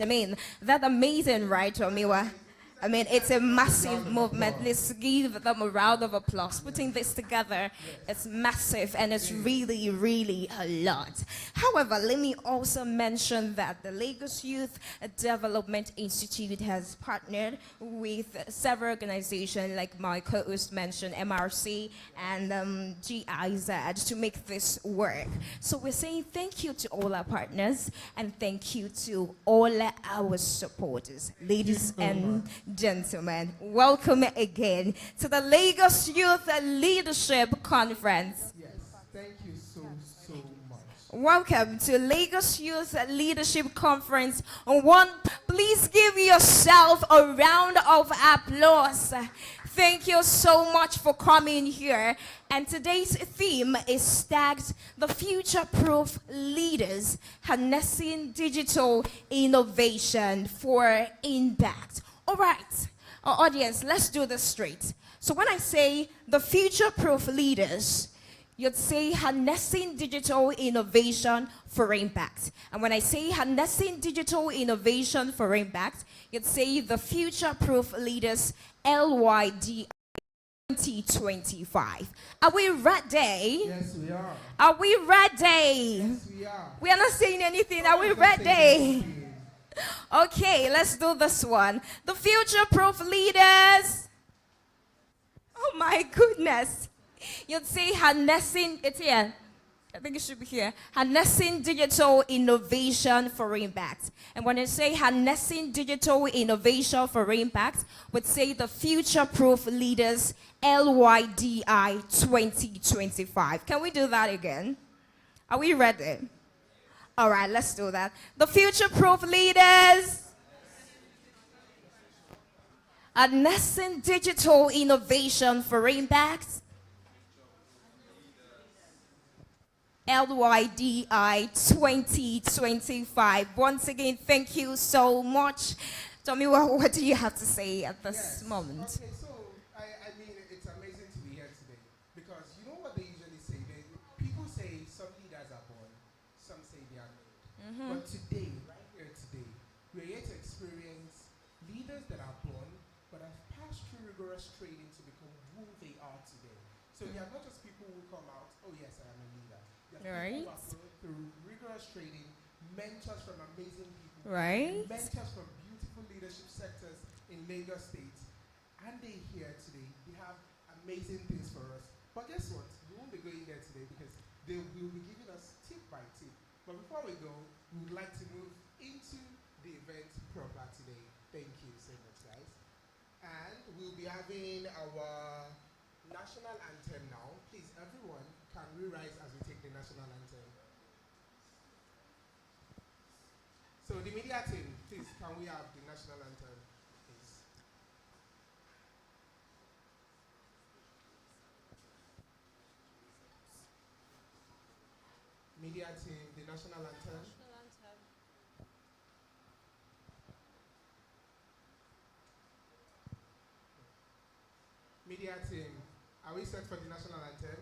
I mean, that's amazing, right, Tomiwa? I mean, it's a massive movement. Let's give them a round of applause. Putting this together, it's massive and it's really, really a lot. However, let me also mention that the Lagos Youth Development Institute has partnered with several organizations, like my co-host mentioned, MRC and GIZ, to make this work. So we're saying thank you to all our partners and thank you to all our supporters, ladies and gentlemen. Welcome again to the Lagos Youth Leadership Conference. Yes, thank you so much. Welcome to Lagos Youth Leadership Conference. Please give yourself a round of applause. Thank you so much for coming here. And today's theme is tagged the future-proof leaders harnessing digital innovation for impact. All right, our audience, let's do this straight. So when I say the future-proof leaders, you'd say harnessing digital innovation for impact. And when I say harnessing digital innovation for impact, you'd say the future-proof leaders, LYDI 2025. Are we ready? Yes, we are. Are we ready? Yes, we are. We are not saying anything. Are we ready? Okay, let's do this one. The future-proof leaders. Oh my goodness. You'd say harnessing, it's here. I think it should be here. Harnessing digital innovation for impact. And when I say harnessing digital innovation for impact, would say the future-proof leaders LYDI 2025. Can we do that again? Are we ready? All right, let's do that. The future-proof leaders. Harnessing digital innovation for impact. LYDI 2025. Once again, thank you so much. Tell me, what do you have to say at this moment? Okay, so I mean, it's amazing to be here today because you know what they usually say? People say some leaders are born, some say they are made. But today, right here today, we're here to experience leaders that are born but have passed through rigorous training to become who they are today. So they are not just people who come out, oh yes, I am a leader. Right. Who have gone through rigorous training, mentors from amazing people, Right. mentors from beautiful leadership sectors in Lagos State, and they here today. They have amazing things for us. But guess what? We won't be going there today because they will be giving us tip by tip. But before we go, we would like to move into the event proper today. Thank you so much, guys. And we'll be having our national anthem now. Please, everyone, can we rise as we take the national anthem? So the media team, please, can we have the national anthem, please? Media team, the national anthem. Media team, are we set for the national anthem?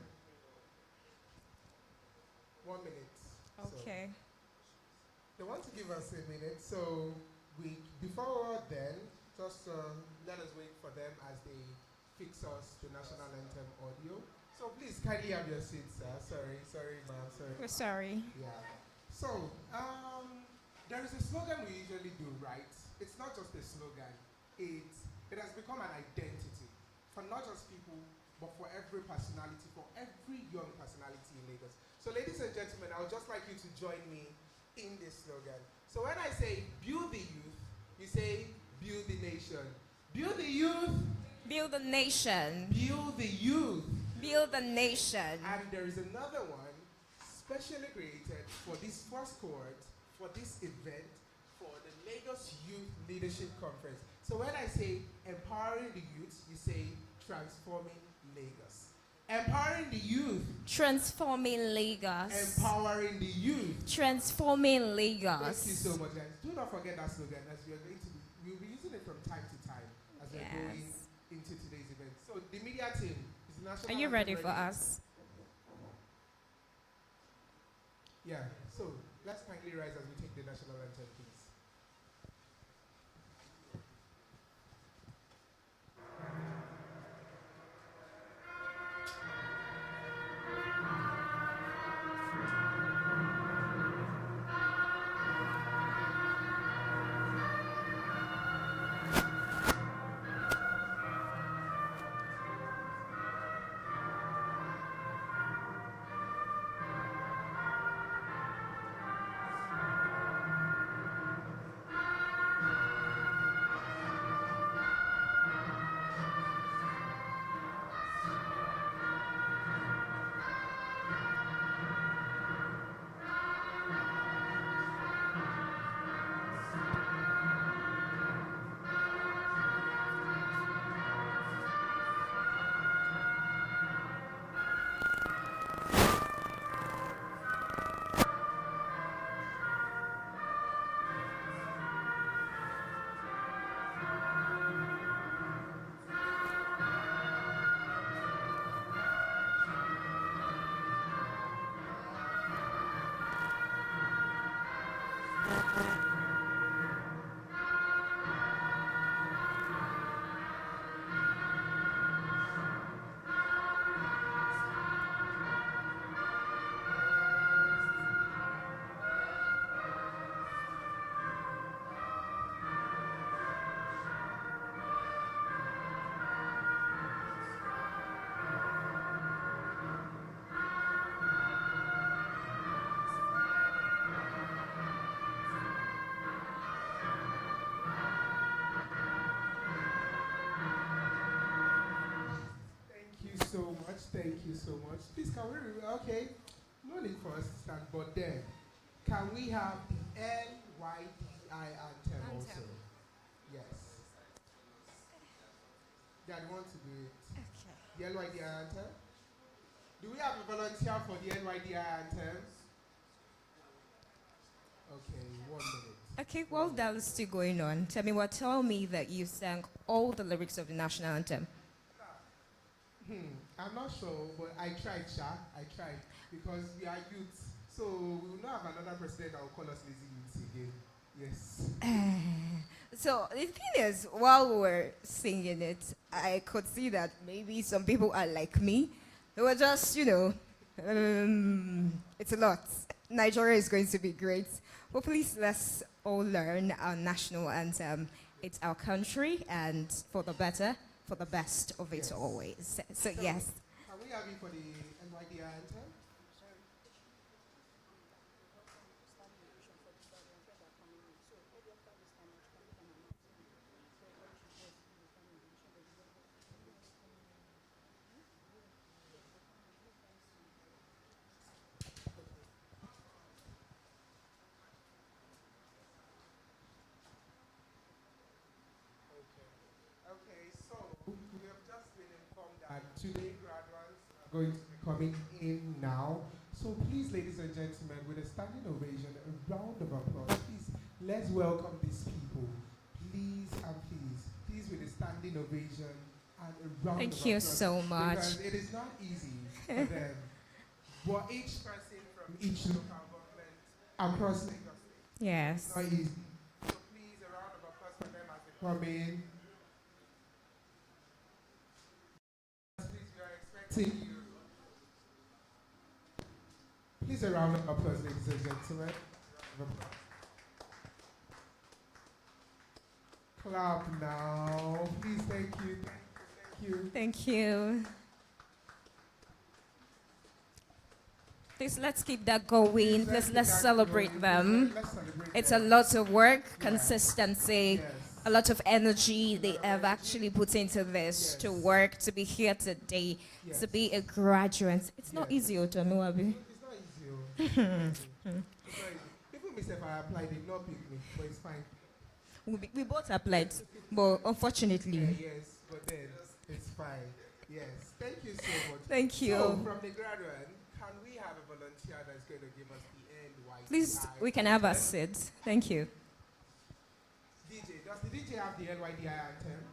1 minute. Okay. So they want to give us a minute, so before then, just let us wait for them as they fix us the national anthem audio. So please kindly have your seats, sir. Sorry, ma'am. Sorry. We're sorry. Yeah. So there is a slogan we usually do, right? It's not just a slogan. It has become an identity for not just people, but for every personality, for every young personality in Lagos. So ladies and gentlemen, I would just like you to join me in this slogan. So when I say build the youth, you say build the nation. Build the youth. Build the nation. Build the youth. Build the nation. And there is another one specially created for this first cohort, for this event, for the Lagos Youth Leadership Conference. So when I say empowering the youth, you say transforming Lagos. Empowering the youth. Transforming Lagos. Empowering the youth. Transforming Lagos. Thank you so much, guys. Do not forget that slogan as we'll be using it from time to time as we're going into today's event. So the media team is the national. Are you ready for us? Yeah. So let's kindly rise as we take the national anthem, please. much. Thank you so much. Please, can we, okay, no need for us to stand, but then, can we have the LYDI anthem also? Yes. Yeah, I want to do it. Okay. The LYDI anthem? Do we have a volunteer for the LYDI anthem? Okay, 1 minute. Okay, while that is still going on, tell me that you sang all the lyrics of the national anthem. I'm not sure, but I tried, Sha. I tried. Because we are youths. So we will not have another president that will call us lazy youths again. Yes. So the thing is, while we were singing it, I could see that maybe some people are like me. They were just, it's a lot. Nigeria is going to be great. But please, let's all learn our national anthem. It's our country, and for the better, for the best of it Yes. always. So yes. Can we have you for the NYDI anthem? Okay, so we have just been informed that today graduates are going to be coming in now. So please, ladies and gentlemen, with a standing ovation, a round of applause, please, let's welcome these people. Please and please, please with a standing ovation and a round of applause. Thank you so much. Because it is not easy for them. But each person from each local government across Lagos State, Yes. it's not easy. So please, a round of applause for them as they come in. Please, we are expecting you. Please, a round of applause, ladies and gentlemen. Clap now. Please, thank you. Thank you. Thank you. Please, let's keep that going. Let's celebrate them. Let's celebrate It's them. a lot of work, Yeah. consistency, Yes. a lot of energy they have actually put into this to Yes. work, to be here today, Yes. to be a graduate. It's not Yes. easy, Otonuabi. It's not easy. It's not easy. Even myself, I applied, they not pick me, but it's fine. We both applied, but unfortunately. Yes, but then it's fine. Yes. Thank you so much. Thank you. So, from the graduate, can we have a volunteer that's going to give us the NYDI? Please, we can have a seat. Thank you. DJ, does the DJ have the NYDI anthem?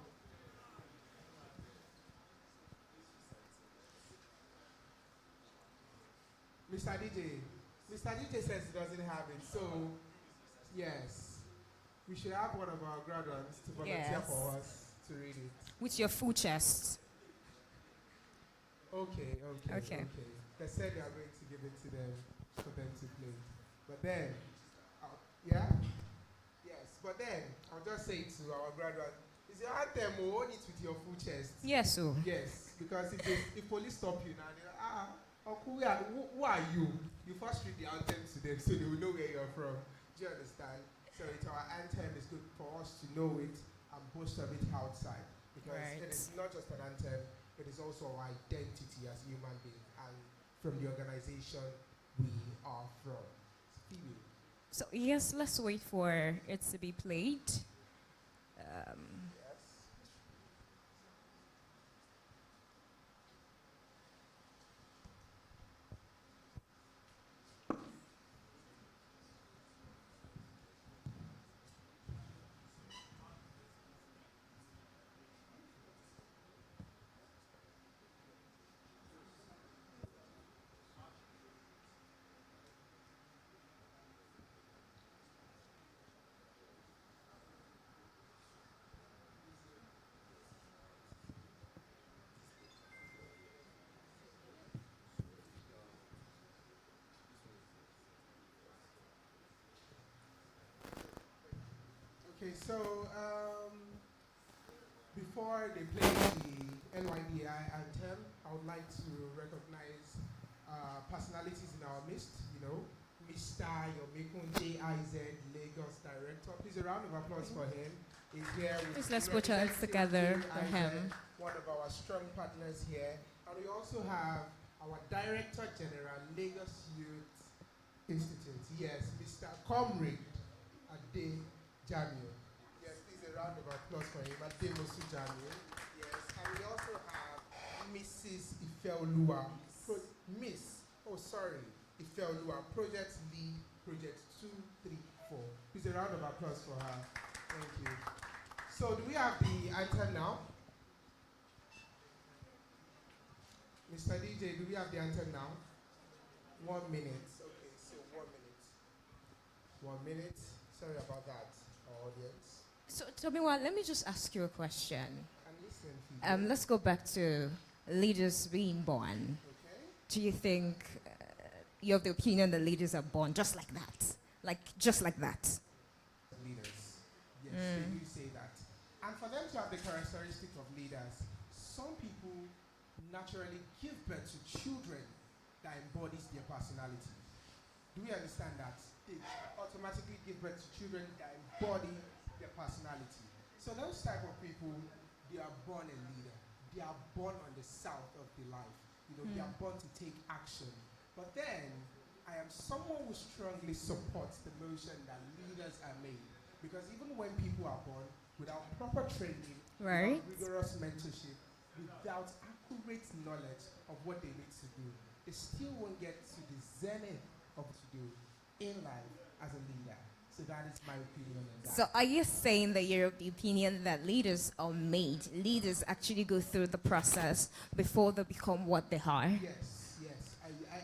Mr. DJ says he doesn't have it, so yes, we should have one of our graduates to volunteer Yes. for us to read it. With your full chest. Okay. Okay. They said they are going to give it to them for them to play, but then, yeah, yes, but then I'll just say to our graduate, is your anthem or own it with your full chest? Yes, so. Yes, because if police stop you now, they're like, Uncle, who are you? You first read the anthem to them so they will know where you're from. Do you understand? So it's our anthem. It's good for us to know it and boast of it outside. Because it is not just an anthem, it is also our identity as human beings and from the organization we are from. So yes, let's wait for it to be played. Yes. Okay, so before they play the LYDI anthem, I would like to recognize personalities in our midst, Mr. Yomikun J.I.Z. Lagos Director. Please, a round of applause for him. He's here with Please let's put our hands together for him. One of our strong partners here. And we also have our Director General, Lagos Youth Institute. Yes, Mr. Comrade Ade Jamil. Yes, please a round of applause for him. Ade Mosu Jamil. Yes, and we also have Mrs. Ifeoluwa. Miss, oh sorry, Ifeoluwa, Project Lead, Project 234. Please a round of applause for her. Thank you. So do we have the anthem now? Mr. DJ, do we have the anthem now? 1 minute. Okay, so 1 minute. 1 minute. Sorry about that, audience. So, Tomiwa, let me just ask you a question. And listen, Let's go back to leaders being born. okay. Do you think you have the opinion that leaders are born just like that? Like, just like that? Leaders. Yes, they do say that. And for them to have the characteristic of leaders, some people naturally give birth to children that embodies their personality. Do we understand that? They automatically give birth to children that embody their personality. So those type of people, they are born a leader. They are born on the south of the life. You know, they are born to take action. But then, I am someone who strongly supports the notion that leaders are made. Because even when people are born, without proper training, Right. without rigorous mentorship, without accurate knowledge of what they need to do, they still won't get to the zenith of what to do in life as a leader. So that is my opinion on that. So are you saying that you're of the opinion that leaders are made? Leaders actually go through the process before they become what they are? Yes,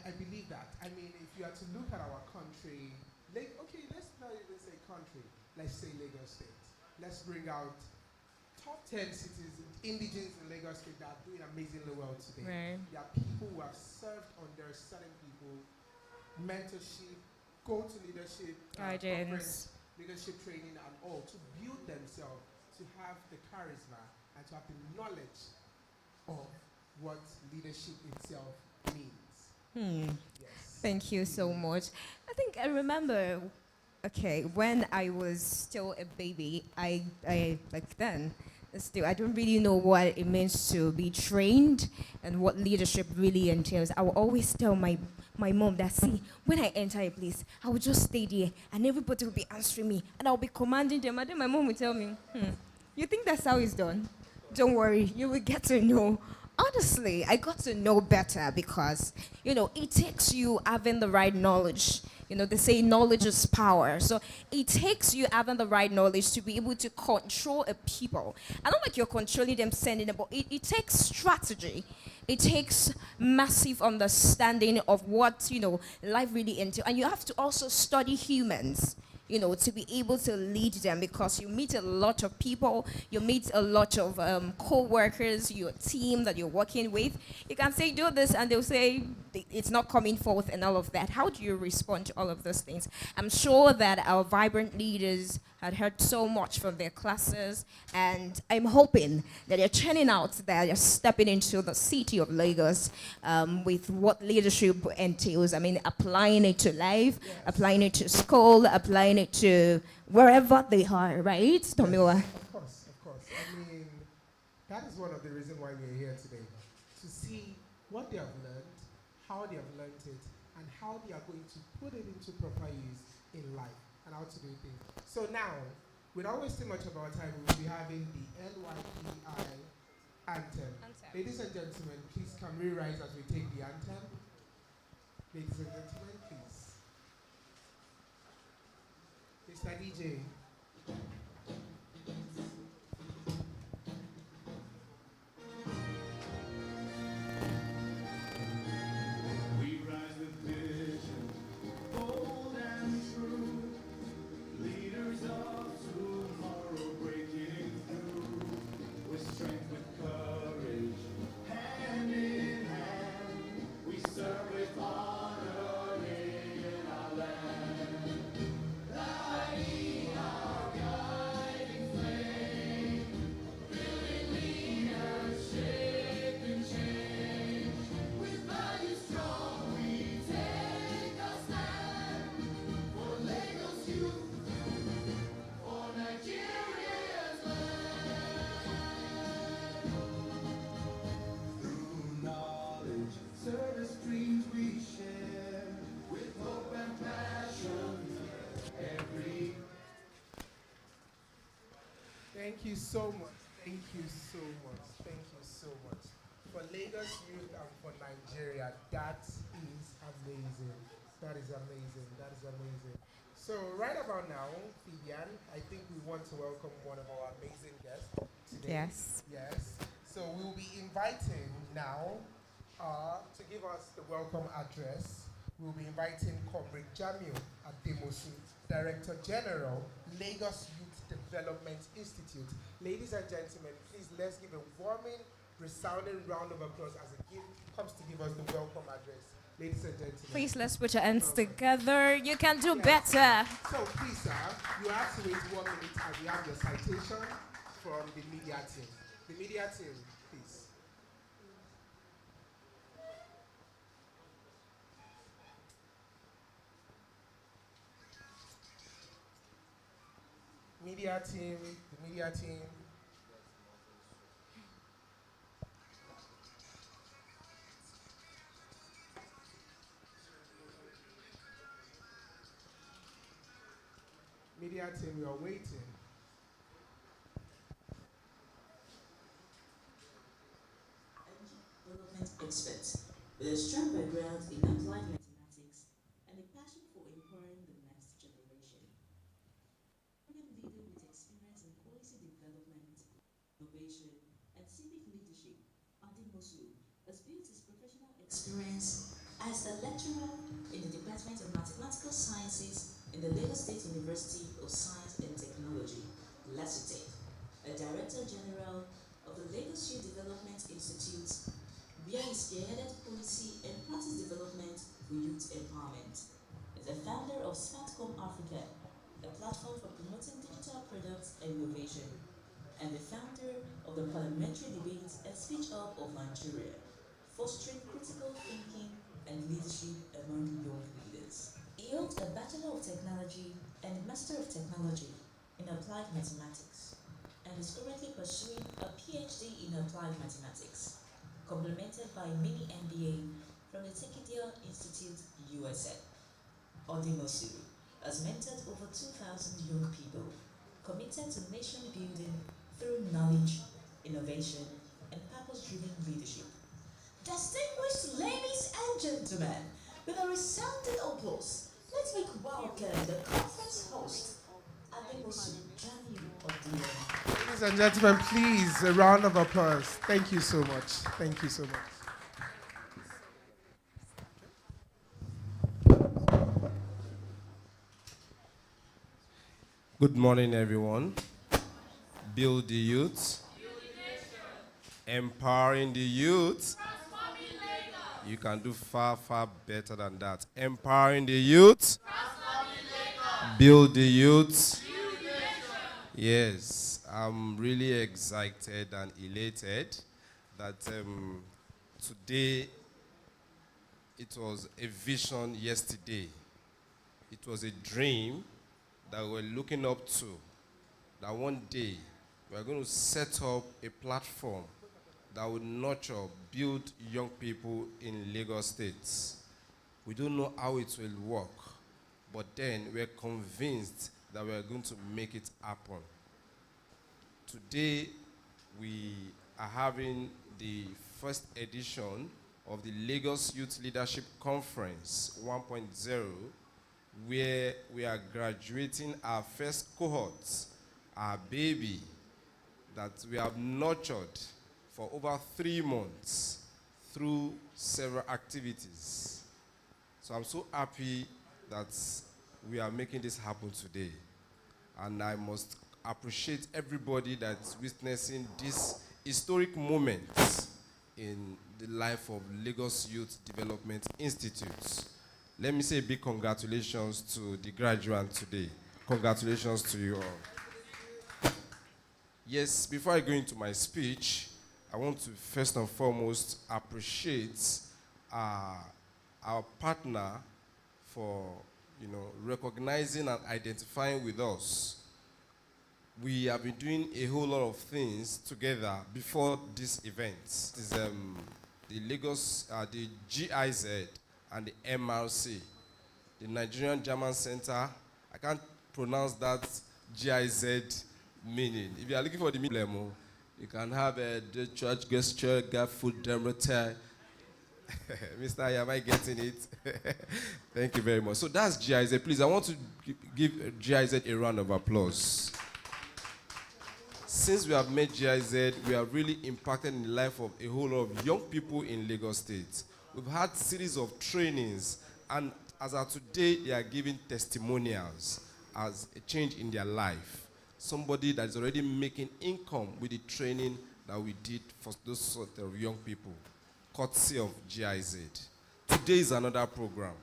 I believe that. I mean, if you are to look at our country, okay, let's not even say country, let's say Lagos State. Let's bring out top 10 cities, indigenes in Lagos State that are doing amazingly well today. Right. There are people who have served under certain people, mentorship, go to leadership, Guidance. leadership training and all, to build themselves, to have the charisma and to have the knowledge of what leadership itself means. Yes. Thank you so much. I think I remember, okay, when I was still a baby, I like then, still, I don't really know what it means to be trained and what leadership really entails. I will always tell my mom that, see, when I enter a place, I will just stay there and everybody will be answering me and I'll be commanding them. And then my mom will tell me, you think that's how it's done? Don't worry, you will get to know. Honestly, I got to know better because, it takes you having the right knowledge. They say knowledge is power. So it takes you having the right knowledge to be able to control a people. I don't like you're controlling them, sending them, but it takes strategy. It takes massive understanding of what, life really entails. And you have to also study humans, to be able to lead them, because you meet a lot of people, you meet a lot of co-workers, your team that you're working with. You can say, do this, and they'll say, it's not coming forth and all of that. How do you respond to all of those things? I'm sure that our vibrant leaders had heard so much from their classes, and I'm hoping that they're churning out, that they're stepping into the city of Lagos with what leadership entails. I mean, applying it to life, Yes. applying it to school, applying it to wherever they are, right, Tomiwa? Of course. I mean, that is one of the reasons why we're here today, to see what they have learned, how they have learned it, and how they are going to put it into proper use in life, and how to do things. So now, without wasting much of our time, we will be having the LYDI anthem. Ladies and gentlemen, please can we rise as we take the anthem? Ladies and gentlemen, please. Mr. DJ. We rise with vision, bold and true, leaders of tomorrow breaking through, with strength, with courage, hand in hand, we serve with honor in our land. LYDI, our God. Thank you so much. Thank you so much. Thank you so much. For Lagos youth and for Nigeria, that is amazing. That is amazing. That is amazing. So right about now, Vivian, I think we want to welcome one of our amazing guests today. Yes. Yes. So we'll be inviting now to give us the welcome address. We'll be inviting Comrade Jamil Ademosu, Director General, Lagos Youth Development Institute. Ladies and gentlemen, please let's give a warming, resounding round of applause as he comes to give us the welcome address. Ladies and gentlemen. Please let's put your hands welcome. together. You can do Yes. better. So please, sir, you have to wait 1 minute as we have your citation from the media team. The media team, please. Media team, the media team. Media team, we are waiting. Development expert with a strong background in applied mathematics and a passion for empowering the next generation. Program leader with experience in policy development, innovation, and civic leadership, Ademosu has built his professional experience as a lecturer in the Department of Mathematical Sciences in the Lagos State University of Science and Technology, LASUTECH, a Director General of the Lagos Youth Development Institute, where he spearheaded policy and practice development for youth empowerment. As a founder of Smartcom Africa, a platform for promoting digital products and innovation, and the founder of the Parliamentary Debate and Speech Hub of Nigeria, fostering critical thinking and leadership among young leaders. He holds a Bachelor of Technology and Master of Technology in Applied Mathematics, and is currently pursuing a PhD in Applied Mathematics, complemented by a mini MBA from the Tikidel Institute, USA. Ademosu has mentored over 2,000 young people committed to nation building through knowledge, innovation, and purpose-driven leadership. Distinguished ladies and gentlemen, with a resounding applause, let's make welcome the conference host, Ademosu Jamil Odile. Ladies and gentlemen, please, a round of applause. Thank you so much. Thank you so much. Good morning, everyone. Build the youth. Empowering the youth. You can do far, far better than that. Empowering the youth. Build the youth. Yes, I'm really excited and elated that today it was a vision yesterday. It was a dream that we're looking up to, that one day we're going to set up a platform that will nurture, build young people in Lagos State. We don't know how it will work, but then we're convinced that we're going to make it happen. Today, we are having the first edition of the Lagos Youth Leadership Conference 1.0, where we are graduating our first cohort, our baby, that we have nurtured for over 3 months through several activities. So I'm so happy that we are making this happen today. And I must appreciate everybody that's witnessing this historic moment in the life of Lagos Youth Development Institute. Let me say a big congratulations to the graduates today. Congratulations to you all. Yes, before I go into my speech, I want to first and foremost appreciate our partner for recognizing and identifying with us. We have been doing a whole lot of things together before this event. It is the Lagos, the GIZ and the MRC, the Nigerian German Center. I can't pronounce that GIZ, meaning. If you are looking for the meaning, you can have the church gesture, get food demeter. Mr. Am I getting it? Thank you very much. So that's GIZ. Please, I want to give GIZ a round of applause. Since we have made GIZ, we have really impacted in the life of a whole lot of young people in Lagos State. We've had series of trainings, and as of today, they are giving testimonials as a change in their life. Somebody that is already making income with the training that we did for those sort of young people, courtesy of GIZ. Today is another program.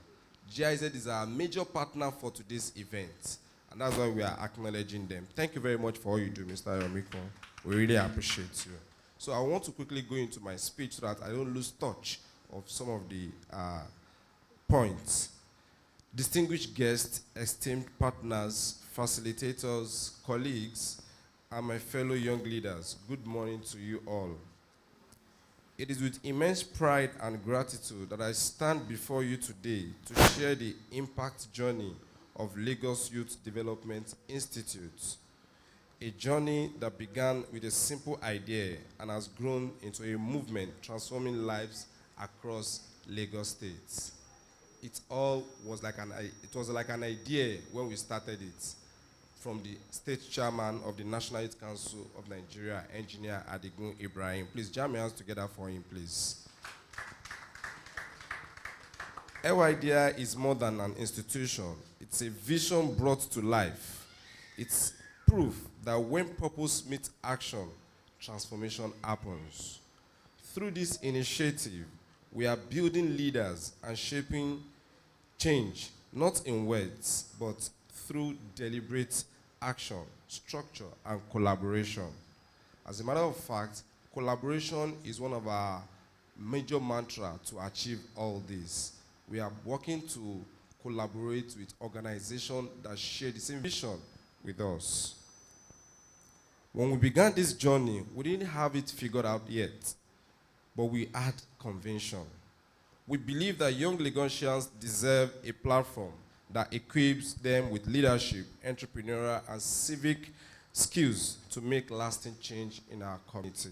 GIZ is our major partner for today's event, and that's why we are acknowledging them. Thank you very much for all you do, Mr. Yomiko. We really appreciate you. So I want to quickly go into my speech so that I don't lose touch of some of the points. Distinguished guests, esteemed partners, facilitators, colleagues, and my fellow young leaders, good morning to you all. It is with immense pride and gratitude that I stand before you today to share the impact journey of Lagos Youth Development Institute, a journey that began with a simple idea and has grown into a movement transforming lives across Lagos State. It was like an idea when we started it, from the state chairman of the National Youth Council of Nigeria, Engineer Adigun Ibrahim. Please jam your hands together for him, please. LYDI is more than an institution. It's a vision brought to life. It's proof that when purpose meets action, transformation happens. Through this initiative, we are building leaders and shaping change, not in words, but through deliberate action, structure, and collaboration. As a matter of fact, collaboration is one of our major mantras to achieve all this. We are working to collaborate with organizations that share the same vision with us. When we began this journey, we didn't have it figured out yet, but we had conviction. We believe that young Lagosians deserve a platform that equips them with leadership, entrepreneurial, and civic skills to make lasting change in our community.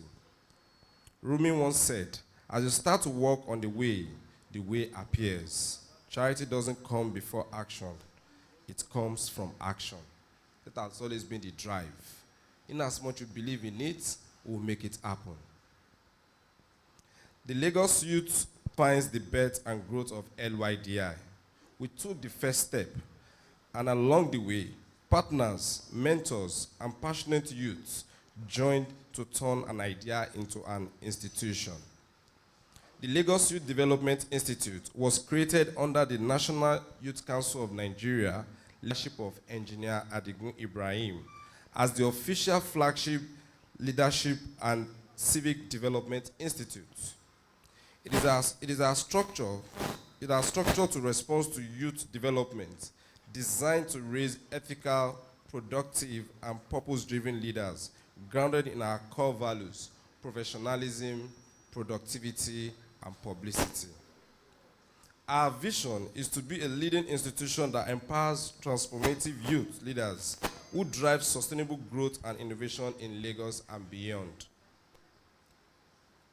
Rumi once said, as you start to walk on the way appears. Charity doesn't come before action. It comes from action. That has always been the drive. In as much you believe in it, we'll make it happen. The Lagos youth finds the birth and growth of LYDI. We took the first step, and along the way, partners, mentors, and passionate youths joined to turn an idea into an institution. The Lagos Youth Development Institute was created under the National Youth Council of Nigeria, leadership of Engineer Adigun Ibrahim, as the official flagship leadership and civic development institute. It is our structure to respond to youth development, designed to raise ethical, productive, and purpose-driven leaders, grounded in our core values, professionalism, productivity, and publicity. Our vision is to be a leading institution that empowers transformative youth leaders who drive sustainable growth and innovation in Lagos and beyond.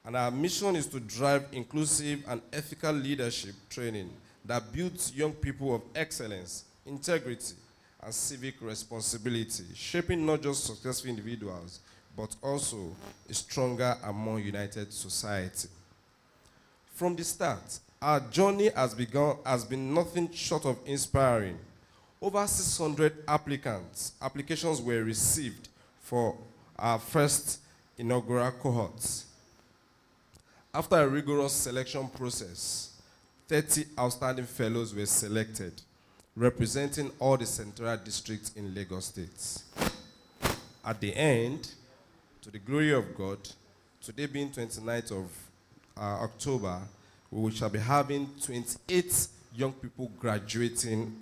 And our mission is to drive inclusive and ethical leadership training that builds young people of excellence, integrity, and civic responsibility, shaping not just successful individuals, but also a stronger and more united society. From the start, our journey has been nothing short of inspiring. Over 600 applications were received for our first inaugural cohorts. After a rigorous selection process, 30 outstanding fellows were selected, representing all the central districts in Lagos State. At the end, to the glory of God, today being 29th of October, we shall be having 23 young people graduating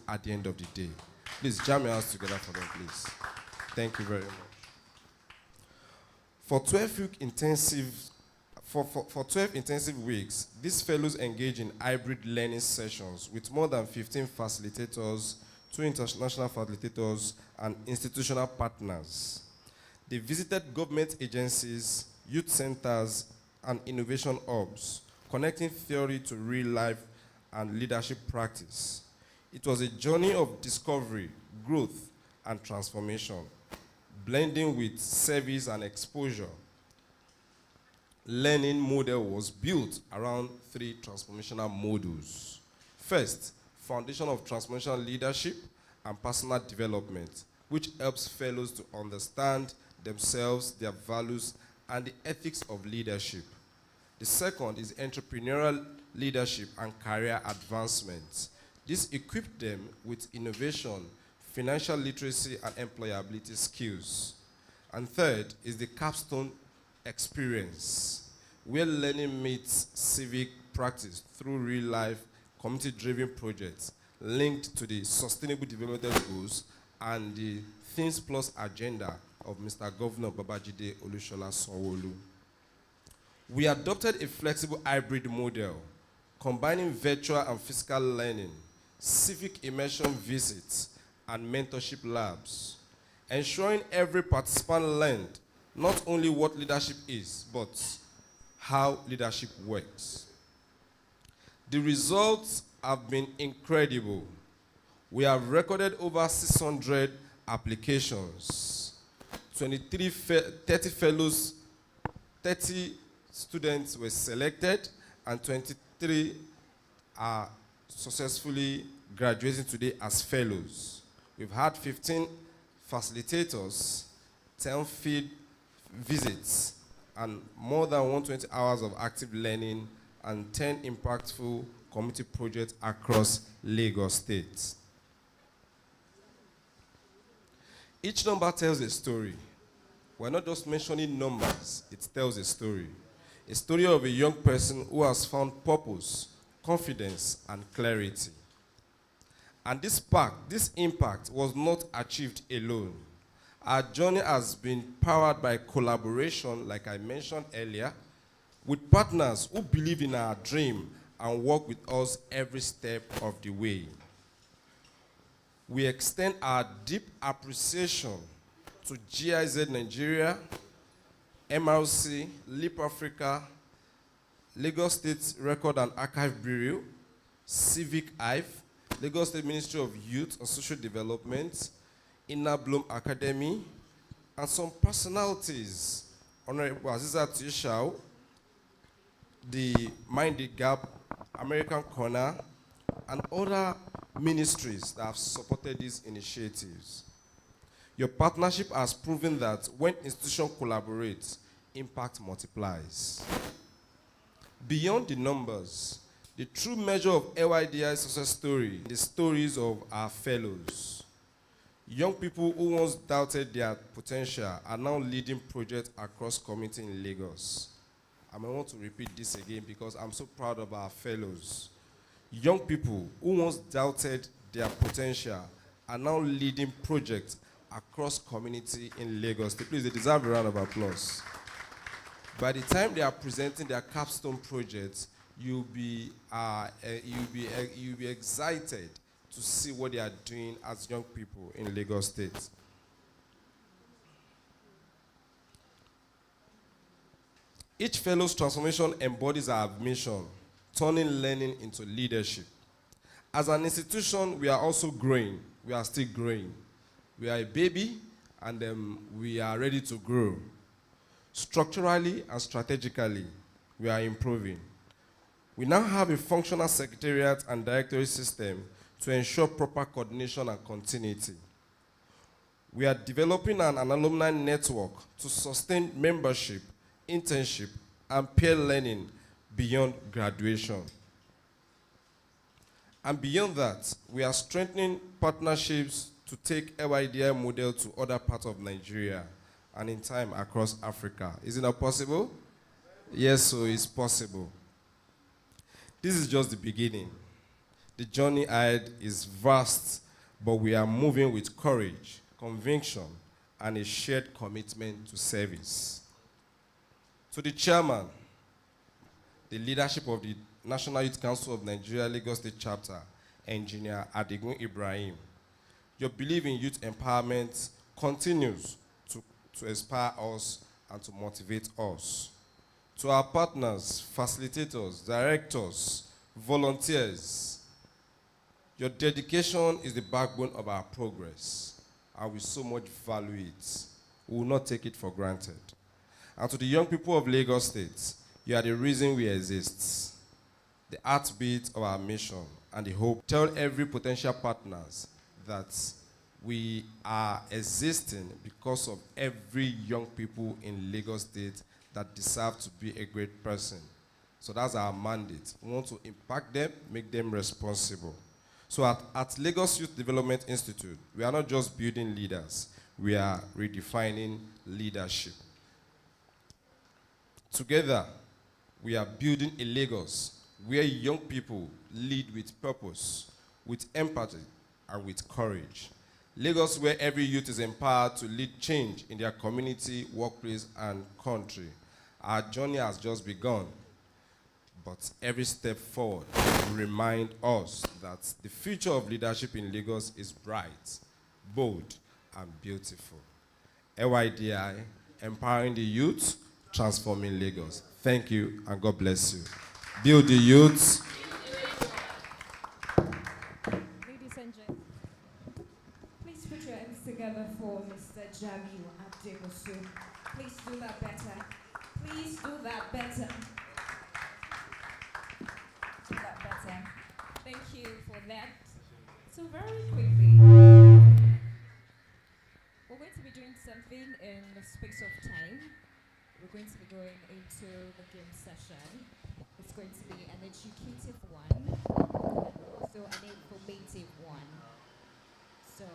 at the end of the day. Please jam your hands together for them, please. Thank you very much. For 12 intensive weeks, these fellows engage in hybrid learning sessions with more than 15 facilitators 2 international facilitators, and institutional partners. They visited government agencies, youth centers, and innovation hubs, connecting theory to real life and leadership practice. It was a journey of discovery, growth, and transformation, blending with service and exposure. Learning model was built around 3 transformational modules. First, foundation of transformational leadership and personal development, which helps fellows to understand themselves, their values, and the ethics of leadership. The second is entrepreneurial leadership and career advancement. This equipped them with innovation, financial literacy, and employability skills. And third is the capstone experience, where learning meets civic practice through real-life, community-driven projects linked to the Sustainable Development Goals and the Things Plus agenda of Mr. Governor Babajide Olusola Sanwo-Olu. We adopted a flexible hybrid model, combining virtual and physical learning, civic immersion visits, and mentorship labs, ensuring every participant learned not only what leadership is, but how leadership works. The results have been incredible. We have recorded over 600 applications, 30 fellows, 30 students were selected, and 23 are successfully graduating today as fellows. We've had 15 facilitators, 10 field visits, and more than 120 hours of active learning, and 10 impactful community projects across Lagos State. Each number tells a story. We're not just mentioning numbers, it tells a story. A story of a young person who has found purpose, confidence, and clarity. And this impact was not achieved alone. Our journey has been powered by collaboration, like I mentioned earlier, with partners who believe in our dream and work with us every step of the way. We extend our deep appreciation to GIZ Nigeria, MRC, LEAP Africa, Lagos State Record and Archive Bureau, Civic Hive, Lagos State Ministry of Youth and Social Development, Inner Bloom Academy, and some personalities, Honorable Aziza Tishau, the Mind the Gap, American Corner, and other ministries that have supported these initiatives. Your partnership has proven that when institutions collaborate, impact multiplies. Beyond the numbers, the true measure of LYDI's success story, the stories of our fellows. Young people who once doubted their potential are now leading projects across community in Lagos. I want to repeat this again because I'm so proud of our fellows. Young people who once doubted their potential are now leading projects across community in Lagos. Please, they deserve a round of applause. By the time they are presenting their capstone projects, you'll be excited to see what they are doing as young people in Lagos State. Each fellow's transformation embodies our mission, turning learning into leadership. As an institution, we are also growing. We are still growing. We are a baby, and we are ready to grow. Structurally and strategically, we are improving. We now have a functional secretariat and directory system to ensure proper coordination and continuity. We are developing an alumni network to sustain membership, internship, and peer learning beyond graduation. And beyond that, we are strengthening partnerships to take LYDI model to other parts of Nigeria and in time across Africa. Is it not possible? Yes, so it's possible. This is just the beginning. The journey ahead is vast, but we are moving with courage, conviction, and a shared commitment to service. To the chairman, the leadership of the National Youth Council of Nigeria, Lagos State Chapter, Engineer Adigun Ibrahim, Your belief in youth empowerment continues to inspire us and to motivate us. To our partners, facilitators, directors, volunteers, your dedication is the backbone of our progress, and we so much value it. We will not take it for granted. And to the young people of Lagos State, you are the reason we exist, the heartbeat of our mission, and the hope. Tell every potential partners that we are existing because of every young people in Lagos State that deserve to be a great person. So that's our mandate. We want to impact them, make them responsible. So at Lagos Youth Development Institute, we are not just building leaders, we are redefining leadership. Together, we are building a Lagos where young people lead with purpose, with empathy, and with courage. Lagos where every youth is empowered to lead change in their community, workplace, and country. Our journey has just begun, but every step forward will remind us that the future of leadership in Lagos is bright, bold, and beautiful. LYDI, empowering the youth, transforming Lagos. Thank you, and God bless you. Build the youth. Ladies and gentlemen, please put your hands together for Mr. Jamiu Adegosu. Please do that better. Please do that better. Do that better. Thank you for that. So very quickly, we're going to be doing something in the space of time. We're going to be going into the game session. It's going to be an educative one and also an informative one. So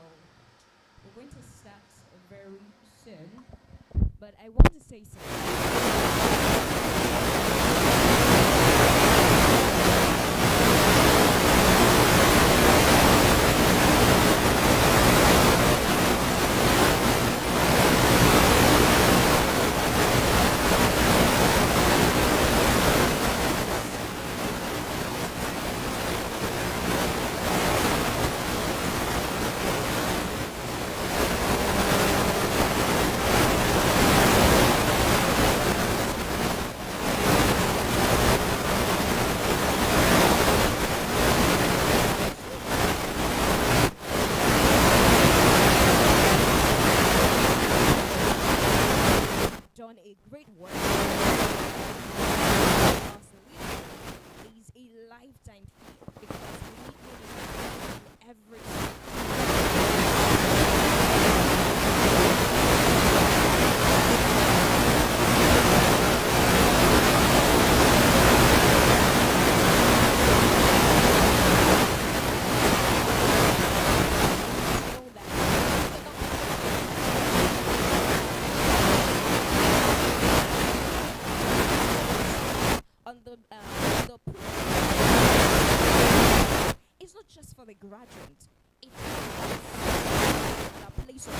we're going to start very soon, but I want to say something. Done a great work. Is a lifetime fee because we need leadership every on the it's not just for the graduate. It's the place of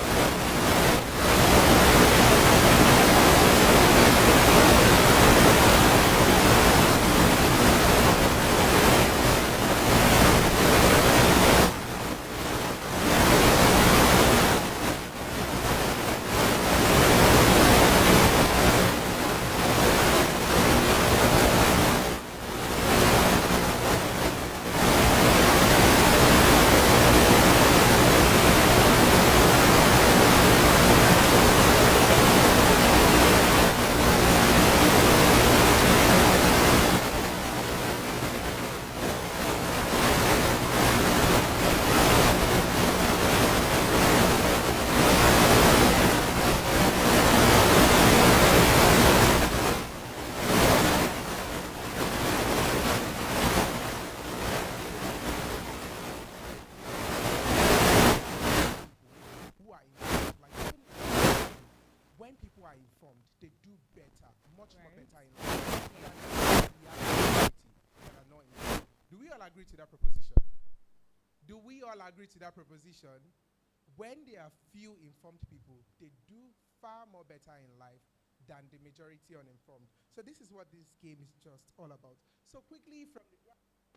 who are informed. When people are informed, they do better, much more Right. better in life than the average community that are not informed. Do we all agree to that proposition? Do we all agree to that proposition? When there are few informed people, they do far more better in life than the majority uninformed. So this is what this game is just all about. So quickly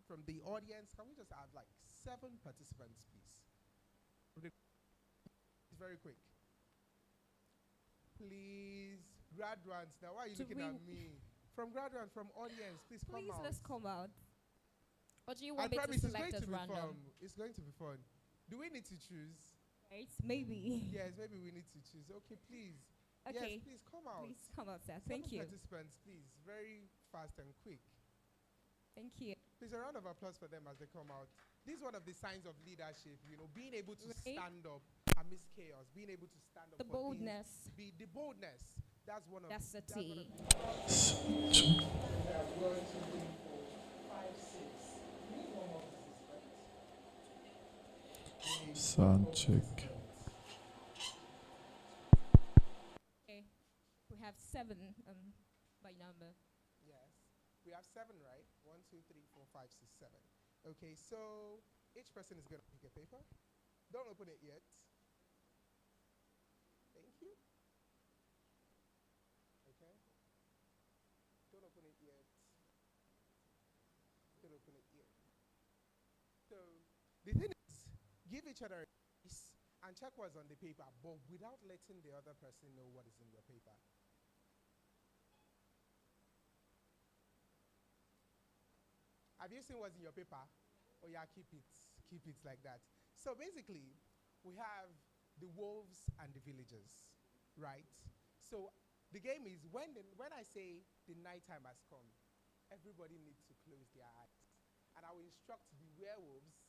from the audience, can we just have like 7 participants, please? It's very quick. Please, graduates. Now, why are you Do looking we- at me? From graduates, from audience, please come Please, out. let's come out. Or do you I want me to promise it's select going at to be random? fun. It's going to be fun. Do we need to choose? Right? Maybe. Yes, maybe we need to choose. Okay, please. Okay. Yes, please come out. Please come out, sir. 7 Thank you. participants, please. Very fast and quick. Thank you. Please, a round of applause for them as they come out. This is one of the signs of leadership, being able to Right. stand up amidst chaos, being able to stand up The for boldness. things. The boldness. That's one of That's the that's one T. of the- We have 1, 2, 3, 4, 5, 6. We need one more participant. We need Sound one more check. participant. Okay. We have 7 by number. Yes. We have 7, right? 1, 2, 3, 4, 5, 6, 7. Okay, so each person is going to pick a paper. Don't open it yet. Thank you. Okay. Don't open it yet. Don't open it yet. So the thing is, give each other a piece and check what's on the paper, but without letting the other person know what is in your paper. Have you seen what's in your paper? Oh yeah, keep it like that. So basically, we have the wolves and the villagers, right? So the game is when I say the nighttime has come, everybody needs to close their eyes, and I will instruct the werewolves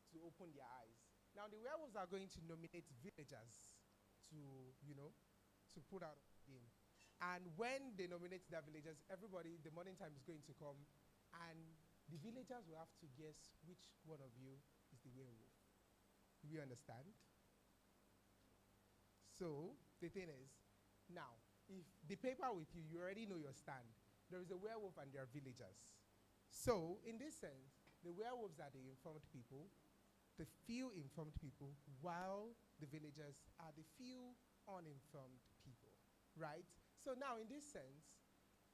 to open their eyes. Now the werewolves are going to nominate villagers to to put out of the game, and when they nominate their villagers, everybody, the morning time is going to come, and the villagers will have to guess which one of you is the werewolf. Do we understand? So the thing is, now, if the paper with you, you already know your stand. There is a werewolf and there are villagers. So in this sense, the werewolves are the informed people, the few informed people, while the villagers are the few uninformed people, right? So now in this sense,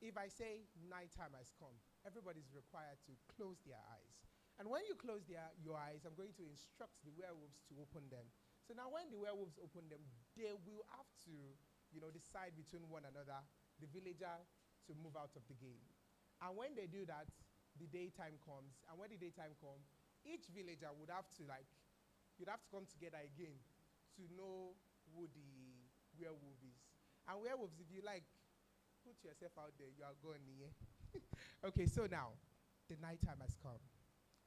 if I say nighttime has come, everybody's required to close their eyes. And when you close your eyes, I'm going to instruct the werewolves to open them. So now when the werewolves open them, they will have to, decide between one another, the villager to move out of the game. And when they do that, the daytime comes. And when the daytime comes, each villager would have to you'd have to come together again to know who the werewolf is. And werewolves, if you like, put yourself out there, you are gone, yeah? Okay, so now, the nighttime has come.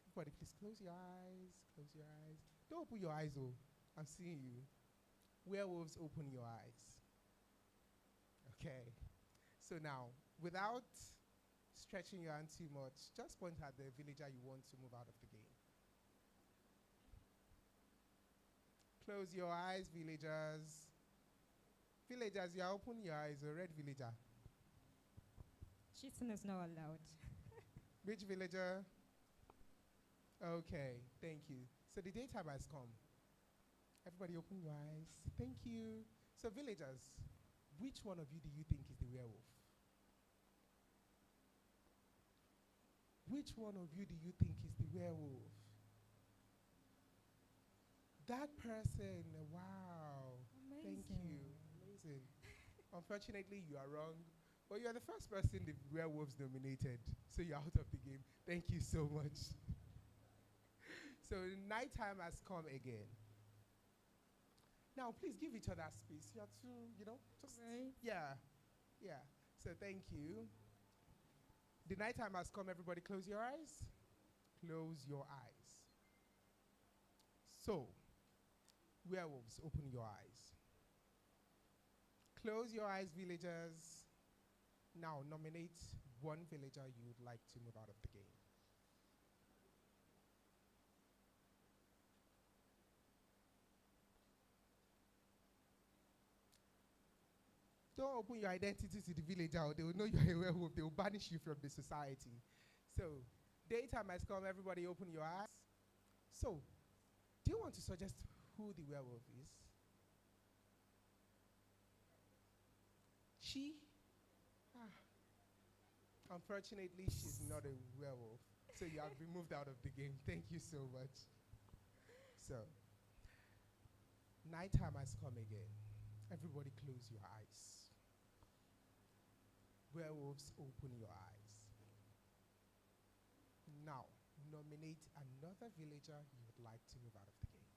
Everybody, please close your eyes, close your eyes. Don't open your eyes, oh, I'm seeing you. Werewolves, open your eyes. Okay, so now, without stretching your hand too much, just point at the villager you want to move out of the game. Close your eyes, villagers. Villagers, you are opening your eyes, a red villager. Cheating is not allowed. Which villager? Okay, thank you. So the daytime has come. Everybody open your eyes. Thank you. So villagers, which one of you do you think is the werewolf? Which one of you do you think is the werewolf? That person, wow. Amazing. Thank you. Amazing. Unfortunately, you are wrong. But you are the first person the werewolves nominated. So you're out of the game. Thank you so much. So nighttime has come again. Now, please give each other space. You have to, just, Right. yeah. So thank you. The nighttime has come. Everybody close your eyes. Close your eyes. So, werewolves, open your eyes. Close your eyes, villagers. Now, nominate one villager you would like to move out of the game. Don't open your identity to the villager, or they will know you're a werewolf. They will banish you from the society. So, daytime has come. Everybody open your eyes. So, do you want to suggest who the werewolf is? She? Unfortunately, she's not a werewolf. So you have been moved out of the game. Thank you so much. So, Nighttime has come again. Everybody close your eyes. Werewolves, open your eyes. Now, nominate another villager you would like to move out of the game.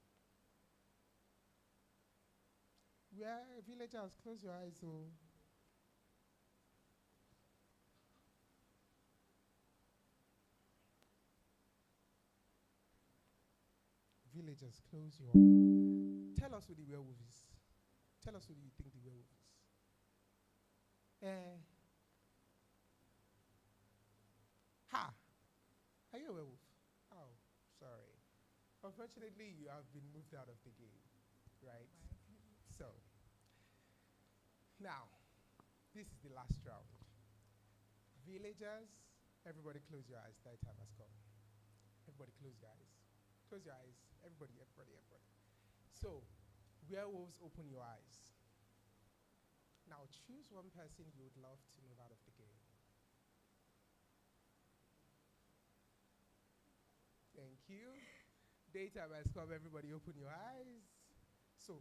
Where villagers, close your eyes. Oh. Villagers, close your eyes. Tell us who the werewolf is. Tell us who do you think the werewolf is. Ha! Are you a werewolf? Oh, sorry. Unfortunately, you have been moved out of the game, right? So, now, this is the last round. Villagers, everybody close your eyes. Night time has come. Everybody close your eyes. Close your eyes. Everybody, everybody, everybody. So, werewolves, open your eyes. Now, choose one person you would love to move out of the game. Thank you. Daytime has come. Everybody, open your eyes. So,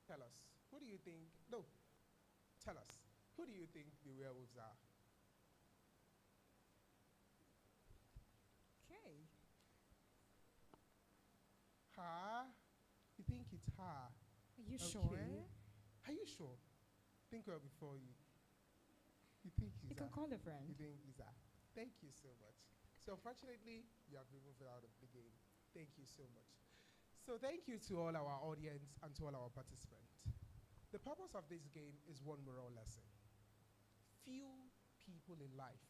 tell us, who do you think? No, tell us, who do you think the werewolves are? Okay. Her? You think it's her? Are you Okay. sure? Are you sure? Think well before you. You think You he's can her? call a friend. You think he's her? Thank you so much. So unfortunately, you have been moved out of the game. Thank you so much. So thank you to all our audience and to all our participants. The purpose of this game is one moral lesson. Few people in life,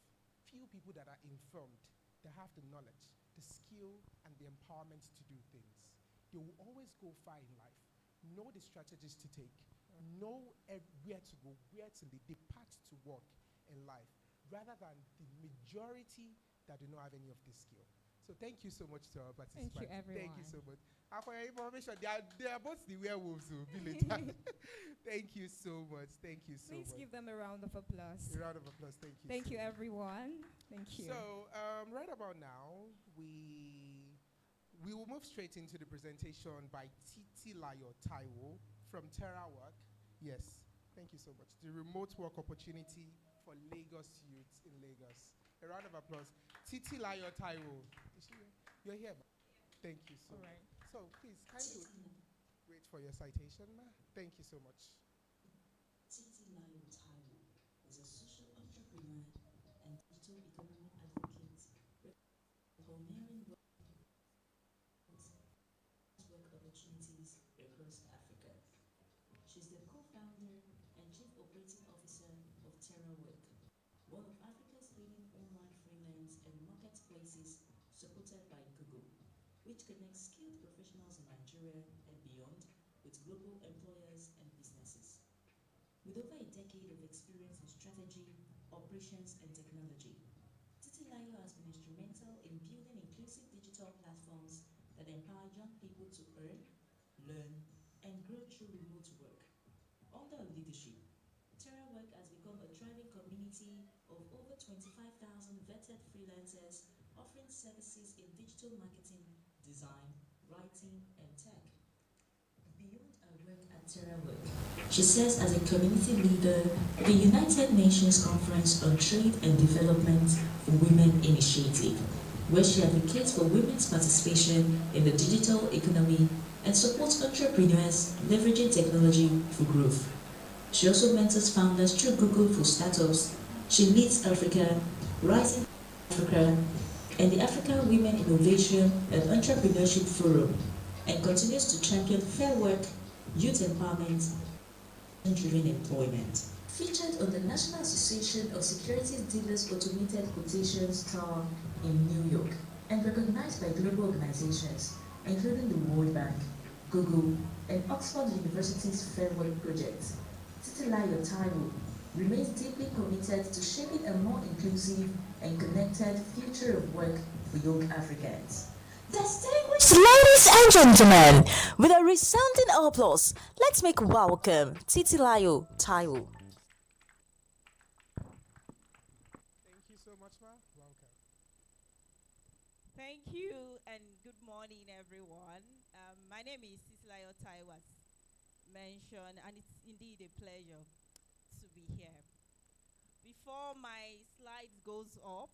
few people that are informed, that have the knowledge, the skill, and the empowerment to do things. They will always go far in life, know the strategies to take, know where to go, where to lead, the path to walk in life, rather than the majority that do not have any of this skill. So thank you so much to our participants. Thank you, everyone. Thank you so much. And for your information, they are both the werewolves who will be later. Thank you so much. Thank you so Please much. give them a round of applause. A round of applause. Thank you. Thank so you, much. everyone. Thank you. So, right about now, we will move straight into the presentation by Titi Layo Taiwo from TerraWork. Yes, thank you so much. The remote work opportunity for Lagos youths in Lagos. A round of applause. Titi Layo Taiwo. Is she here? You're here, ma. Thank you so All much. right. So, please, kindly wait for your citation, ma. Thank you so much. Titi Layo Taiwo is a social entrepreneur and digital economy advocate, pioneering work opportunities across Africa. She's the co-founder and chief operating officer of TerraWork, one of Africa's leading online freelance and marketplaces supported by Google, which connects skilled professionals in Nigeria and beyond with global employers and businesses. With over a decade of experience in strategy, operations, and technology, Titi Layo has been instrumental in building inclusive digital platforms that empower young people to earn, learn, and grow through remote work. Under her leadership, TerraWork has become a thriving community of over 25,000 vetted freelancers offering services in digital marketing, design, writing, and tech. Beyond her work at TerraWork, she serves as a community leader at the United Nations Conference on Trade and Development for Women Initiative, where she advocates for women's participation in the digital economy and supports entrepreneurs leveraging technology for growth. She also mentors founders through Google for Startups. She leads Africa, Rising Africa, and the Africa Women Innovation and Entrepreneurship Forum, and continues to champion fair work, youth empowerment, and driven employment. Featured on the National Association of Securities Dealers Automated Quotations Tower in New York, and recognized by global organizations, including the World Bank, Google, and Oxford University's Fair Work Project. Titi Layo Taiwo remains deeply committed to shaping a more inclusive and connected future of work for young Africans. Distinguished ladies and gentlemen, with a resounding applause, let's make welcome Titi Layo Taiwo. Thank you so much, ma. Welcome. Thank you and good morning, everyone. My name is Titi Layo Taiwo, mentioned, and it's indeed a pleasure to be here. Before my slides goes up,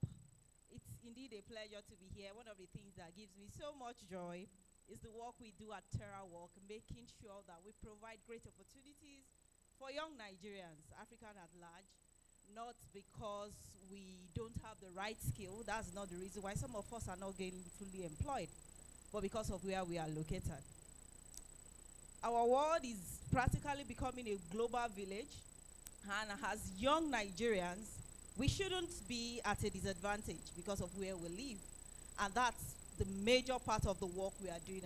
it's indeed a pleasure to be here. One of the things that gives me so much joy is the work we do at Terra Work, making sure that we provide great opportunities for young Nigerians, African at large, not because we don't have the right skill. That's not the reason why some of us are not getting fully employed, but because of where we are located. Our world is practically becoming a global village, and as young Nigerians, we shouldn't be at a disadvantage because of where we live. And that's the major part of the work we are doing.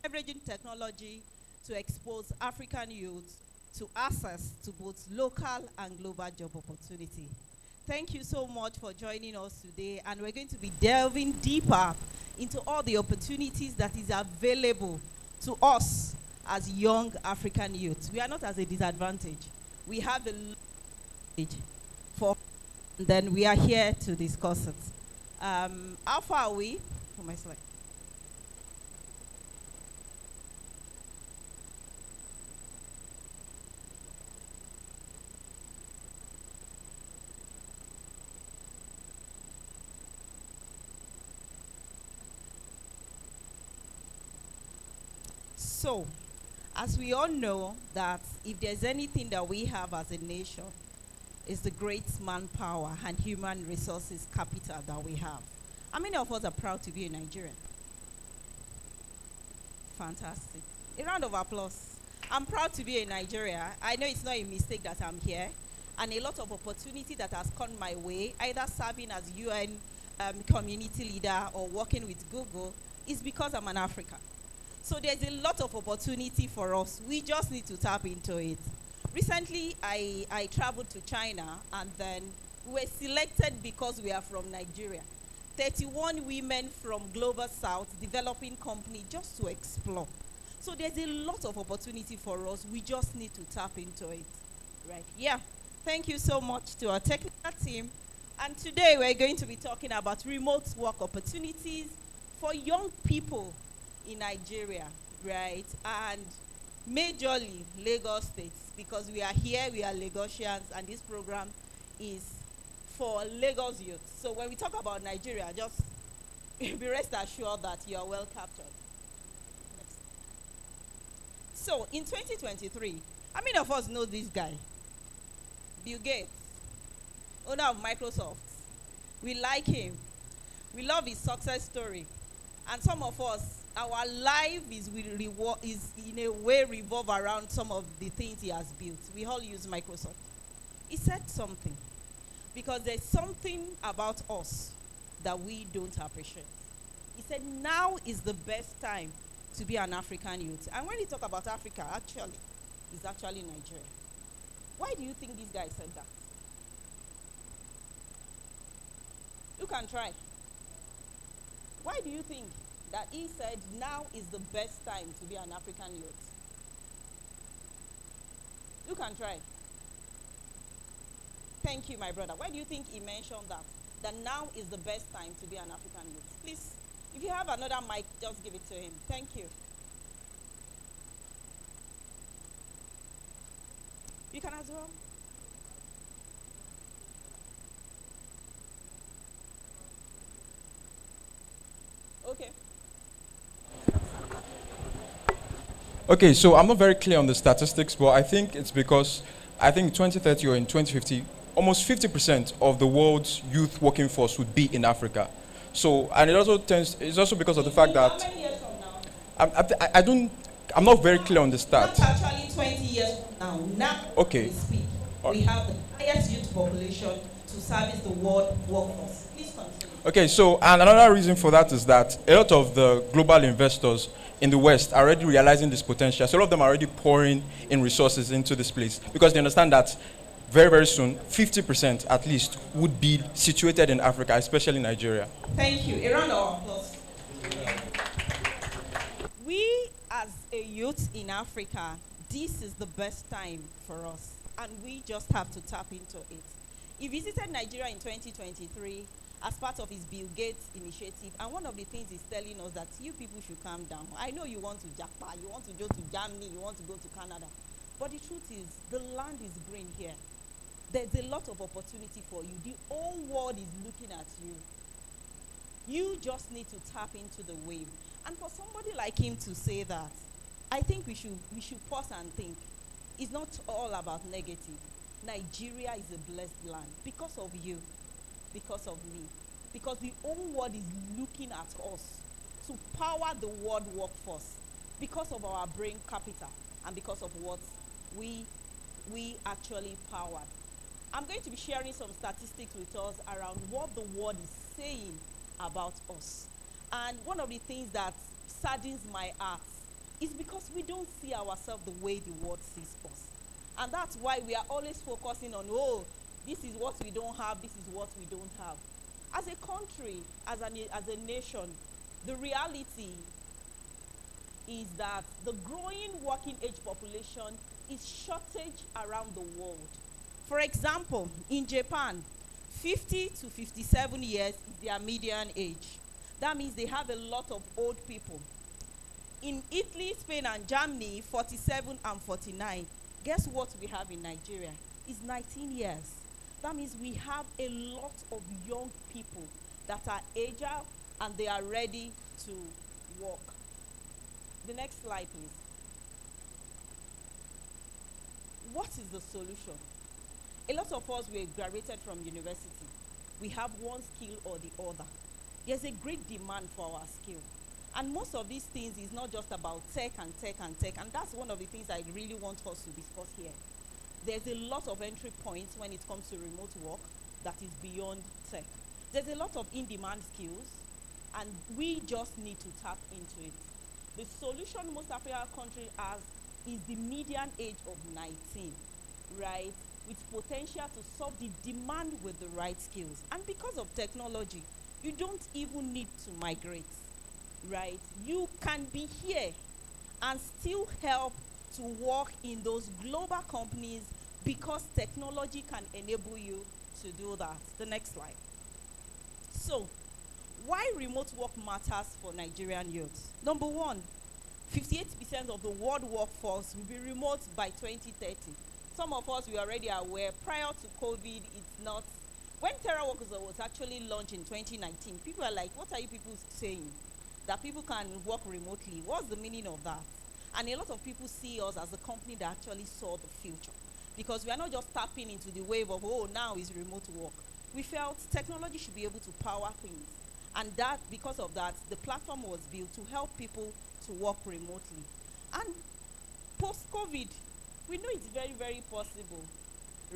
Leveraging technology to expose African youths to access to both local and global job opportunity. Thank you so much for joining us today, and we're going to be delving deeper into all the opportunities that is available to us as young African youths. We are not at a disadvantage. We have a advantage for, and then we are here to discuss it. How far are we from my slide? So, as we all know that if there's anything that we have as a nation, is the great manpower and human resources capital that we have. How many of us are proud to be a Nigerian? Fantastic. A round of applause. I'm proud to be a Nigerian. I know it's not a mistake that I'm here, and a lot of opportunity that has come my way, either serving as UN community leader or working with Google, is because I'm an African. So there's a lot of opportunity for us. We just need to tap into it. Recently, I traveled to China, and then we were selected because we are from Nigeria. 31 women from Global South, developing company, just to explore. So there's a lot of opportunity for us. We just need to tap into it. Right? Yeah. Thank you so much to our technical team. And today we're going to be talking about remote work opportunities for young people in Nigeria, right? And majorly Lagos State, because we are here, we are Lagosians, and this program is for Lagos youth. So when we talk about Nigeria, just be rest assured that you are well captured. Next. So in 2023, how many of us know this guy? Bill Gates, owner of Microsoft. We like him. We love his success story. And some of us, our life is in a way revolve around some of the things he has built. We all use Microsoft. He said something, because there's something about us that we don't appreciate. He said, now is the best time to be an African youth. And when he talk about Africa, actually, it's actually Nigeria. Why do you think this guy said that? You can try. Why do you think that he said now is the best time to be an African youth? You can try. Thank you, my brother. Why do you think he mentioned that? That now is the best time to be an African youth? Please, if you have another mic, just give it to him. Thank you. You can as well. Okay. Okay, so I'm not very clear on the statistics, but I think it's because I think in 2030 or in 2050, almost 50% of the world's youth working force would be in Africa. So, and it's also because of the fact How that many years from now? I'm not very clear on the stat. Not actually 20 years from now. Now Okay. we speak. We have the highest youth population to service the world workforce. Please continue. Okay, so and another reason for that is that a lot of the global investors in the West are already realizing this potential. So a lot of them are already pouring in resources into this place because they understand that very, very soon, 50% at least would be situated in Africa, especially Nigeria. Thank you. A round of applause. We, as a youth in Africa, this is the best time for us, and we just have to tap into it. He visited Nigeria in 2023, as part of his Bill Gates initiative. And one of the things he's telling us that you people should calm down. I know you want to Japan, you want to go to Germany, you want to go to Canada. But the truth is, the land is green here. There's a lot of opportunity for you. The whole world is looking at you. You just need to tap into the wave. And for somebody like him to say that, I think we should pause and think. It's not all about negative. Nigeria is a blessed land because of you, because of me, because the whole world is looking at us to power the world workforce because of our brain capital and because of what we actually powered. I'm going to be sharing some statistics with us around what the world is saying about us. And one of the things that saddens my heart is because we don't see ourselves the way the world sees us. And that's why we are always focusing on, oh, this is what we don't have, this is what we don't have. As a country, as a nation, the reality is that the growing working age population is shortage around the world. For example, in Japan, 50 to 57 years is their median age. That means they have a lot of old people. In Italy, Spain, and Germany, 47 and 49. Guess what we have in Nigeria? It's 19 years. That means we have a lot of young people that are agile and they are ready to work. The next slide, please. What is the solution? A lot of us were graduated from university. We have one skill or the other. There's a great demand for our skill. And most of these things is not just about tech and tech and tech. And that's one of the things I really want us to discuss here. There's a lot of entry points when it comes to remote work that is beyond tech. There's a lot of in-demand skills, and we just need to tap into it. The solution most African countries has is the median age of 19, right? With potential to solve the demand with the right skills. And because of technology, you don't even need to migrate, right? You can be here and still help to work in those global companies because technology can enable you to do that. The next slide. So, why remote work matters for Nigerian youths? Number one, 58% of the world workforce will be remote by 2030. Some of us, we are already aware, prior to COVID, it's not. When TerraWork was actually launched in 2019, people are like, what are you people saying? That people can work remotely. What's the meaning of that? And a lot of people see us as a company that actually saw the future. Because we are not just tapping into the wave of, oh, now is remote work. We felt technology should be able to power things. And that, because of that, the platform was built to help people to work remotely. And post-COVID, we know it's very, very possible,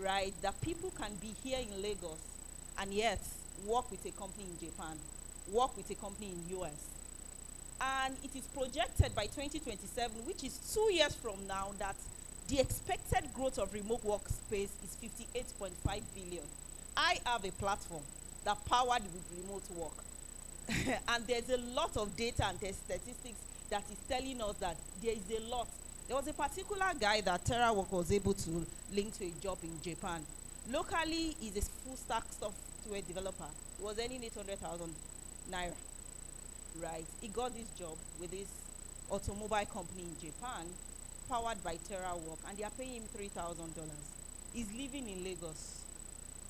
right, that people can be here in Lagos and yet work with a company in Japan, work with a company in US. And it is projected by 2027, which is 2 years from now, that the expected growth of remote workspace is 58.5 billion. I have a platform that powered with remote work. And there's a lot of data and statistics that is telling us that there is a lot. There was a particular guy that TerraWork was able to link to a job in Japan. Locally, he's a full-stack software developer. He was earning 800,000 naira. Right? He got this job with this automobile company in Japan, powered by TerraWork, and they are paying him $3,000. He's living in Lagos.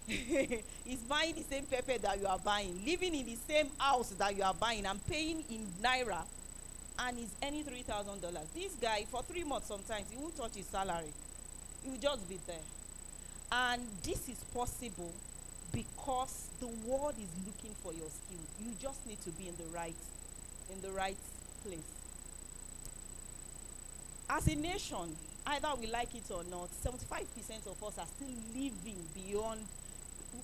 He's buying the same pepper that you are buying, living in the same house that you are buying, and paying in naira, and he's earning $3,000. This guy, for 3 months sometimes, he won't touch his salary. He will just be there. And this is possible because the world is looking for your skill. You just need to be in the right place. As a nation, either we like it or not, 75% of us are still living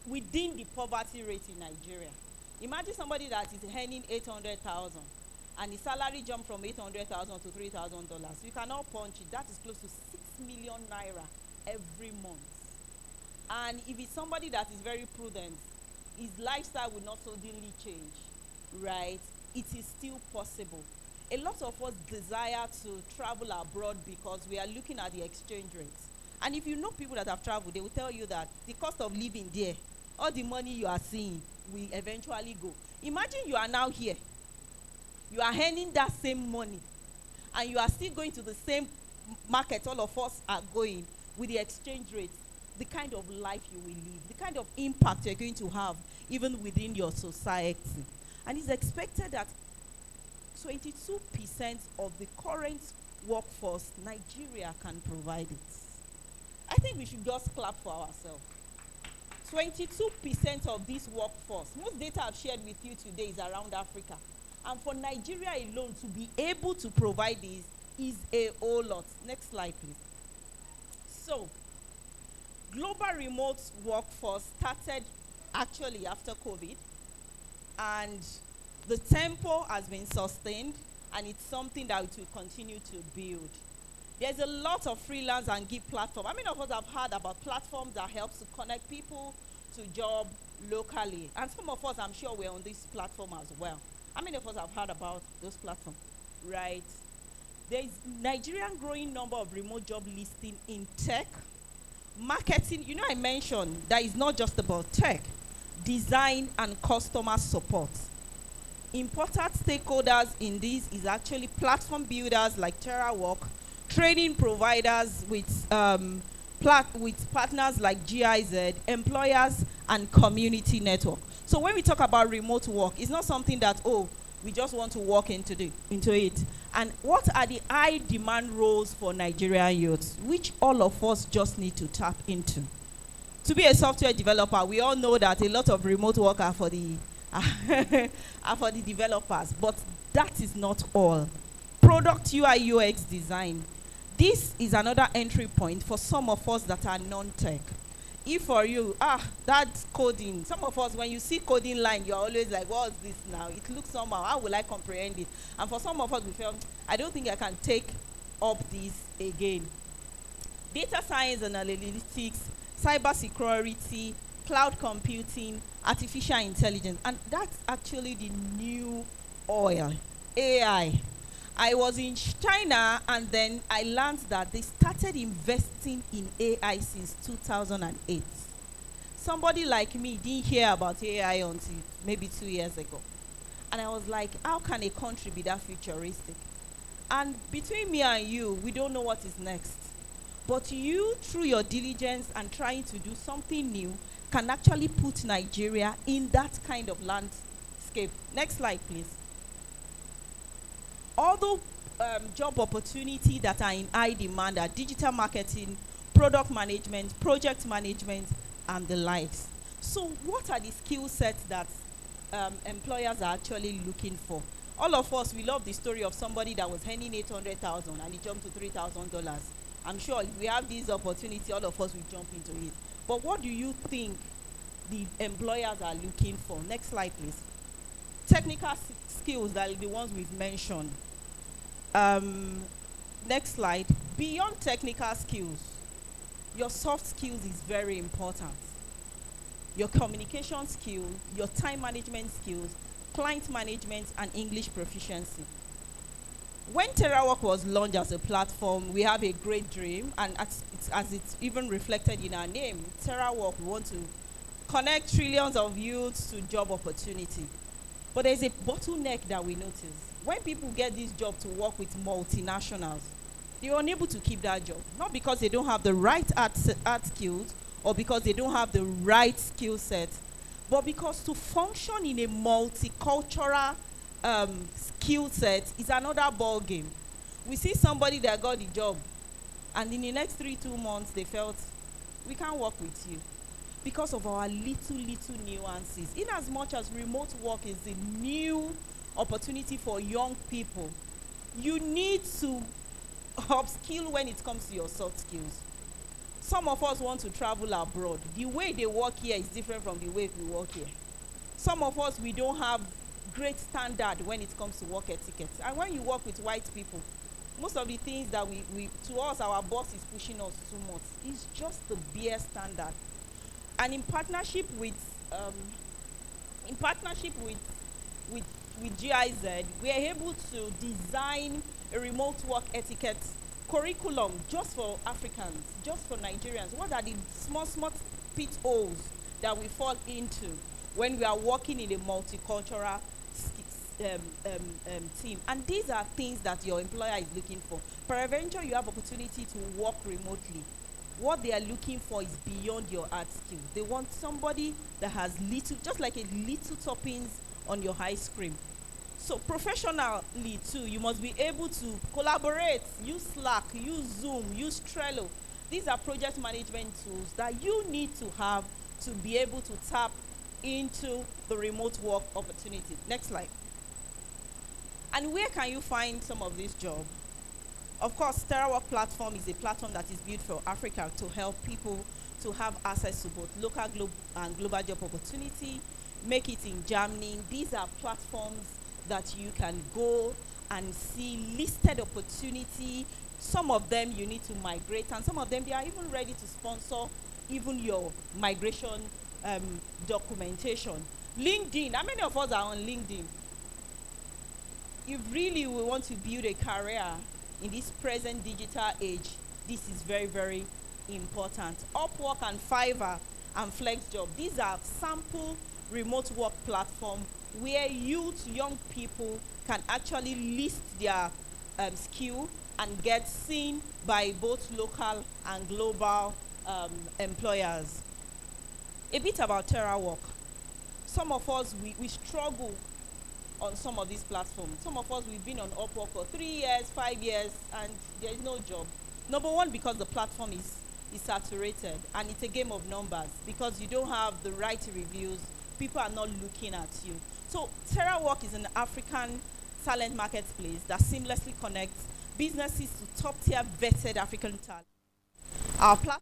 within the poverty rate in Nigeria. Imagine somebody that is earning 800,000 and his salary jumped from 800,000 to $3,000. You cannot punch it. That is close to 6 million naira every month. And if it's somebody that is very prudent, his lifestyle will not suddenly change, right? It is still possible. A lot of us desire to travel abroad because we are looking at the exchange rates. And if you know people that have traveled, they will tell you that the cost of living there, all the money you are seeing, will eventually go. Imagine you are now here. You are earning that same money, and you are still going to the same market all of us are going with the exchange rate. The kind of life you will live, the kind of impact you're going to have even within your society. And it's expected that 22% of the current workforce, Nigeria can provide it. I think we should just clap for ourselves. 22% of this workforce, most data I've shared with you today is around Africa. And for Nigeria alone to be able to provide this is a whole lot. Next slide, please. So, global remote workforce started actually after COVID, and the tempo has been sustained, and it's something that we will continue to build. There's a lot of freelance and gig platforms. How many of us have heard about platforms that helps to connect people to job locally? And some of us, I'm sure, we're on this platform as well. How many of us have heard about those platforms? Right. There is Nigerian growing number of remote job listing in tech, marketing. You know, I mentioned that it's not just about tech, design and customer support. Important stakeholders in this is actually platform builders like TerraWalk, training providers with partners like GIZ, employers and community network. So when we talk about remote work, it's not something that, oh, we just want to walk into it. And what are the high demand roles for Nigerian youths, which all of us just need to tap into? To be a software developer, we all know that a lot of remote work are for the are for the developers, but that is not all. Product UI UX design. This is another entry point for some of us that are non-tech. If for you, that coding, some of us, when you see coding line, you're always like, what's this now? It looks somehow, how will I comprehend it? And for some of us, we feel, I don't think I can take up this again. Data science and analytics, cyber security, cloud computing, artificial intelligence, and that's actually the new oil, AI. I was in China, and then I learned that they started investing in AI since 2008. Somebody like me didn't hear about AI until maybe 2 years ago. And I was like, how can a country be that futuristic? And between me and you, we don't know what is next. But you, through your diligence and trying to do something new, can actually put Nigeria in that kind of landscape. Next slide, please. Although job opportunities that are in high demand are digital marketing, product management, project management, and the likes. So what are the skill sets that employers are actually looking for? All of us, we love the story of somebody that was earning $800,000 and he jumped to $3,000. I'm sure if we have this opportunity, all of us will jump into it. But what do you think the employers are looking for? Next slide, please. Technical skills, that are the ones we've mentioned. Next slide. Beyond technical skills, your soft skills is very important. Your communication skills, your time management skills, client management, and English proficiency. When TerraWalk was launched as a platform, we have a great dream, and as it's even reflected in our name, TerraWalk, we want to connect trillions of youths to job opportunity. But there's a bottleneck that we notice. When people get this job to work with multinationals, they're unable to keep that job. Not because they don't have the right art skills or because they don't have the right skill set, but because to function in a multicultural skill set is another ball game. We see somebody that got the job, and in the next 2 months, they felt, we can't work with you because of our little nuances. In as much as remote work is a new opportunity for young people, you need to upskill when it comes to your soft skills. Some of us want to travel abroad. The way they work here is different from the way we work here. Some of us, we don't have great standard when it comes to work etiquette. And when you work with white people, most of the things that to us, our boss is pushing us too much. It's just the bare standard. And in partnership with GIZ, we are able to design a remote work etiquette curriculum just for Africans, just for Nigerians. What are the small pitfalls that we fall into? when we are working in a multicultural team. And these are things that your employer is looking for. Peradventure, you have opportunity to work remotely. What they are looking for is beyond your art skill. They want somebody that has little, just like a little toppings on your ice cream. So professionally too, you must be able to collaborate, use Slack, use Zoom, use Trello. These are project management tools that you need to have to be able to tap into the remote work opportunity. Next slide. And where can you find some of these jobs? Of course, TerraWork platform is a platform that is built for Africa to help people to have access to both local and global job opportunity, make it in Germany. These are platforms that you can go and see listed opportunity. Some of them you need to migrate, and some of them they are even ready to sponsor even your migration documentation. LinkedIn, how many of us are on LinkedIn? If really we want to build a career in this present digital age, this is very, very important. Upwork and Fiverr and FlexJob, these are sample remote work platform where youth, young people can actually list their skill and get seen by both local and global employers. A bit about TerraWork. Some of us, we struggle on some of these platforms. Some of us, we've been on Upwork for 3 years, 5 years, and there is no job. Number one, because the platform is saturated, and it's a game of numbers. Because you don't have the right reviews, people are not looking at you. So TerraWork is an African talent marketplace that seamlessly connects businesses to top-tier vetted African talent. Our platform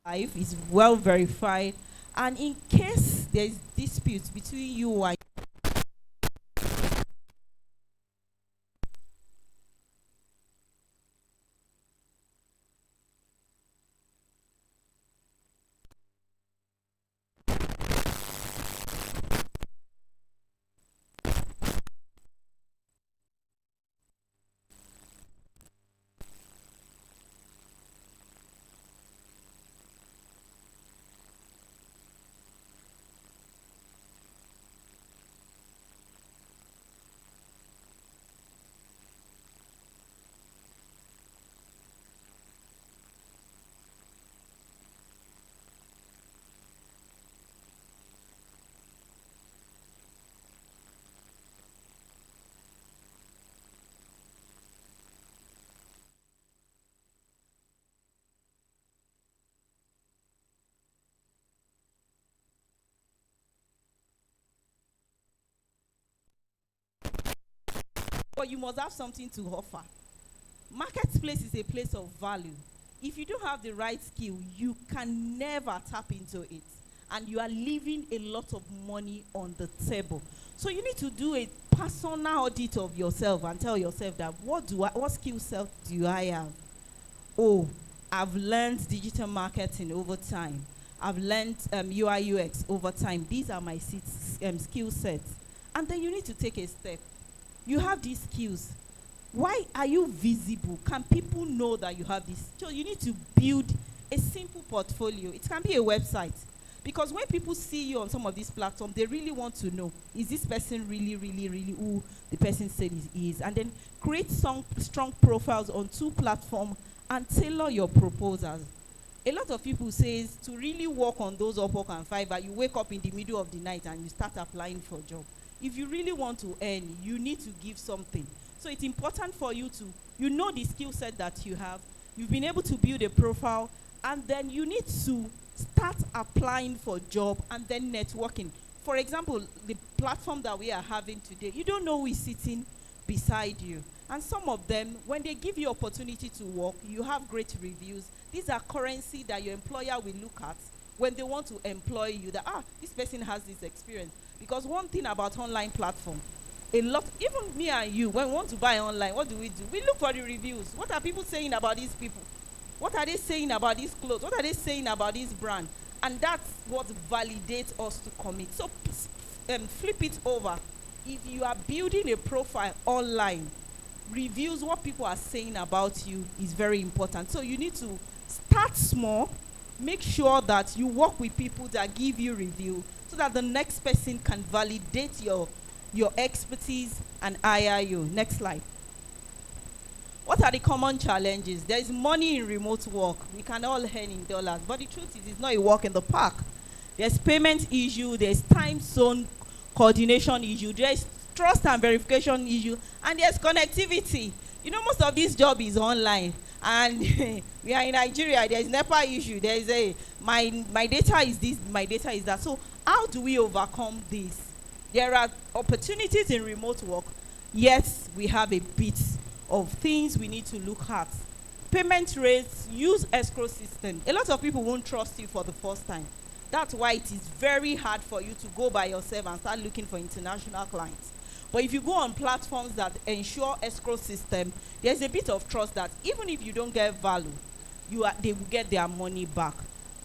life is well verified, and in case there is dispute between you and but you must have something to offer. Marketplace is a place of value. If you don't have the right skill, you can never tap into it. And you are leaving a lot of money on the table. So you need to do a personal audit of yourself and tell yourself that what skill set do I have? Oh, I've learned digital marketing over time. I've learned UI UX over time. These are my skill sets. And then you need to take a step. You have these skills. Why are you visible? Can people know that you have this? So you need to build a simple portfolio. It can be a website. Because when people see you on some of these platforms, they really want to know, is this person really, really, really who the person said he is? And then create some strong profiles on 2 platforms and tailor your proposals. A lot of people say to really work on those Upwork and Fiverr, you wake up in the middle of the night and you start applying for a job. If you really want to earn, you need to give something. So it's important for you to, you know the skill set that you have, you've been able to build a profile, and then you need to start applying for job and then networking. For example, the platform that we are having today, you don't know who is sitting beside you. And some of them, when they give you opportunity to work, you have great reviews. These are currency that your employer will look at when they want to employ you, that, this person has this experience. Because one thing about online platform, a lot, even me and you, when we want to buy online, what do? We look for the reviews. What are people saying about these people? What are they saying about these clothes? What are they saying about this brand? And that's what validates us to commit. So flip it over. If you are building a profile online, reviews, what people are saying about you is very important. So you need to start small. Make sure that you work with people that give you review so that the next person can validate your expertise and hire you. Next slide. What are the common challenges? There is money in remote work. We can all earn in dollars. But the truth is, it's not a walk in the park. There's payment issue. There's time zone coordination issue. There's trust and verification issue. And there's connectivity. You know, most of this job is online. And we are in Nigeria. There's NEPA issue. There's my data is this, my data is that. So how do we overcome this? There are opportunities in remote work. Yes, we have a bit of things we need to look at. Payment rates, use escrow system. A lot of people won't trust you for the first time. That's why it is very hard for you to go by yourself and start looking for international clients. But if you go on platforms that ensure escrow system, there's a bit of trust that even if you don't get value, they will get their money back.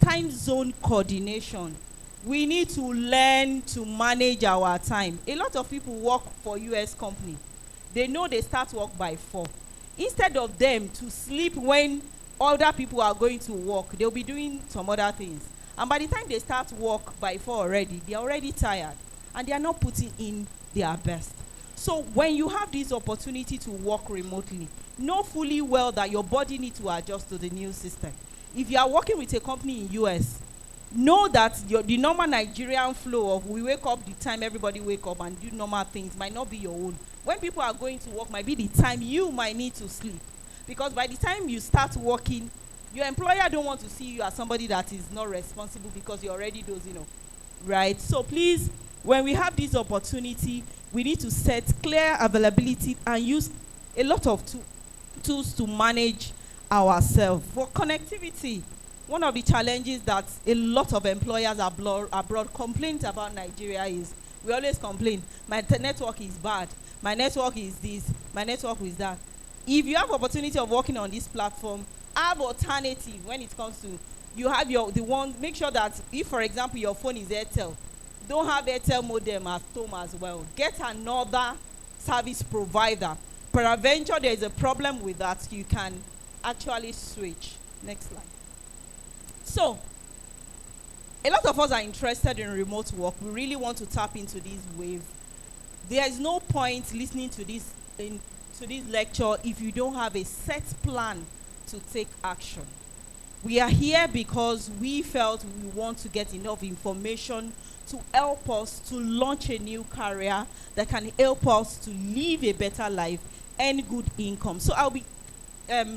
Time zone coordination. We need to learn to manage our time. A lot of people work for US company. They know they start work by 4. Instead of them to sleep when other people are going to work, they'll be doing some other things. And by the time they start work by 4 already, they're already tired. And they are not putting in their best. So when you have this opportunity to work remotely, know fully well that your body needs to adjust to the new system. If you are working with a company in US, know that the normal Nigerian flow of we wake up the time everybody wake up and do normal things might not be your own. When people are going to work might be the time you might need to sleep. Because by the time you start working, your employer don't want to see you as somebody that is not responsible because you're already dozing off. Right? So please, when we have this opportunity, we need to set clear availability and use a lot of tools to manage ourselves. For connectivity, one of the challenges that a lot of employers abroad complain about Nigeria is, we always complain, my network is bad, my network is this, my network is that. If you have opportunity of working on this platform, have alternative when it comes to, you have make sure that if, for example, your phone is Airtel, don't have Airtel modem at home as well. Get another service provider. Peradventure, there is a problem with that, you can actually switch. Next slide. So, a lot of us are interested in remote work. We really want to tap into this wave. There is no point listening to this lecture if you don't have a set plan to take action. We are here because we felt we want to get enough information to help us to launch a new career that can help us to live a better life and good income. So I'll be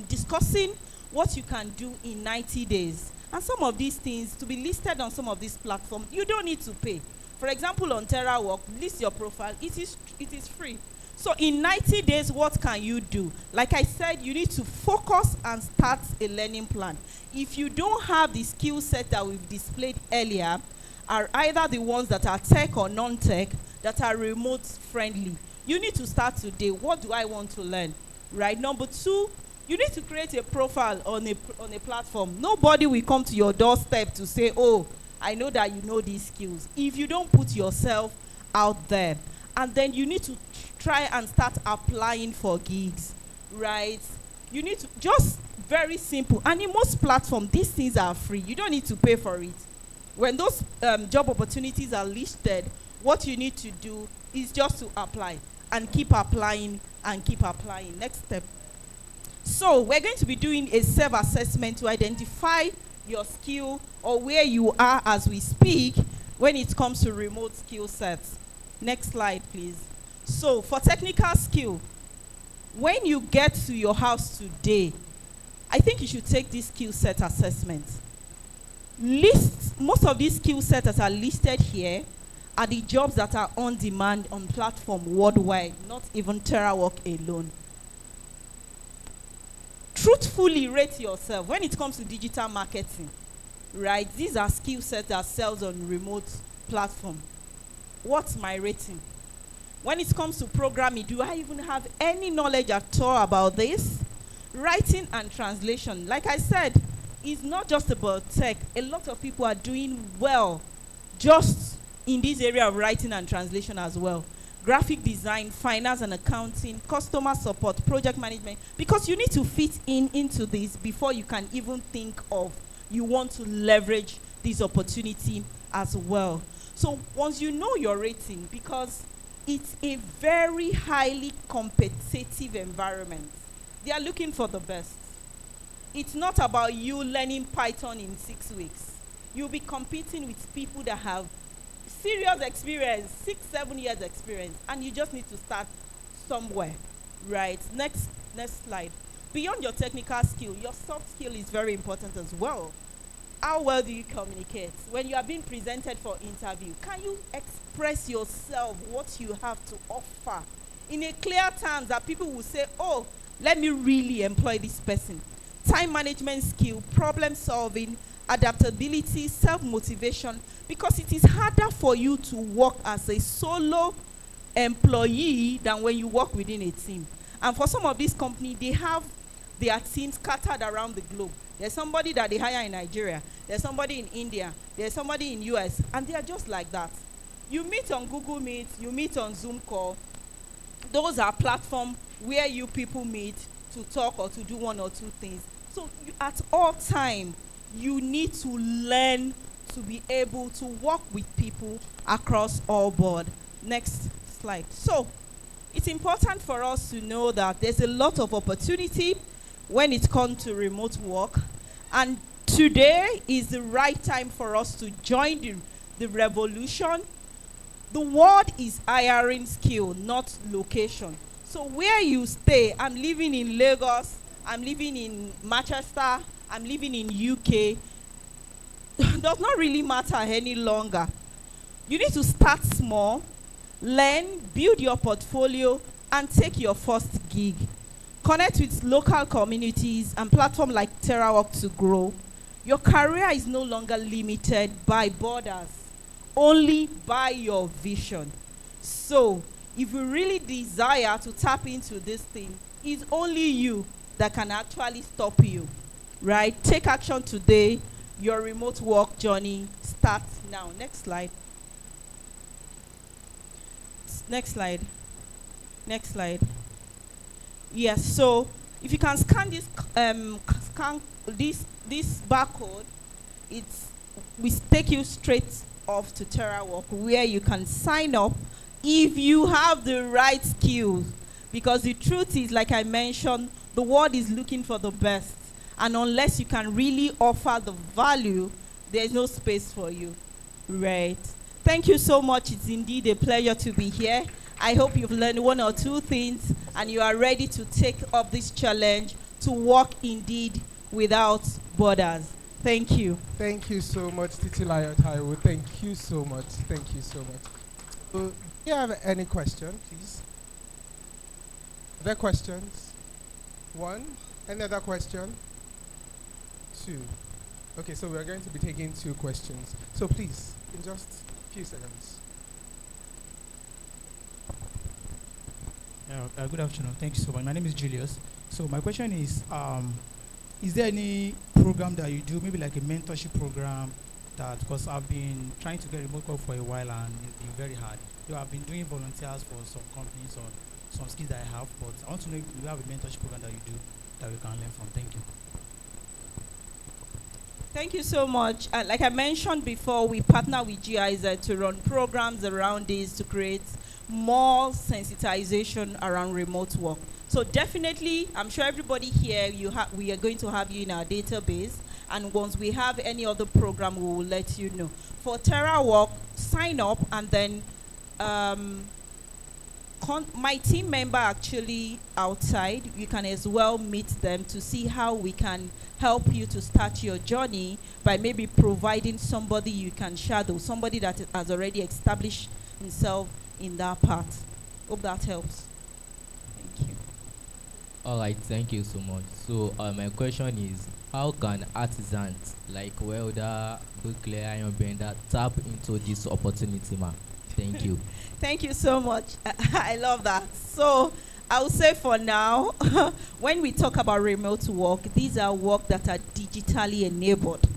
discussing what you can do in 90 days. And some of these things, to be listed on some of these platforms, you don't need to pay. For example, on TerraWork, list your profile. It is free. So in 90 days, what can you do? Like I said, you need to focus and start a learning plan. If you don't have the skill set that we've displayed earlier, are either the ones that are tech or non-tech, that are remote friendly, you need to start today. What do I want to learn? Right? Number 2, You need to create a profile on a platform. Nobody will come to your doorstep to say, oh, I know that you know these skills. If you don't put yourself out there, and then you need to try and start applying for gigs, right? You need to, just very simple. And in most platforms, these things are free. You don't need to pay for it. When those job opportunities are listed, what you need to do is just to apply and keep applying and keep applying. Next step. So we're going to be doing a self-assessment to identify your skill or where you are as we speak when it comes to remote skill sets. Next slide, please. So for technical skill, when you get to your house today, I think you should take this skill set assessment. Most of these skill sets that are listed here are the jobs that are on demand on platform worldwide, not even TerraWork alone. Truthfully rate yourself when it comes to digital marketing, right? These are skill sets that sells on remote platform. What's my rating? When it comes to programming, do I even have any knowledge at all about this? Writing and translation, like I said, is not just about tech. A lot of people are doing well just in this area of writing and translation as well. Graphic design, finance and accounting, customer support, project management, because you need to fit into this before you can even think of you want to leverage this opportunity as well. So once you know your rating, because it's a very highly competitive environment, they are looking for the best. It's not about you learning Python in 6 weeks. You'll be competing with people that have serious experience, 6-7 years experience, and you just need to start somewhere, right? Next slide. Beyond your technical skill, your soft skill is very important as well. How well do you communicate? When you are being presented for interview, can you express yourself, what you have to offer in a clear terms that people will say, oh, let me really employ this person? Time management skill, problem solving, adaptability, self-motivation, because it is harder for you to work as a solo employee than when you work within a team. And for some of these companies, they have their teams scattered around the globe. There's somebody that they hire in Nigeria, there's somebody in India, there's somebody in US, and they are just like that. You meet on Google Meet, you meet on Zoom call. Those are platforms where you people meet to talk or to do one or two things. So at all time, you need to learn to be able to work with people across all board. Next slide. So it's important for us to know that there's a lot of opportunity when it comes to remote work, and today is the right time for us to join the revolution. The world is hiring skill, not location. So where you stay, I'm living in Lagos, I'm living in Manchester, I'm living in UK, does not really matter any longer. You need to start small, learn, build your portfolio, and take your first gig. Connect with local communities and platforms like TerraWork to grow. Your career is no longer limited by borders, only by your vision. So, if you really desire to tap into this thing, it's only you that can actually stop you, right? Take action today. Your remote work journey starts now. Next slide. Next slide. Next slide. Yes, so if you can scan this barcode, we take you straight off to TerraWork, where you can sign up if you have the right skills. Because the truth is, like I mentioned, the world is looking for the best. And unless you can really offer the value, there's no space for you. Right. Thank you so much. It's indeed a pleasure to be here. I hope you've learned one or two things and you are ready to take up this challenge to work indeed without borders. Thank you. Thank you so much, Titilayo Taiwo. Thank you so much. Thank you so much. Do you have any question, please? Other questions? One. Any other question? Two. Okay, so we're going to be taking 2 questions. So please, in just a few seconds. Good afternoon. Thank you so much. My name is Julius. So my question is there any program that you do, maybe like a mentorship program that, because I've been trying to get remote work for a while and it's been very hard. I've been doing volunteers for some companies on some skills that I have, but I want to know if you have a mentorship program that you do that we can learn from. Thank you. Thank you so much. Like I mentioned before, we partner with GIZ to run programs around this to create more sensitization around remote work. So definitely, I'm sure everybody here, we are going to have you in our database. And once we have any other program, we will let you know. For Terra Work, sign up and then my team member actually outside, you can as well meet them to see how we can help you to start your journey by maybe providing somebody you can shadow, somebody that has already established himself in that path. Hope that helps. Thank you. All right, thank you so much. So my question is, how can artisans like welder, bricklayer, iron bender tap into this opportunity, ma'am? Thank you. Thank you so much. I love that. So I would say for now, when we talk about remote work, these are work that are digitally enabled.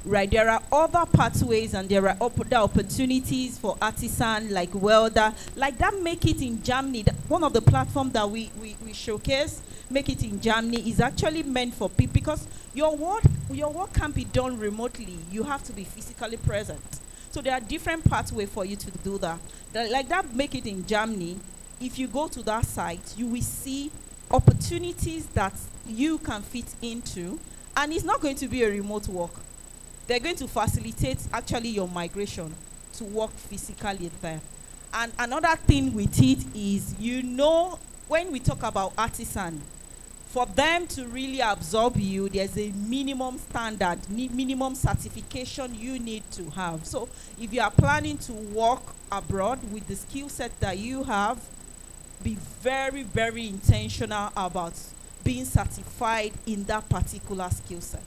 Right, there are other pathways and there are other opportunities for artisan like welder, like that Make It in Germany. One of the platforms that we showcase, Make It in Germany, is actually meant for people because your work can't be done remotely. You have to be physically present. So there are different pathways for you to do that. Like that Make It in Germany, if you go to that site, you will see opportunities that you can fit into, and it's not going to be a remote work. They're going to facilitate actually your migration to work physically there. And another thing with it is, when we talk about artisan, for them to really absorb you, there's a minimum standard, minimum certification you need to have. So if you are planning to work abroad with the skill set that you have, be very, very intentional about being certified in that particular skill set.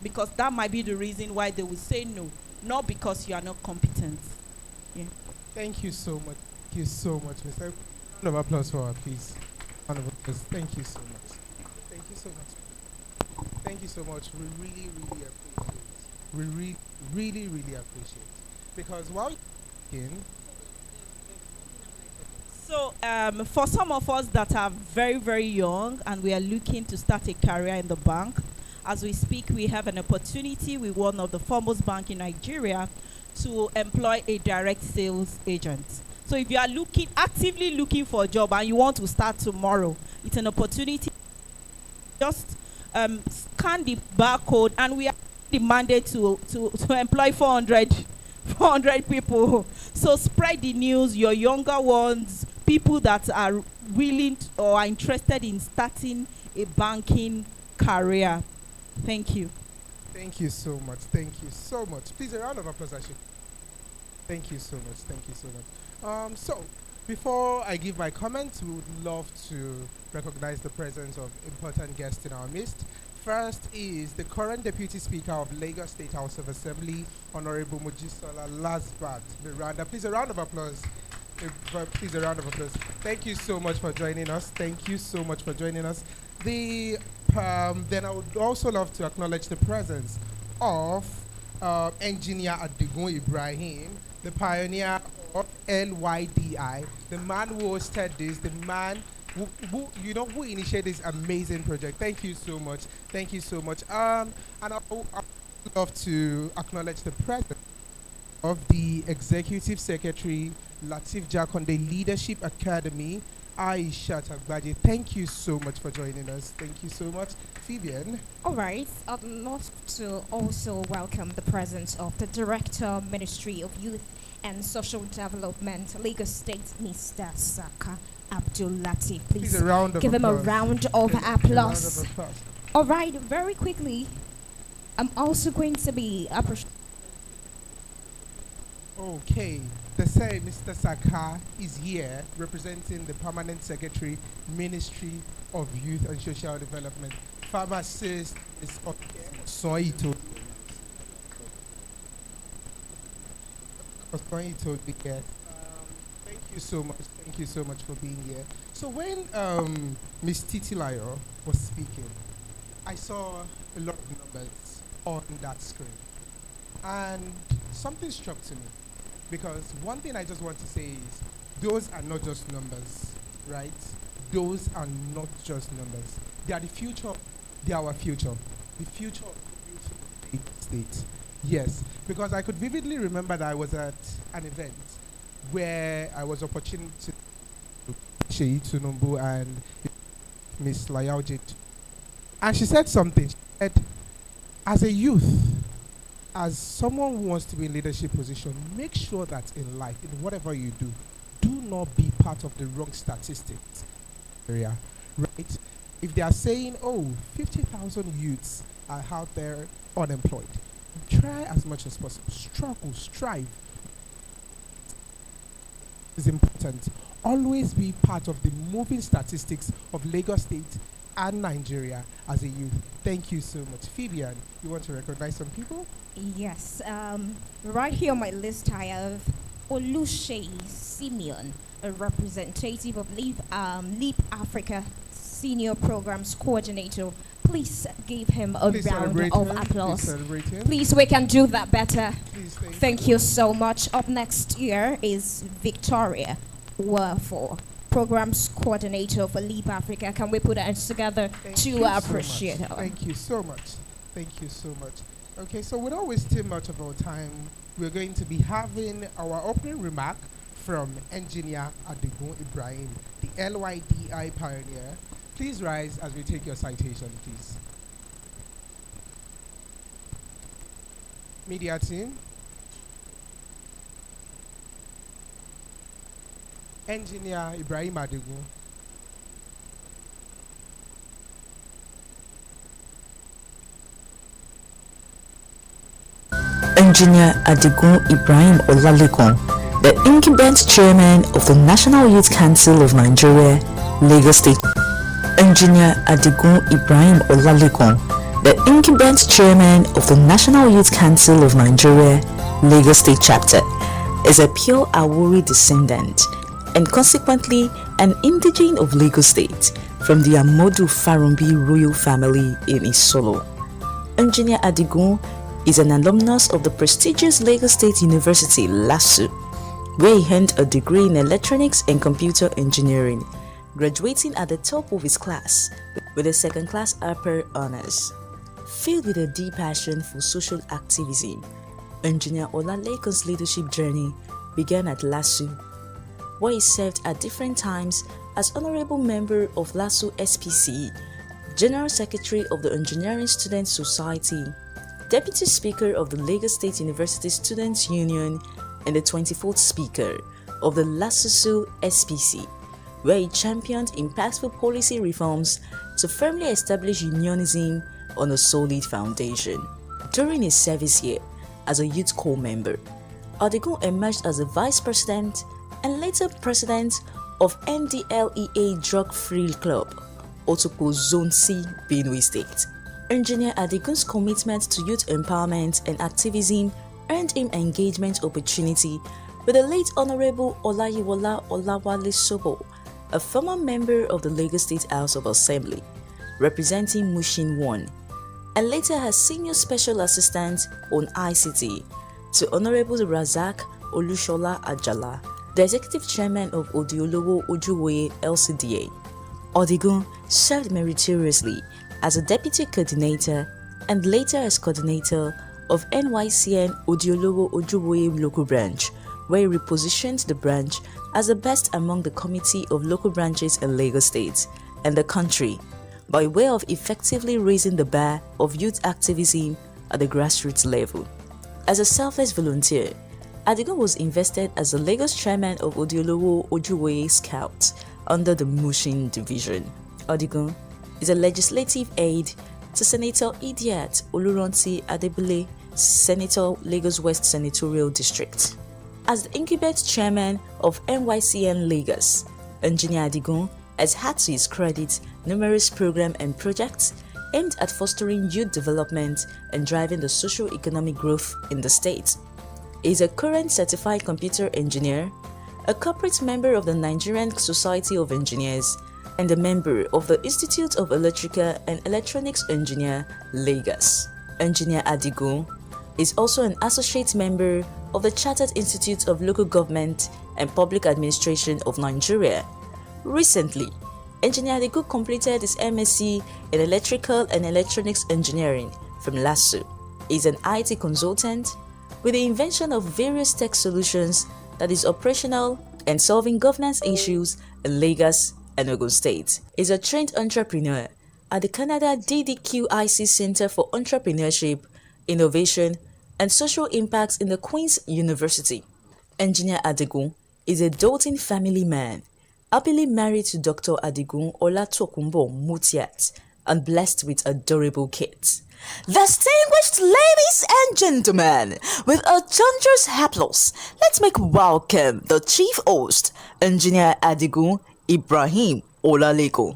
Because that might be the reason why they will say no, not because you are not competent. Yeah. Thank you so much. Thank you so much, Mr. Round of applause for her, please. Round of applause. Thank you so much. Thank you so much. Thank you so much. We really, really appreciate it. We really, really appreciate it. Because while you're in, So for some of us that are very, very young and we are looking to start a career in the bank, as we speak, we have an opportunity with one of the foremost banks in Nigeria to employ a direct sales agent. So if you are actively looking for a job and you want to start tomorrow, it's an opportunity. Just scan the barcode, and we are demanded to employ 400 people. So spread the news, your younger ones, people that are willing or are interested in starting a banking career. Thank you. thank you so much. Thank you so much. Please, a round of applause, actually. Thank you so much. Thank you so much. So, before I give my comments, we would love to recognize the presence of important guests in our midst. First is the current Deputy Speaker of Lagos State House of Assembly, Honorable Mojisola Lasbat Miranda. Please, a round of applause. Please, a round of applause. Thank you so much for joining us. Thank you so much for joining us. Then I would also love to acknowledge the presence of Engineer Adigun Ibrahim, the pioneer of LYDI, the man who hosted this, the man who initiated this amazing project. Thank you so much. Thank you so much. And I would love to acknowledge the presence of the Executive Secretary, Latif Jakonde Leadership Academy, Aisha Tagbaje. Thank you so much for joining us. Thank you so much. Phoebian. All right, I'd love to also welcome the presence of the Director, Ministry of Youth and Social Development, Lagos State, Mr. Saka Abdul Latif. Please give him a round of applause. All right, very quickly, I'm also going to be Okay, the same Mr. Saka is here representing the Permanent Secretary, Ministry of Youth and Social Development. Pharmacist is Soito. Thank you so much. Thank you so much for being here. So when Ms. Titilayo was speaking, I saw a lot of numbers on that screen. And something struck to me. Because one thing I just want to say is, those are not just numbers, right? Those are not just numbers. They are the future. They are our future. The future of the beautiful state. Yes, because I could vividly remember that I was at an event where I was opportunity to Sheyi Tunumbu and Miss Layaujit. And she said something. She said, as a youth, as someone who wants to be in leadership position, make sure that in life, in whatever you do not be part of the wrong statistics area, right? If they are saying, oh, 50,000 youths are out there unemployed, try as much as possible, struggle, strive. It's important. Always be part of the moving statistics of Lagos State and Nigeria as a youth. Thank you so much. Phoebian, you want to recognize some people? Yes, right here on my list I have Oluseyi Simeon, a representative of Leap Africa Senior Programs Coordinator. Please give him a round of applause. Please, we can do that better. Please, thank you so much. Up next here is Victoria Werfor, Programs Coordinator for Leap Africa. Can we put our hands together to appreciate her? Thank you so much. Thank you so much. Okay, so without wasting much of our time, we're going to be having our opening remark from Engineer Adigun Ibrahim, the LYDI pioneer. Please rise as we take your citation, please. Media team. Engineer Ibrahim Adigun. Engineer Adigun Ibrahim Olalekan, the incumbent chairman of the National Youth Council of Nigeria, Lagos State. Engineer Adigun Ibrahim Olalekan, the incumbent chairman of the National Youth Council of Nigeria, Lagos State chapter, is a pure Awori descendant and consequently an indigene of Lagos State from the Amodu Farumbi royal family in Isolo. Engineer Adigun is an alumnus of the prestigious Lagos State University, LASU, where he earned a degree in electronics and computer engineering, graduating at the top of his class with a second-class upper honors. Filled with a deep passion for social activism, Engineer Olalekan's leadership journey began at LASU, where he served at different times as Honorable Member of LASU SPC, General Secretary of the Engineering Students Society, Deputy Speaker of the Lagos State University Students Union, and the 24th Speaker of the LASUSU SPC, where he championed impactful policy reforms to firmly establish unionism on a solid foundation. During his service here as a youth corps member, Adigun emerged as a vice president and later president of NDLEA Drug Free Club, Otoko Zone C, Benue State. Engineer Adigun's commitment to youth empowerment and activism earned him engagement opportunity with the late Honorable Olayiwola Olawale Sobo, a former member of the Lagos State House of Assembly, representing Mushin 1, and later as Senior Special Assistant on ICT to Honorable Razak Olushola Ajala, the Executive Chairman of Odiolowo Ojuwoye LCDA. Adigun served meritoriously as a Deputy Coordinator and later as Coordinator of NYCN Odiolowo Ojuwoye Local Branch, where he repositioned the branch as the best among the committee of local branches in Lagos State and the country, by way of effectively raising the bar of youth activism at the grassroots level. As a selfless volunteer, Adigun was invested as the Lagos Chairman of Odiolowo Ojuwoye Scouts under the Mushin Division. Adigun is a legislative aide to Senator Idiat Oluranti Adebile, Senator Lagos West Senatorial District. As the incumbent chairman of NYCN Lagos, Engineer Adigun has had to his credit numerous programs and projects aimed at fostering youth development and driving the socio-economic growth in the state. He is a current certified computer engineer, a corporate member of the Nigerian Society of Engineers, and a member of the Institute of Electrical and Electronics Engineer, Lagos. Engineer Adigun is also an associate member of the Chartered Institute of Local Government and Public Administration of Nigeria. Recently, Engineer Adigun completed his MSc in Electrical and Electronics Engineering from LASU. He is an IT consultant with the invention of various tech solutions that is operational and solving governance issues in Lagos and Ogun State. He is a trained entrepreneur at the Canada DDQIC Center for Entrepreneurship, Innovation, and Social Impacts in the Queen's University. Engineer Adigun is a doting family man, happily married to Dr. Adigun Olatokunbo Mutiat and blessed with adorable kids. Distinguished ladies and gentlemen, with a thunderous applause, let's make welcome the chief host, Engineer Adigun Ibrahim Olaleko.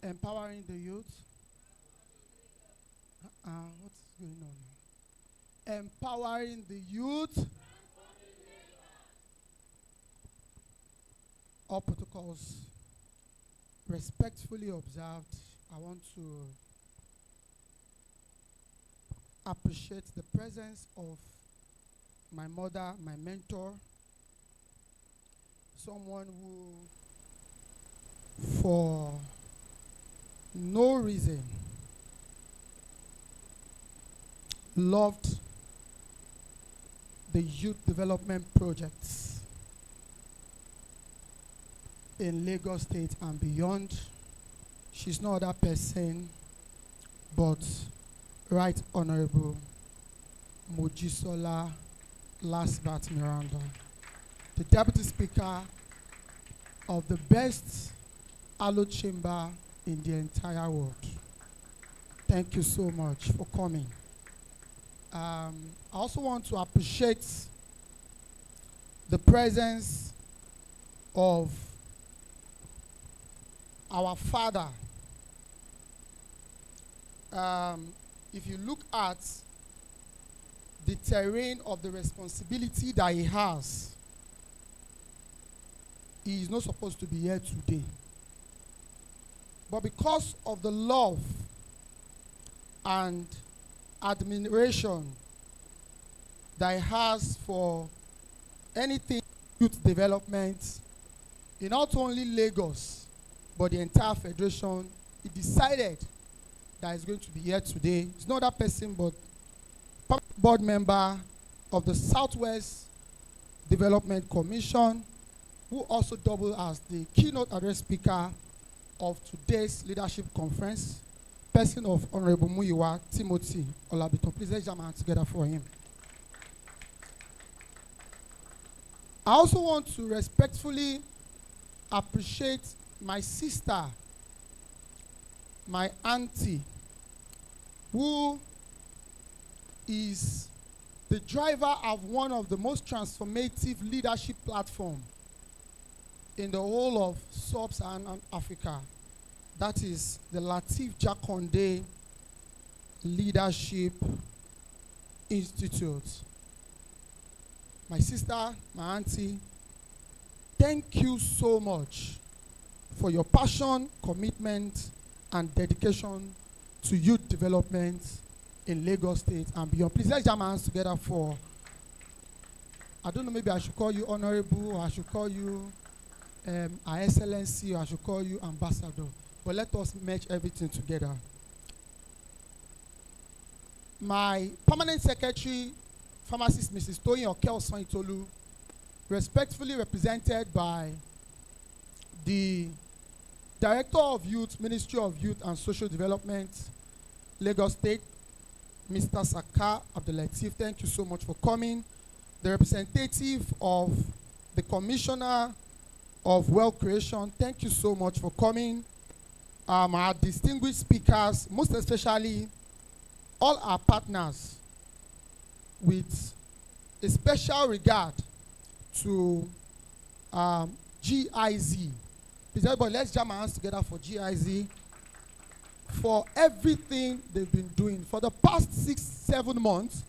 Empowering the youth. What's going on? Empowering the youth. All protocols respectfully observed. I want to appreciate the presence of my mother, my mentor, someone who, for no reason, loved the youth development projects in Lagos State and beyond. She's no other person but Right Honorable Mojisola Lasbat Miranda, the Deputy Speaker of the best Alo Chamber in the entire world. Thank you so much for coming. I also want to appreciate the presence of our father. If you look at the terrain of the responsibility that he has, he is not supposed to be here today. But because of the love and admiration that he has for anything youth development in not only Lagos, but the entire federation, he decided that he's going to be here today. It's not that person, but board member of the Southwest Development Commission, who also doubled as the keynote address speaker of today's leadership conference, person of Honorable Muyiwa Timothy Olabiton. Please let's jam our hands together for him. I also want to respectfully appreciate my sister, my auntie, who is the driver of one of the most transformative leadership platforms in the whole of Sub-Saharan Africa. That is the Latif Jakonde Leadership Institute. My sister, my auntie, thank you so much for your passion, commitment, and dedication to youth development in Lagos State and beyond. Please let's jam our hands together for, I don't know, maybe I should call you Honorable, or I should call you Our Excellency, or I should call you Ambassador. But let us merge everything together. My permanent secretary, pharmacist Mrs. Toyin Okeosan Itolu, respectfully represented by the Director of Youth, Ministry of Youth and Social Development, Lagos State, Mr. Saka Abdulatif, thank you so much for coming. The representative of the Commissioner of Wealth Creation, thank you so much for coming. Our distinguished speakers, most especially all our partners, with a special regard to GIZ. Please, everybody, let's jam our hands together for GIZ for everything they've been doing. For the past 6-7 months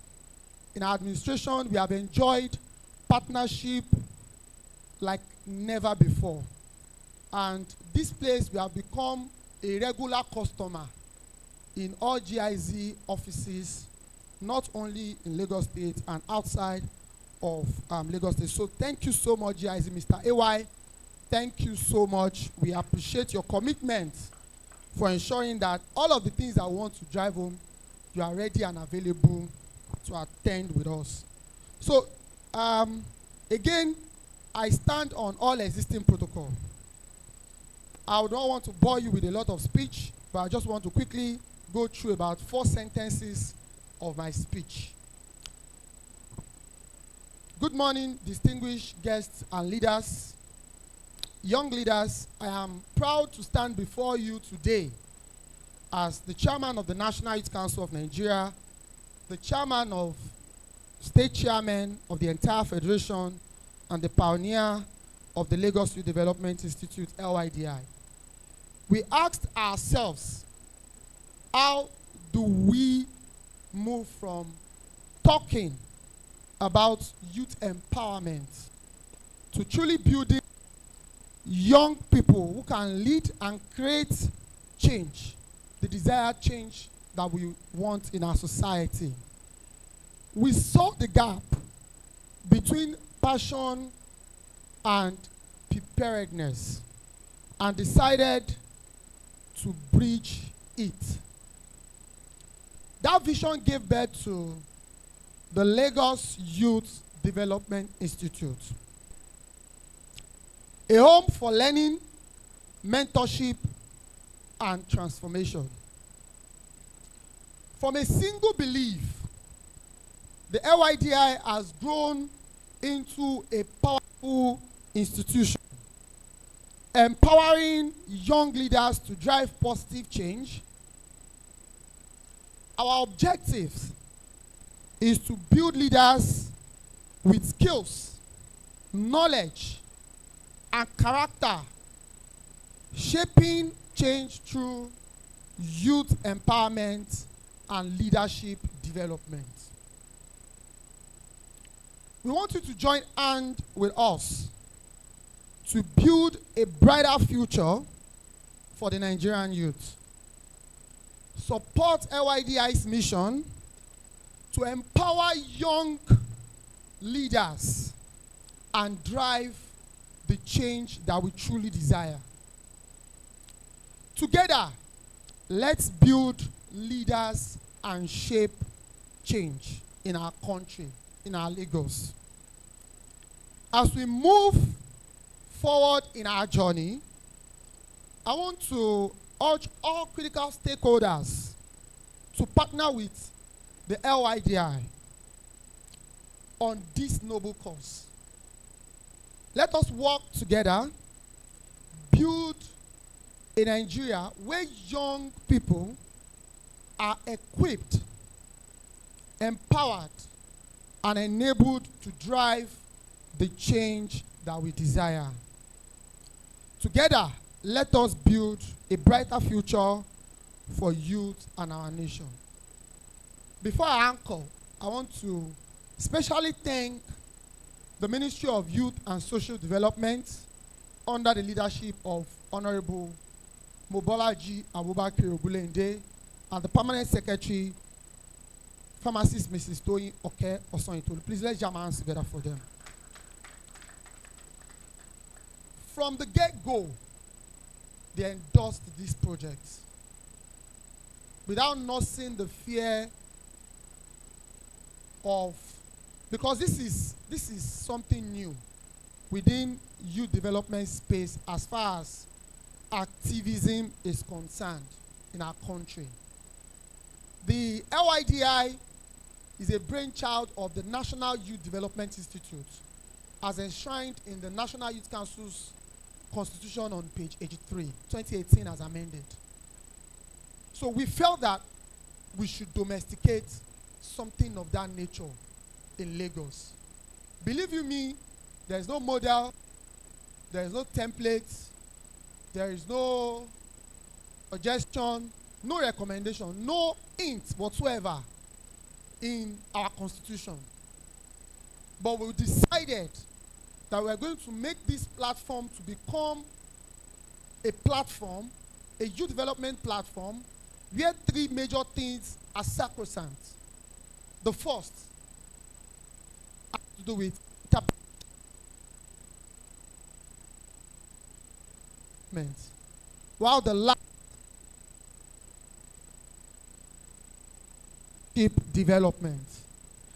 in our administration, we have enjoyed partnership like never before. And this place, we have become a regular customer in all GIZ offices, not only in Lagos State and outside of Lagos State. So thank you so much, GIZ, Mr. AY. Thank you so much. We appreciate your commitment for ensuring that all of the things that we want to drive home, you are ready and available to attend with us. So, again, I stand on all existing protocol. I would not want to bore you with a lot of speech, but I just want to quickly go through about 4 sentences of my speech. Good morning, distinguished guests and leaders. Young leaders, I am proud to stand before you today as the chairman of the National Youth Council of Nigeria, the chairman of state chairman of the entire federation, and the pioneer of the Lagos Youth Development Institute, LYDI. We asked ourselves, how do we move from talking about youth empowerment to truly building young people who can lead and create change, the desired change that we want in our society? We saw the gap between passion and preparedness and decided to bridge it. That vision gave birth to the Lagos Youth Development Institute, a home for learning, mentorship, and transformation. From a single belief, the LYDI has grown into a powerful institution, empowering young leaders to drive positive change. Our objective is to build leaders with skills, knowledge, and character, shaping change through youth empowerment and leadership development. We want you to join hands with us to build a brighter future for the Nigerian youth. Support LYDI's mission to empower young leaders and drive the change that we truly desire. Together, let's build leaders and shape change in our country, in our Lagos. As we move forward in our journey, I want to urge all critical stakeholders to partner with the LYDI on this noble cause. Let us work together, build a Nigeria where young people are equipped, empowered, and enabled to drive the change that we desire. Together, let us build a brighter future for youth and our nation. Before I anchor, I want to especially thank the Ministry of Youth and Social Development under the leadership of Honorable Mobolaji Abubakar Ogulende and the Permanent Secretary, Pharmacist Mrs. Toyin Oke Osoyintolu. Please let's jam our hands together for them. From the get-go, they endorsed this project without nursing the fear of, because this is something new within youth development space as far as activism is concerned in our country. The LYDI is a brainchild of the National Youth Development Institute as enshrined in the National Youth Council's Constitution on page 83, 2018 as amended. So we felt that we should domesticate something of that nature in Lagos. Believe you me, there's no model There is no template. There is no suggestion, no recommendation, no hint whatsoever in our constitution. But we decided that we are going to make this platform to become a platform, a youth development platform, where three major things are sacrosanct. The first has to do with interpretation, while the last development.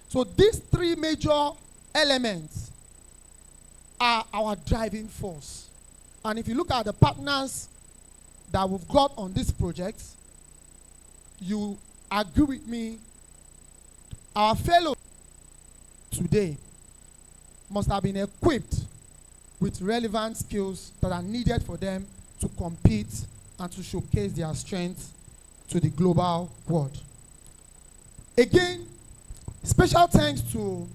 So these three major elements are our driving force. And if you look at the partners that we've got on this project, you agree with me, our fellows today must have been equipped with relevant skills that are needed for them to compete and to showcase their strengths to the global world. Again, special thanks to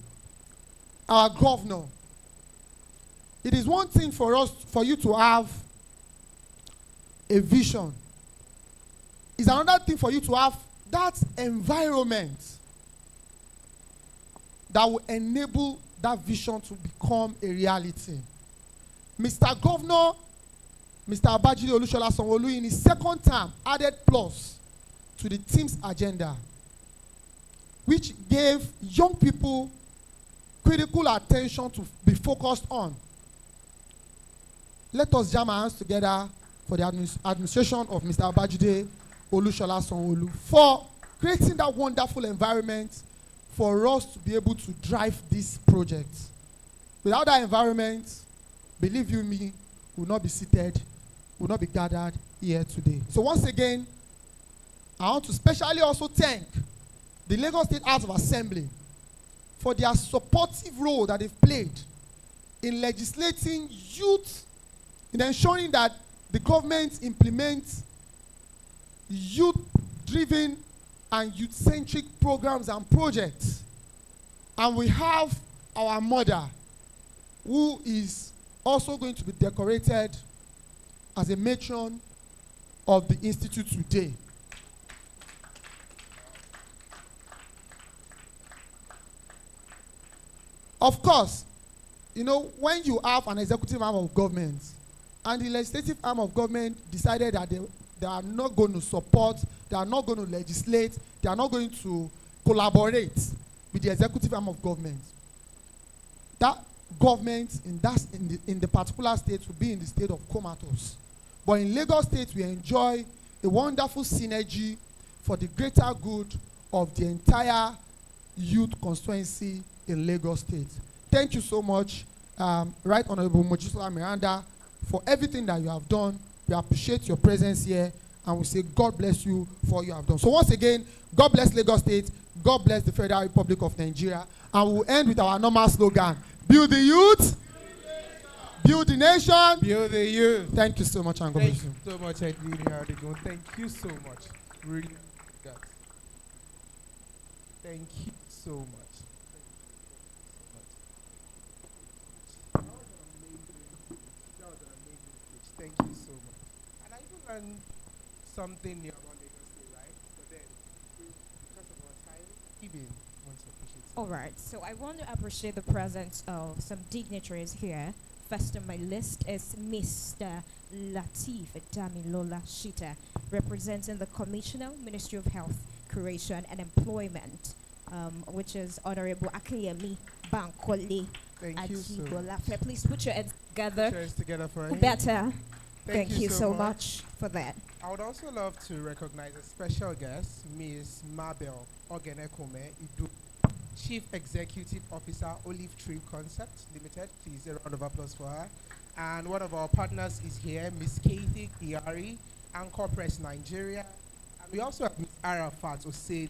our governor. It is one thing for you to have a vision. It's another thing for you to have that environment that will enable that vision to become a reality. Mr. Governor, Mr. Abajide Olushola Sanwo-Olu, in his second term, added plus to the team's agenda, which gave young people critical attention to be focused on. Let us jam our hands together for the administration of Mr. Abajide Olushola Sanwo-Olu for creating that wonderful environment for us to be able to drive this project. Without that environment, believe you me, we will not be seated, we will not be gathered here today. So once again, I want to specially also thank the Lagos State House of Assembly for their supportive role that they've played in legislating youth, in ensuring that the government implements youth-driven and youth-centric programs and projects. And we have our mother, who is also going to be decorated as a matron of the institute today. Of course, you know, when you have an executive arm of government and the legislative arm of government decided that they are not going to support, they are not going to legislate, they are not going to collaborate with the executive arm of government, that government in the particular state will be in the state of comatose. But in Lagos State, we enjoy a wonderful synergy for the greater good of the entire youth constituency in Lagos State. Thank you so much, Right Honorable Mojisola Miranda, for everything that you have done. We appreciate your presence here, and we say God bless you for what you have done. So once again, God bless Lagos State, God bless the Federal Republic of Nigeria, and we'll end with our normal slogan: build the youth, build the nation, build the youth. Thank you so much, and God bless you. Thank you so much, LYDI. Thank you so much. Really, God. Thank you so much. Thank you so much. And I even learned something new about Lagos State, right? But then, because of our time, even want to appreciate it. All right, so I want to appreciate the presence of some dignitaries here. First on my list is Mr. Lateef Damilola Shita, representing the Commissioner, Ministry of Health, Creation and Employment, which is Honorable Akiyemi Bankole. Thank you so much. Please put your heads together. Cheers together for him. Better. Thank you so much for that. I would also love to recognize a special guest, Ms. Mabel Ogenekome Idu, Chief Executive Officer, Olive Tree Concept Limited. Please, a round of applause for her. And one of our partners is here, Ms. Kathy Iari, Anchor Press Nigeria. And we also have Ms. Arafat Osei,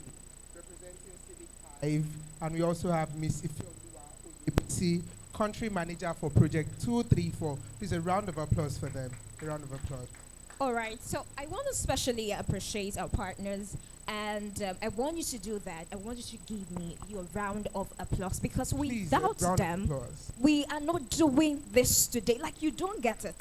representing Civic Hive. And we also have Ms. Ifeoluwa Oyebisi, Country Manager for Project 234. Please, a round of applause for them. A round of applause. All right, so I want to especially appreciate our partners, and I want you to do that. I want you to give me your round of applause because Please, without round of them, applause. we are not doing this today. Like, you don't get it.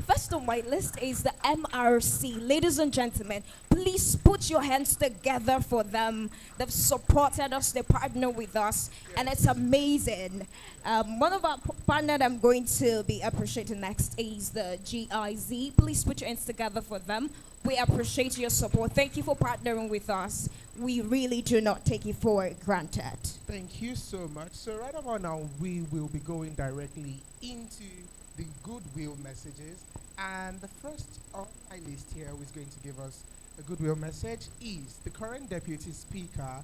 First on my list is the MRC. Ladies and gentlemen, please put your hands together for them. They've supported us, they partner with us, and it's amazing. One of our partners I'm going to be appreciating next is the GIZ. Please put your hands together for them. We appreciate your support. Thank you for partnering with us. We really do not take it for granted. Thank you so much. So right about now, we will be going directly into the goodwill messages. And the first on my list here who is going to give us a goodwill message is the current Deputy Speaker,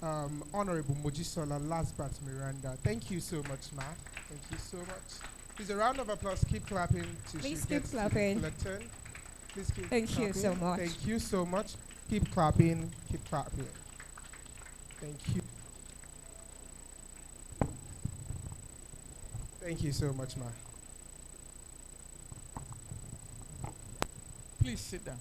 Honorable Mojisola Lasbat Miranda. Thank you so much, Ma. Thank you so much. Please, a round of applause. Keep clapping till Please she keep gets clapping. to the turn. Please keep Thank you clapping. so much. Thank you so much. Keep clapping. Keep clapping. Thank you. Thank you so much, Ma. Please sit down.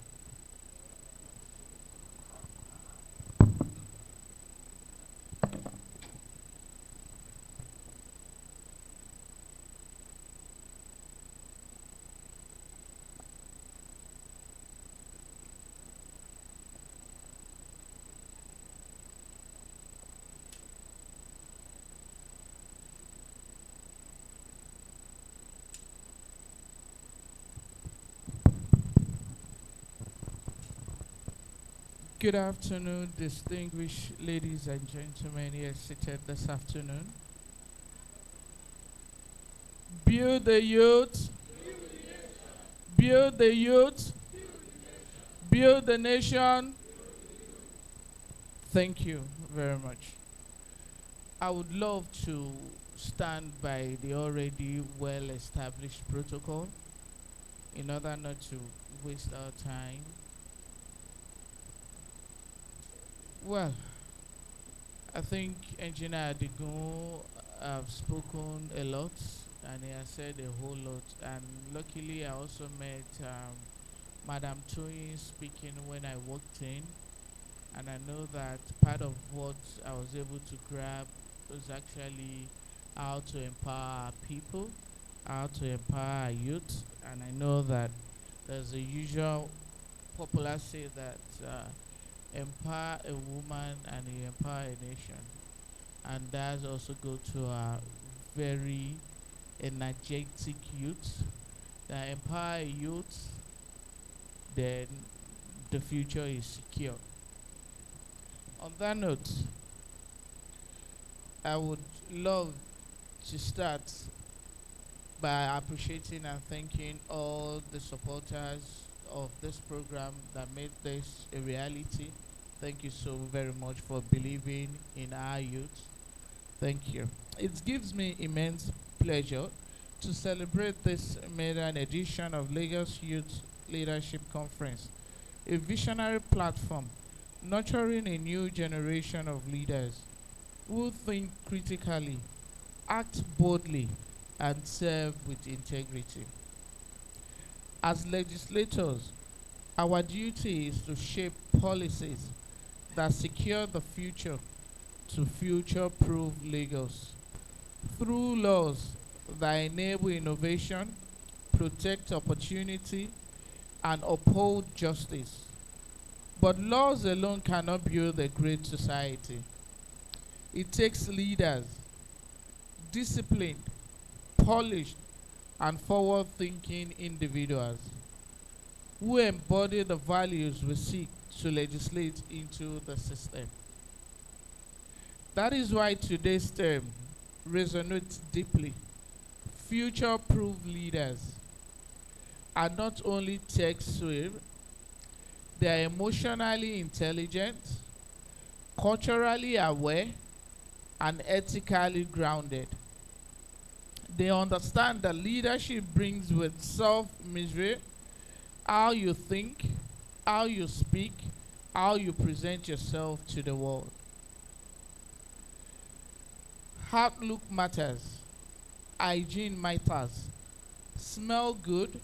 Good afternoon, distinguished ladies and gentlemen here seated this afternoon. Build the youth, build the youth, build the nation. Thank you very much. I would love to stand by the already well-established protocol in order not to waste our time. Well, I think Engineer Adigun have spoken a lot and he has said a whole lot, and luckily I also met Madam Toyin speaking when I walked in, and I know that part of what I was able to grab was actually how to empower our people, how to empower our youth, and I know that there's a usual popular say that empower a woman and you empower a nation, and that's also go to our very energetic youth. That empower a youth, then the future is secure. On that note, I would love to start by appreciating and thanking all the supporters of this program that made this a reality. Thank you so very much for believing in our youth. Thank you. It gives me immense pleasure to celebrate this maiden edition of Lagos Youth Leadership Conference, a visionary platform nurturing a new generation of leaders who think critically, act boldly, and serve with integrity. As legislators, our duty is to shape policies that secure the future to future-proof Lagos through laws that enable innovation, protect opportunity, and uphold justice. But laws alone cannot build a great society. It takes leaders, disciplined, polished, and forward-thinking individuals who embody the values we seek to legislate into the system. That is why today's term resonates deeply. Future-proof leaders are not not tech-savvy, they are emotionally intelligent, culturally aware, and ethically grounded. They understand that leadership brings with self-measure how you think, how you speak, how you present yourself to the world. Outlook matters, hygiene matters, smell good,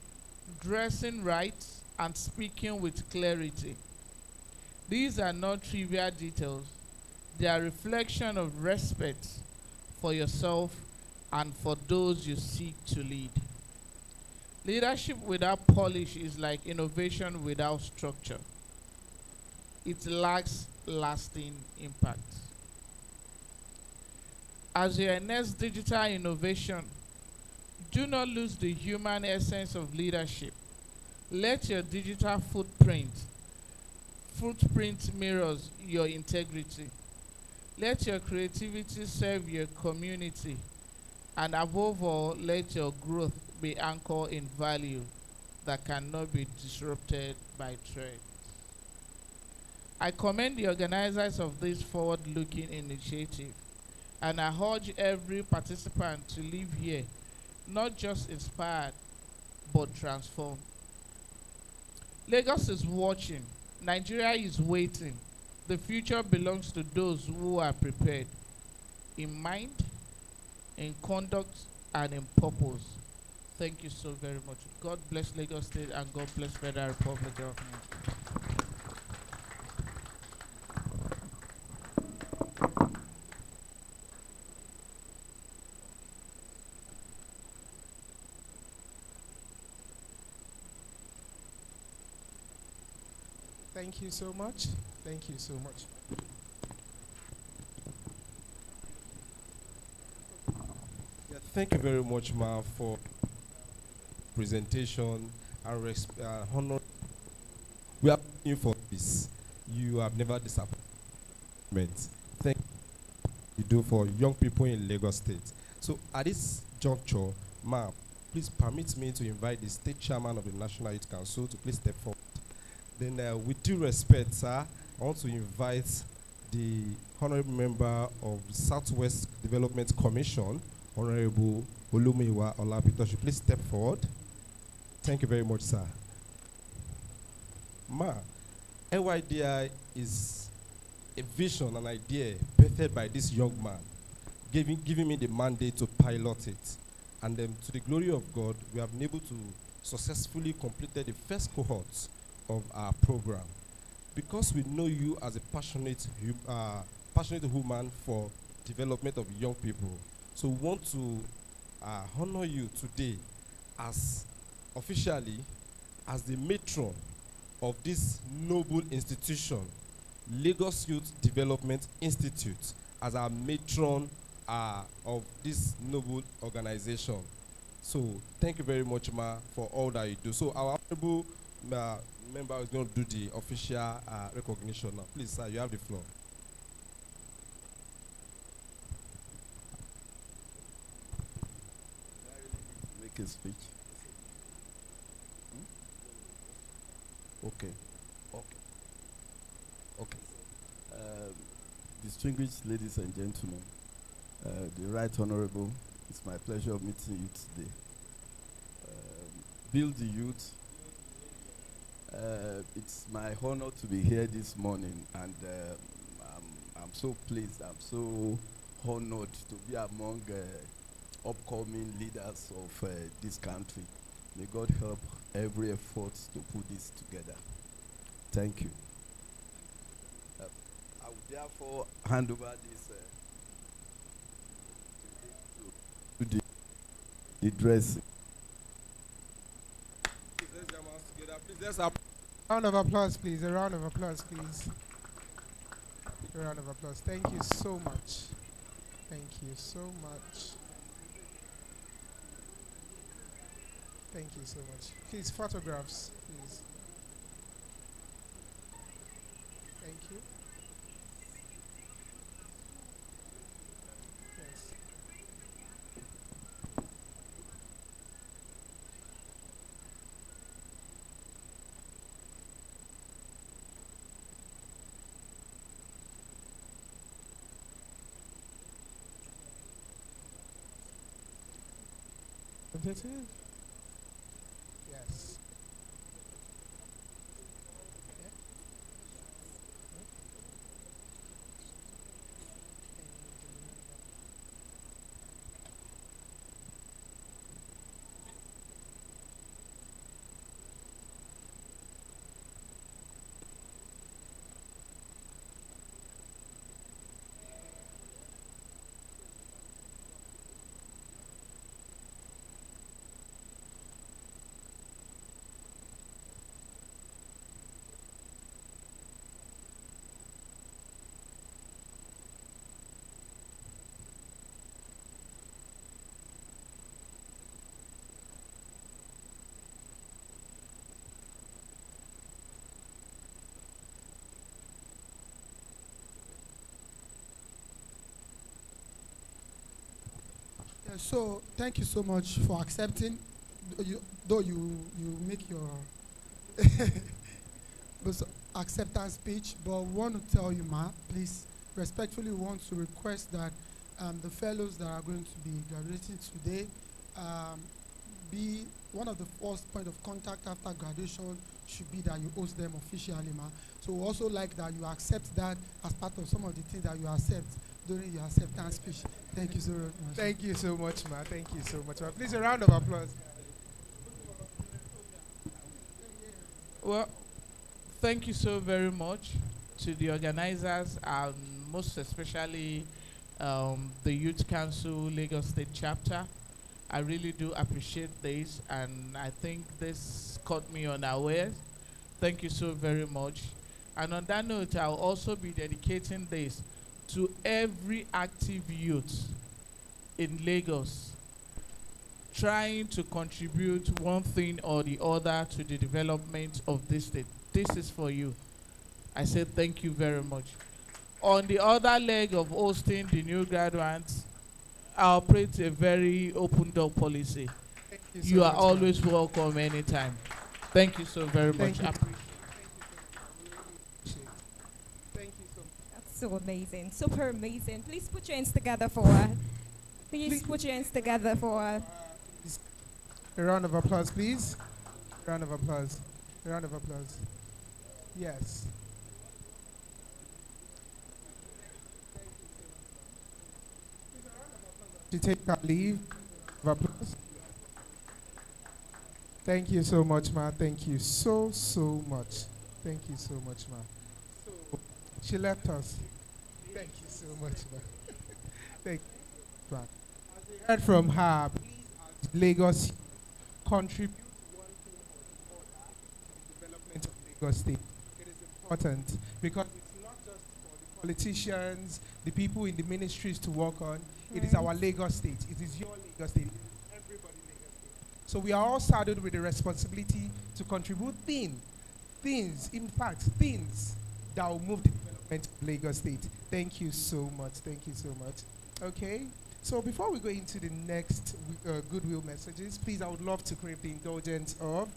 dressing right, and speaking with clarity. These are not trivial details. They are reflection of respect for yourself and for those you seek to lead. Leadership without polish is like innovation without structure. It lacks lasting impact. As your next digital innovation, do not lose the human essence of leadership. Let your digital footprint mirrors your integrity. Let your creativity serve your community. And above all, let your growth be anchored in value that cannot be disrupted by trend. I commend the organizers of this forward-looking initiative, and I urge every participant to leave here not just inspired, but transformed. Lagos is watching. Nigeria is waiting. The future belongs to those who are prepared in mind, in conduct, and in purpose. Thank you so very much. God bless Lagos State and God bless Federal Republic of Nigeria. Thank you so much. Thank you so much. Yeah, thank you very much, Ma, for presentation and honor. We are you for this. You have never disappointed. Thank you do for young people in Lagos State. So at this juncture, Ma, please permit me to invite the state chairman of the National Youth Council to please step forward. Then with due respect, sir, I want to invite the honorable member of the Southwest Development Commission, Honorable Olumiwa Olapito. Please step forward. Thank you very much, sir. Ma, LYDI is a vision, an idea birthed by this young man, giving me the mandate to pilot it. And to the glory of God, we have been able to successfully complete the first cohort of our program. Because we know you as a passionate woman for development of young people. So we want to honor you today as officially as the matron of this noble institution, Lagos Youth Development Institute, as our matron of this noble organization. So thank you very much, Ma, for all that you do. So our honorable member is going to do the official recognition now. Please, sir, you have the floor. Make a speech. Okay. Distinguished ladies and gentlemen, the Right Honorable, it's my pleasure of meeting you today. Build the youth. It's my honor to be here this morning, and I'm so pleased, I'm so honored to be among upcoming leaders of this country. May God help every effort to put this together. Thank you. I will therefore hand over this to the dressing. Round of applause, please. A round of applause, please. A round of applause. Thank you so much. Thank you so much. Thank you so much. Please, photographs, please. Thank you. Yes. Tentative? Yes. Okay. So thank you so much for accepting. Though you make your those acceptance speech, but we want to tell you, ma, please respectfully want to request that the fellows that are going to be graduating today um, be one of the first point of contact after graduation should be that you host them officially, ma. So we also like that you accept that as part of some of the things that you accept during your acceptance speech. Thank you so much. Thank you so much, ma. Thank you so much, ma. Please, a round of applause. Well, thank you so very much to the organizers and most especially the Youth Council Lagos State Chapter. I really do appreciate this, and I think this caught me unawares. Thank you so very much. And on that note, I'll also be dedicating this to every active youth in Lagos trying to contribute one thing or the other to the development of this state. This is for you. I said thank you very much. On the other leg of hosting the new graduates, I operate a very open door policy. Thank You so are much, always welcome anytime. Thank you so very much. Thank you. Appreciate Thank you so much. That's so amazing. Super amazing. Please put your hands together for her. Please put your hands together for her. A round of applause, please. A round of applause. A round of applause. Yes. To take our leave. Of applause. Thank you so much, ma. Thank you so much. Thank you so much, ma. So she left us. Thank you so much, ma. Thank you, ma. As we heard from her, please, as Lagos contribute one thing or the other to the development of Lagos State. It is important because it's not just for the politicians, the people in the ministries to work on. It is our Lagos State. It is your Lagos State. It is everybody Lagos State. So we are all saddled with the responsibility to contribute things that will move the development of Lagos State. Thank you so much. Thank you so much. Okay. So before we go into the next goodwill messages, please, I would love to crave the indulgence of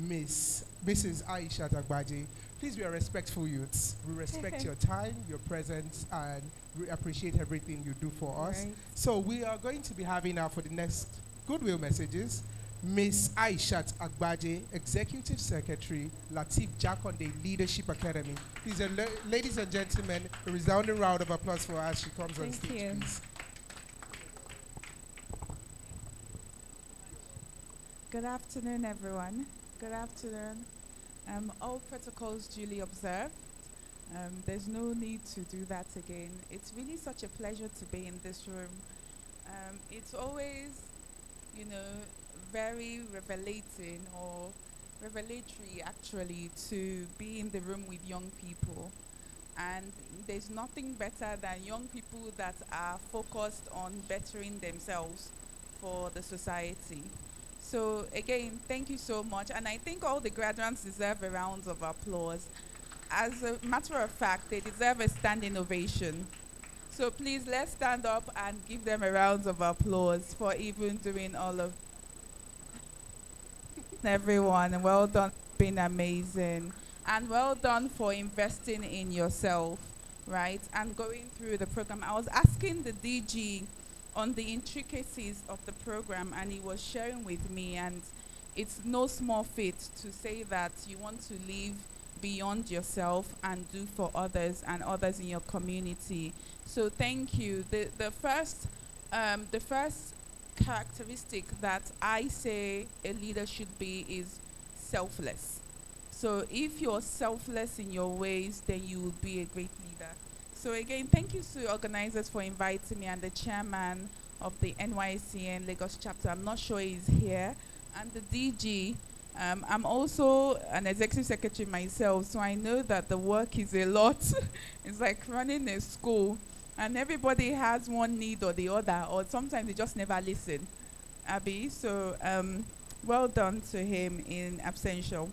Mrs. Aisha Agbaje. Please be a respectful youths. We respect your time, your presence, and we appreciate everything you do for us. Right. So we are going to be having now for the next goodwill messages, Miss Aishat Agbaje, Executive Secretary, Latif Jakonde Leadership Academy. Please, ladies and gentlemen, a resounding round of applause for her as she comes on Thank stage, you. please. Good afternoon, everyone. Good afternoon. All protocols duly observed. There's no need to do that again. It's really such a pleasure to be in this room. It's always, very revelating or revelatory actually to be in the room with young people. And there's nothing better than young people that are focused on bettering themselves for the society. So again, thank you so much. And I think all the graduates deserve a round of applause. As a matter of fact, they deserve a standing ovation. So please, let's stand up and give them a round of applause for even doing all of everyone. Well done, been amazing. And well done for investing in yourself, right? And going through the program. I was asking the DG on the intricacies of the program, and he was sharing with me, and it's no small feat to say that you want to live beyond yourself and do for others and others in your community. So thank you. The first characteristic that I say a leader should be is selfless. So if you're selfless in your ways, then you will be a great leader. So again, thank you to organizers for inviting me, and the chairman of the NYCN Lagos chapter. I'm not sure he's here. And the DG. I'm also an executive secretary myself, so I know that the work is a lot. It's like running a school, and everybody has one need or the other, or sometimes they just never listen. Abby, so well done to him in absentia.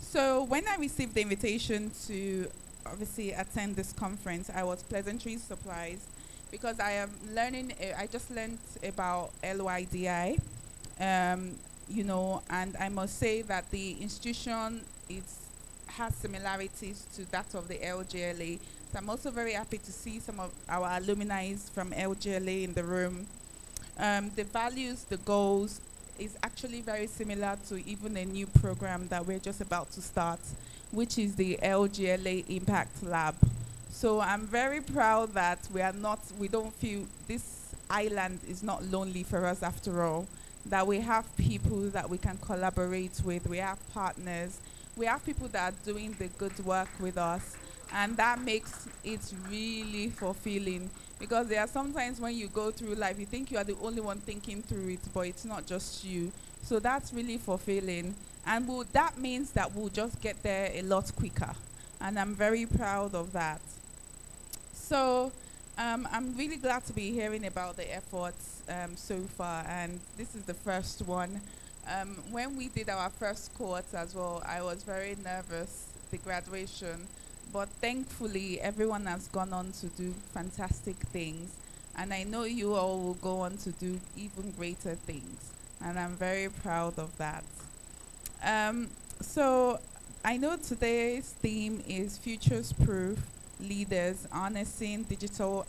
So when I received the invitation to obviously attend this conference, I was pleasantly surprised because I am learning. I just learned about LYDI, you know, and I must say that the institution has similarities to that of the LGLA. So I'm also very happy to see some of our alumni from LGLA in the room. The values, the goals is actually very similar to even a new program that we're just about to start, which is the LGLA Impact Lab. So I'm very proud that we don't feel this island is not lonely for us after all, that we have people that we can collaborate with, we have partners, we have people that are doing the good work with us, and that makes it really fulfilling. Because there are sometimes when you go through life, you think you are the only one thinking through it, but it's not just you. So that's really fulfilling. And that means that we'll just get there a lot quicker. And I'm very proud of that. So I'm really glad to be hearing about the efforts so far. And this is the first one. When we did our first cohort as well, I was very nervous, the graduation. But thankfully, everyone has gone on to do fantastic things. And I know you all will go on to do even greater things. And I'm very proud of that. So I know today's theme is Futures Proof Leaders Harnessing Digital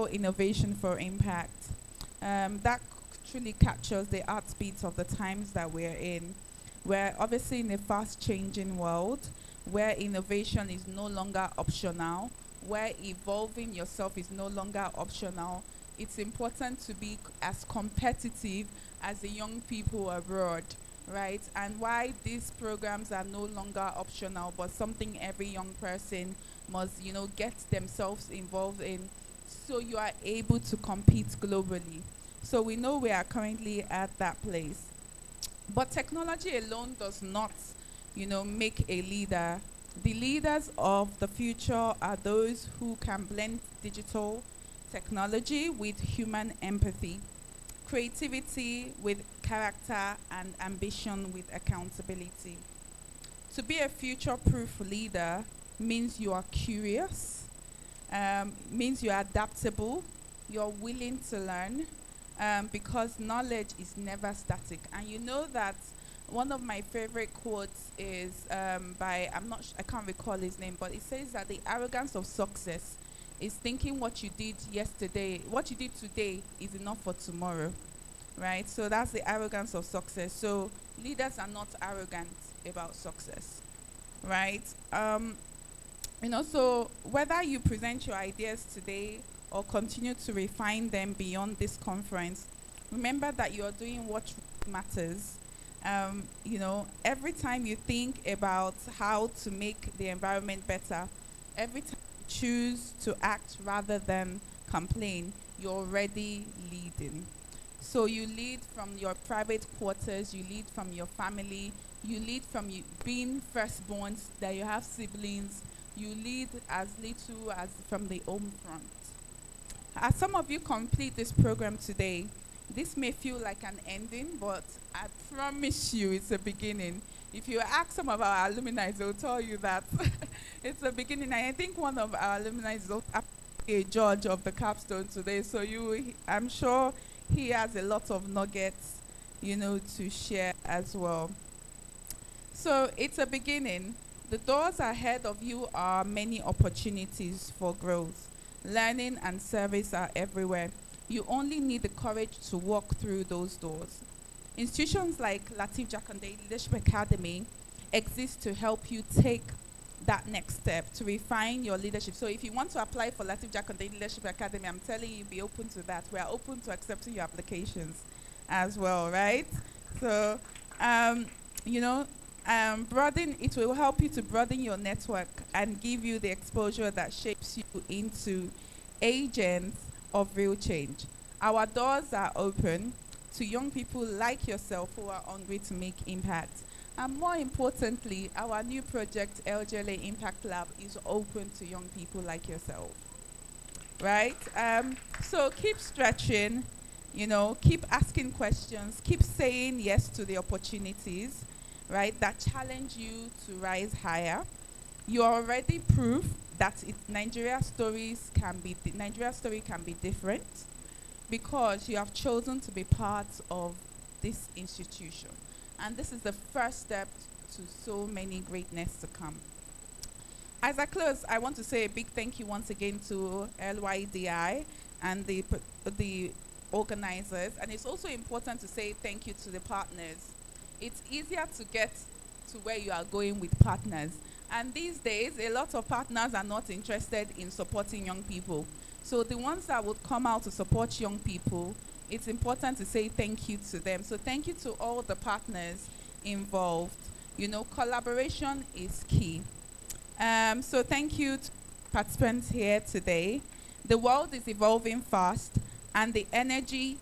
Innovation for Impact. That truly captures the heartbeat of the times that we're in. We're obviously in a fast-changing world, where innovation is no longer optional, where evolving yourself is no longer optional. It's important to be as competitive as the young people abroad, right? And why these programs are no longer optional, but something every young person must, get themselves involved in, so you are able to compete globally. So we know we are currently at that place. But technology alone does not make a leader. The leaders of the future are those who can blend digital technology with human empathy, creativity with character, and ambition with accountability. To be a future-proof leader means you are curious, means you are adaptable, you're willing to learn, because knowledge is never static. And you know that one of my favorite quotes is by, I can't recall his name, but it says that the arrogance of success is thinking what you did today is enough for tomorrow, right? So that's the arrogance of success. So leaders are not arrogant about success, right? So whether you present your ideas today or continue to refine them beyond this conference, remember that you are doing what matters. Every time you think about how to make the environment better, every time you choose to act rather than complain, you're already leading. So you lead from your private quarters, you lead from your family, you lead from being firstborns, that you have siblings, you lead as little as from the home front. As some of you complete this program today, this may feel like an ending, but I promise you it's a beginning. If you ask some of our alumni, they'll tell you that it's a beginning. And I think one of our alumni is a judge of the capstone today, so I'm sure he has a lot of nuggets, to share as well. So it's a beginning. The doors ahead of you are many opportunities for growth. Learning and service are everywhere. You only need the courage to walk through those doors. Institutions like Latif Jakande Leadership Academy exist to help you take that next step, to refine your leadership. So if you want to apply for Latif Jakande Leadership Academy, I'm telling you, be open to that. We are open to accepting your applications as well, right? So, it will help you to broaden your network and give you the exposure that shapes you into agents of real change. Our doors are open to young people like yourself who are hungry to make impact. And more importantly, our new project, LGLA Impact Lab, is open to young people like yourself, right? So keep stretching, keep asking questions, keep saying yes to the opportunities, right, that challenge you to rise higher. You are already proof Nigeria story can be different because you have chosen to be part of this institution, and this is the first step to so many greatness to come. As I close, I want to say a big thank you once again to LYDI and the organizers, and it's also important to say thank you to the partners. It's easier to get to where you are going with partners, and these days a lot of partners are not interested in supporting young people. So the ones that would come out to support young people, it's important to say thank you to them. So thank you to all the partners involved. You know, collaboration is key. So thank you to participants here today. The world is evolving fast, and the energy,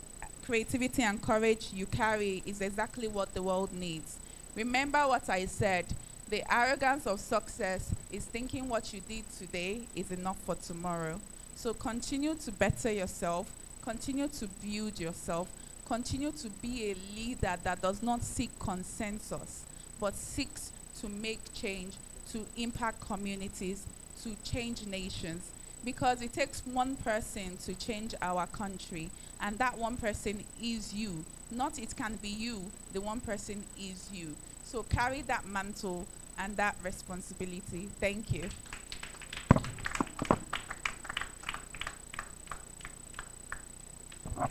creativity, and courage you carry is exactly what the world needs. Remember what I said. The arrogance of success is thinking what you did today is enough for tomorrow. So continue to better yourself, continue to build yourself, continue to be a leader that does not seek consensus, but seeks to make change, to impact communities, to change nations. Because it takes one person to change our country, and that one person is you. Not it can be you, the one person is you. So carry that mantle and that responsibility. Thank you.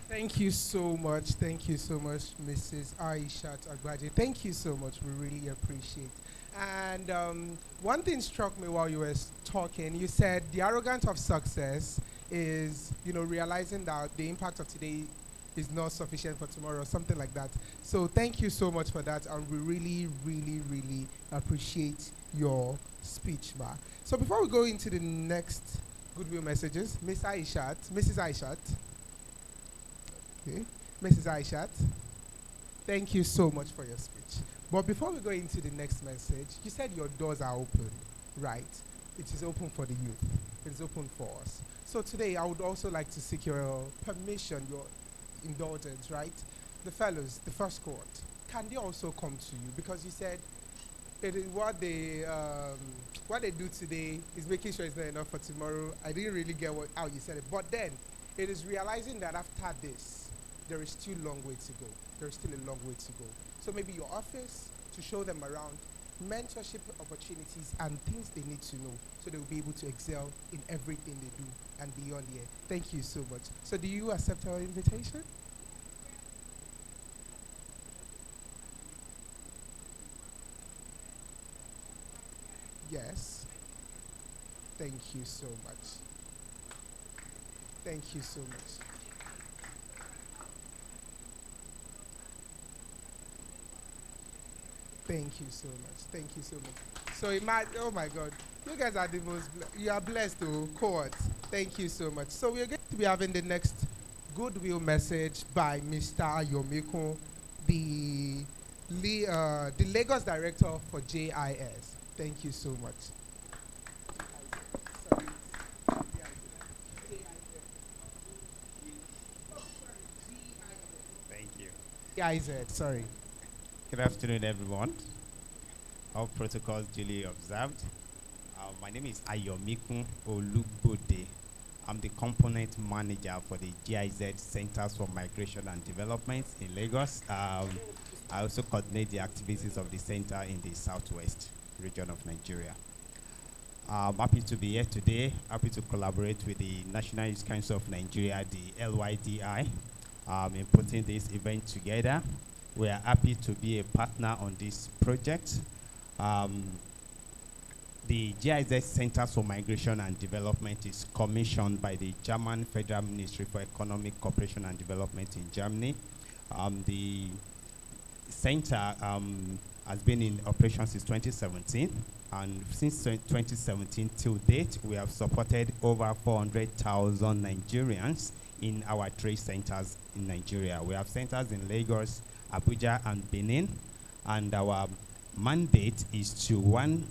Thank you so much. Thank you so much, Mrs. Aishat Agbaje. Thank you so much. We really appreciate. And one thing struck me while you were talking. You said the arrogance of success is, realizing that the impact of today is not sufficient for tomorrow, something like that. So thank you so much for that, and we really, really, really appreciate your speech, Ma. So before we go into the next goodwill messages, Mrs. Aishat. Okay. Mrs. Aishat, thank you so much for your speech. But before we go into the next message, you said your doors are open, right? It is open for the youth. It is open for us. So today, I would also like to seek your permission, your indulgence, right? The fellows, the first court, can they also come to you? Because you said it is what they do today is making sure it's not enough for tomorrow. I didn't really get how you said it. But then, it is realizing that after this, there is still a long way to go. There is still a long way to go. So maybe your office to show them around mentorship opportunities and things they need to know so they will be able to excel in everything they do and beyond here. Thank you so much. So do you accept our invitation? Yes. Thank you so much. Thank you so much. Thank you so much. Thank you so much. So oh my God, you guys are the most, you are blessed to court. Thank you so much. So we are going to be having the next goodwill message by Mr. Ayomiko, the Lagos director for JIS. Thank you so much. Thank you. GIZ, sorry. Good afternoon, everyone. All protocols duly observed. My name is Ayomikun Olugbode. I'm the component manager for the GIZ Centers for Migration and Development in Lagos. I also coordinate the activities of the center in the southwest region of Nigeria. I'm happy to be here today, happy to collaborate with the National Youth Council of Nigeria, the LYDI, in putting this event together. We are happy to be a partner on this project. The GIZ Centers for Migration and Development is commissioned by the German Federal Ministry for Economic Cooperation and Development in Germany. The center has been in operation since 2017, and since 2017 till date, we have supported over 400,000 Nigerians in our 3 centers in Nigeria. We have centers in Lagos, Abuja, and Benin, and our mandate is to, one,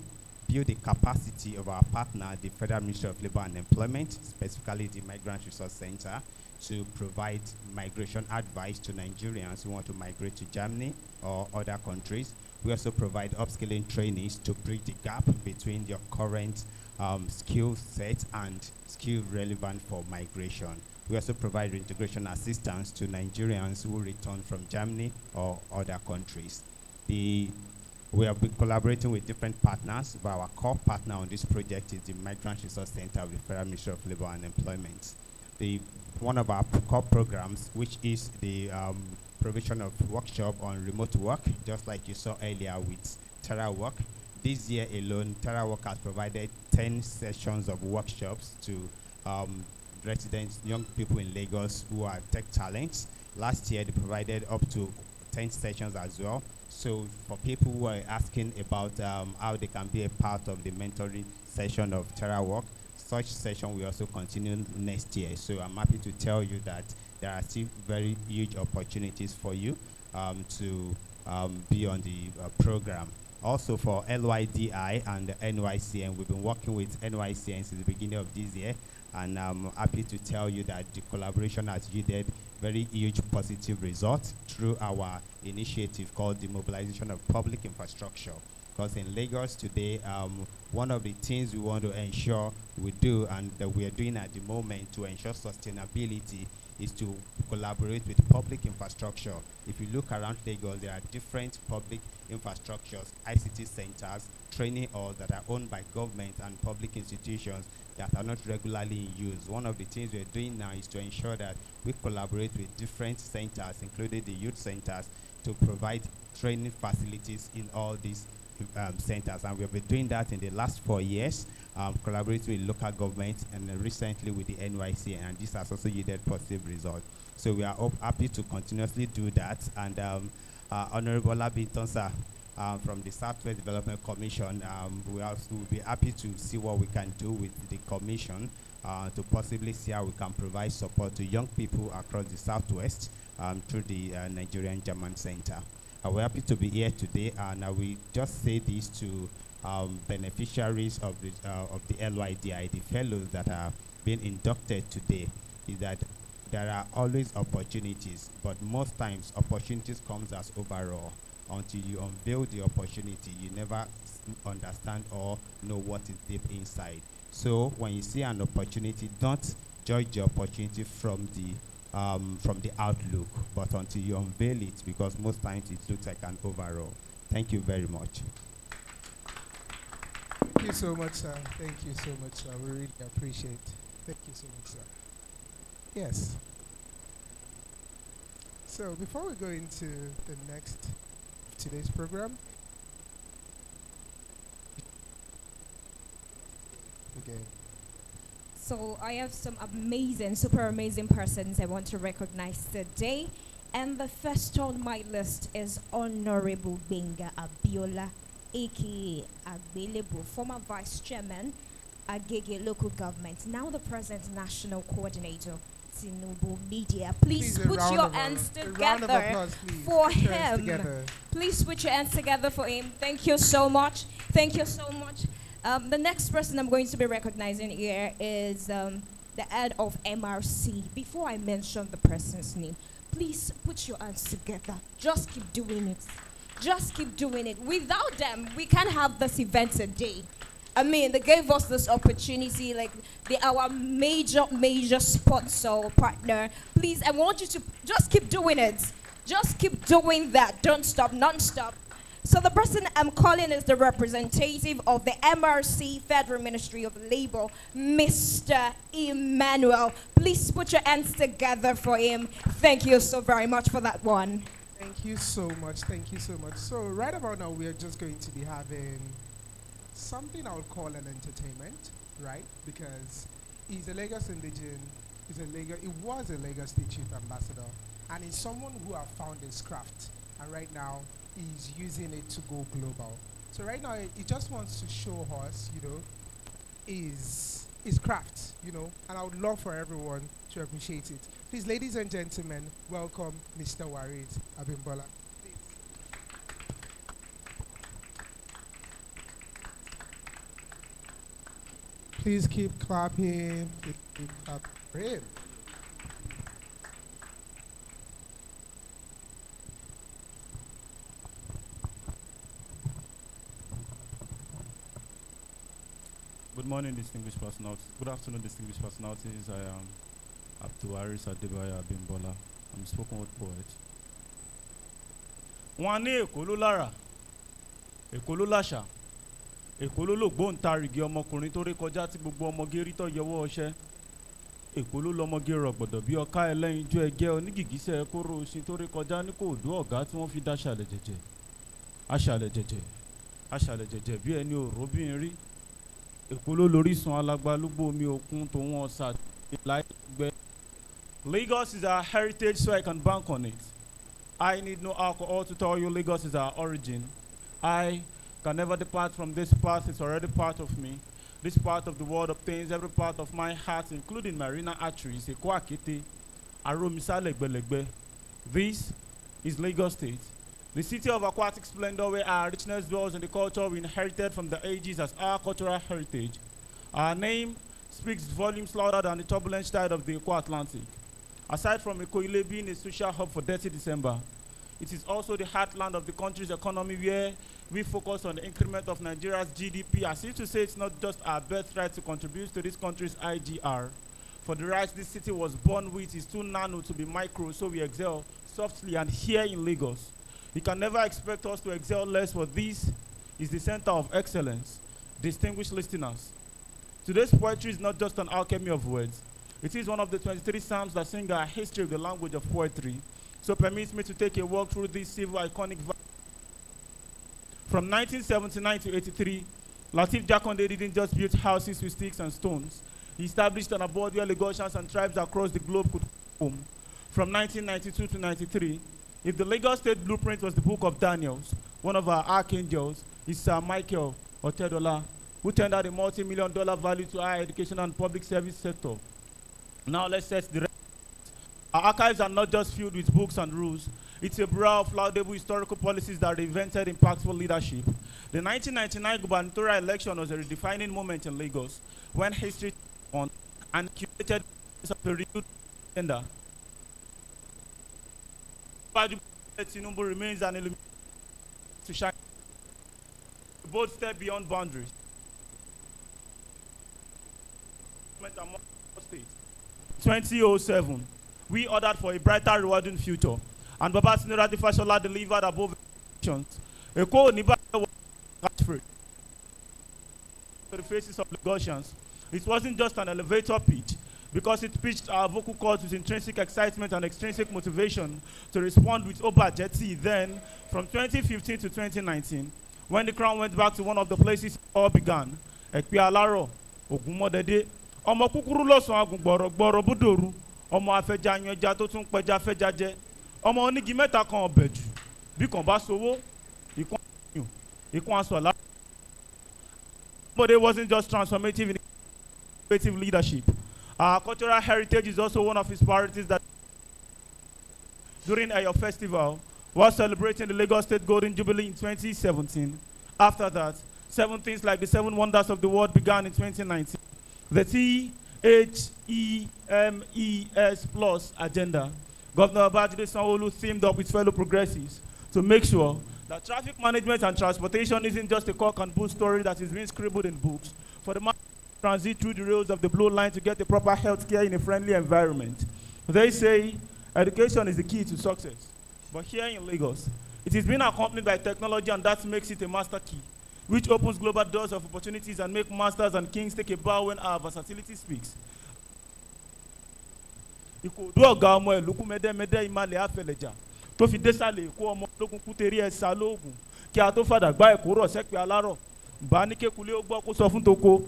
build the capacity of our partner, the Federal Ministry of Labor and Employment, specifically the Migrant Resource Center, to provide migration advice to Nigerians who want to migrate to Germany or other countries. We also provide upskilling trainings to bridge the gap between your current skill set and skill relevant for migration. We also provide integration assistance to Nigerians who return from Germany or other countries. We have been collaborating with different partners, but our core partner on this project is the Migrant Resource Center of the Federal Ministry of Labor and Employment. One of our core programs, which is the provision of workshop on remote work, just like you saw earlier with TerraWork. This year alone, TerraWork has provided 10 sessions of workshops to residents, young people in Lagos who are tech talents. Last year, they provided up to 10 sessions as well. So for people who are asking about how they can be a part of the mentoring session of TerraWork, such session will also continue next year. So I'm happy to tell you that there are still very huge opportunities for you to be on the program. Also for LYDI and the NYCN, we've been working with NYCN since the beginning of this year, and I'm happy to tell you that the collaboration has yielded very huge positive results through our initiative called the mobilization of public infrastructure. Because in Lagos today, one of the things we want to ensure we do and that we are doing at the moment to ensure sustainability is to collaborate with public infrastructure. If you look around Lagos, there are different public infrastructures, ICT centers, training halls that are owned by government and public institutions that are not regularly in use. One of the things we're doing now is to ensure that we collaborate with different centers, including the youth centers, to provide training facilities in all these centers. And we've been doing that in the last 4 years, collaborating with local governments and recently with the NYC, and this has also yielded positive results. So we are happy to continuously do that. And Honorable Labintonsa from the Southwest Development Commission, we will be happy to see what we can do with the commission to possibly see how we can provide support to young people across the Southwest through the Nigerian German Center. We're happy to be here today, and we just say this to beneficiaries of the LYDI, the fellows that are being inducted today, is that there are always opportunities, but most times opportunities comes as overall. Until you unveil the opportunity, you never understand or know what is deep inside. So when you see an opportunity, don't judge the opportunity from the outlook, but until you unveil it, because most times it looks like an overall. Thank you very much. Thank you so much, sir. Thank you so much, sir. We really appreciate it. Thank you so much, sir. Yes. So before we go into the next today's program, again. So I have some amazing, super amazing persons I want to recognize today. And the first on my list is Honorable Benga Abiola, aka Agbelebo, former Vice Chairman, Agege Local Government, now the present National Coordinator, Tinubu Media. Please put your hands together for him. Please put your hands together for him. Thank you so much. Thank you so much. The next person I'm going to be recognizing here is the head of MRC. Before I mention the person's name, please put your hands together. Just keep doing it. Just keep doing it. Without them, we can't have this event today. I mean, they gave us this opportunity, like our major sponsor partner. Please, I want you to just keep doing it. Just keep doing that. Don't stop, non-stop. So the person I'm calling is the representative of the MRC Federal Ministry of Labor, Mr. Emmanuel. Please put your hands together for him. Thank you so very much for that one. Thank you so much. Thank you so much. So right about now, we are just going to be having something I would call an entertainment, right? Because he's a Lagos indigen, he was a Lagos State Chief Ambassador, and he's someone who have found his craft, and right now he's using it to go global. So right now he just wants to show us, his craft, and I would love for everyone to appreciate it. Please, ladies and gentlemen, welcome Mr. Warid Abimbola. Please keep clapping. Keep clapping for him. Good morning, distinguished personalities. Good afternoon, distinguished personalities. I am Abdulwaris Adebayo Abimbola. I'm a spoken word poet. Wọ́n ní Èkó ló lára, Èkó ló láṣà, Èkó ló lògbóǹtarìgì ọmọkùnrin tó rí kọjá tí gbogbo ọmọge rí tó yọwọ́ ọṣẹ́. Èkó ló lọmọge rọ̀gbọ̀dọ̀ bí ọká ẹlẹ́yinjú ẹgẹ́ onígìgísẹ̀ kóró oṣin tó rí kọjá ní kò dó ọ̀gá tí wọ́n fi dá aṣàlẹ̀ jẹ̀jẹ̀. Aṣàlẹ̀ jẹ̀jẹ̀ bí ẹni òróbìn rí. Èkó ló lórísun alagbalúgbó omi òkun tòun ọ̀sà láìgbẹ́. Lagos is our heritage, so I can bank on it. I need no alcohol to tell you Lagos is our origin. I can never depart from this path. It's already part of me. This part of the world obtains every part of my heart, including marina arteries, Eko Akete, Aromisa Legbelegbe. This is Lagos State, the city of aquatic splendor where our richness dwells in the culture we inherited from the ages as our cultural heritage. Our name speaks volumes louder than the turbulent tide of the Eko Atlantic. Aside from Eko being a social hub for Dirty December, it is also the heartland of the country's economy where we focus on the increment of Nigeria's GDP, as if to say it's not just our birthright to contribute to this country's IGR. For the rights this city was born with is too nano to be micro, so we excel softly and here in Lagos. You can never expect us to excel less, for this is the center of excellence. Distinguished listeners, today's poetry is not just an alchemy of words. It is one of the 23 psalms that sing our history of the language of poetry. So permit me to take a walk through this civil iconic. From 1979 to 83, Lateef Jakonde didn't just build houses with sticks and stones. He established an abode where Lagosians and tribes across the globe could come home. From 1992 to 93, if the Lagos State blueprint was the book of Daniels, one of our archangels is Sir Michael Otedola, who tendered a multi-million-dollar value to our education and public service sector. Now let's set the record. Our archives are not just filled with books and rules. It's a bureau of laudable historical policies that reinvented impactful leadership. The 1999 gubernatorial election was a redefining moment in Lagos when history on and curated a renewed agenda. Tinubu remains an illumination to shine a bold step beyond boundaries. 2007, we ordered for a brighter, rewarding future, and Babátúndé Fáṣọlá delivered above expectations. Èkó ò ní bàjẹ́ catchphrase to the faces of Lagosians. It wasn't just an elevator pitch, because it pitched our vocal cords with intrinsic excitement and extrinsic motivation to respond with Obajeti. Then, from 2015 to 2019, when the crown went back to one of the places it all began, Ekpe Alaro, Ogunmodede, ọmọ kúkúrú lọ́sàn-án agùngbọ̀rọ̀gbọ̀rọ̀ búdòrú, ọmọ afẹ́jà yan ẹja tó tún pẹja fẹ́jà jẹ, ọmọ onígi mẹ́ta kan ọ̀bẹ̀ jù, bí kan bá sowó, ìkan àyùn, ìkan aṣọ àlá. But it wasn't just transformative in creative leadership. Our cultural heritage is also one of his priorities that during Eyo Festival, while celebrating the Lagos State Golden Jubilee in 2017. After that, 7 things like the 7 wonders of the world began in 2019. The THEMES Plus agenda, Governor Babájídé Sanwó-Olú teamed up with fellow progressives to make sure that traffic management and transportation isn't just a cock and bull story that is being scribbled in books. For the transit through the rails of the blue line to get the proper health care in a friendly environment. They say education is the key to success. But here in Lagos, it is being accompanied by technology, and that makes it a master key, which opens global doors of opportunities and make masters and kings take a bow when our versatility speaks. Ìkòdú ọ̀gá ọmọ ìlúkú mẹ́dẹ́mẹ́dẹ́ ìmàlẹ̀ àfẹlẹ̀jà tó fi désàlẹ̀ èkó ọmọ ológun kútẹ́rí ẹ̀sà lóògùn kí a tó fàdà gbá èkó rọ̀ sẹ́pẹ̀ alárọ̀ bá ní kékulé ó gbọ́ kó sọ fún toko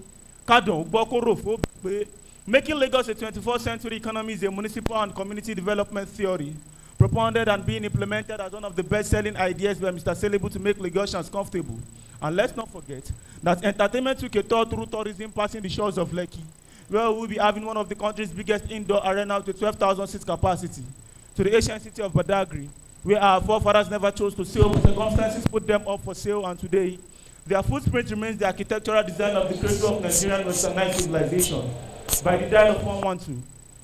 kádùn ó gbọ́ kó rò fó pé making Lagos a 21st century economy is a municipal and community development theory propounded and being implemented as one of the best-selling ideas by Mr. Selebu to make Lagosians comfortable. And let's not forget that entertainment took a tour through tourism passing the shores of Lekki, where we'll be having one of the country's biggest indoor arena with a 12,000 seat capacity, to the ancient city of Badagry, where our forefathers never chose to sail, but circumstances put them up for sale, and today, their footprint remains the architectural design of the cradle of Nigerian westernized civilization. By the dial of 112,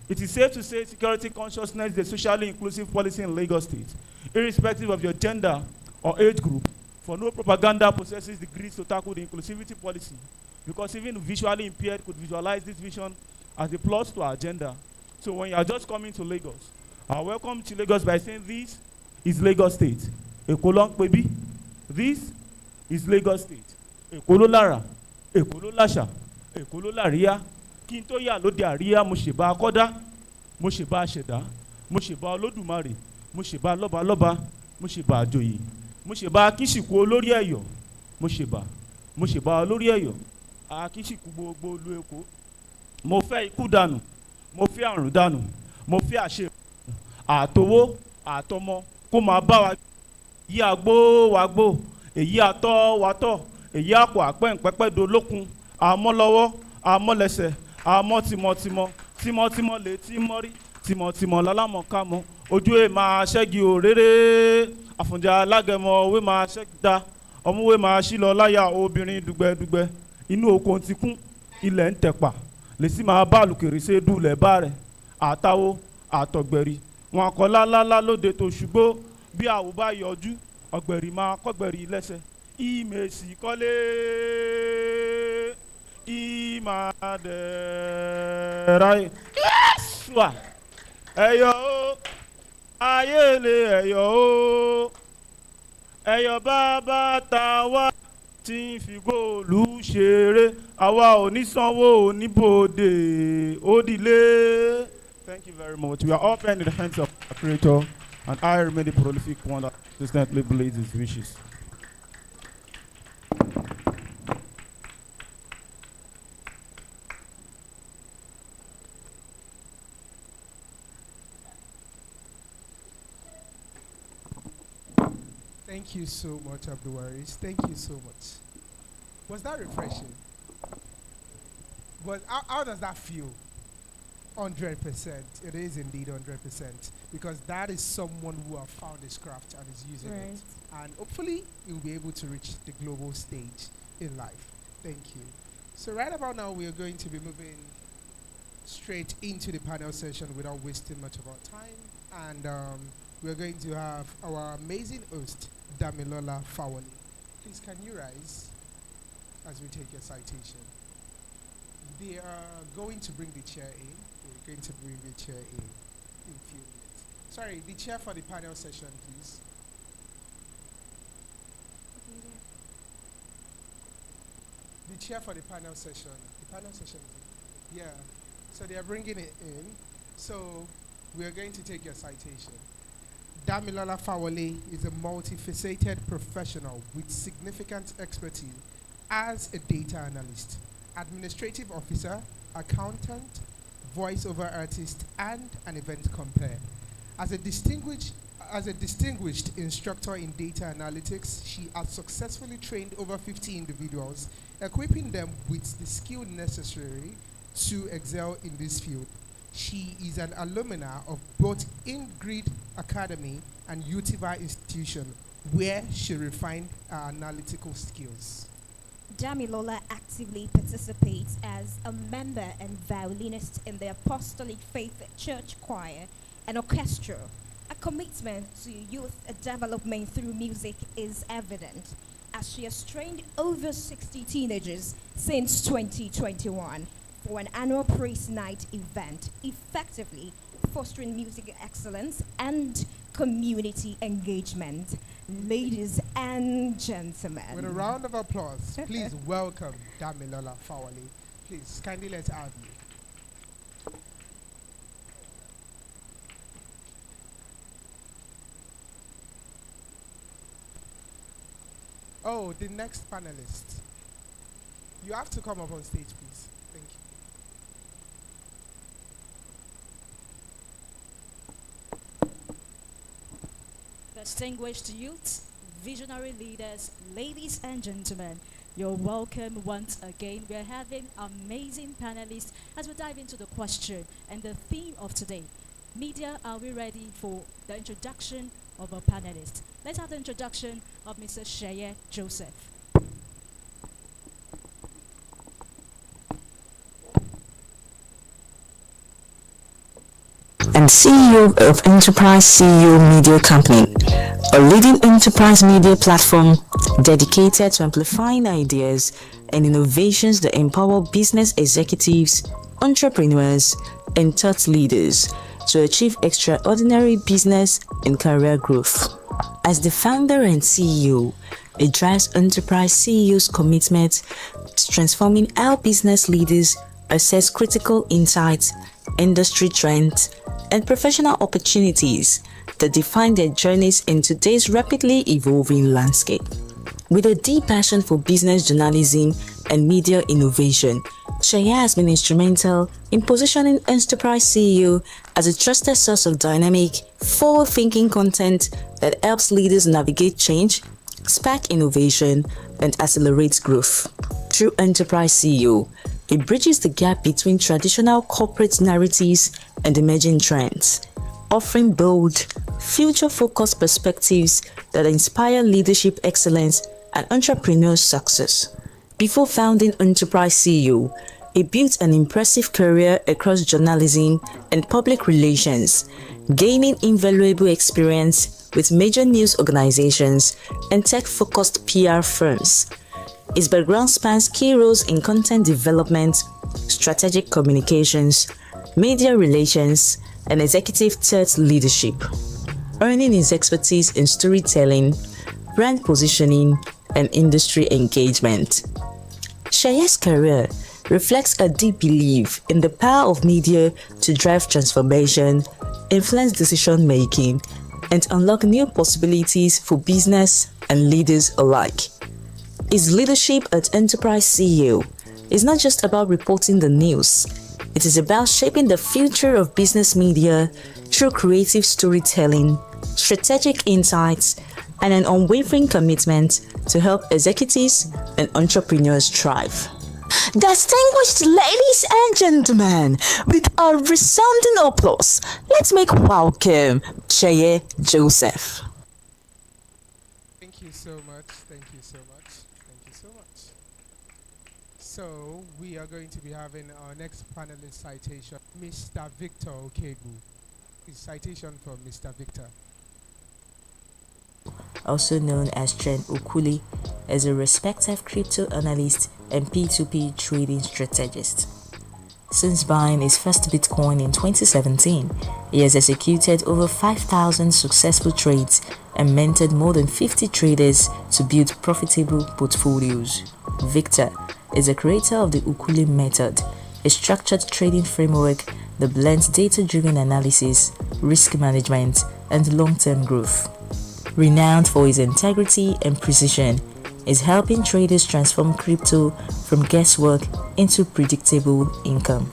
it is safe to say security consciousness is a socially inclusive policy in Lagos State, irrespective of your gender or age group, for no propaganda possesses the grit to tackle the inclusivity policy. because even visually impaired could visualize this vision as a plus to our agenda. So when you are just coming to Lagos, I welcome to Lagos by saying this is Lagos State. Èkó ló ń pè bí. This is Lagos State. Èkó ló lára, Èkó ló láṣà, Èkó ló láríyá. Kí n tó yà lóde àríyá, mo ṣèbá akọ́dá, mo ṣèbá aṣẹ̀dá, mo ṣèbá olódùmarè, mo ṣèbá lọ́balọ́ba, mo ṣèbá àjòyè, mo ṣèbá akíṣìkú olórí ẹ̀yọ̀, mo ṣèbá olórí ẹ̀yọ̀, akíṣìkú gbogbo olú Èkó. Mo fẹ́ ikú dànù, mo fẹ́ àrùn dànù, mo fẹ́ àṣẹ àtowó àtọmọ kó máa bá wa yí àgbó wa gbó, èyí àtọ́ wa tọ́, èyí àpò àpẹ́ǹpẹ́pẹ́ dolókun, àmọ́lọ́wọ́, àmọ́lẹ́sẹ̀, àmọ́ tìmọ̀tìmọ̀, tìmọ̀tìmọ̀ lè tí mọ́rí, tìmọ̀tìmọ̀ lálámọ̀kámọ́, ojú ẹ̀ máa ṣẹ́gi òréré, àfùnjà alágẹmọ òwe máa ṣẹ́gi dá, ọmúwé máa ṣí lọ láyà obìnrin dùgbẹ́dùgbẹ́, inú oko ti kún, ilẹ̀ ń tẹ̀pà, lè sì máa bá àlùkèrè ṣe dùlẹ̀ bá rẹ̀, àtàwọ̀ àtọ̀gbẹ̀rì, wọn akọ lálálá lóde tó ṣùgbọ́ bí àwọ̀ bá yọjú, ọ̀gbẹ̀rì máa kọ́gbẹ̀rì lẹ́sẹ̀, ìmẹ̀sì kọ́lé ìmàdẹ̀ráyè yẹ́sùà ẹ̀yọ̀ o ayéle ẹ̀yọ̀ o ẹ̀yọ̀ bàbá ta wá tí ń fi góòlù ṣeré àwa ò ní sanwó oníbòde òdìlé. Thank you very much. We are all in the hands of our Creator, and I remain the prolific one that consistently believes His wishes. Thank you so much, Abdulwaris. Thank you so much. Was that refreshing? How does that feel? 100%. It is indeed 100%, because that is someone who have found his craft and is using it, and hopefully he will be able to reach the global stage in life. Thank you. So right about now, we are going to be moving straight into the panel session without wasting much of our time, and we are going to have our amazing host, Damilola Fawani. Please, can you rise as we take your citation? They are going to bring the chair in. We're going to bring the chair in a few minutes. Sorry, the chair for the panel session, please. The chair for the panel session. The panel session. Yeah. So they are bringing it in. So we are going to take your citation. Damilola Fawale is a multifaceted professional with significant expertise as a data analyst, administrative officer, accountant, voiceover artist, and an event compare. As a distinguished instructor in data analytics, she has successfully trained over 50 individuals, equipping them with the skill necessary to excel in this field. She is an alumna of both Ingrid Academy and Utiva Institution, where she refined her analytical skills. Damilola actively participates as a member and violinist in the Apostolic Faith Church Choir and Orchestra. A commitment to youth development through music is evident, as she has trained over 60 teenagers since 2021 for an annual praise night event, effectively fostering music excellence and community engagement. Ladies and gentlemen, with a round of applause, please welcome Damilola Fawale. Please, kindly let's have you. Oh, the next panelist. You have to come up on stage, please. Thank you. Distinguished youth, visionary leaders, ladies and gentlemen, you're welcome once again. We're having amazing panelists as we dive into the question and the theme of today. Media, are we ready for the introduction of our panelists? Let's have the introduction of Mr. Sheye Joseph. And CEO of Enterprise CEO Media Company, a leading enterprise media platform dedicated to amplifying ideas and innovations that empower business executives, entrepreneurs, and thought leaders to achieve extraordinary business and career growth. As the founder and CEO, it drives enterprise CEOs' commitment to transforming how business leaders assess critical insights, industry trends, and professional opportunities that define their journeys in today's rapidly evolving landscape. With a deep passion for business journalism and media innovation, Shaya has been instrumental in positioning Enterprise CEO as a trusted source of dynamic, forward-thinking content that helps leaders navigate change, spark innovation, and accelerate growth. Through Enterprise CEO, it bridges the gap between traditional corporate narratives and emerging trends, offering bold, future-focused perspectives that inspire leadership excellence and entrepreneurial success. Before founding Enterprise CEO, he built an impressive career across journalism and public relations, gaining invaluable experience with major news organizations and tech-focused PR firms. His background spans key roles in content development, strategic communications, media relations, and executive thought leadership, earning his expertise in storytelling, brand positioning, and industry engagement. Shaya's career reflects a deep belief in the power of media to drive transformation, influence decision-making, and unlock new possibilities for business and leaders alike. His leadership at Enterprise CEO is not just about reporting the news. It is about shaping the future of business media through creative storytelling, strategic insights, and an unwavering commitment to help executives and entrepreneurs thrive. Distinguished ladies and gentlemen, with a resounding applause, let's make welcome Cheye Joseph. Thank you so much. Thank you so much. Thank you so much. So we are going to be having our next panelist citation, Mr. Victor Okegu. His citation from Mr. Victor. Also known as Trent Okuli, is a respected crypto analyst and P2P trading strategist. Since buying his first Bitcoin in 2017, he has executed over 5,000 successful trades and mentored more than 50 traders to build profitable portfolios. Victor is a creator of the Okuli method, a structured trading framework that blends data-driven analysis, risk management, and long-term growth. Renowned for his integrity and precision, is helping traders transform crypto from guesswork into predictable income.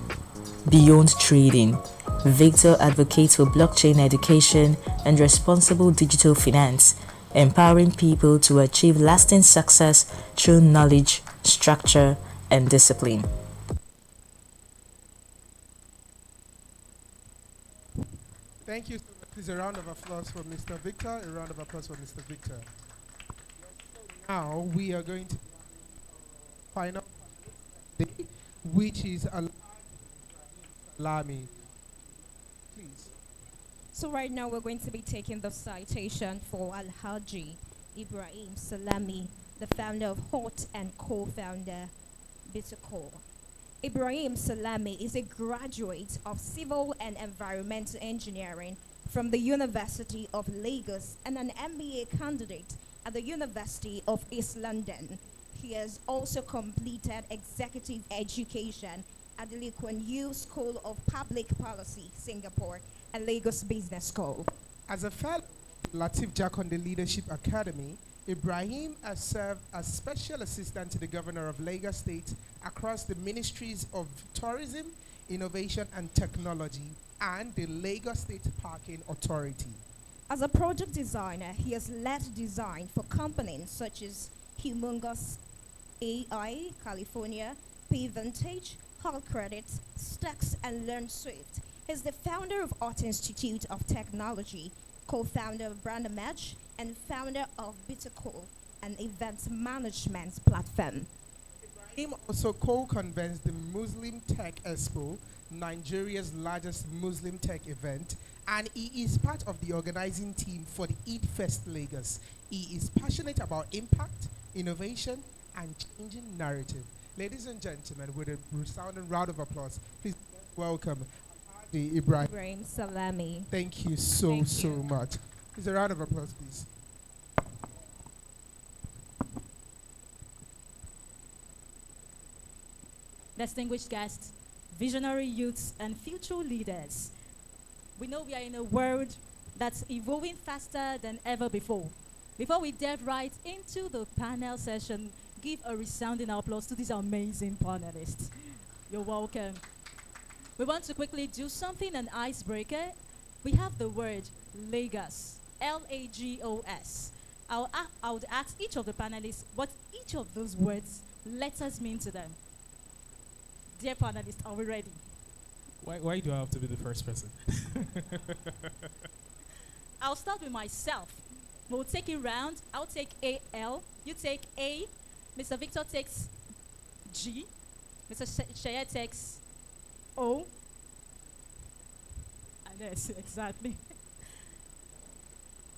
Beyond trading, Victor advocates for blockchain education and responsible digital finance, empowering people to achieve lasting success through knowledge, structure, and discipline. Thank you so much. Please, a round of applause for Mr. Victor. A round of applause for Mr. Victor. Now we are going to final day, which is Lami. Please. So right now we're going to be taking the citation for Alhaji Ibrahim Salami, the founder of Hot and co-founder Bitcoin. Ibrahim Salami is a graduate of Civil and Environmental Engineering from the University of Lagos and an MBA candidate at the University of East London. He has also completed executive education at the Lee Kuan Yew School of Public Policy, Singapore, and Lagos Business School. As a fellow Latif Jakonde Leadership Academy, Ibrahim has served as special assistant to the governor of Lagos State across the ministries of tourism, innovation and technology, and the Lagos State Parking Authority. As a project designer, he has led design for companies such as Humongous AI, California, P-Vintage, Hall Credits, Stacks, and LearnSwift. He's the founder of Art Institute of Technology, co-founder of Brand Match, and founder of Bitcoin, an event management platform. Ibrahim also co-convenes the Muslim Tech Expo, Nigeria's largest Muslim tech event, and he is part of the organizing team for the Eat Fest Lagos. He is passionate about impact, innovation, and changing narrative. Ladies and gentlemen, with a resounding round of applause, please welcome the Ibrahim. Ibrahim Salami. Thank you so much. Please a round of applause, please. Distinguished guests, visionary youths, and future leaders. We know we are in a world that's evolving faster than ever before. Before we dive right into the panel session, give a resounding applause to these amazing panelists. You're welcome. We want to quickly do something, an icebreaker. We have the word Lagos, Lagos. I would ask each of the panelists what each of those words letters mean to them. Dear panelists, are we ready? Why do I have to be the first person? I'll start with myself. We'll take it round. I'll take A-L. You take A. Mr. Victor takes G. Mr. Shaya takes O. And yes, exactly.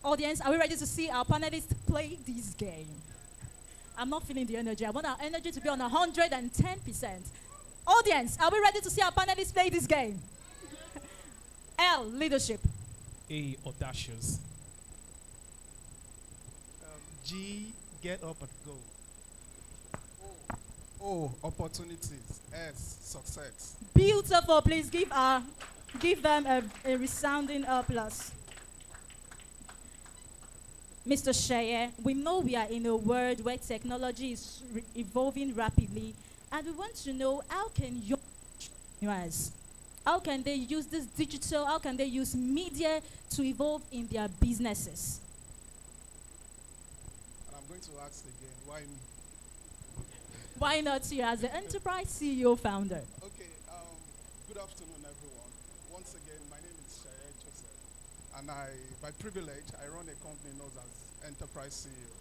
Audience, are we ready to see our panelists play this game? I'm not feeling the energy. I want our energy to be on 110%. Audience, are we ready to see our panelists play this game? L, leadership. A, audacious. G, get up and go. O, opportunities. S, success. Beautiful. Please give them a resounding applause. Mr. Sheye, we know we are in a world where technology is evolving rapidly, and we want to know how can young entrepreneurs, how can they use this digital, how can they use media to evolve in their businesses? And I'm going to ask again, why me? Why not you as the enterprise CEO founder? Okay, good afternoon, everyone. Once again, my name is Shaya Joseph, and by privilege, I run a company known as Enterprise CEO.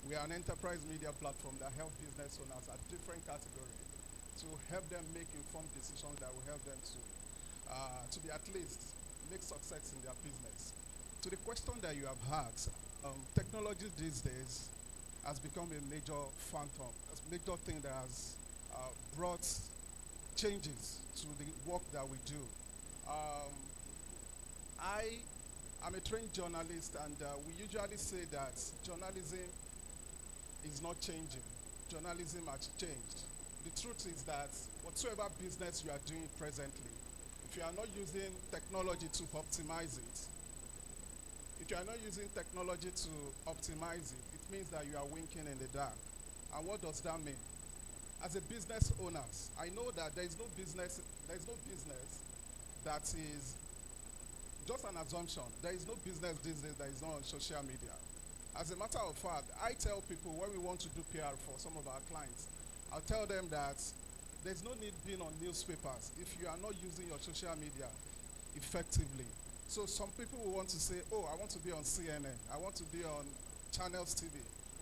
We are an enterprise media platform that helps business owners at different categories to help them make informed decisions that will help them to be at least make success in their business. To the question that you have asked, technology these days has become a major phantom, a major thing that has brought changes to the work that we do. I'm a trained journalist, and we usually say that journalism is not changing. Journalism has changed. The truth is that whatsoever business you are doing presently, if you are not using technology to optimize it, if you are not using technology to optimize it, it means that you are winking in the dark. And what does that mean? As a business owner, I know that there is no business that is just an assumption. There is no business these days that is not on social media. As a matter of fact, I tell people when we want to do PR for some of our clients, I'll tell them that there's no need being on newspapers if you are not using your social media effectively. So some people will want to say, oh, I want to be on CNN, I want to be on Channels TV.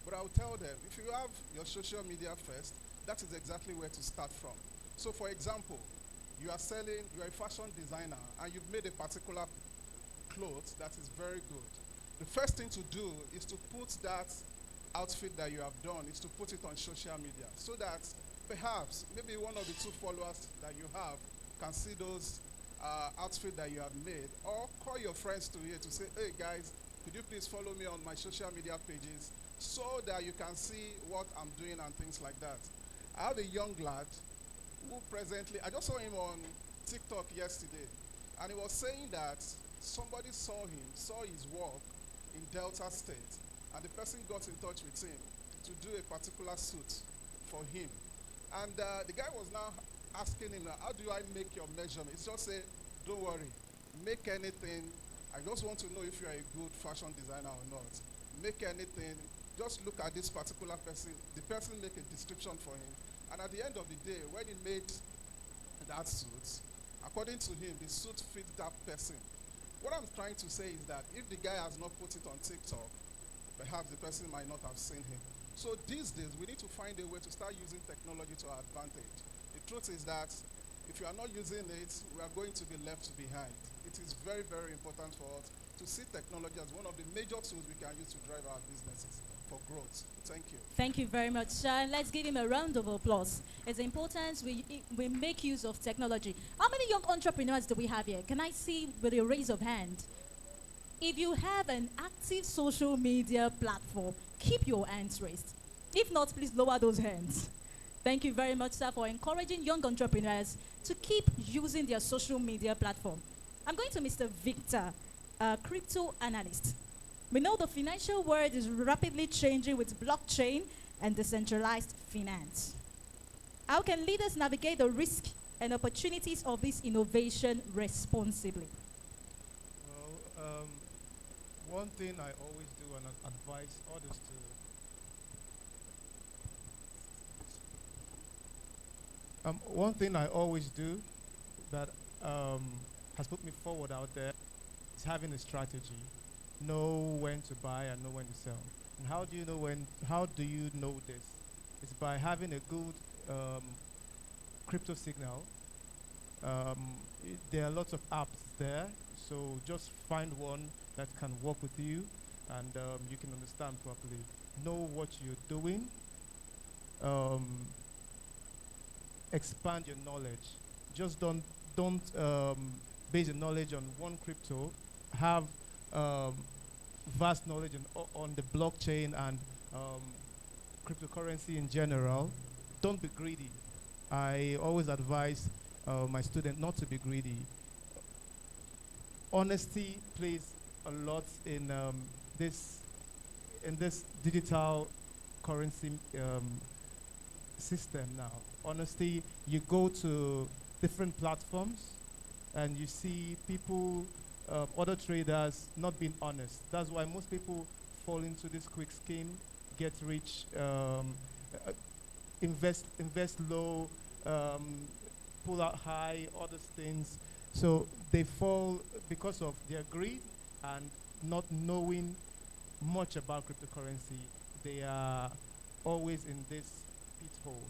But I'll tell them, if you have your social media first, that is exactly where to start from. So for example, you are a fashion designer, and you've made a particular clothes that is very good. The first thing to do is to put that outfit that you have done, is to put it on social media, so that perhaps maybe one of the 2 followers that you have can see those outfit that you have made, or call your friends to here to say, hey guys, could you please follow me on my social media pages so that you can see what I'm doing and things like that. I have a young lad who presently, I just saw him on TikTok yesterday, and he was saying that somebody saw his work in Delta State, and the person got in touch with him to do a particular suit for him. And the guy was now asking him, how do I make your measurement? He just said, don't worry, make anything. I just want to know if you are a good fashion designer or not. Make anything, just look at this particular person. The person make a description for him. And at the end of the day, when he made that suit, according to him, the suit fit that person. What I'm trying to say is that if the guy has not put it on TikTok, perhaps the person might not have seen him. So these days, we need to find a way to start using technology to our advantage. The truth is that if you are not using it, we are going to be left behind. it is very, very important for us to see technology as one of the major tools we can use to drive our businesses for growth. Thank you. Thank you very much, sir. Let's give him a round of applause. It's important we make use of technology. How many young entrepreneurs do we have here? Can I see with a raise of hand? If you have an active social media platform, keep your hands raised. If not, please lower those hands. Thank you very much, sir, for encouraging young entrepreneurs to keep using their social media platform. I'm going to Mr. Victor, a crypto analyst. We know the financial world is rapidly changing with blockchain and decentralized finance. How can leaders navigate the risk and opportunities of this innovation responsibly? Well, one thing I always do and advise others to one thing I always do that has put me forward out there is having a strategy. Know when to buy and know when to sell. And how do you know this? It's by having a good crypto signal. There are lots of apps there, so just find one that can work with you and you can understand properly. Know what you're doing. Expand your knowledge. Just don't base your knowledge on one crypto. Have vast knowledge on the blockchain and cryptocurrency in general. Don't be greedy. I always advise my students not to be greedy. Honesty plays a lot in this digital currency system now. Honesty, you go to different platforms and you see people, other traders not being honest. That's why most people fall into this quick scheme, get rich, invest low, pull out high, other things. So they fall because of their greed and not knowing much about cryptocurrency. They are always in this pitfall.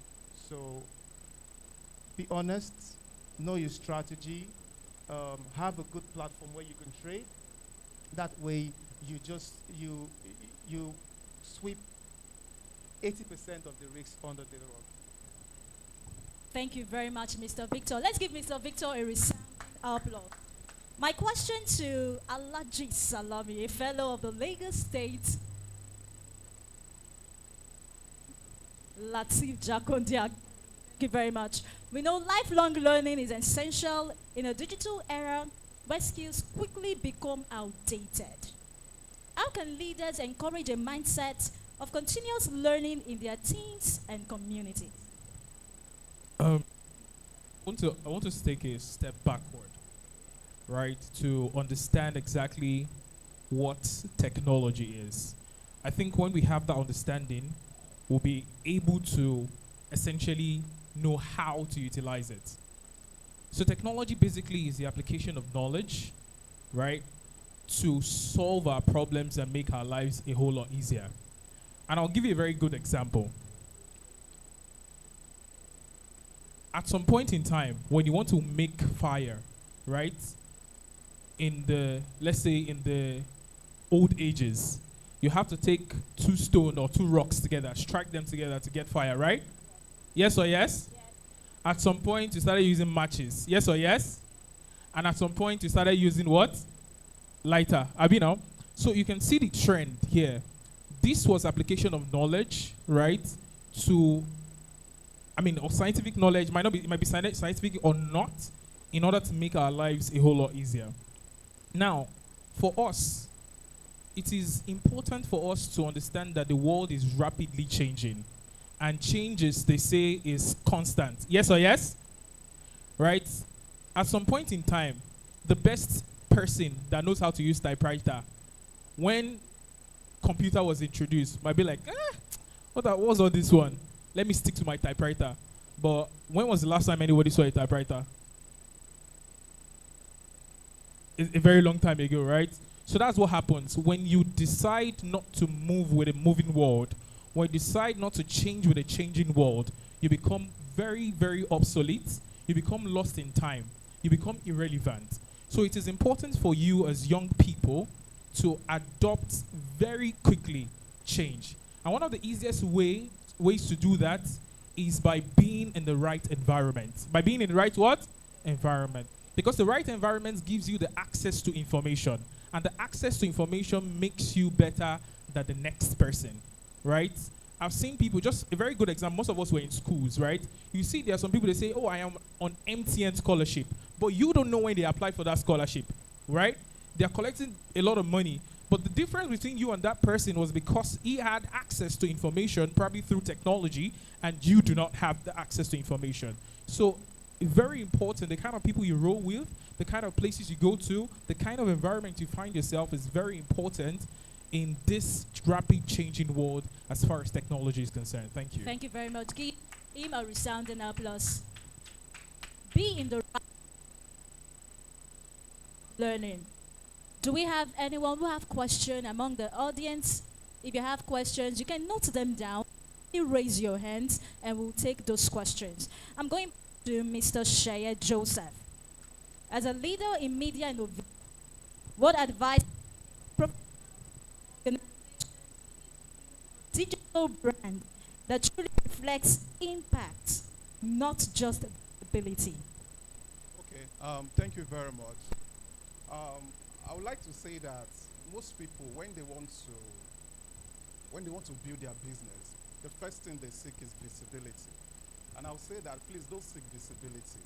So be honest, know your strategy, have a good platform where you can trade. That way you sweep 80% of the risks under the rug. Thank you very much, Mr. Victor. Let's give Mr. Victor a resounding applause. My question to Alhaji Salami, a fellow of the Lagos State Latif Jakondia. Thank you very much. We know lifelong learning is essential in a digital era where skills quickly become outdated. How can leaders encourage a mindset of continuous learning in their teams and communities? I want to take a step backward, right, to understand exactly what technology is. I think when we have that understanding, we'll be able to essentially know how to utilize it. So technology basically is the application of knowledge, right, to solve our problems and make our lives a whole lot easier. And I'll give you a very good example. At some point in time, when you want to make fire, right, let's say in the old ages, you have to take 2 stones or 2 rocks together, strike them together to get fire, right? Yes or yes? At some point, you started using matches. Yes or yes? And at some point, you started using what? Lighter. Abi now? So you can see the trend here. This was application of knowledge, right? Or scientific knowledge. It might be scientific or not, in order to make our lives a whole lot easier. Now, for us, it is important for us to understand that the world is rapidly changing. And changes, they say, is constant. Yes or yes? Right? At some point in time, the best person that knows how to use typewriter, when computer was introduced, might be like, what was all this one? Let me stick to my typewriter. But when was the last time anybody saw a typewriter? A very long time ago, right? So that's what happens when you decide not to move with a moving world. When you decide not to change with a changing world, you become very, very obsolete. You become lost in time. You become irrelevant. So it is important for you as young people to adopt very quickly change. And one of the easiest ways to do that is by being in the right environment. By being in the right what? Environment. Because the right environment gives you the access to information. And the access to information makes you better than the next person, right? I've seen people, just a very good example, most of us were in schools, right? You see there are some people, they say, oh, I am on MTN scholarship. But you don't know when they apply for that scholarship, right? They are collecting a lot of money. But the difference between you and that person was because he had access to information, probably through technology, and you do not have the access to information. So very important, the kind of people you roll with, the kind of places you go to, the kind of environment you find yourself is very important in this rapid changing world as far as technology is concerned. Thank you. Thank you very much. Give him a resounding applause. Be in the right learning. Do we have anyone who have question among the audience? If you have questions, you can note them down. You raise your hands and we'll take those questions. I'm going to Mr. Sheye Joseph. As a leader in media innovation, what advice digital brand that truly reflects impact, not just ability? Okay, thank you very much. I would like to say that most people, when they want to build their business, the first thing they seek is visibility. And I'll say that please don't seek visibility.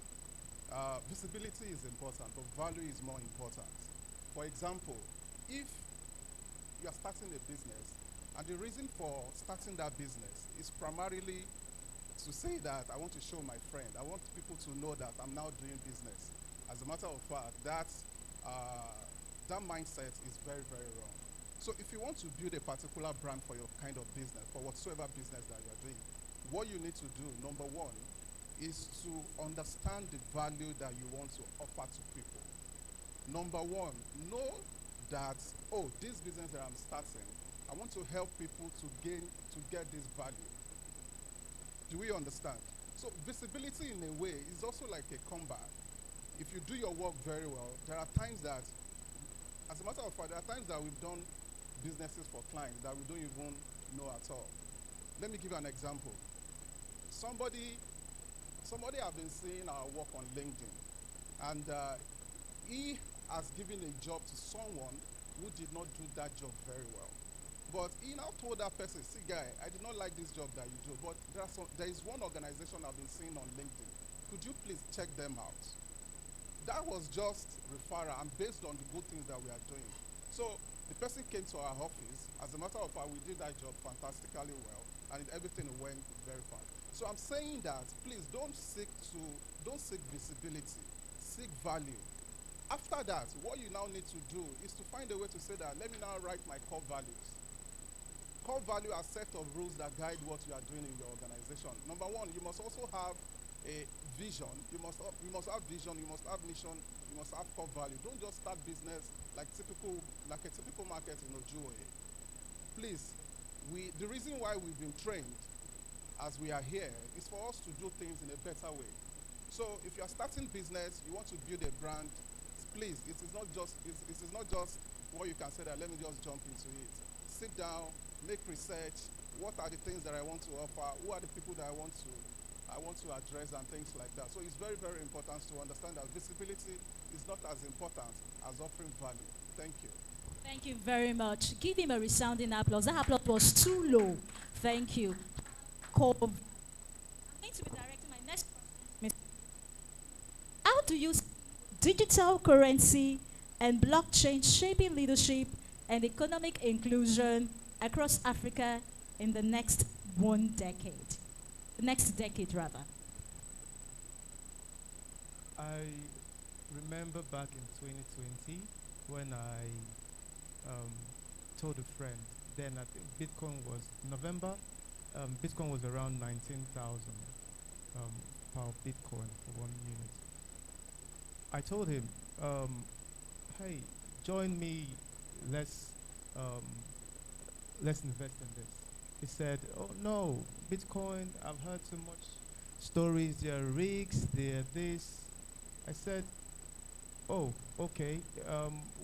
Visibility is important, but value is more important. For example, if you are starting a business, and the reason for starting that business is primarily to say that I want to show my friend, I want people to know that I'm now doing business. As a matter of fact, that mindset is very, very wrong. So if you want to build a particular brand for your kind of business, for whatsoever business that you're doing, what you need to do, number one, is to understand the value that you want to offer to people. Number one, know that, oh, this business that I'm starting, I want to help people to get this value. Do we understand? So visibility in a way is also like a combat. If you do your work very well, there are times that, as a matter of fact, there are times that we've done businesses for clients that we don't even know at all. Let me give you an example. Somebody have been seeing our work on LinkedIn, and he has given a job to someone who did not do that job very well. But he now told that person, see guy, I did not like this job that you do, but there is one organization I've been seeing on LinkedIn. Could you please check them out? That was just referral and based on the good things that we are doing. So the person came to our office. As a matter of fact, we did that job fantastically well, and everything went very fast. So I'm saying that please don't seek visibility, seek value. After that, what you now need to do is to find a way to say that, let me now write my core values. Core value are a set of rules that guide what you are doing in your organization. Number one, you must also have a vision. You must have vision, you must have mission, you must have core value. Don't just start business like a typical market in Ojuoye. Please, the reason why we've been trained as we are here is for us to do things in a better way. So if you are starting business, you want to build a brand, please, it is not just what you can say that let me just jump into it. Sit down, make research. What are the things that I want to offer? Who are the people that I want to address and things like that. So it's very, very important to understand that visibility is not as important as offering value. Thank you. Thank you very much. Give him a resounding applause. That applause was too low. Thank you. I'm going to be directing my next question. How do you see digital currency and blockchain shaping leadership and economic inclusion across Africa in the next decade? The next decade, rather. I remember back in 2020 when I told a friend, then I think Bitcoin was November, Bitcoin was around 19,000 per Bitcoin for 1 unit. I told him, hey, join me, let's invest in this. He said, oh no, Bitcoin, I've heard too much stories, there are rigs, there are this. I said, oh, okay.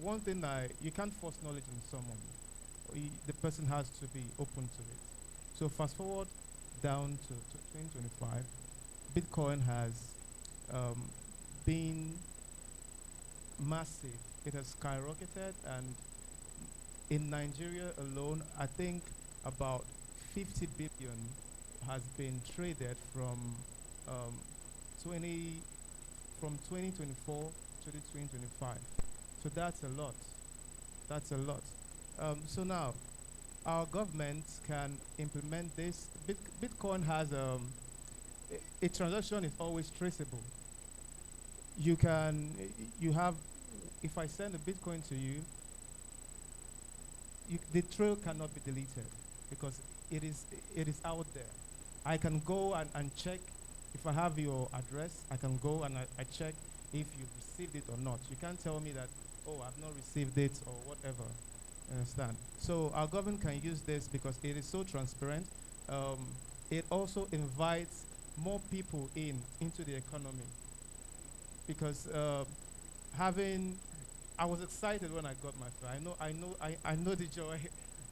One thing you can't force knowledge on someone. The person has to be open to it. So fast forward down to 2025, Bitcoin has um, been massive. It has skyrocketed, and in Nigeria alone, I think about 50 billion has been traded um, 20 from 2024 to the 2025. So that's a lot. That's a lot. So now, our government can implement this. Bitcoin has a transaction is always traceable. You have, if I send a Bitcoin to you, the trail cannot be deleted because it is out there. I can go and check if I have your address. I can go and I check if you've received it or not. You can't tell me that, oh, I've not received it or whatever. Understand? So our government can use this because it is so transparent. It also invites more people into the economy because I was excited when I got my first. I know the joy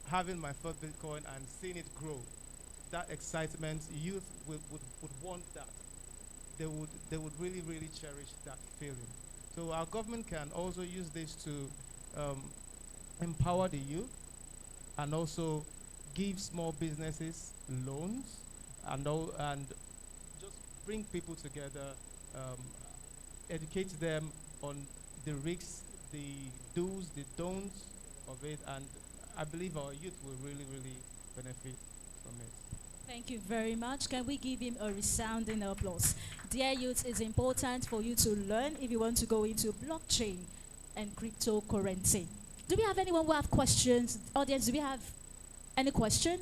having my first Bitcoin and seeing it grow. That excitement, youth would want that. They would really, really cherish that feeling. So our government can also use this to empower the youth and also give small businesses loans and just bring people together, educate them on the risks, the do's, the don'ts of it, and I believe our youth will really, really benefit from it. Thank you very much. Can we give him a resounding applause? Dear youth, it's important for you to learn if you want to go into blockchain and cryptocurrency. Do we have anyone who have questions? Audience, do we have any question?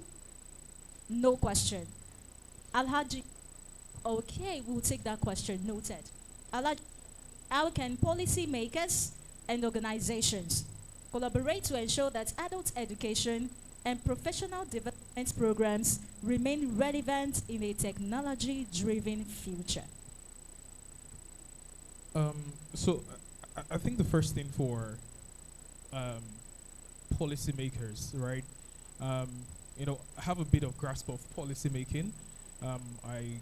No question. Alhaji, okay, we'll take that question. Noted. Alhaji, how can policymakers and organizations collaborate to ensure that adult education and professional development programs remain relevant in a technology-driven future? I think the first thing for policymakers, right? Have a bit of grasp of policy making. I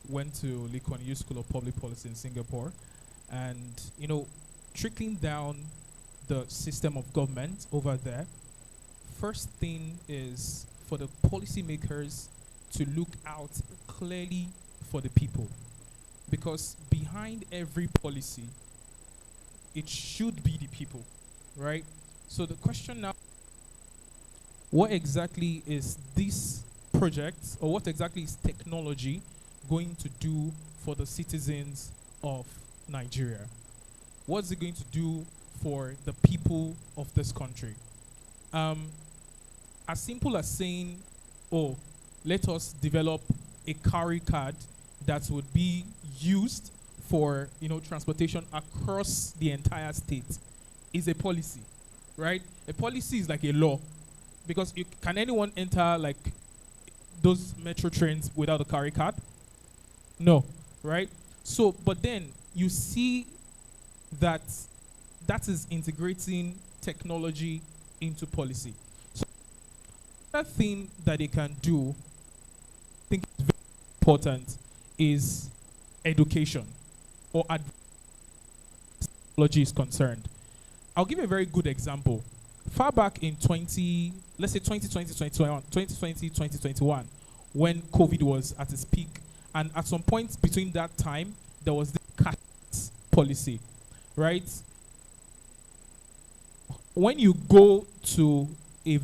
went to Lee Kuan Yew School of Public Policy in Singapore, and trickling down the system of government over there. First thing is for the policymakers to look out clearly for the people, because behind every policy, it should be the people, right? So the question now, what exactly is this project, or what exactly is technology going to do for the citizens of Nigeria? What's it going to do for the people of this country? As simple as saying, oh, let us develop a carry card that would be used for transportation across the entire state is a policy, right? A policy is like a law, because can anyone enter like those metro trains without a carry card? No, right? So, but then you see that is integrating technology into policy. So, another thing that they can do, I think is very important, is education or technology is concerned. I'll give you a very good example. Far back in 2020, 2021, when COVID was at its peak, and at some point between that time, there was the cash policy, right? When you go to a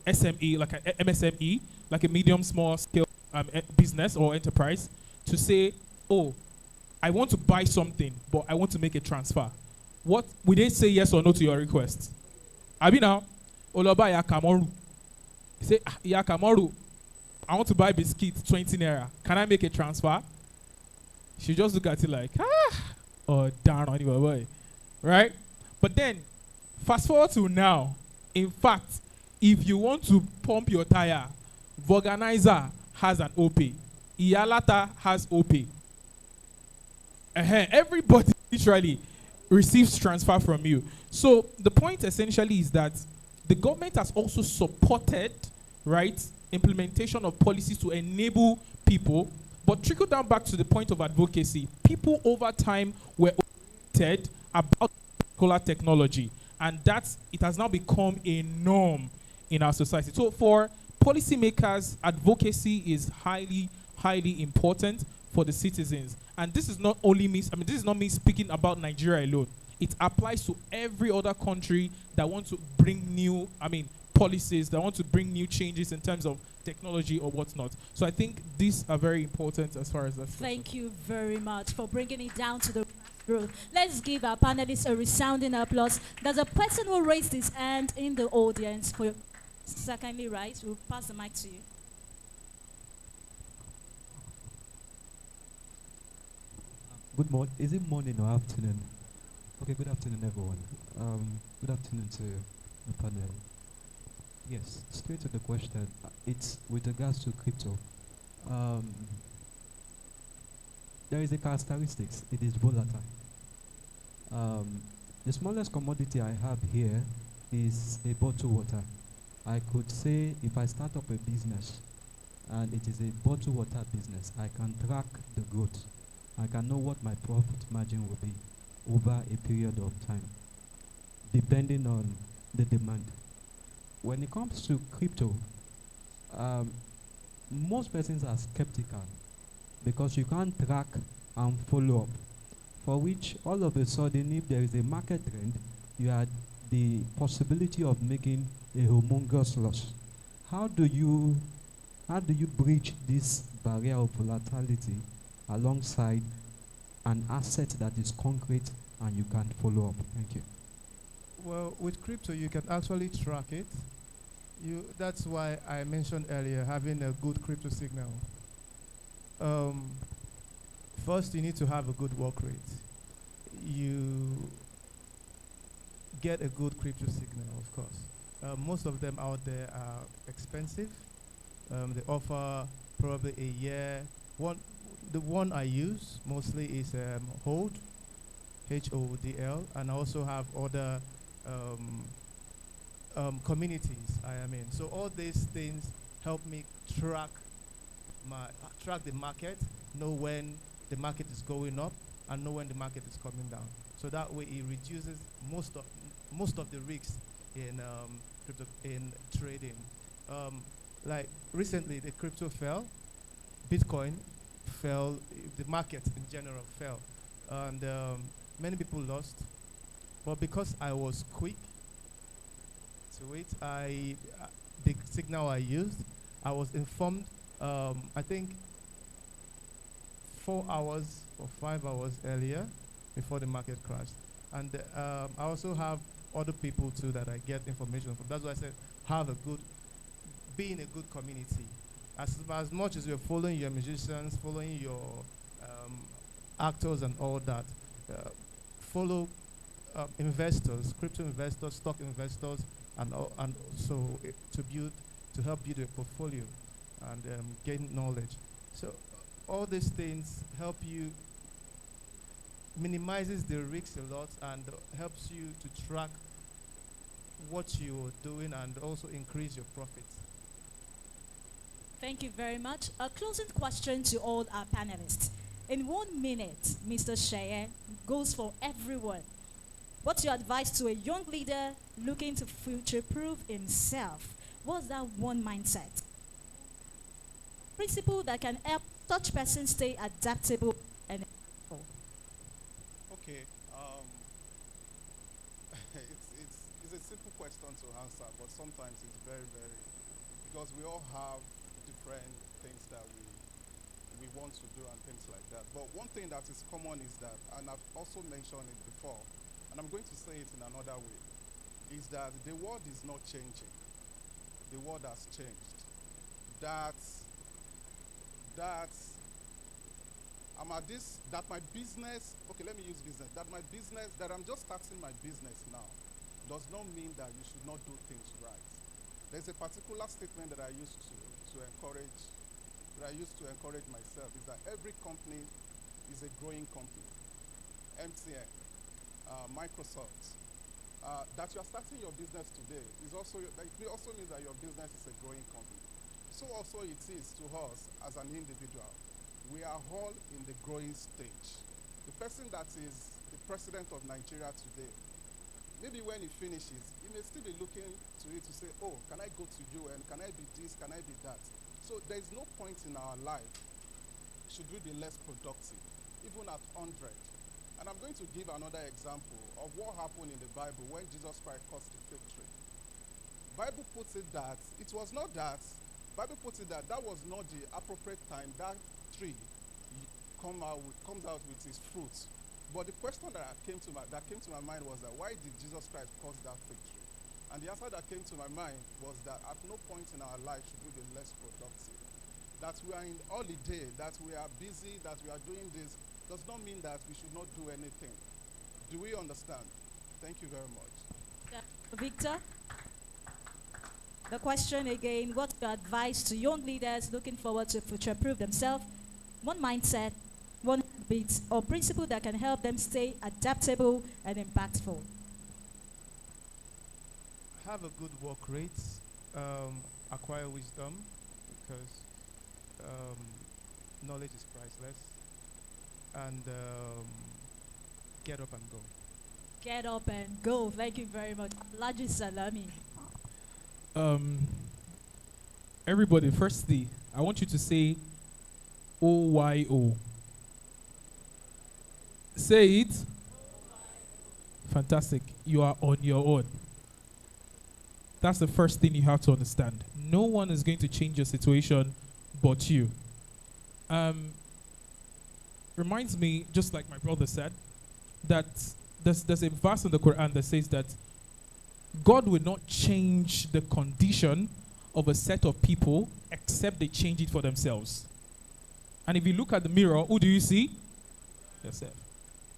SME, like a MSME, like a medium small scale business or enterprise, to say, oh, I want to buy something, but I want to make a transfer. What would they say yes or no to your request? Abi now, Oloba Yakamoru. Say, Yakamoru, I want to buy biscuit, 20 naira. Can I make a transfer? She just look at it like, oh, darn on you, boy. Right? But then, fast forward to now. In fact, if you want to pump your tire, Voganizer has an OP. Iyalata has OP. Everybody literally receives transfer from you. So the point essentially is that the government has also supported, right, implementation of policies to enable people, but trickle down back to the point of advocacy. People over time were oriented about particular technology, and it has now become a norm in our society. So for policymakers, advocacy is highly, highly important for the citizens. And this is not only me, this is not me speaking about Nigeria alone. It applies to every other country that wants to bring new, policies, that want to bring new changes in terms of technology or whatnot. So I think these are very important as far as that's concerned. Thank you very much for bringing it down to the grassroots. Let's give our panelists a resounding applause. There's a person who raised his hand in the audience. For secondly, right, we'll pass the mic to you. Good morning. Is it morning or afternoon? Okay, good afternoon, everyone. Good afternoon to the panel. Yes, straight to the question. It's with regards to crypto. There is a characteristics. It is volatile. The smallest commodity I have here is a bottled water. I could say if I start up a business and it is a bottled water business, I can track the growth. I can know what my profit margin will be over a period of time, depending on the demand. When it comes to crypto, most persons are skeptical because you can't track and follow up, for which all of a sudden, if there is a market trend, you have the possibility of making a humongous loss. How do you bridge this barrier of volatility alongside an asset that is concrete and you can follow up? Thank you. Well, with crypto, you can actually track it. That's why I mentioned earlier having a good crypto signal. First, you need to have a good work rate. You get a good crypto signal, of course. Most of them out there are expensive. They offer probably a year. The one I use mostly is Hold, HODL, and I also have other communities I am in. So all these things help me track the market, know when the market is going up, and know when the market is coming down. So that way it reduces most of the risks in crypto in trading. Like recently, the crypto fell, Bitcoin fell, the market in general fell, and many people lost. But because I was quick to it, the signal I used, I was informed. I think 4 hours or 5 hours earlier before the market crashed. And I also have other people too that I get information from. That's why I said be in a good community. As much as you're following your musicians, following your actors and all that, follow investors, crypto investors, stock investors, and so to help build a portfolio and gain knowledge. So all these things help you, minimizes the risks a lot, and helps you to track what you're doing and also increase your profits. Thank you very much. A closing question to all our panelists. In 1 minute, Mr. Sheye, goes for everyone. What's your advice to a young leader looking to future-proof himself? What's that one mindset? Principle that can help such person stay adaptable and helpful. Okay. It's a simple question to answer, but sometimes it's very, very, because we all have different things that we want to do and things like that. But one thing that is common is that, and I've also mentioned it before, and I'm going to say it in another way, is that the world is not changing. The world has changed. That my business, okay, let me use business, that I'm just starting my business now does not mean that you should not do things right. There's a particular statement that I used to encourage myself, is that every company is a growing company. MTN, Microsoft, that you are starting your business today is also, like, it also means that your business is a growing company. So also it is to us as an individual. We are all in the growing stage. The person that is the president of Nigeria today, maybe when he finishes, he may still be looking to it to say, oh, can I go to UN? Can I be this? Can I be that? So there is no point in our life should we be less productive, even at 100. And I'm going to give another example of what happened in the Bible when Jesus Christ cursed the fig tree. Bible puts it that it was not that. Bible puts it that that was not the appropriate time that tree comes out with its fruits. But the question that came to my mind was that why did Jesus Christ curse that fig tree? And the answer that came to my mind was that at no point in our life should we be less productive. That we are in holiday, that we are busy, that we are doing this, does not mean that we should not do anything. Do we understand? Thank you very much. Victor, the question again, what's your advice to young leaders looking forward to future-proof themselves? One mindset, one habit, or principle that can help them stay adaptable and impactful. Have a good work rate, acquire wisdom, because knowledge is priceless, and get up and go. Get up and go. Thank you very much. Laji Salami. Everybody, firstly, I want you to say OYO. Say it. Fantastic. You are on your own. That's the first thing you have to understand. No one is going to change your situation but you. Reminds me, just like my brother said, that there's a verse in the Quran that says that God will not change the condition of a set of people except they change it for themselves. And if you look at the mirror, who do you see? Yourself.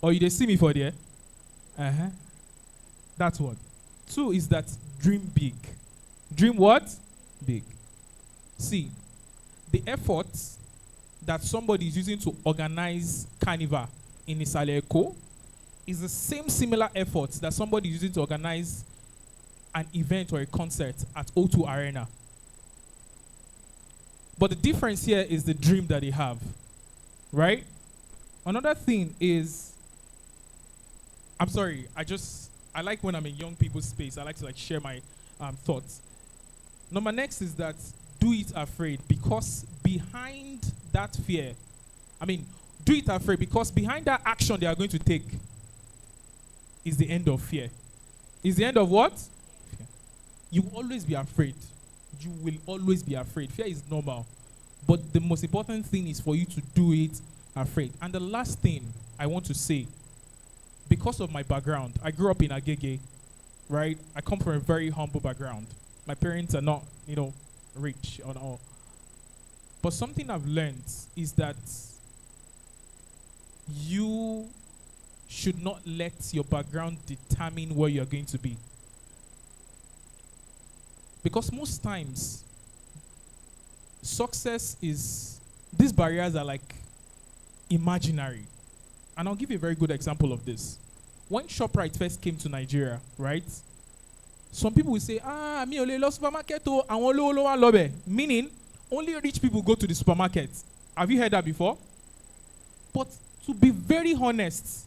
Or you see me for there? That's one. Two is that dream big. Dream what? Big. See, the efforts that somebody is using to organize Carnival in Isaleko is the same similar efforts that somebody is using to organize an event or a concert at O2 Arena. But the difference here is the dream that they have, right? Another thing is, I'm sorry, I like when I'm in young people's space, I like to share my thoughts. Number next is that do it afraid, because behind that fear, do it afraid because behind that action they are going to take is the end of fear. Is the end of what? Fear. You will always be afraid. You will always be afraid. Fear is normal. But the most important thing is for you to do it afraid. And the last thing I want to say, because of my background, I grew up in Agege, right? I come from a very humble background. My parents are not, rich or all. But something I've learned is that you should not let your background determine where you're going to be. Because most times, these barriers are like imaginary. And I'll give you a very good example of this. When ShopRite first came to Nigeria, right? Some people will say, mi ole lo supermarket o, awon olowo lo wa lobe. Meaning, only rich people go to the supermarket. Have you heard that before? But to be very honest,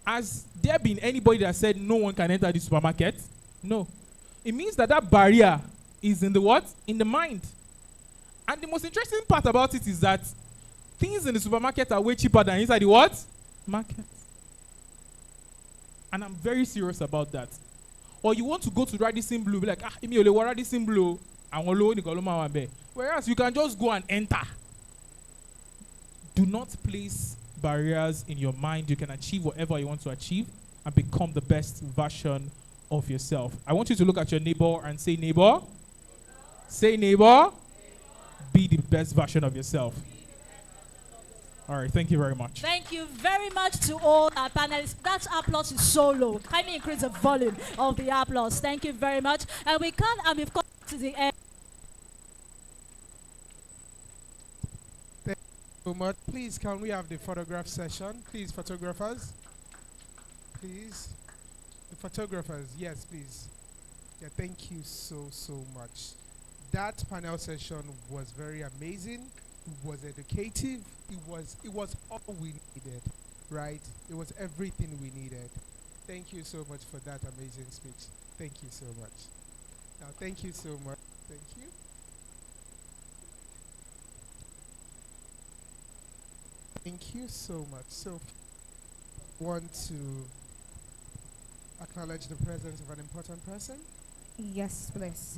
has there been anybody that said no one can enter the supermarket? No. It means that barrier is in the what? In the mind. And the most interesting part about it is that things in the supermarket are way cheaper than inside the what? Market. And I'm very serious about that. Or you want to go to Radisson Blue, be like, imi ole wa Radisson Blue, awon lowo nikan lo ma wa be. Whereas you can just go and enter. Do not place barriers in your mind. You can achieve whatever you want to achieve and become the best version of yourself. I want you to look at your neighbor and say, neighbor. Say, neighbor. Be the best version of yourself. All right, thank you very much. Thank you very much to all our panelists. That applause is so low. Kindly increase the volume of the applause. Thank you very much. And we've come to the end. So much. Please, can we have the photograph session? Please, photographers. Please. The photographers, yes, please. Yeah, thank you so much. That panel session was very amazing. It was educative. It was all we needed, right? It was everything we needed. Thank you so much for that amazing speech. Thank you so much. Now, thank you so much. Thank you. Thank you so much. So, want to acknowledge the presence of an important person? Yes, please.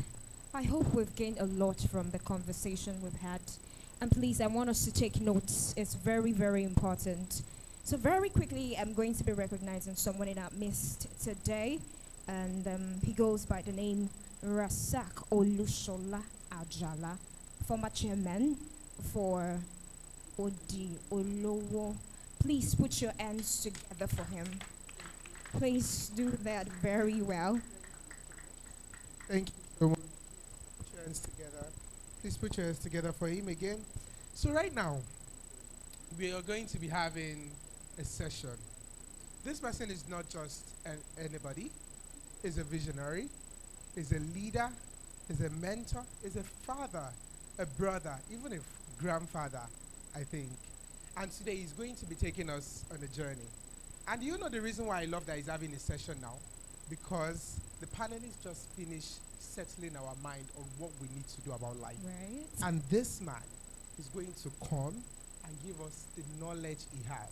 I hope we've gained a lot from the conversation we've had. And please, I want us to take notes. It's very, very important. So very quickly, I'm going to be recognizing someone in our midst today. And he goes by the name Rasak Olushola Ajala, former chairman for Odi Olowo. Please put your hands together for him. Please do that very well. Thank you so much. Put your hands together. Please put your hands together for him again. So right now, we are going to be having a session. This person is not just anybody. Is a visionary, is a leader, is a mentor, is a father, a brother, even a grandfather, I think. And today he's going to be taking us on a journey. And you know the reason why I love that he's having a session now? Because the panelists just finished settling our mind on what we need to do about life. Right. And this man is going to come and give us the knowledge he has.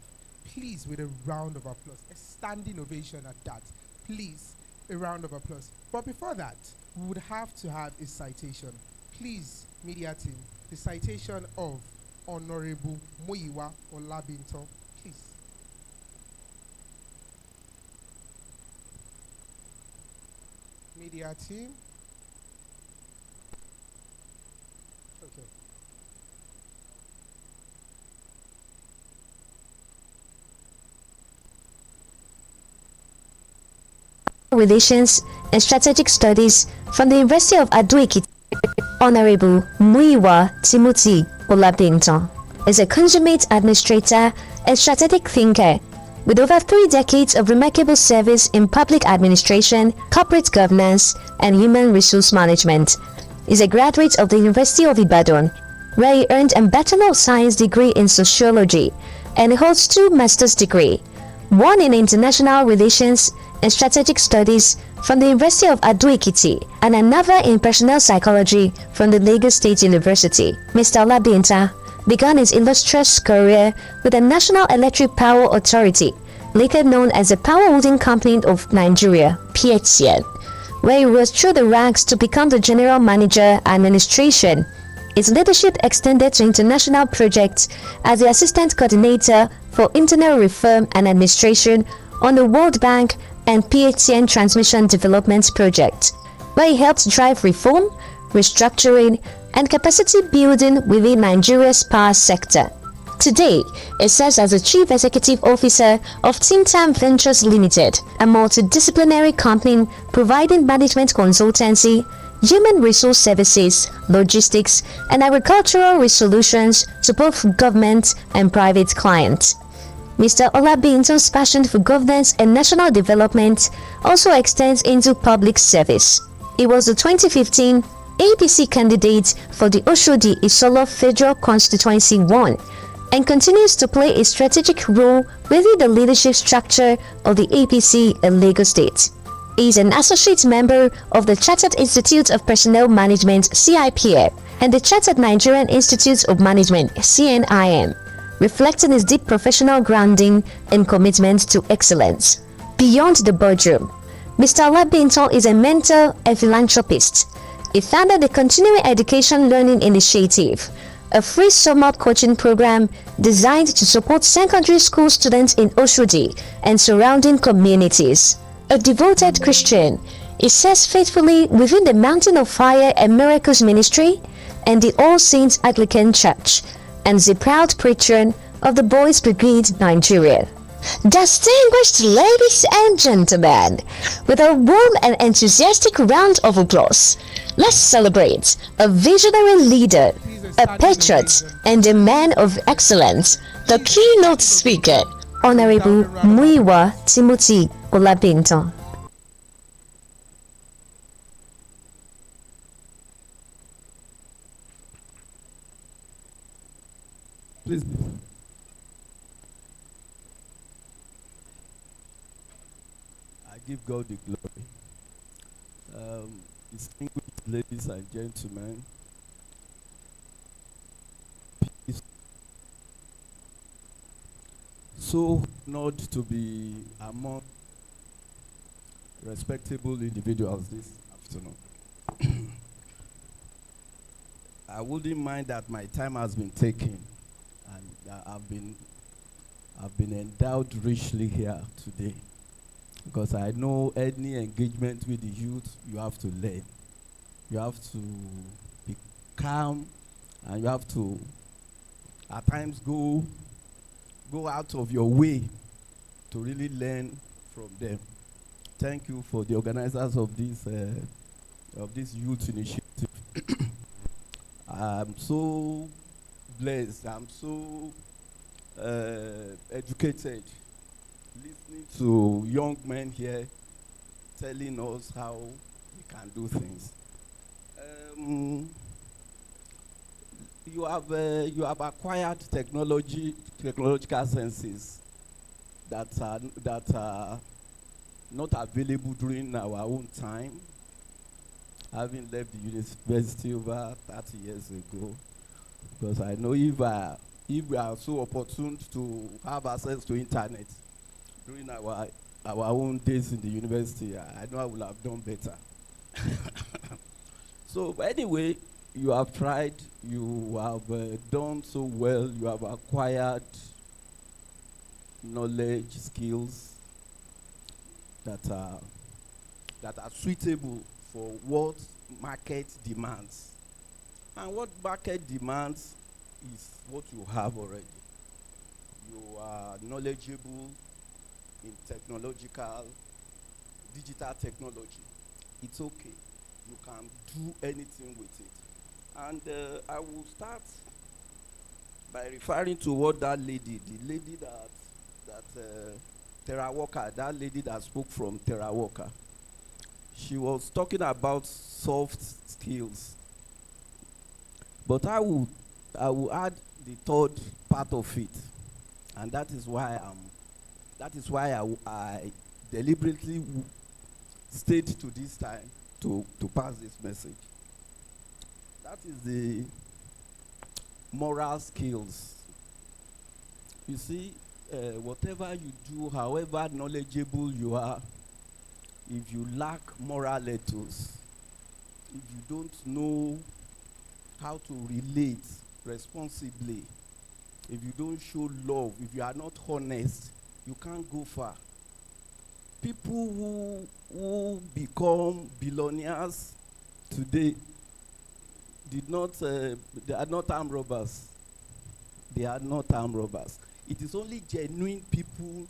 Please, with a round of applause, a standing ovation at that. Please, a round of applause. But before that, we would have to have a citation. Please, media team, the citation of Honorable Muyiwa Olabinto. Please. Media team. Okay. Relations and Strategic Studies from the University of Ado-Ekiti, Honorable Muyiwa Timothy Olabinton is a consummate administrator and strategic thinker with over 3 decades of remarkable service in public administration, corporate governance, and human resource management. He is a graduate of the University of Ibadan, where he earned a Bachelor of Science degree in Sociology and holds 2 master's degrees, one in International Relations and Strategic Studies from the University of Ado-Ekiti and another in Personnel Psychology from the Lagos State University. Mr. Olabinta began his illustrious career with the National Electric Power Authority, later known as the Power Holding Company of Nigeria, PHCN, where he rose through the ranks to become the General Manager Administration. His leadership extended to international projects as the Assistant Coordinator for Internal Reform and Administration on the World Bank and PHCN Transmission Development Project, where he helped drive reform, restructuring, and capacity building within Nigeria's power sector. Today, he serves as the Chief Executive Officer of Tintam Ventures Limited, a multidisciplinary company providing management consultancy, human resource services, logistics, and agricultural solutions to both government and private clients. Mr. Olabinton's passion for governance and national development also extends into public service. He was the 2015 APC candidate for the Oshodi Isolo Federal Constituency 1 and continues to play a strategic role within the leadership structure of the APC in Lagos State. He is an associate member of the Chartered Institute of Personnel Management (CIPM) and the Chartered Nigerian Institute of Management (CNIM), reflecting his deep professional grounding and commitment to excellence. Beyond the boardroom, Mr. Olabinton is a mentor and philanthropist. He founded the Continuing Education Learning Initiative, a free summer coaching program designed to support secondary school students in Oshodi and surrounding communities. A devoted Christian, he serves faithfully within the Mountain of Fire and Miracles Ministry and the All Saints Anglican Church, and is a proud patron of the Boys Brigade Nigeria. Distinguished ladies and gentlemen, with a warm and enthusiastic round of applause, let's celebrate a visionary leader a patriot and a man of excellence, the keynote speaker, Honorable Muiwa Timothy Olabington. Please. I give God the glory. Distinguished ladies and gentlemen, it's so honored to be among respectable individuals this afternoon. I wouldn't mind that my time has been taken, and I've been endowed richly here today, because I know any engagement with the youth, you have to learn. You have to be calm, and you have to, at times, go out of your way to really learn from them. Thank you for the organizers of this youth initiative. I'm so blessed. I'm so educated, listening to young men here telling us how we can do things. You have acquired technological senses that are not available during our own time. Having left the university over 30 years ago, because I know if we are so opportune to have access to internet during our own days in the university, I know I would have done better. So anyway, you have tried, you have done so well, you have acquired knowledge, skills that are suitable for what market demands. And what market demands is what you have already. You are knowledgeable in digital technology. It's okay. You can do anything with it. And I will start by referring to what the lady that Terra Walker, that lady that spoke from Terra Walker. She was talking about soft skills. But I will add the third part of it. And that is why I deliberately stayed to this time to pass this message. That is the moral skills. You see, whatever you do, however knowledgeable you are, if you lack moral ethos, if you don't know how to relate responsibly, if you don't show love, if you are not honest, you can't go far. People who become billionaires today they are not armed robbers. They are not armed robbers. It is only genuine people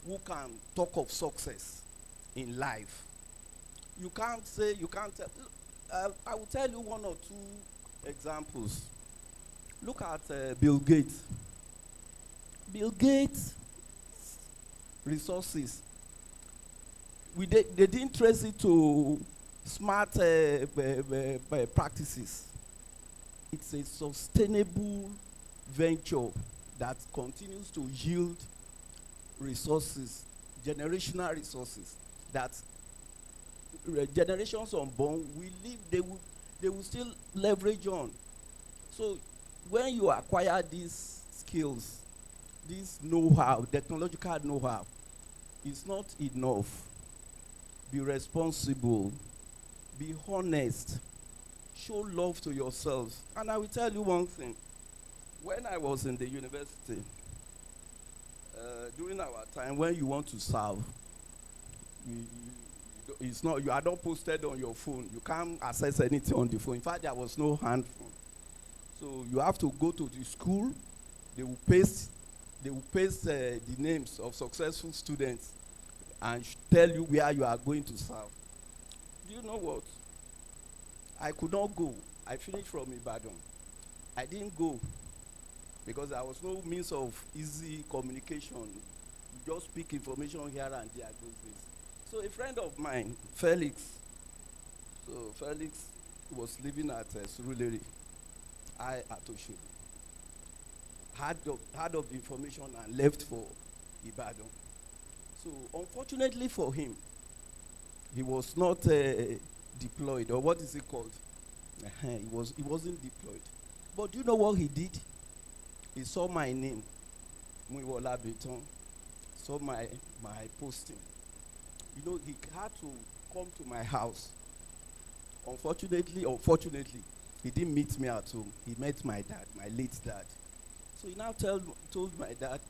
who can talk of success in life. You can't tell. I will tell you one or two examples. Look at Bill Gates. Bill Gates' resources, they didn't trace it to smart practices. It's a sustainable venture that continues to yield resources, generational resources, that generations unborn will live, they will still leverage on. So when you acquire these skills, this know-how, technological know-how, it's not enough. Be responsible, be honest, show love to yourselves. And I will tell you one thing. When I was in the university, during our time, when you want to serve, you are not posted on your phone. You can't access anything on the phone. In fact, there was no hand phone. So you have to go to the school. They will paste the names of successful students and tell you where you are going to serve. Do you know what? I could not go. I finished from Ibadan. I didn't go because there was no means of easy communication. You just speak information here and there those days. So a friend of mine, Felix, so Felix was living at Surulere, I at Oshu. Heard of the information and left for Ibadan. So unfortunately for him, he was not deployed, or what is it called? He wasn't deployed. But do you know what he did? He saw my name, Muiwola Beton, saw my posting. You know, he had to come to my house. Unfortunately, he didn't meet me at home. He met my dad, my late dad. So he now told my dad,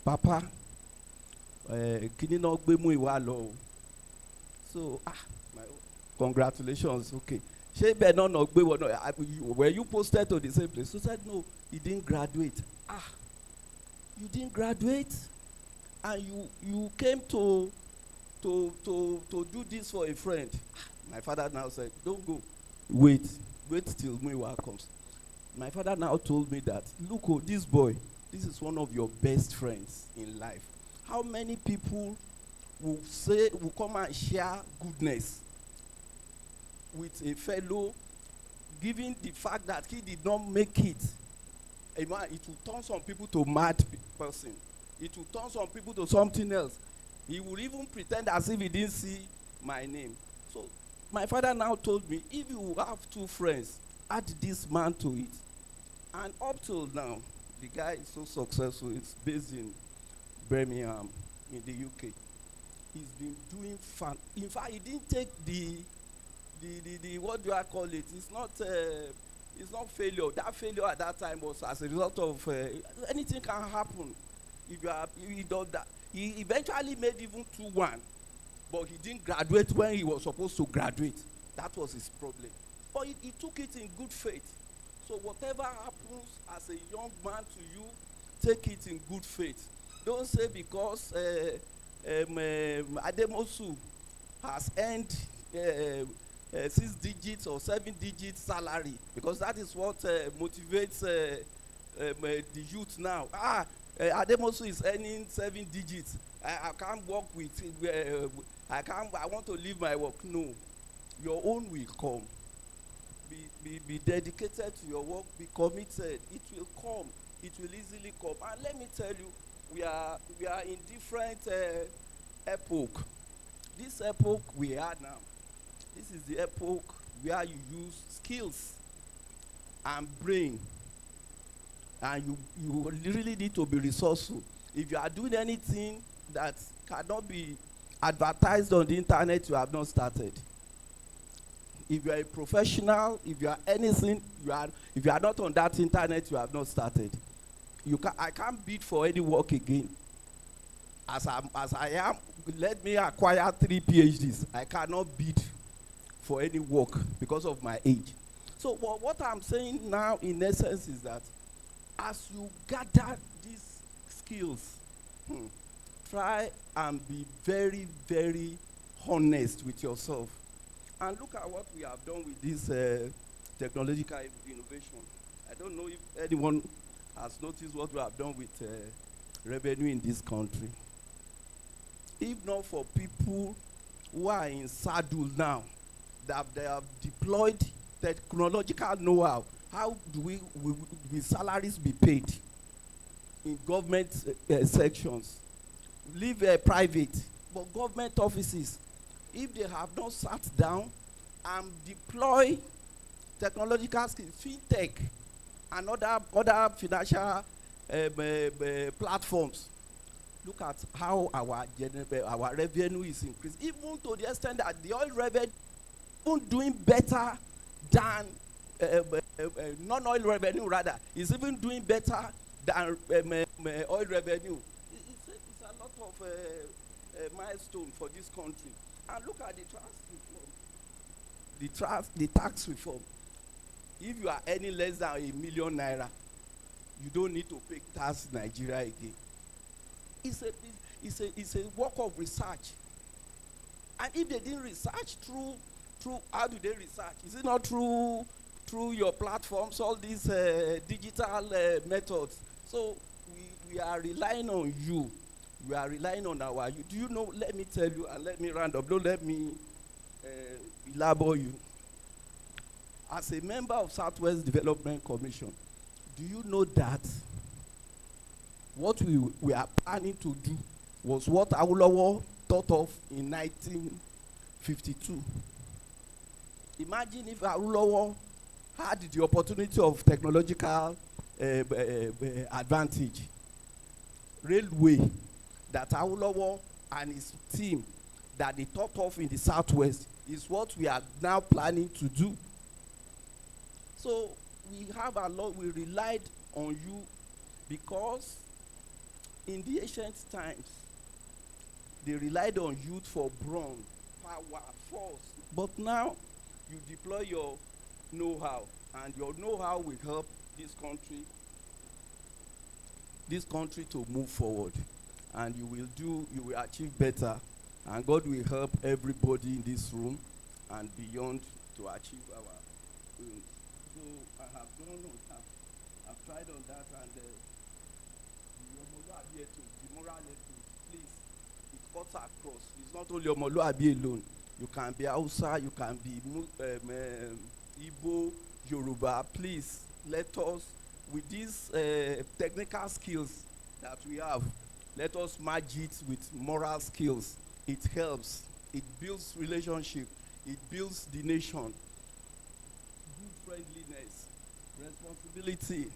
Papa, kini no gbe Muiwa lo. So, congratulations, okay. Were you posted to the same place? So said, no, he didn't graduate. You didn't graduate? And you came to do this for a friend. My father now said, don't go. Wait till Muiwa comes. My father now told me that, look, this boy, this is one of your best friends in life. How many people will come and share goodness with a fellow, given the fact that he did not make it? It will turn some people to mad person. It will turn some people to something else. He will even pretend as if he didn't see my name. So my father now told me, if you have two friends, add this man to it. And up till now, the guy is so successful. He's based in Birmingham, in the UK. He's been doing fun. In fact, he didn't take the what do I call it? It's not failure. That failure at that time was as a result of anything can happen. If you do that, he eventually made even 2-1, but he didn't graduate when he was supposed to graduate. That was his problem. But he took it in good faith. So whatever happens as a young man to you, take it in good faith. Don't say because Ademosu has earned 6 digits or 7 digits salary, because that is what motivates the youth now. Ademosu is earning 7 digits. I can't work with I want to leave my work. No, your own will come. Be dedicated to your work, be committed. It will come. It will easily come. And let me tell you, we are in different epoch. This epoch we are now, this is the epoch where you use skills and brain, and you really need to be resourceful. If you are doing anything that cannot be advertised on the internet, you have not started. If you are a professional, if you are anything, if you are not on that internet, you have not started. I can't bid for any work again. As I am, let me acquire 3 PhDs. I cannot bid for any work because of my age. So what I'm saying now, in essence, is that as you gather these skills, try and be very, very honest with yourself. And look at what we have done with this technological innovation. I don't know if anyone has noticed what we have done with revenue in this country. If not for people who are in saddle now, that they have deployed technological know-how, how do will salaries be paid in government sections? Leave private, but government offices, if they have not sat down and deploy technological skills, fintech, and other financial platforms, look at how our revenue is increased, even to the extent that the oil revenue is doing better than non-oil revenue, rather, is even doing better than oil revenue. It's a lot of milestone for this country. And look at the tax reform. If you are earning less than ₦1 million, you don't need to pay tax in Nigeria again. It's a work of research. And if they didn't research through how do they research? Is it not through through your platforms, all these digital methods. So we are relying on you. We are relying on our youth. Do you know, let me tell you, and let me round up, don't let me elaborate you. As a member of Southwest Development Commission, do you know that what we are planning to do was what Awolowo thought of in 1952? Imagine if Awolowo had the opportunity of technological advantage. Railway that Awolowo and his team that they thought of in the Southwest is what we are now planning to do. So we have a lot, we relied on you because in the ancient times, they relied on youth for brawn, power, force. But now, you deploy your know-how, and your know-how will help this country to move forward. And you will achieve better. And God will help everybody in this room and beyond to achieve our aims. So I have gone on that. I've tried on that, and the moral ethics, please, it cuts across. It's not only Omoluabi alone. You can be Hausa, you can be Igbo, Yoruba. Please, let us, with these technical skills that we have, let us merge it with moral skills. It helps. It builds relationship. It builds the nation. Good friendliness, responsibility,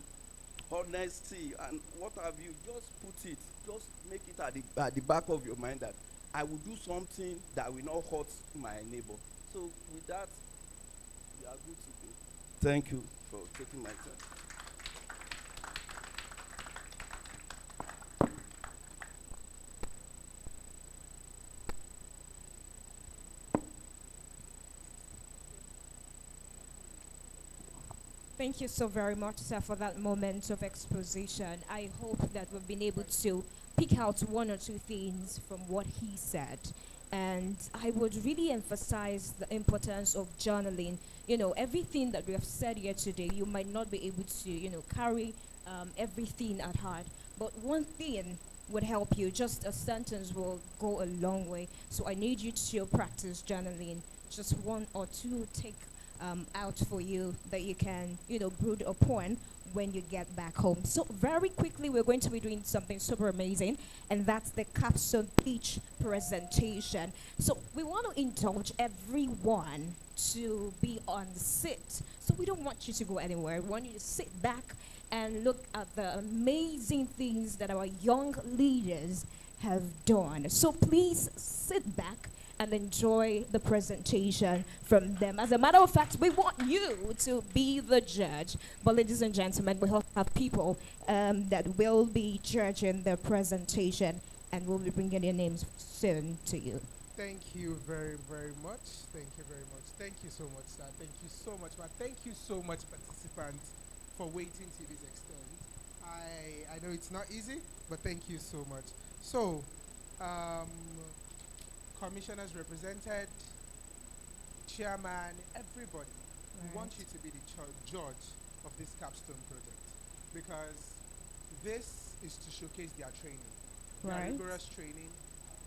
honesty, and what have you. Just put it, just make it at the back of your mind that I will do something that will not hurt my neighbor. So with that, we are good to go. Thank you for taking my time. Thank you so very much, sir, for that moment of exposition. I hope that we've been able to pick out one or two things from what he said. And I would really emphasize the importance of journaling. You know, everything that we have said here today, you might not be able to, carry everything at heart. But one thing would help you. Just a sentence will go a long way. So I need you to practice journaling. Just one or two take out for you that you can, brood upon when you get back home. So very quickly, we're going to be doing something super amazing, and that's the capstone pitch presentation. So we want to indulge everyone to be on the sit. So we don't want you to go anywhere. We want you to sit back and look at the amazing things that our young leaders have done. So please sit back and enjoy the presentation from them. As a matter of fact, we want you to be the judge. But ladies and gentlemen, we have people that will be judging the presentation, and we'll be bringing your names soon to you. Thank you very, very much. Thank you very much. Thank you so much, sir. Thank you so much. But thank you so much, participants, for waiting to this extent. I know it's not easy, but thank you so much. So, commissioners represented, chairman, everybody. We want you to be the judge of this capstone project, because this is to showcase their training, their rigorous training,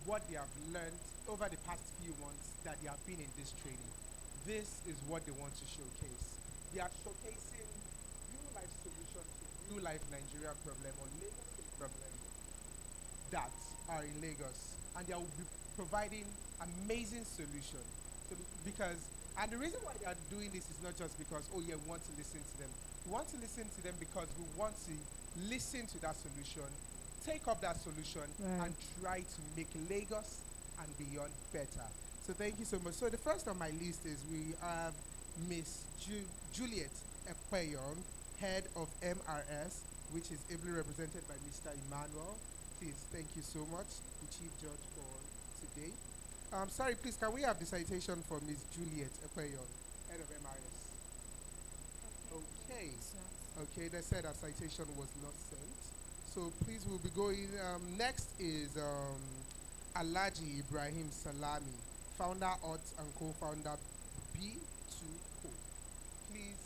what they have learned over the past few months that they have been in this training. This is what they want to showcase. They are showcasing real life solutions to real life Nigeria problem or Lagos State problem that are in Lagos, and they will be providing amazing solution. So and the reason why they are doing this is not just because, oh yeah, we want to listen to them. We want to listen to them because we want to listen to that solution, take up that solution, and try to make Lagos and beyond better. So thank you so much. So the first on my list is we have Miss Juliet Ekpeyong, head of MRS, which is ably represented by Mr. Emmanuel. Please, thank you so much, the Chief Judge, for today. Sorry, please, can we have the citation for Ms. Juliet Ekpeyong, head of MRS? Okay. Okay, they said our citation was not sent. So please, we'll be going. Next is LYDI Ibrahim Salami, founder, Art and co-founder B2Co. Please,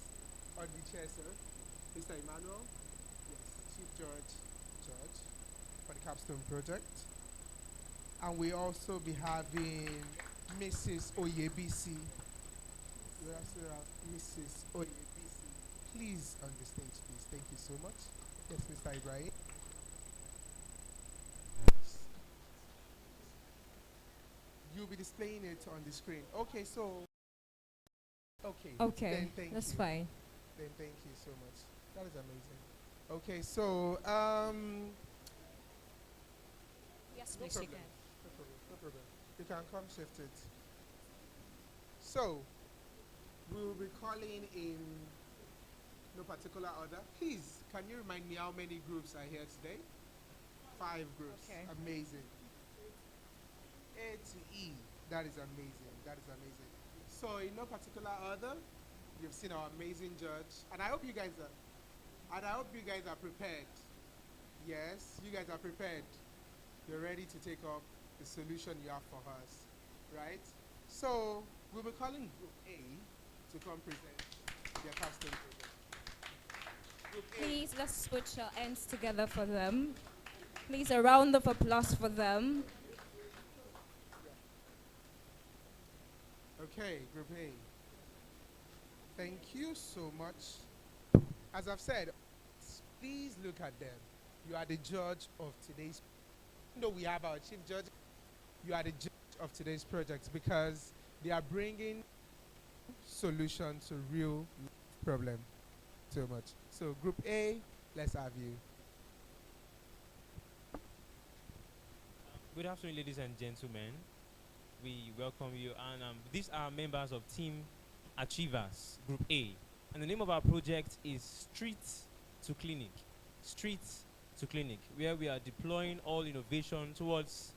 on the chair, sir. Mr. Emmanuel, yes, Chief Judge for the Capstone Project. And we also be having Mrs. Oyebisi. We also have Mrs. Oyebisi. Please on the stage, please. Thank you so much. Yes, Mr. Ibrahim. You'll be displaying it on the screen. Okay, so. Okay. Okay, Then thank that's you. fine. Then thank you so much. That is amazing. Okay, so Yes, no please, you problem. can. No problem. No problem. You can come shift it. So we will be calling in no particular order. Please, can you remind me how many groups are here today? 5 groups. Okay. Amazing. A to E. That is amazing. That is amazing. So in no particular order, you've seen our amazing judge, and I hope you guys are prepared. Yes, you guys are prepared. You're ready to take up the solution you have for us, right? So we'll be calling Group A to come present their capstone project. Group A. Please, let's switch our ends together for them. Please, a round of applause for them. Okay, Group A. Thank you so much. As I've said, please look at them. You are the judge of today's. No, we have our chief judge. You are the judge of today's project because they are bringing solution to real problem. So much. So, Group A, let's have you. Good afternoon, ladies and gentlemen. We welcome you, and these are members of Team Achievers, Group A. And the name of our project is Street to Clinic. Street to Clinic, where we are deploying all innovation towards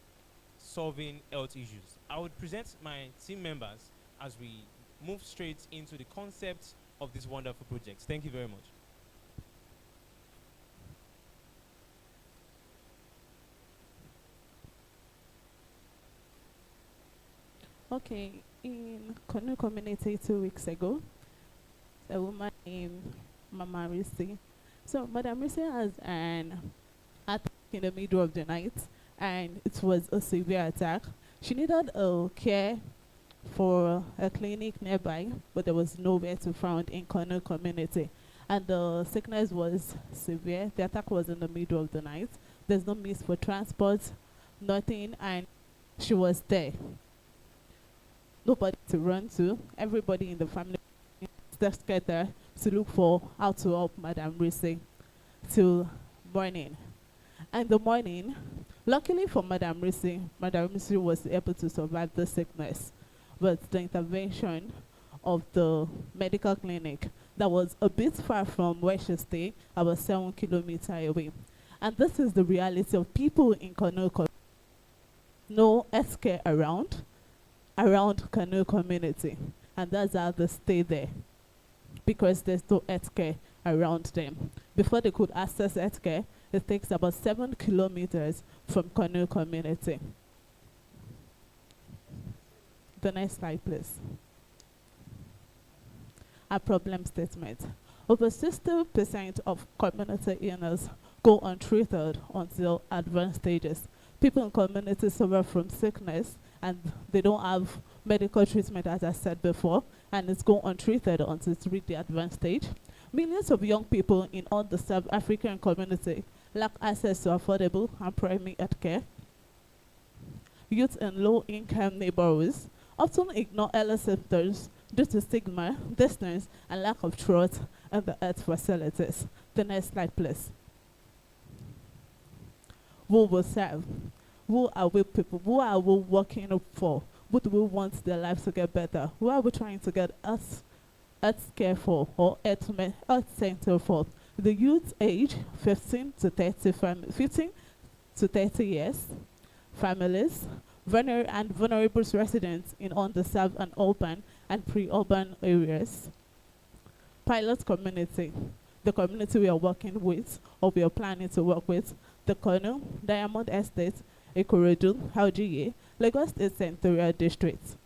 solving health issues. I would present my team members as we move straight into the concept of this wonderful project. Thank you very much. Okay, in Konu community 2 weeks ago, a woman named Mama Risi. So Madam Risi has an attack in the middle of the night, and it was a severe attack. She needed a care for a clinic nearby, but there was nowhere to found in Konu community. And the sickness was severe. The attack was in the middle of the night. There's no means for transport, nothing, and she was there. Nobody to run to. Everybody in the family together to look for how to help Madam Risi till morning. And the morning, luckily for Madam Risi was able to survive the sickness. But the intervention of the medical clinic that was a bit far from where she stayed, about 7 kilometers away. And this is the reality of people in Kanu. No healthcare around Kanu community, and that's how they stay there, because there's no healthcare around them. Before they could access healthcare, it takes about 7 kilometers from Kanu community. The next slide, please. A problem statement. Over 60% of community illness go untreated until advanced stages. People in community suffer from sickness and they don't have medical treatment, as I said before, and it's go untreated until it's reached the advanced stage. Millions of young people in all the South African community lack access to affordable and primary health care. Youth in low-income neighborhoods often ignore early symptoms due to stigma, distance, and lack of trust in the health facilities. The next slide, please. Who will serve? Who are we people? Who are we working up for? Who do we want their lives to get better? Who are we trying to get health care for or health center for? The youth age 15 to 30 years, families, vulnerable residents in underserved and urban and pre-urban areas. Pilot community, the community we are working with or we are planning to work with, the Konu, Diamond Estate, Ikorodu, LGA, Lagos State Senatorial District.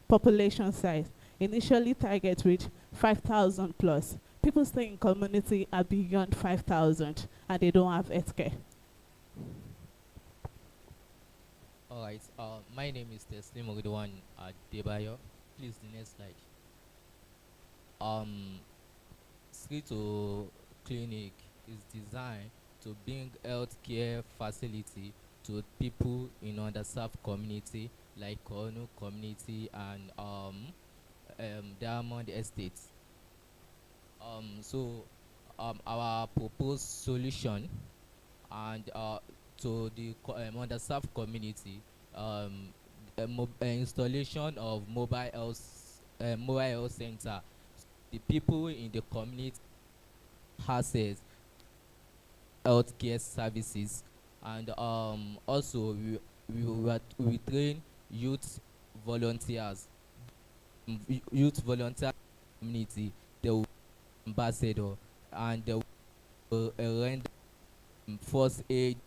Population size, initially target reach 5,000 plus. People stay in community are beyond 5,000 and they don't have healthcare. All right. My name is Teslim Ogudwan Debayo. Please, the next slide. Street to Clinic is designed to bring healthcare facility to people in underserved community like Konu community and Diamond Estates. Our proposed solution and to the underserved community, installation of mobile health center. The people in the community access healthcare services, and also we train youth volunteers, youth volunteer community, the ambassador, and the render first aid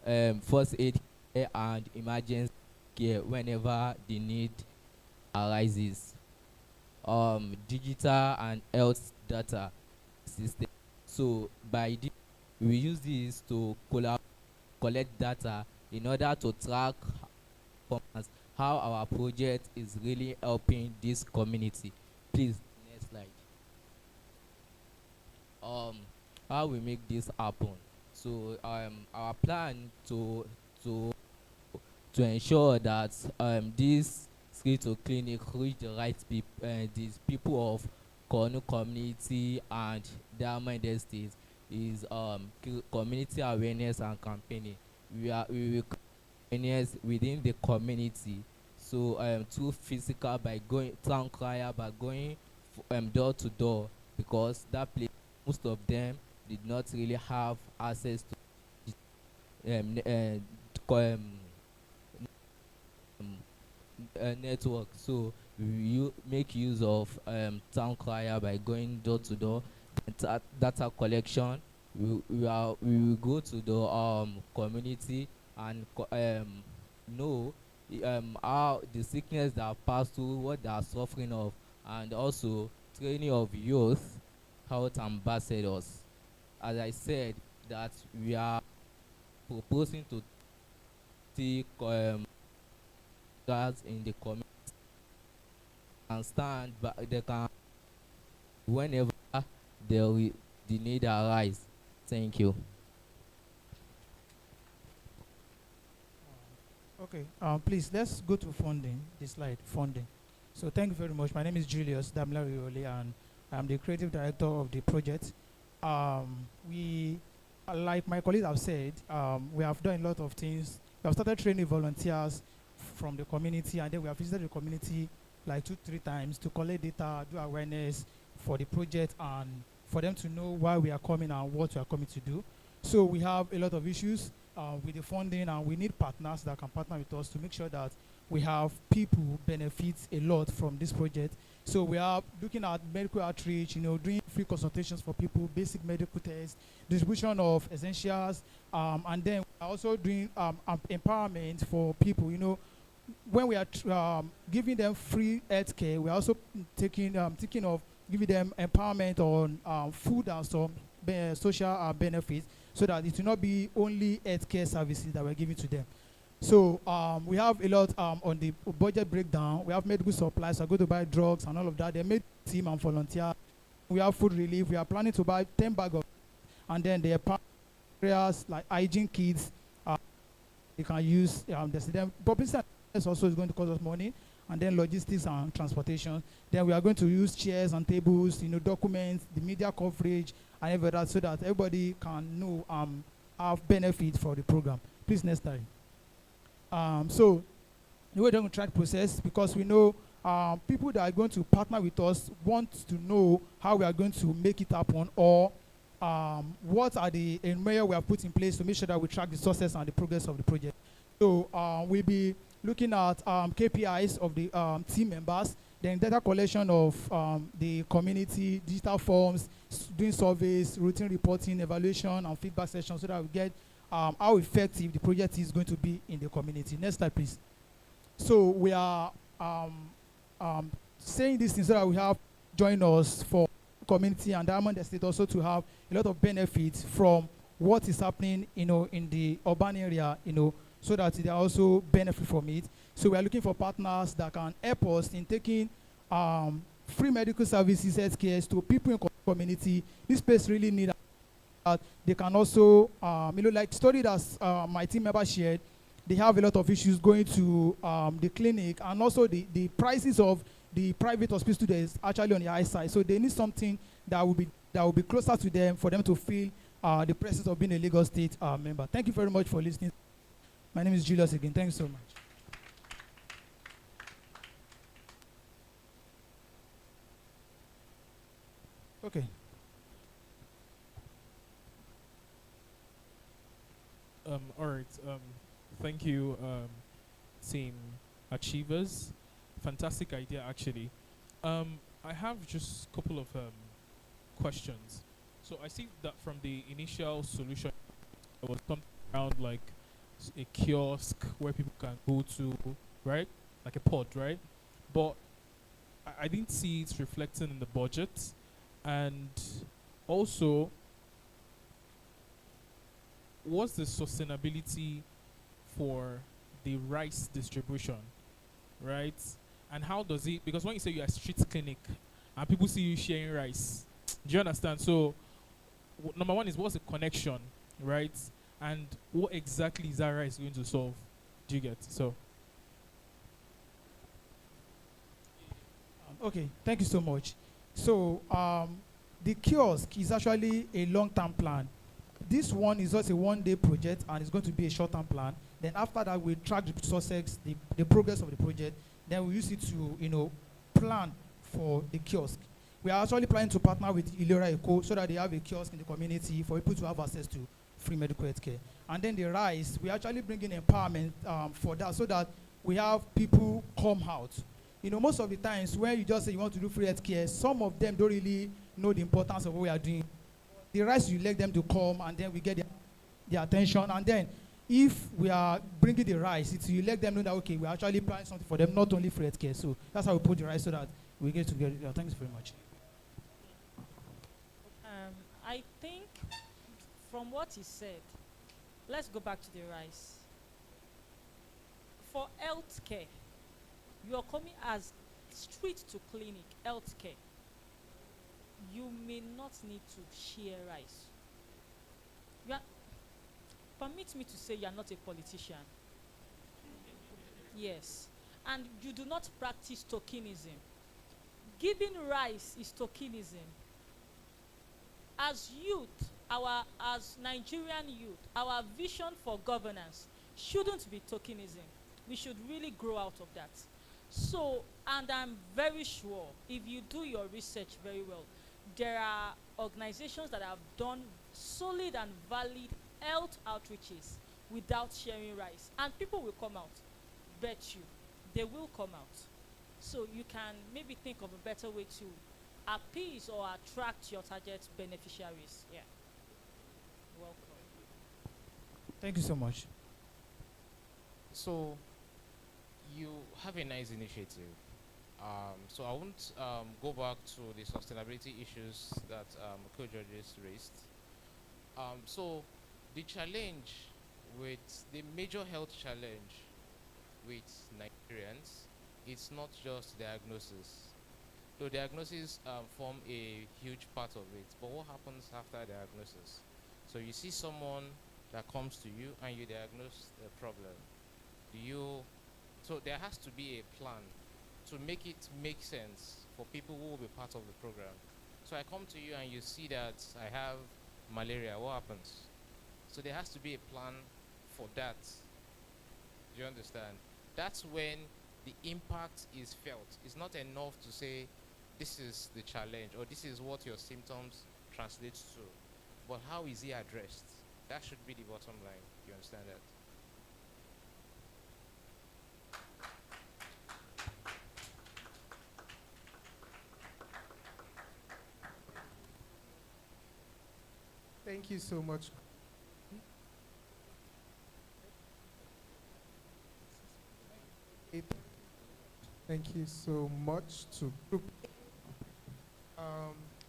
care and emergency care whenever the need arises. Digital and health data system. So by this, we use this to collect data in order to track performance, how our project is really helping this community. Please, next slide. How we make this happen? So our plan to ensure that this street to clinic reach the right people, these people of Konu community and Diamond Estate is community awareness and campaigning. We will awareness within the community. So through physical, by going town crier, by going door to door, because that place, most of them did not really have access to network. So we make use of town crier by going door to door, data collection. We will go to the community and know how the sickness that are passed through, what they are suffering of, and also training of youth health ambassadors. As I said, that we are proposing to take guards in the community and stand, but they can whenever the need arise. Thank you. Okay, please let's go to funding. This slide, funding. So thank you very much. My name is Julius Damlarioli, and I'm the creative director of the project. We, like my colleagues have said, we have done a lot of things. We have started training volunteers from the community, and then we have visited the community like 2-3 times to collect data, do awareness for the project, and for them to know why we are coming and what we are coming to do. So we have a lot of issues with the funding, and we need partners that can partner with us to make sure that we have people who benefit a lot from this project. So we are looking at medical outreach, doing free consultations for people, basic medical tests, distribution of essentials, and then we are also doing empowerment for people. When we are giving them free healthcare, we are also thinking of giving them empowerment on food and some social benefits, so that it will not be only healthcare services that we're giving to them. So we have a lot on the budget breakdown. We have medical supplies. We're going to buy drugs and all of that. They made team and volunteer. We have food relief. We are planning to buy 10 bags of, and then there are areas like hygiene kits. They can use publicity also is going to cost us money, and then logistics and transportation. Then we are going to use chairs and tables, documents, the media coverage, and everything, so that everybody can know have benefit for the program. Please, next time. So we're going to track process, because we know people that are going to partner with us want to know how we are going to make it happen, or what are the measures we have put in place to make sure that we track the success and the progress of the project. So we'll be looking at KPIs of the team members, then data collection of the community, digital forms, doing surveys, routine reporting, evaluation, and feedback sessions, so that we get how effective the project is going to be in the community. Next slide, please. So we are saying this thing so that we have join us for community and Diamond Estate also to have a lot of benefits from what is happening, in the urban area, so that they also benefit from it. So we are looking for partners that can help us in taking free medical services, healthcare to people in community. This place really need that. They can also, like story that my team member shared, they have a lot of issues going to the clinic, and also the prices of the private hospital there is actually on the high side. So they need something that will be closer to them for them to feel the presence of being a Lagos State member. Thank you very much for listening. My name is Julius again. Thanks so much. Okay. All right. Thank you, Team Achievers. Fantastic idea, actually. I have just a couple of questions. So I see that from the initial solution, there was something around like a kiosk where people can go to, right? Like a pod, right? But I didn't see it reflecting in the budget. And also, what's the sustainability for the rice distribution, right? And how does it, because when you say you're a street clinic and people see you sharing rice, do you understand? So, number one is, what's the connection, right? And what exactly is that rice going to solve? Do you get? So, okay, thank you so much. So, the kiosk is actually a long-term plan. This one is just a one-day project, and it's going to be a short-term plan. Then after that, we track the success, the progress of the project. Then we use it to, plan for the kiosk. We are actually planning to partner with Ilera Eco so that they have a kiosk in the community for people to have access to free medical health care. And then the rice, we actually bring in empowerment for that, so that we have people come out. Most of the times when you just say you want to do free health care, some of them don't really know the importance of what we are doing. The rice, you let them to come, and then we get their attention. And then if we are bringing the rice, you let them know that, okay, we're actually planning something for them, not only free health care. So that's how we put the rice so that we get together. Thanks very much. I think from what he said, let's go back to the rice. For healthcare, you are coming as street to clinic healthcare. You may not need to share rice. Permit me to say you are not a politician. Yes. And you do not practice tokenism. Giving rice is tokenism. As youth, as Nigerian youth, our vision for governance shouldn't be tokenism. We should really grow out of that. So, and I'm very sure if you do your research very well, there are organizations that have done solid and valid health outreaches without sharing rice, and people will come out. Bet you, they will come out. So you can maybe think of a better way to appease or attract your target beneficiaries. Yeah. Welcome. Thank you so much. So you have a nice initiative. So I won't go back to the sustainability issues that co-judges raised. So the challenge with the major health challenge with Nigerians, it's not just diagnosis. So diagnosis form a huge part of it, but what happens after diagnosis? So you see someone that comes to you and you diagnose the problem. So there has to be a plan to make it make sense for people who will be part of the program. So I come to you and you see that I have malaria, what happens? So there has to be a plan for that. Do you understand? That's when the impact is felt. It's not enough to say this is the challenge or this is what your symptoms translate to, but how is it addressed? That should be the bottom line. You understand that? Thank you so much. Thank you so much to Group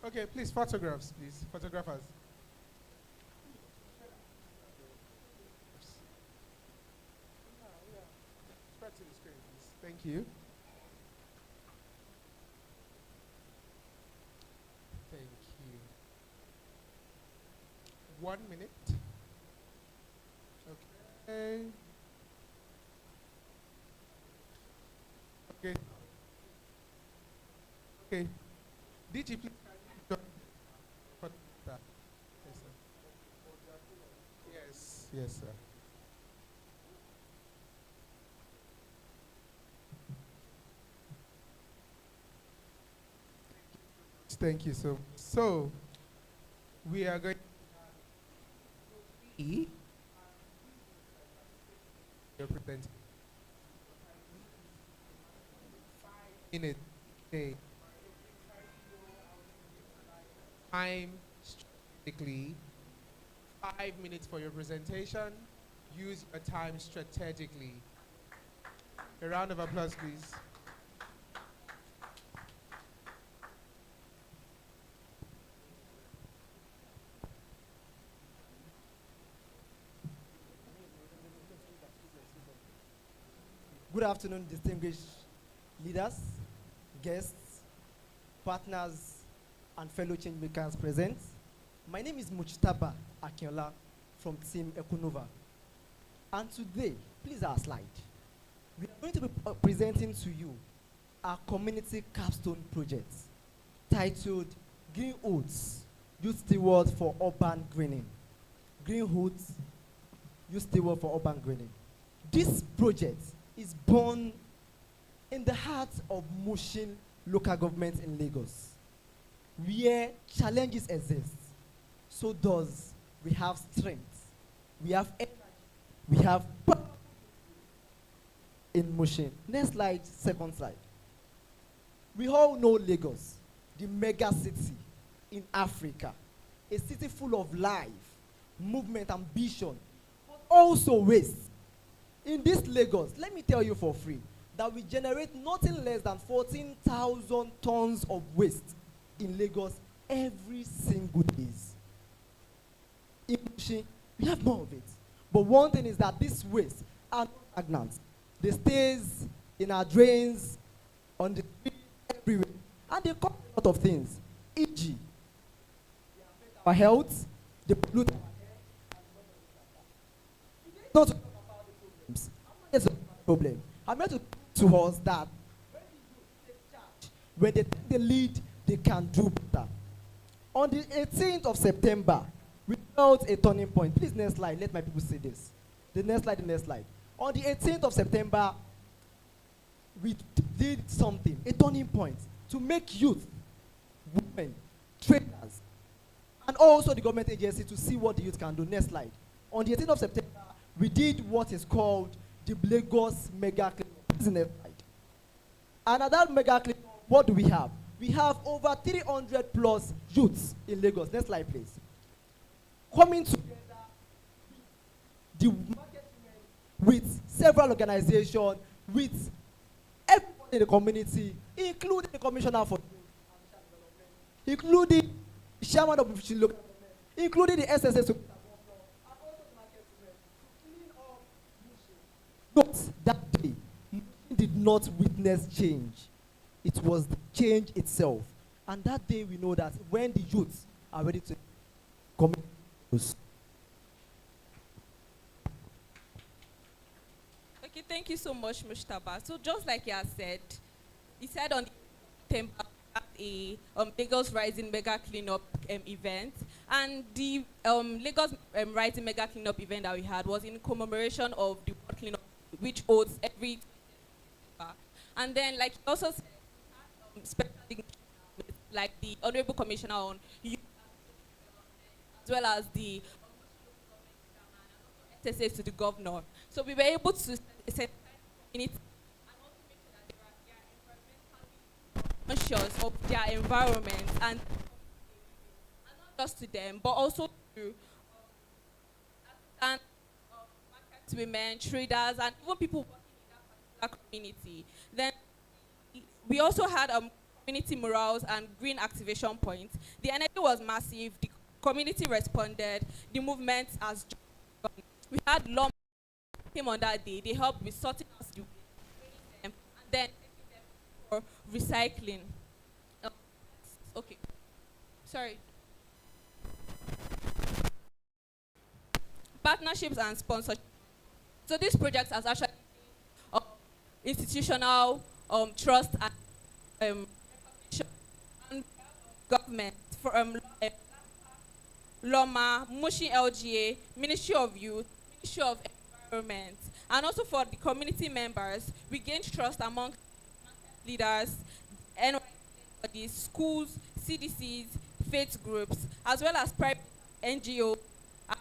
Okay, please, photographs, please. Photographers. Spread to the screen, please. Thank you. Thank you. 1 minute. Okay. Okay. Okay. DG, please. For that. Yes, sir. Yes, yes, sir. Thank you so we are going to be representing in a day. Time strategically. 5 minutes for your presentation. Use your time strategically. A round of applause, please. Good afternoon, distinguished leaders, guests, partners, and fellow changemakers present. My name is Muchitaba Akinola from Team Econova. And today, please our slide. We are going to be presenting to you our community capstone project titled Green Hoods, Youth Steward for Urban Greening. Green Hoods, Youth Steward for Urban Greening. This project is born in the heart of Mushin local government in Lagos, where challenges exist. So does we have strength, we have energy, we have power in Mushin. Next slide, second slide. We all know Lagos, the mega city in Africa, a city full of life, movement, ambition, but also waste. In this Lagos, let me tell you for free, that we generate nothing less than 14,000 tons of waste in Lagos every single day. In Mushin, we have more of it. But one thing is that this waste are not stagnant. They stays in our drains, on the street, everywhere. And they cause a lot of things, e.g., our health, they pollute our air, and not it's a problem. I'm here to prove to us that when they take the lead, they can do better. On the 18th of September, we felt a turning point. Please, next slide. Let my people see this. The next slide, the next slide. On the 18th of September, we did something, a turning point, to make youth, women, trainers, and also the government agency to see what the youth can do. Next slide. On the 18th of September, we did what is called the Lagos Mega Cleanup. This is the next slide. And at that Mega Cleanup, what do we have? We have over 300 plus youths in Lagos. Next slide, please. Coming together, the market with several organizations, with everybody in the community, including the Commissioner for including the Chairman of the local government, including the SSS. Note that day, Mushin did not witness change. It was the change itself. And that day we know that when the youths are ready to commit. Okay, thank you so much, Mushtaba. So just like you have said, he said on the September a Lagos Rising Mega Cleanup event, and the Lagos Rising Mega Cleanup event that we had was in commemoration of the World Cleanup, which holds every September. And then, like he also said, special like the Honorable Commissioner on Youth, as well as the SSA to the governor. So we were able to set community and also make sure that they are conscious of their environment, and not just to them, but also to market women, traders, and even people working in that particular community. Then we also had community morals and green activation points. The energy was massive. The community responded. The movement has just begun. We had law came on that day. They helped with sorting out the waste, and then taking them for recycling. Okay, sorry. Partnerships and sponsorship. So this project has actually institutional trust and recognition and government from Loma, Mushi LGA, Ministry of Youth, Ministry of Environment, and also for the community members, we gained trust among leaders, NYC, schools, CDCs, faith groups, as well as private NGOs, and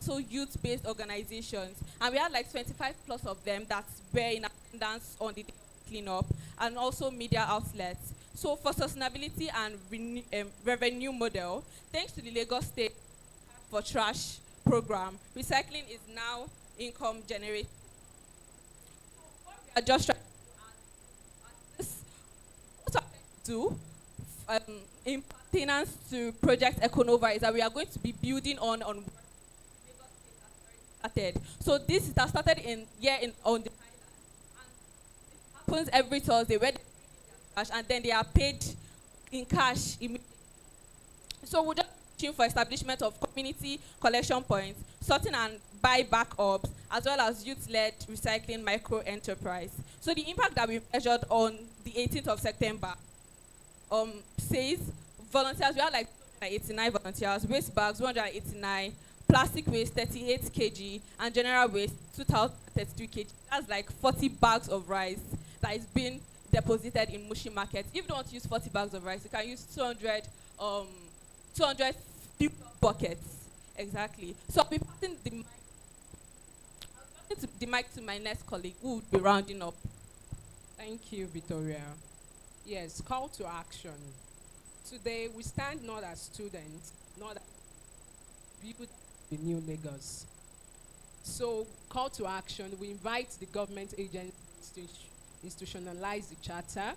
also youth-based organizations. And we had like 25 plus of them that were in attendance on the day of cleanup, and also media outlets. So for sustainability and revenue model, thanks to the Lagos State for Trash program, recycling is now income generating. So what we are just trying to do in pertinence to Project Econova is that we are going to be building on Lagos State has already started. So this has started on the happens every Thursday where they bring in their cash and then they are paid in cash immediately. So we're just pushing for establishment of community collection points, sorting and buyback ops, as well as youth-led recycling micro enterprise. So the impact that we measured on the 18th of September says volunteers, we had like 289 volunteers, waste bags 189, plastic waste 38 kg, and general waste 2032 kg. That's like 40 bags of rice that is being deposited in Mushi Market. If you don't want to use 40 bags of rice, you can use 200 buckets. Exactly. So I'll be passing the mic to my next colleague who will be rounding up. Thank you, Victoria. Yes, call to action. Today we stand not as students, not as build the new Lagos. So call to action, we invite the government agencies to institutionalize the charter,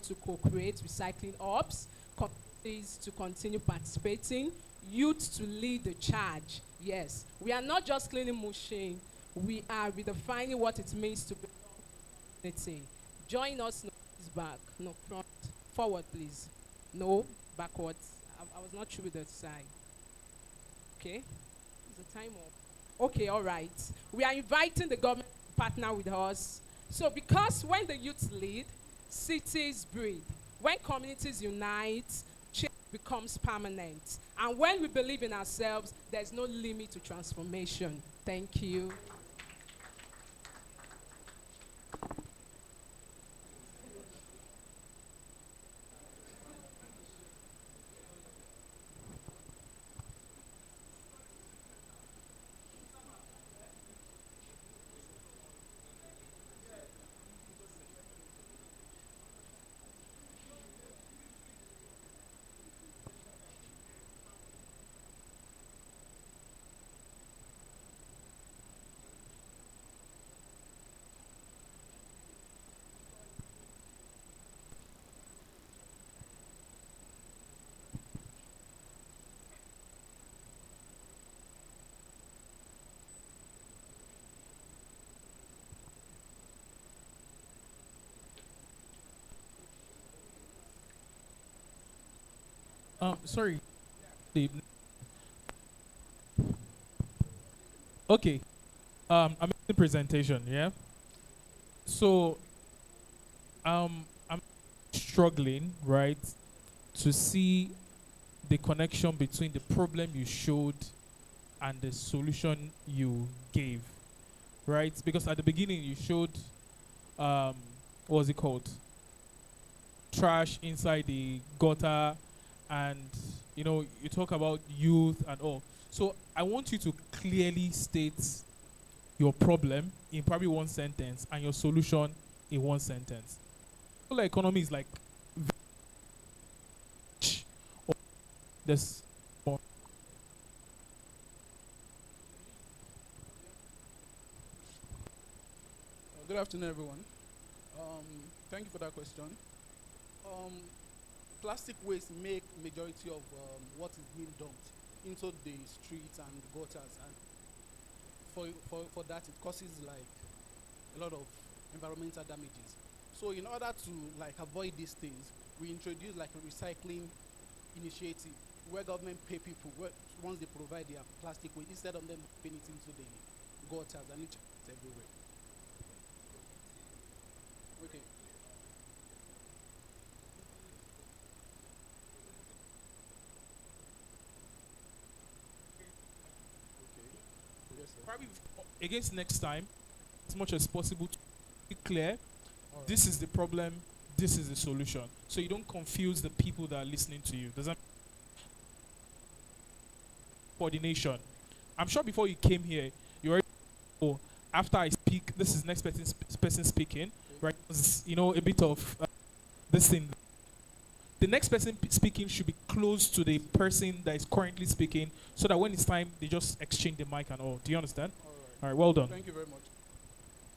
to co-create recycling hubs, communities to continue participating, youth to lead the charge. Yes, we are not just cleaning Mushin, we are redefining what it means to be a community. Join us, no, back, no, front, forward please. No, backwards. I was not sure with the side. Okay, is the time up? Okay, all right. We are inviting the government to partner with us. So because when the youth lead, cities breathe. When communities unite, change becomes permanent. And when we believe in ourselves, there's no limit to transformation. Thank you. Sorry. Okay. I'm making the presentation, yeah? So, I'm struggling, right, to see the connection between the problem you showed and the solution you gave, right? Because at the beginning you showed, what was it called? Trash inside the gutter, and you talk about youth and all. So I want you to clearly state your problem in probably one sentence and your solution in one sentence. Circular economy is like this. Good afternoon, everyone. Thank you for that question. plastic waste make majority of what is being dumped into the streets and gutters, and for that it causes like a lot of environmental damages. So in order to like avoid these things, we introduce like a recycling initiative where government pay people once they provide their plastic waste instead of them putting it into the gutters and it's everywhere. Okay. Yes, sir. Probably against next time, as much as possible, to be clear. This is the problem. This is the solution. So you don't confuse the people that are listening to you. Does that coordination? I'm sure before you came here, you already know after I speak, this is next person speaking, right? You know, a bit of this thing. The next person speaking should be close to the person that is currently speaking, so that when it's time, they just exchange the mic and all. Do you understand? All right, well done. Thank you very much.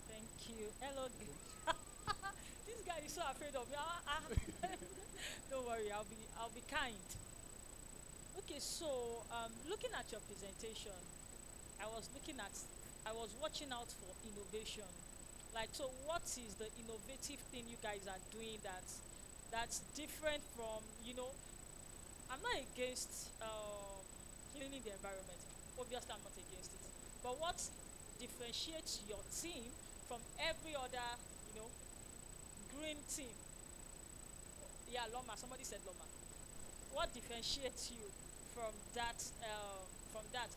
Thank you. Hello. This guy is so afraid of me. Don't worry, I'll be kind. Okay, so looking at your presentation, I was watching out for innovation. Like, so what is the innovative thing you guys are doing that's different from, I'm not against cleaning the environment. Obviously, I'm not against it. But what differentiates your team from every other, green team? Yeah, Loma. Somebody said Loma. What differentiates you from that?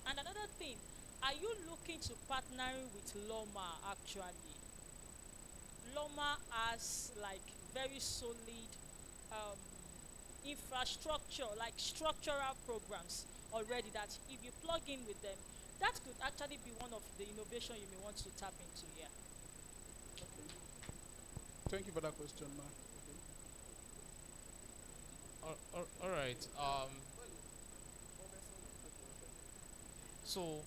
And another thing, are you looking to partnering with Loma actually? Loma has like very solid infrastructure, like structural programs already that if you plug in with them, that could actually be one of the innovation you may want to tap into here. Thank you for that question, ma. All right. So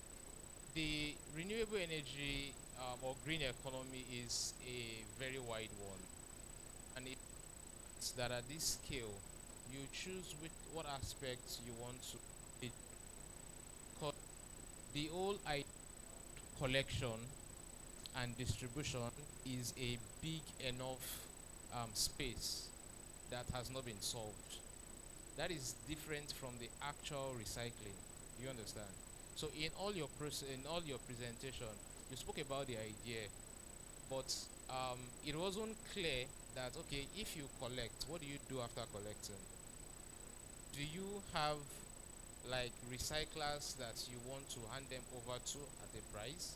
the renewable energy or green economy is a very wide one, and it's that at this scale, you choose what aspects you want to. The whole collection and distribution is a big enough space that has not been solved. That is different from the actual recycling. You understand? So in all your presentation, you spoke about the idea, but it wasn't clear that okay, if you collect, what do you do after collecting? Do you have like recyclers that you want to hand them over to at a price,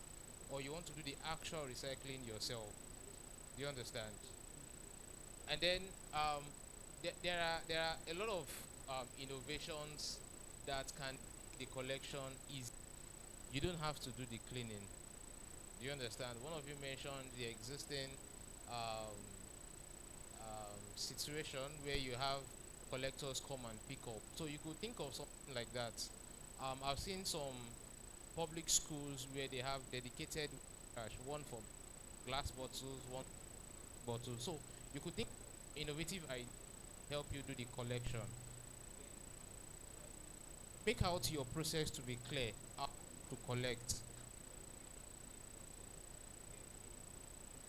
or you want to do the actual recycling yourself? Do you understand? And then there are a lot of innovations that can the collection is you don't have to do the cleaning. Do you understand? One of you mentioned the existing situation where you have collectors come and pick up. So you could think of something like that. I've seen some public schools where they have dedicated trash, one for glass bottles, one bottle. So you could think innovative idea help you do the collection. Make out your process to be clear how to collect.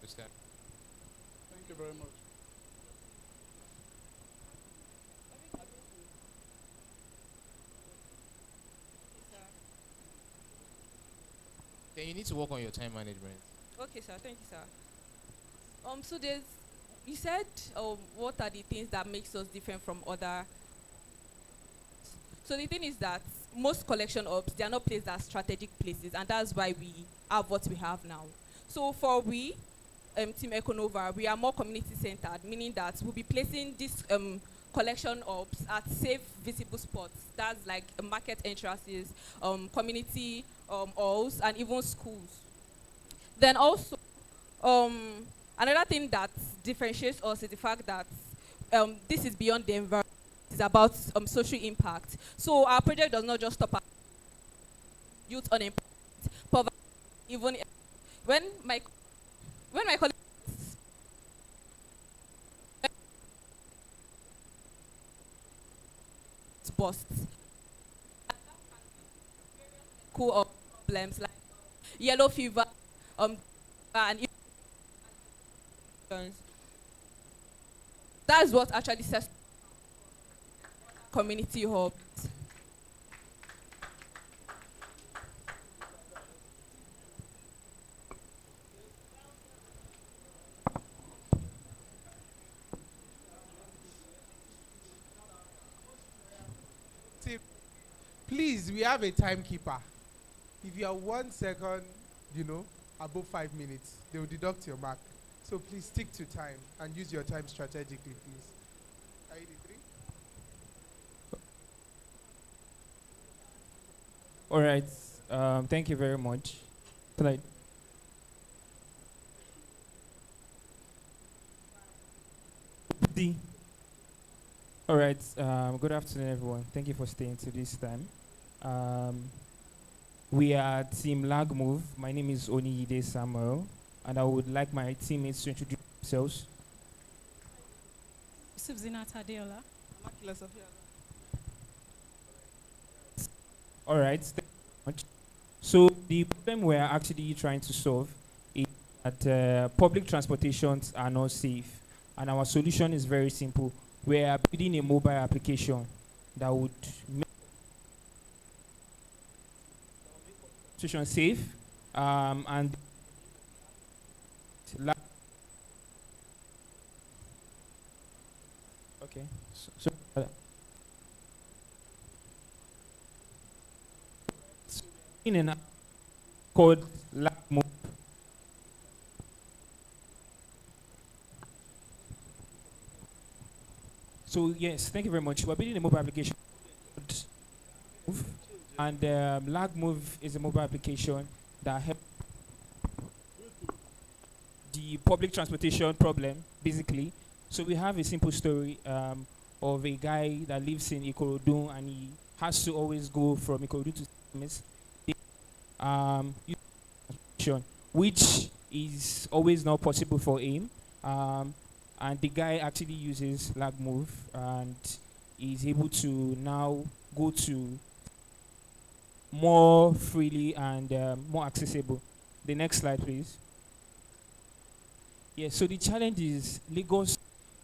Understand? Thank you very much. Then you need to work on your time management. Okay, sir. Thank you, sir. So you said, what are the things that makes us different from other? So the thing is that most collection hubs, they are not placed as strategic places, and that's why we have what we have now. So for Team Econova, we are more community-centered, meaning that we'll be placing these collection hubs at safe, visible spots. That's like market entrances, community halls, and even schools. Then also, another thing that differentiates us is the fact that this is beyond the environment. It's about social impact. So our project does not just stop at youth unemployment, poverty, even when my colleagues bursts. Cool of problems like yellow fever, and infections. That's what actually sets community hubs. Please, we have a timekeeper. If you are 1 second, above 5 minutes, they will deduct your mark. So please stick to time and use your time strategically, please. ID 3. All right. Thank you very much. Slide. D. All right. Good afternoon, everyone. Thank you for staying to this time. We are Team Lag Move. My name is Oniyide Samuel, and I would like my teammates to introduce themselves. Subzinata Adeola. All right. Thank you very much. So the problem we're actually trying to solve is that public transportations are not safe, and our solution is very simple. We are building a mobile application that would make transportation safe and okay. In an app called Lag Move. So yes, thank you very much. We're building a mobile application called Move, and Lag Move is a mobile application that helps the public transportation problem, basically. So we have a simple story of a guy that lives in Ikorodu, and he has to always go from Ikorodu to Simis, which is always not possible for him. And the guy actually uses Lag Move and is able to now go to more freely and more accessible. The next slide, please. Yeah, so the challenge is Lagos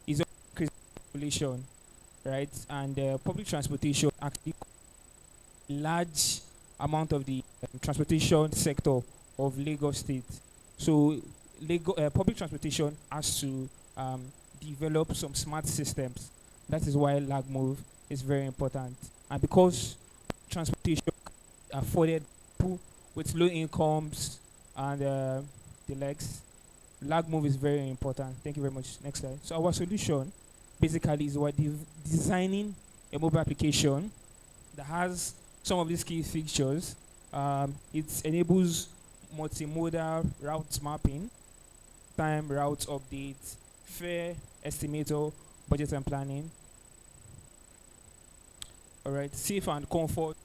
is a population, right? And public transportation actually a large amount of the transportation sector of Lagos State. So public transportation has to develop some smart systems. That is why Lag Move is very important. And because transportation afforded people with low incomes and the likes, Lag Move is very important. Thank you very much. Next slide. So our solution basically is we're designing a mobile application that has some of these key features. It enables multimodal route mapping, time route updates, fare estimator, budget and planning. All right, safe and comfort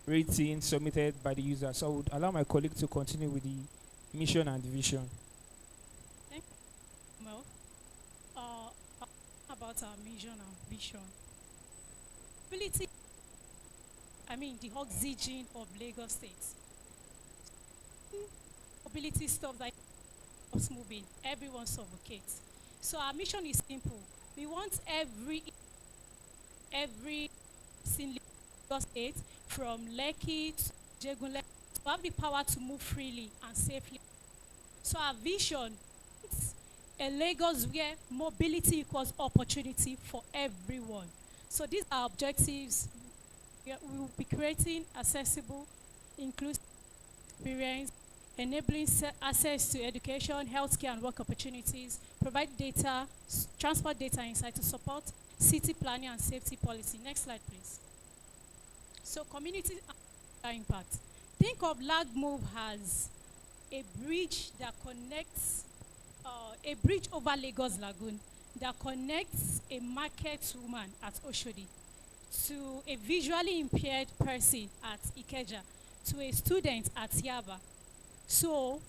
rating submitted by the user. So I would allow my colleague to continue with the mission and vision. Thank you. Well, about our mission and vision. Mobility, the oxygen of Lagos State. Mobility stuff that stops moving, everyone suffocates. So our mission is simple. We want every Lagos State, from Lekki to Jegunle, to have the power to move freely and safely. So our vision is a Lagos where mobility equals opportunity for everyone. So these are objectives. We will be creating accessible, inclusive experience, enabling access to education, healthcare, and work opportunities, provide data, transport data insight to support city planning and safety policy. Next slide, please. So community impact. Think of Lag Move as a bridge that connects, a bridge over Lagos Lagoon that connects a market woman at Oshodi to a visually impaired person at Ikeja to a student at Yaba. So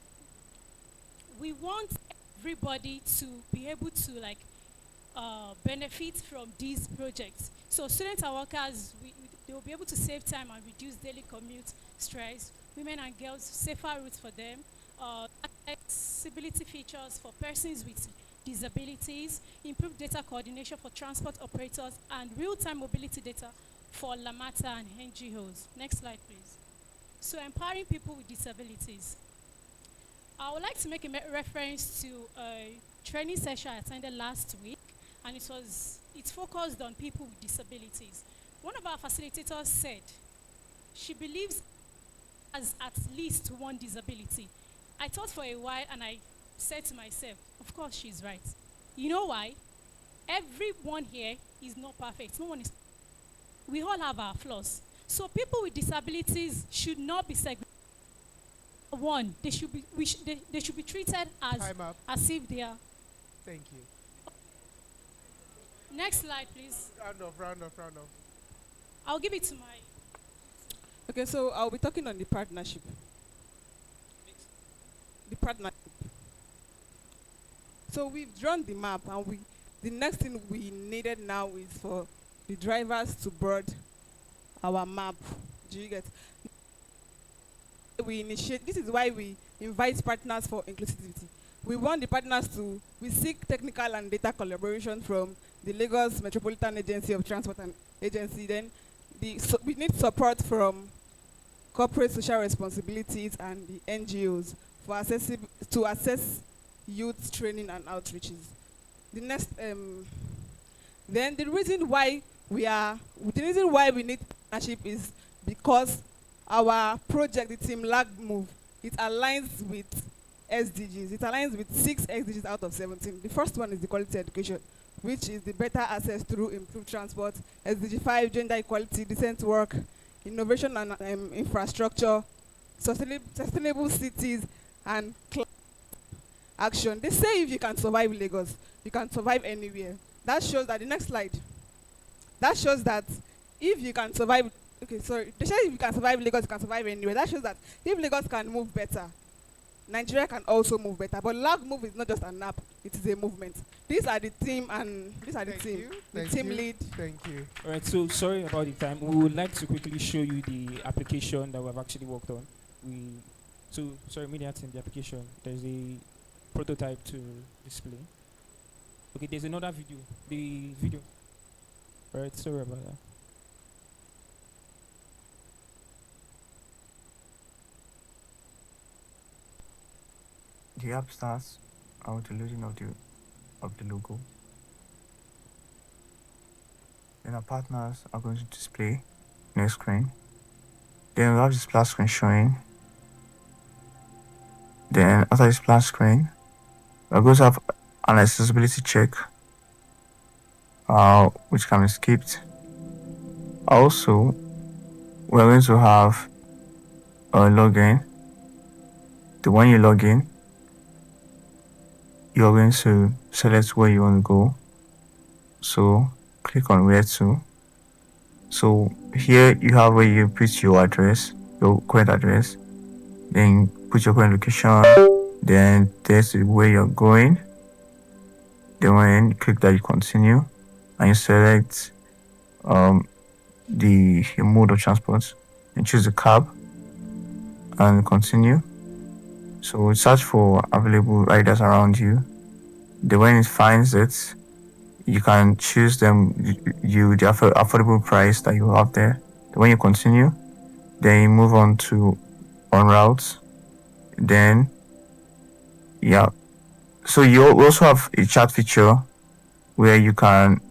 we want everybody to be able to benefit from these projects. So students and workers, they will be able to save time and reduce daily commute stress. Women and girls, safer routes for them. Accessibility features for persons with disabilities, improved data coordination for transport operators, and real-time mobility data for Lamata and NGOs. Next slide, please. So empowering people with disabilities. I would like to make a reference to a training session I attended last week, and it focused on people with disabilities. One of our facilitators said she believes has at least one disability. I thought for a while, and I said to myself, of course she's right. You know why? Everyone here is not perfect. No one is. We all have our flaws. So people with disabilities should not be segregated. One, they should be they should be treated as if they are. Thank you. Next slide, please. Round off. I'll give it to my. Okay, so I'll be talking on the partnership. The partnership. So we've drawn the map, and the next thing we needed now is for the drivers to board our map. Do you get? This is why we invite partners for inclusivity. We want the partners we seek technical and data collaboration from the Lagos Metropolitan Agency of Transport and Agency. Then we need support from corporate social responsibilities and the NGOs to assess youth training and outreaches. The next, then the reason why we need partnership is because our project, the Team Lag Move, it aligns with SDGs. It aligns with 6 SDGs out of 17. The first one is the quality education, which is the better access through improved transport. SDG 5, gender equality, decent work, innovation and infrastructure, sustainable cities, and action. They say if you can survive Lagos, you can survive anywhere. That shows that, the next slide, that shows that if you can survive, they say if you can survive Lagos, you can survive anywhere. That shows that if Lagos can move better, Nigeria can also move better. But Lag Move is not just an app, it is a movement. These are the team, and these are the team. The team lead. Thank you. All right, so sorry about the time. We would like to quickly show you the application that we've actually worked on. Media team, the application. There's a prototype to display. Okay, there's another video. The video. All right, sorry about that. The app starts with the loading of the logo. Then our partners are going to display next screen. Then we have this splash screen showing. Then after this splash screen, we're going to have an accessibility check, which can be skipped. Also, we're going to have a login. When you log in, you're going to select where you want to go. So click on where to. So here you have where you put your address, your current address. Then put your current location. Then there's where you're going. Then when you click that, you continue, and you select the mode of transport, and choose the cab and continue. So search for available riders around you. Then when it finds it, you can choose them, the affordable price that you have there. Then when you continue, then you move on to on route. Then so you also have a chat feature where you can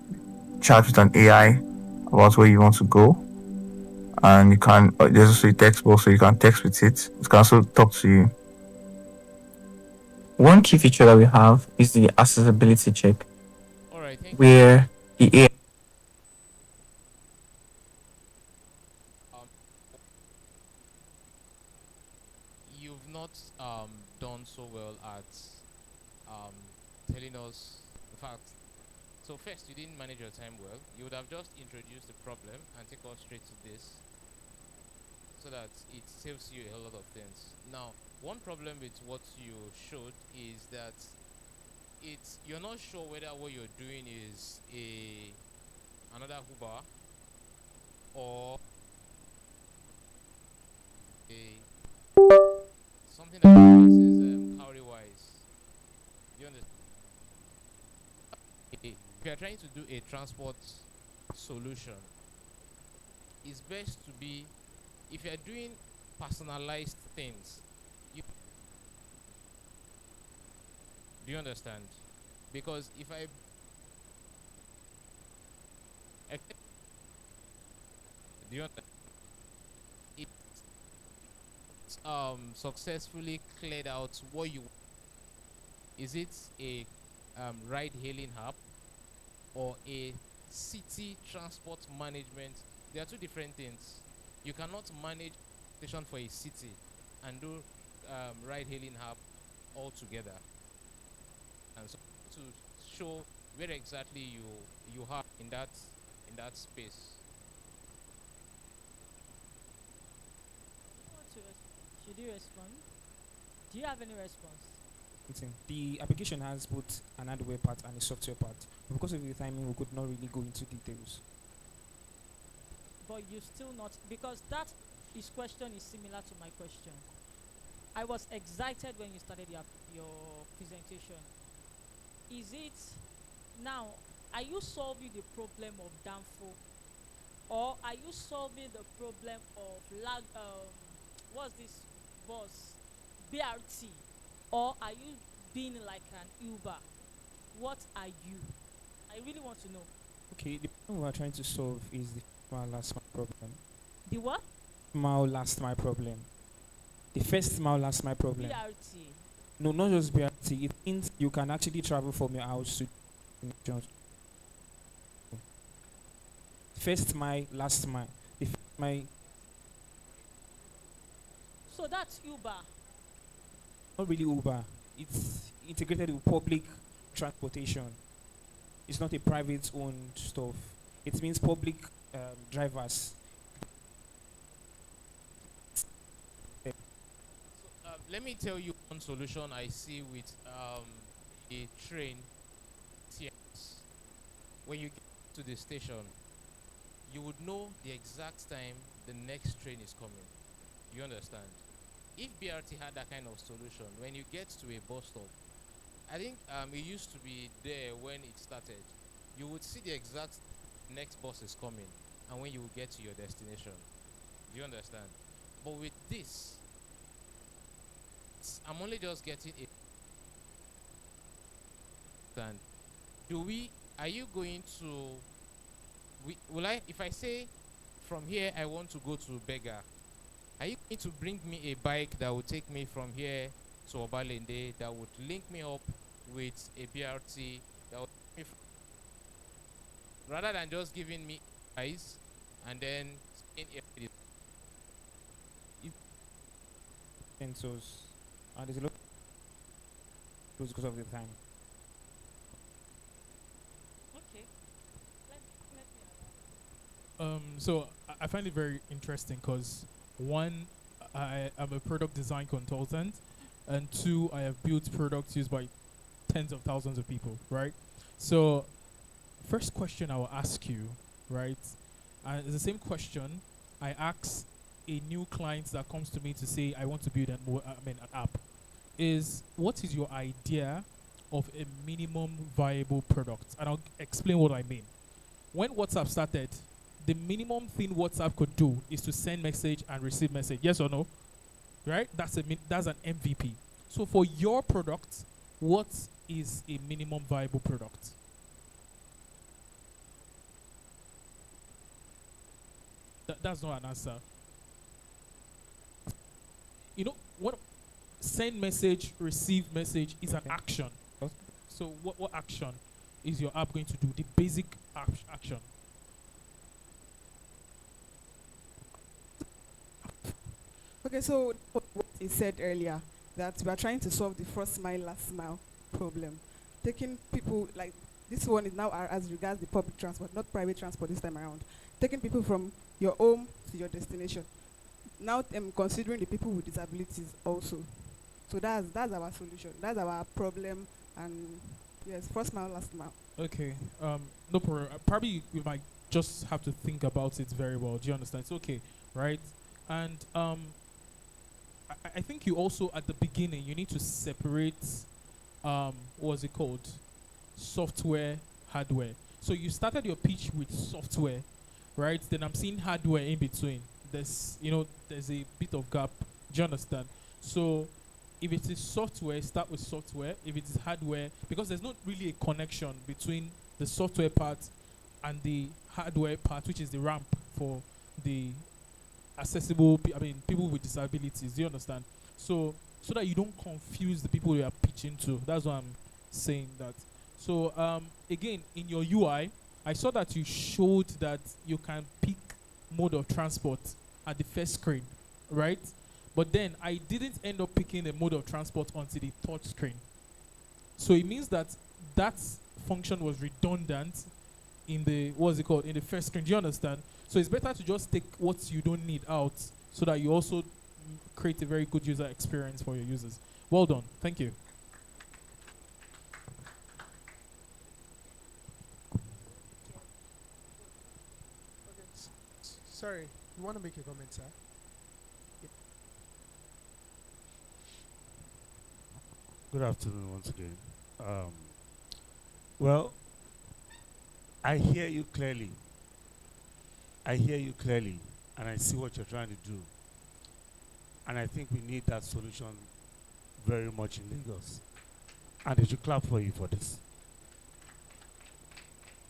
chat with an AI about where you want to go, and you can there's also a text box, so you can text with it. It can also talk to you. One key feature that we have is the accessibility check, where the AI you've not done so well at telling us the facts. So first, you didn't manage your time well. You would have just introduced the problem and take us straight to this, so that it saves you a lot of things. Now, one problem with what you showed is that it's you're not sure whether what you're doing is another Uber or a something that replaces cowrie wise. You understand? If you are trying to do a transport solution, it's best to be, if you are doing personalized things, you do you understand? Because if I do you understand? It's successfully cleared out what you, is it a ride hailing app or a city transport management? There are two different things. You cannot manage station for a city and do ride hailing app altogether. And so to show where exactly you are in that space. Should you respond? Do you have any response? The application has both an hardware part and a software part. Because of the timing, we could not really go into details. But you still not, because that his question is similar to my question. I was excited when you started your presentation. Is it now? Are you solving the problem of Danfo, or are you solving the problem of what's this bus, BRT, or are you being like an Uber? What are you? I really want to know. Okay, the problem we are trying to solve is the mile last mile problem. The what? Mile last mile problem. The first mile last mile problem. BRT. No, not just BRT. It means you can actually travel from your house to first mile, last mile. The first mile, So that's Uber. not really Uber. It's integrated with public transportation. It's not a private owned stuff. It means public drivers. Let me tell you one solution I see with a train. TX. When you get to the station, you would know the exact time the next train is coming. You understand? If BRT had that kind of solution, when you get to a bus stop, I think it used to be there when it started. You would see the exact next bus is coming and when you will get to your destination. Do you understand? But with this, I'm only just getting it. And are you going to, will I, if I say from here I want to go to Bega, are you going to bring me a bike that will take me from here to Obalende, that would link me up with a BRT, that would take me rather than just giving me eyes and then saying Sensors. There's a lot because of the time. Okay. So I find it very interesting because one, I am a product design consultant, and two, I have built products used by tens of thousands of people, right? So, first question I will ask you, right? It's the same question I ask a new client that comes to me to say I want to build an app. Is what is your idea of a minimum viable product? And I'll explain what I mean. When WhatsApp started, the minimum thing WhatsApp could do is to send message and receive message. Yes or no? Right? That's an MVP. So for your product, what is a minimum viable product? That's not an answer. You know what? Send message, receive message is an action. So what action is your app going to do? The basic action. Okay, so what he said earlier, that we are trying to solve the first mile, last mile problem. Taking people, like this one is now as regards the public transport, not private transport this time around. Taking people from your home to your destination. Now considering the people with disabilities also. So that's our solution. That's our problem, and Yes, first mile, last mile. Okay. No problem. Probably we might just have to think about it very well. Do you understand? It's okay, right? And I think you also at the beginning you need to separate what's it called? Software, hardware. So you started your pitch with software, right? Then I'm seeing hardware in between. There's a bit of gap. Do you understand? So if it is software, start with software. If it is hardware, because there's not really a connection between the software part and the hardware part, which is the ramp for the people with disabilities. Do you understand? So that you don't confuse the people you are pitching to. That's what I'm saying that. So again, in your UI, I saw that you showed that you can pick mode of transport at the first screen, right? But then I didn't end up picking a mode of transport until the third screen. So it means that that function was redundant in the in the first screen. Do you understand? So it's better to just take what you don't need out so that you also create a very good user experience for your users. Well done. Thank you. Sorry, you want to make a comment, sir? Good afternoon once again. Well, I hear you clearly. I hear you clearly, and I see what you're trying to do. And I think we need that solution very much in Lagos. And they should clap for you for this.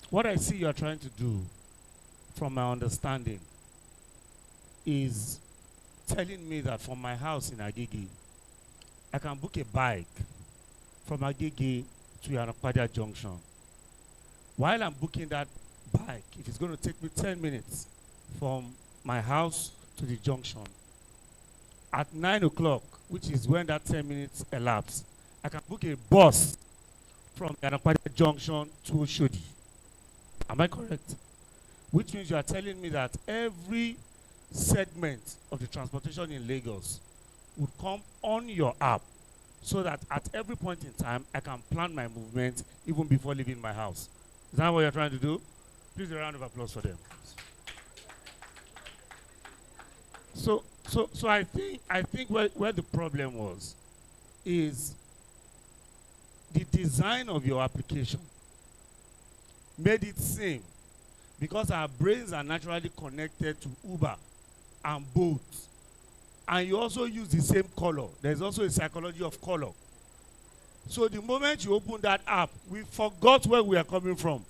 What I see you're trying to do, from my understanding, is telling me that from my house in Agege, I can book a bike from Agege to Yanakwaja Junction. While I'm booking that bike, if it's going to take me 10 minutes from my house to the junction, at 9 o'clock, which is when that 10 minutes elapses, I can book a bus from Yanakwaja Junction to Oshodi. Am I correct? Which means you are telling me that every segment of the transportation in Lagos would come on your app so that at every point in time, I can plan my movement even before leaving my house. Is that what you're trying to do? Please a round of applause for them. So I think where the problem was is the design of your application made it seem, because our brains are naturally connected to Uber and Bolt, and you also use the same color. There's also a psychology of color. So the moment you open that app, we forgot where we are coming from,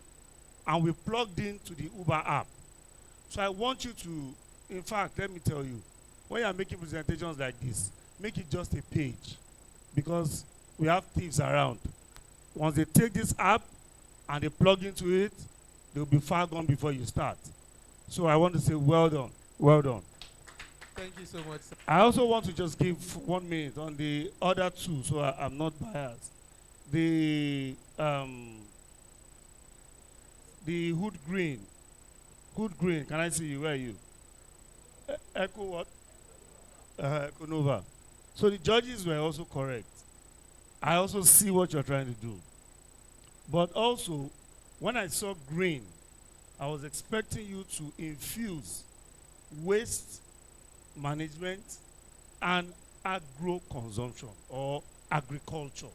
and we plugged into the Uber app. So I want you to, in fact, let me tell you, when you are making presentations like this, make it just a page, because we have thieves around. Once they take this app and they plug into it, they'll be far gone before you start. So I want to say well done, well done. Thank you so much, sir. I also want to just give 1 minute on the other two, so I'm not biased. The Hood Green. Hood Green, can I see you? Where are you? Echo what? Echo Nova. So the judges were also correct. I also see what you're trying to do. But also, when I saw green, I was expecting you to infuse waste management and agro consumption or agriculture.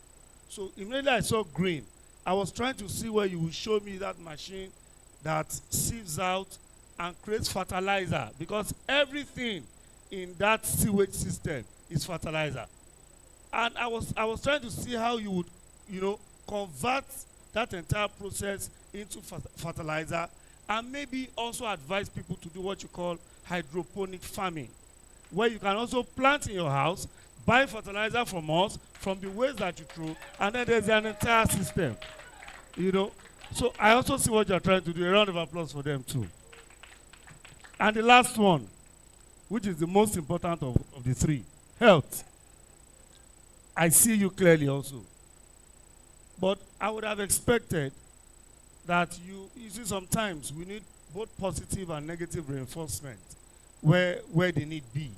So immediately I saw green, I was trying to see where you would show me that machine that sieves out and creates fertilizer, because everything in that sewage system is fertilizer. And I was trying to see how you would, convert that entire process into fertilizer, and maybe also advise people to do what you call hydroponic farming, where you can also plant in your house, buy fertilizer from us, from the waste that you throw, and then there's an entire system. So I also see what you're trying to do. A round of applause for them too. And the last one, which is the most important of the three, health. I see you clearly also. But I would have expected that you see, sometimes we need both positive and negative reinforcement where they need be,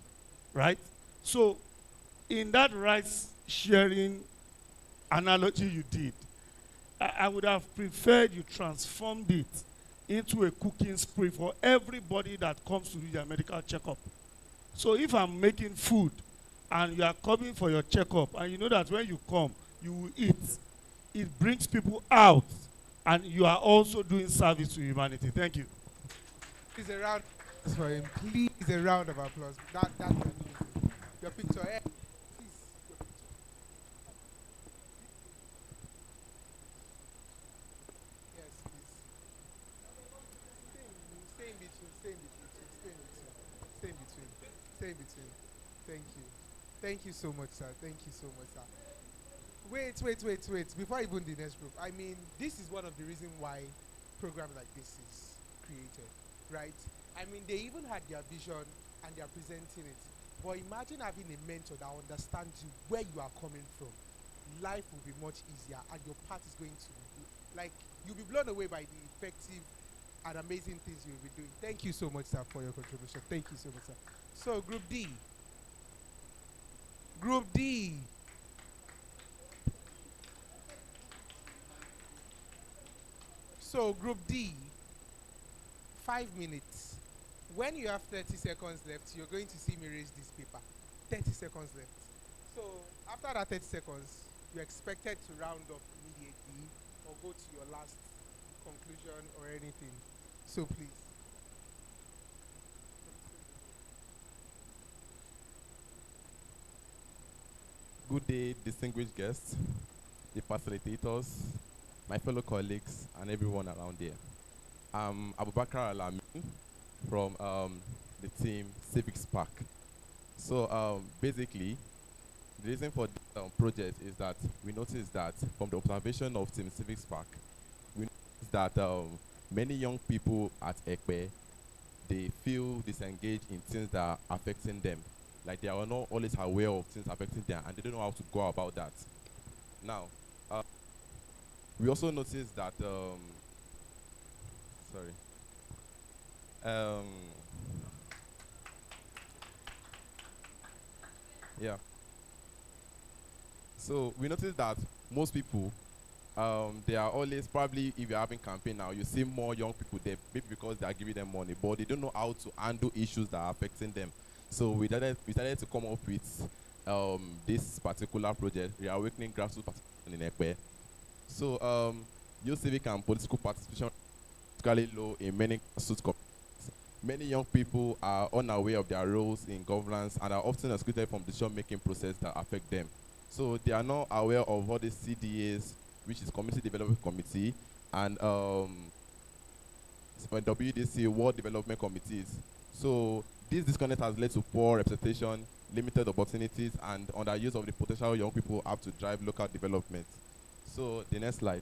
right? So in that rights sharing analogy you did, I would have preferred you transformed it into a cooking spree for everybody that comes to do their medical checkup. So if I'm making food and you are coming for your checkup and you know that when you come, you will eat, it brings people out and you are also doing service to humanity. Thank you. Please a round of applause for him. Please a round of applause. That's amazing. Your picture, eh? Please, your picture. Yes, please. Stay in between. Stay in between. Stay in between. Stay in between. Stay in between. Thank you. Thank you so much, sir. Thank you so much, sir. Wait. Before even the next group, I mean, this is one of the reasons why program like this is created, right? I mean, they even had their vision and they are presenting it. But imagine having a mentor that understands you where you are coming from. Life will be much easier and your path is going to be, like, you'll be blown away by the effective and amazing things you'll be doing. Thank you so much, sir, for your contribution. Thank you so much, sir. So, Group D. Group D. So, Group D, 5 minutes. When you have 30 seconds left, you're going to see me raise this paper. 30 seconds left. So, after that 30 seconds, you're expected to round up immediately or go to your last conclusion or anything. So, please. Good day, distinguished guests, the facilitators, my fellow colleagues, and everyone around here. I'm Abubakar Alamin from the team Civic Spark. So basically, the reason for this project is that we noticed that from the observation of Team Civic Spark, we noticed that many young people at Ekpe, they feel disengaged in things that are affecting them. Like they are not always aware of things affecting them and they don't know how to go about that. Now, we also noticed that, yeah. So we noticed that most people, they are always probably, if you're having campaign now, you see more young people there, maybe because they are giving them money, but they don't know how to handle issues that are affecting them. So we decided to come up with this particular project, Reawakening Grassroots Participation in Ekpe. So youth civic and political participation is particularly low in many grassroots communities. Many young people are unaware of their roles in governance and are often excluded from the decision-making process that affect them. So they are not aware of what the CDAs, which is Community Development Committee, and WDC, World Development Committees. So this disconnect has led to poor representation, limited opportunities, and underuse of the potential young people have to drive local development. So the next slide.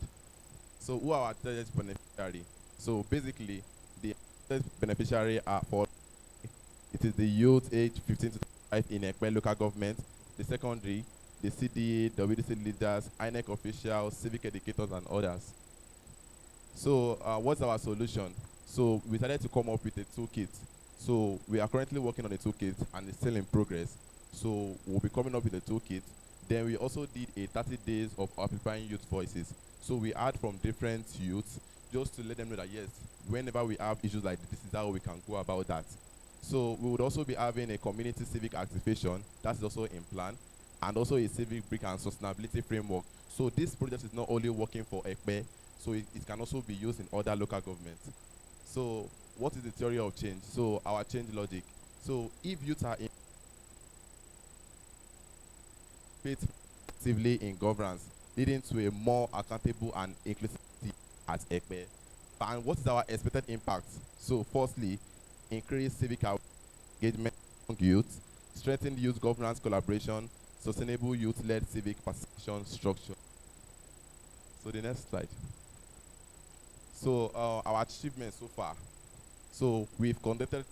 So who are our target beneficiary? So basically, the target beneficiary are for it is the youth age 15 to 25 in Ekpe local government, the secondary, the CDA, WDC leaders, INEC officials, civic educators, and others. So what's our solution? So we decided to come up with a toolkit. So we are currently working on a toolkit and it's still in progress. So we'll be coming up with a toolkit. Then we also did a 30 days of amplifying youth voices. So we heard from different youths just to let them know that yes, whenever we have issues like this is how we can go about that. So we would also be having a community civic activation, that's also in plan, and also a civic brick and sustainability framework. So this project is not only working for Ekpe, so it can also be used in other local governments. So what is the theory of change? So our change logic. So if youth are actively in governance, leading to a more accountable and inclusive at Ekpe. And what is our expected impact? So firstly, increase civic engagement among youth, strengthen youth governance collaboration, sustainable youth-led civic participation structure. So the next slide. So our achievements so far. So we conducted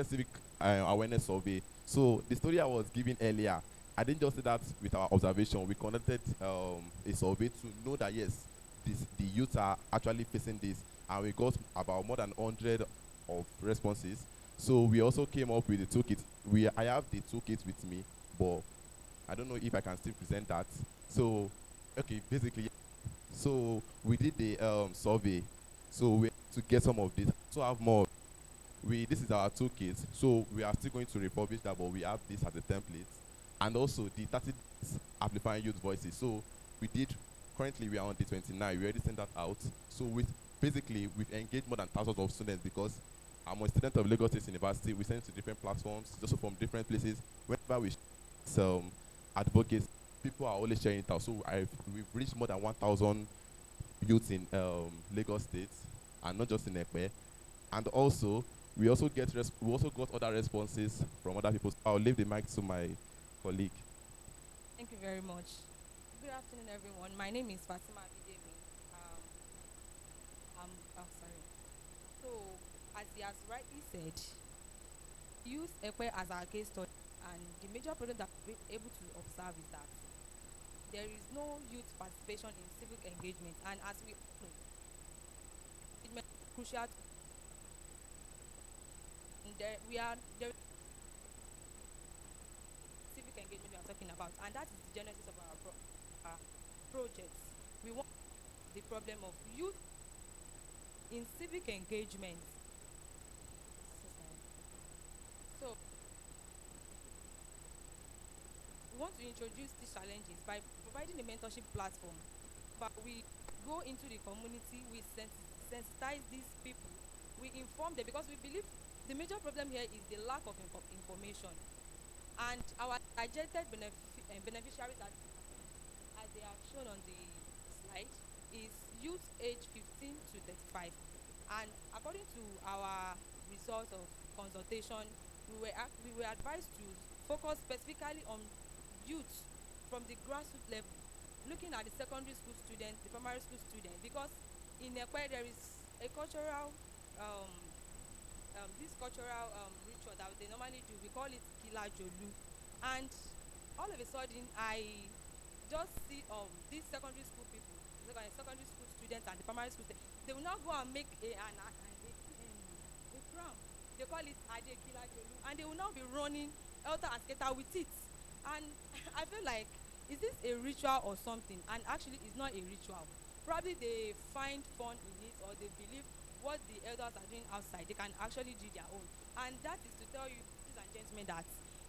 civic awareness survey. So the story I was giving earlier, I didn't just say that with our observation. We conducted a survey to know that yes, the youth are actually facing this, and we got about more than 100 of responses. So we also came up with the toolkit. I have the toolkit with me, but I don't know if I can still present that. So, okay, basically, So we did the survey. So we to get some of this. So have more. This is our toolkit. So we are still going to republish that, but we have this as a template. And also the 30 days amplifying youth voices. So we did. Currently we are on the 29. We already sent that out. So basically we've engaged more than thousands of students because I'm a student of Lagos State University. We send it to different platforms, also from different places. Whenever we some advocates, people are always sharing it out. So we've reached more than 1,000 youths in Lagos State, and not just in Ekpe. And also, we also got other responses from other people. So I'll leave the mic to my colleague. Thank you very much. Good afternoon, everyone. My name is Fatima Abidemi. Sorry. So, as he has rightly said, use Ekpe as our case study, and the major problem that we're able to observe is that there is no youth participation in civic engagement, and as we know, engagement is crucial. And there is civic engagement we are talking about, and that is the genesis of our project. We want the problem of youth in civic engagement. So we want to introduce these challenges by providing a mentorship platform. But we go into the community, we sensitize these people, we inform them, because we believe the major problem here is the lack of information. And our targeted beneficiaries, as they are shown on the slide, is youth age 15 to 35. And according to our results of consultation, we were advised to focus specifically on youth from the grassroots level, looking at the secondary school students, the primary school students, because in Ekwe there is a cultural ritual that they normally do. We call it Kila Jolu. And all of a sudden, I just see these secondary school people, secondary school students and the primary school students, they will now go and make a crown. They call it Ade Kila Jolu. And they will now be running elter and skater with it. And I feel like, is this a ritual or something? And actually, it's not a ritual. Probably they find fun in it, or they believe what the elders are doing outside, they can actually do their own. And that is to tell you, ladies and gentlemen, that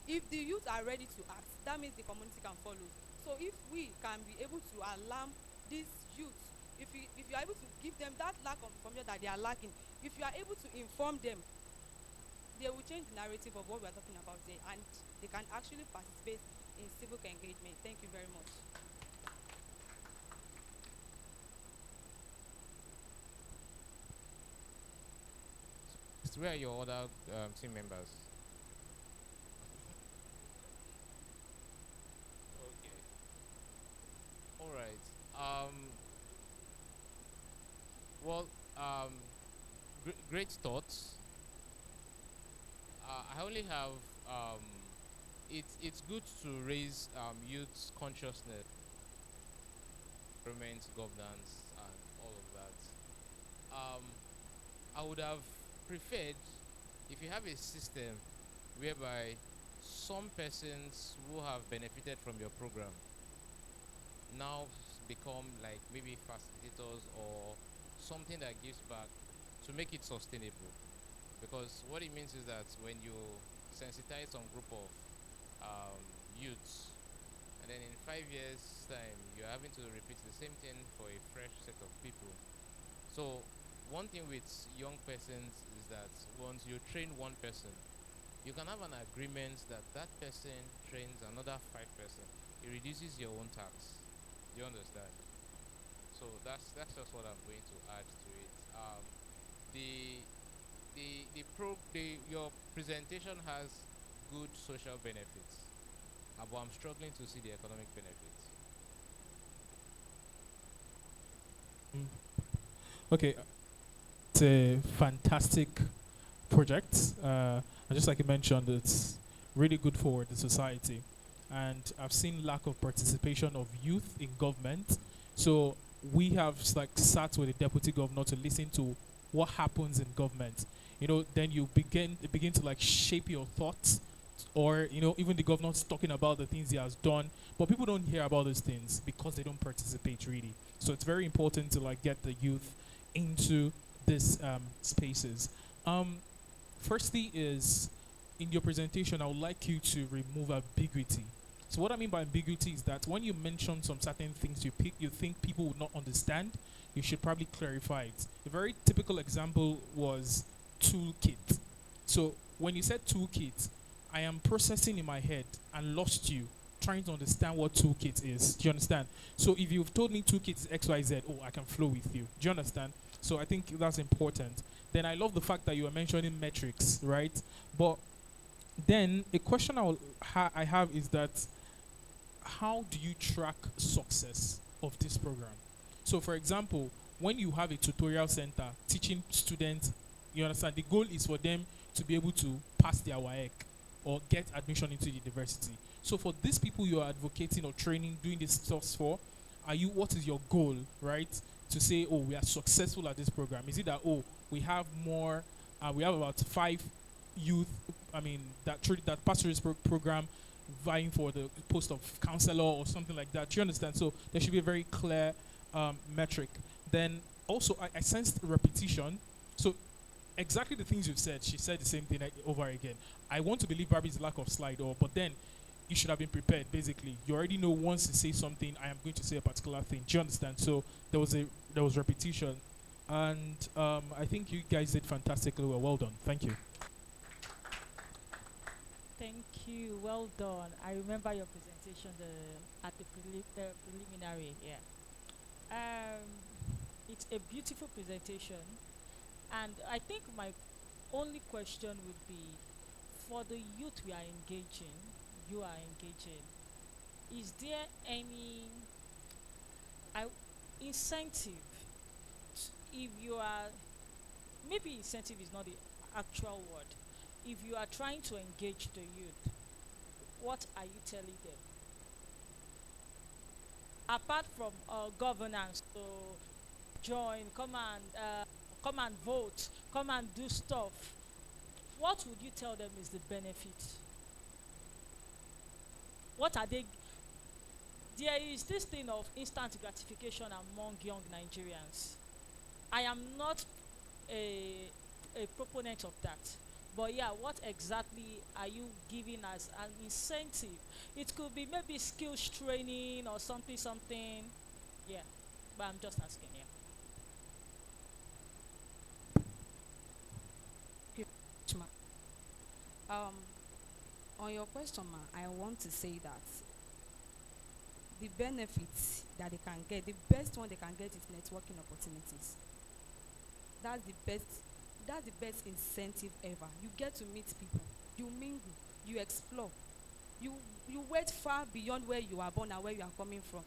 if the youth are ready to act, that means the community can follow. So if we can be able to alarm these youth, if you are able to give them that lack of information that they are lacking, if you are able to inform them, they will change the narrative of what we are talking about there, and they can actually participate in civic engagement. Thank you very much. Where are your other team members? Okay. All right. Well, great thoughts. I only have it's good to raise youth consciousness, government governance, and all of that. I would have preferred if you have a system whereby some persons who have benefited from your program now become like maybe facilitators or something that gives back to make it sustainable. Because what it means is that when you sensitize some group of youths, and then in 5 years' time you're having to repeat the same thing for a fresh set of people. So one thing with young persons is that once you train one person, you can have an agreement that that person trains another 5 person. It reduces your own tax. Do you understand? So that's just what I'm going to add to it. Your presentation has good social benefits, but I'm struggling to see the economic benefits. Okay, it's a fantastic project. And just like you mentioned, it's really good for the society. And I've seen lack of participation of youth in government. So we have like sat with the deputy governor to listen to what happens in government. You know, then you begin to like shape your thoughts or even the governor's talking about the things he has done, but people don't hear about those things because they don't participate really. So it's very important to like get the youth into these spaces. Firstly is, in your presentation, I would like you to remove ambiguity. So what I mean by ambiguity is that when you mention some certain things you think people would not understand, you should probably clarify it. A very typical example was toolkit. So when you said toolkit, I am processing in my head and lost you trying to understand what toolkit is. Do you understand? So if you've told me toolkit is XYZ, oh, I can flow with you. Do you understand? So I think that's important. Then I love the fact that you are mentioning metrics, right? But then a question I have is that, how do you track success of this program? So for example, when you have a tutorial center teaching students, you understand, the goal is for them to be able to pass their WAEC or get admission into the university. So for these people you are advocating or training, doing this stuff for, what is your goal, right? To say, oh, we are successful at this program. Is it that, oh, we have more, we have about 5 youth, that pass through this program vying for the post of counselor or something like that. Do you understand? So there should be a very clear metric. Then also I sensed repetition. So exactly the things you've said, she said the same thing over again. I want to believe Barbie's lack of slide, but then you should have been prepared, basically. You already know once you say something, I am going to say a particular thing. Do you understand? So there was repetition. And I think you guys did fantastically well. Well done. Thank you. Thank you. Well done. I remember your presentation at the preliminary. Yeah. It's a beautiful presentation, and I think my only question would be, for the youth we are engaging, you are engaging, is there any incentive? If you are, maybe incentive is not the actual word. If you are trying to engage the youth, what are you telling them? Apart from governance, to join, come and vote, come and do stuff, what would you tell them is the benefit? What are they? There is this thing of instant gratification among young Nigerians. I am not a proponent of that. But yeah, what exactly are you giving as an incentive? It could be maybe skills training or something. Yeah, but I'm just asking, On your question, I want to say that the benefits that they can get, the best one they can get is networking opportunities. That's the best incentive ever. You get to meet people, you mingle, you explore, you went far beyond where you are born and where you are coming from.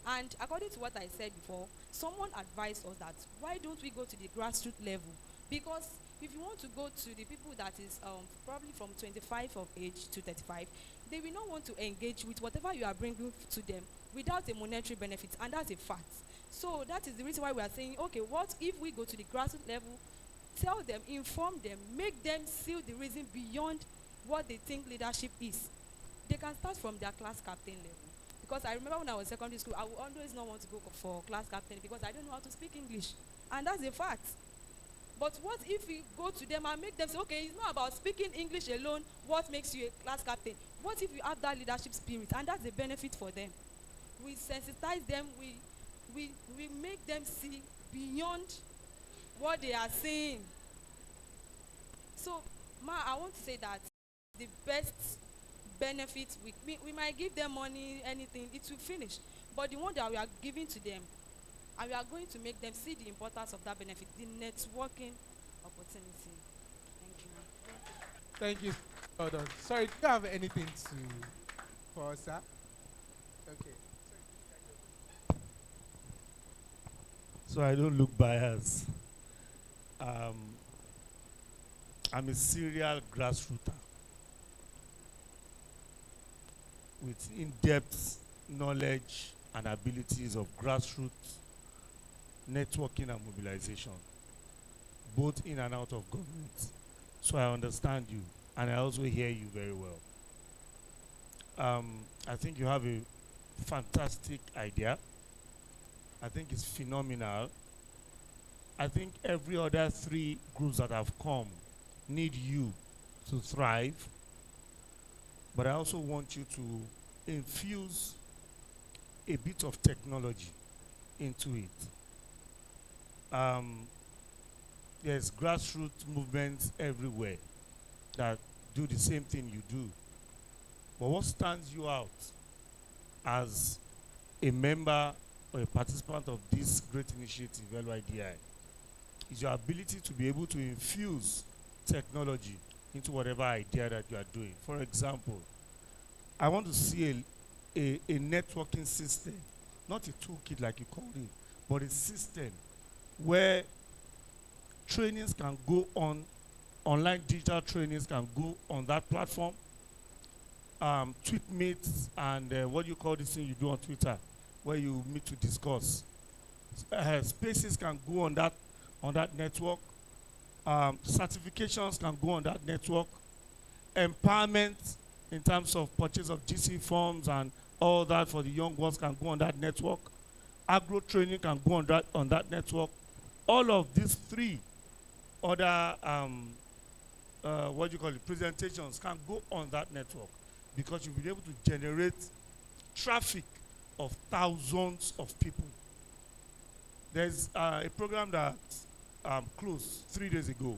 And according to what I said before, someone advised us that why don't we go to the grassroots level? Because if you want to go to the people that is probably from 25 of age to 35, they will not want to engage with whatever you are bringing to them without a monetary benefit, and that's a fact. So that is the reason why we are saying, okay, what if we go to the grassroots level, tell them, inform them, make them see the reason beyond what they think leadership is. They can start from their class captain level. Because I remember when I was in secondary school, I would always not want to go for class captain because I don't know how to speak English. And that's a fact. But what if we go to them and make them say, okay, it's not about speaking English alone, what makes you a class captain? What if you have that leadership spirit? And that's a benefit for them. We sensitize them, we make them see beyond what they are saying. So, I want to say that the best benefit, we might give them money, anything, it will finish. But the one that we are giving to them, and we are going to make them see the importance of that benefit, the networking opportunity. Thank you. Thank you. Hold on. Sorry, do you have anything for us, sir? Okay. So I don't look biased. I'm a serial grassrooter with in-depth knowledge and abilities of grassroots networking and mobilization, both in and out of government. So I understand you. and I also hear you very well. I think you have a fantastic idea. I think it's phenomenal. I think every other three groups that have come need you to thrive, but I also want you to infuse a bit of technology into it. There's grassroots movements everywhere that do the same thing you do. But what stands you out as a member or a participant of this great initiative, LYDI, is your ability to be able to infuse technology into whatever idea that you are doing. For example, I want to see a networking system, not a toolkit like you called it, but a system where trainings can go on, online digital trainings can go on that platform. Tweet meets and what do you call this thing you do on Twitter, where you meet to discuss. Spaces can go on that network. Certifications can go on that network. Empowerment in terms of purchase of GC forms and all that for the young ones can go on that network. Agro training can go on that network. All of these three other what do you call it, presentations can go on that network, because you'll be able to generate traffic of thousands of people. There's a program that closed 3 days ago,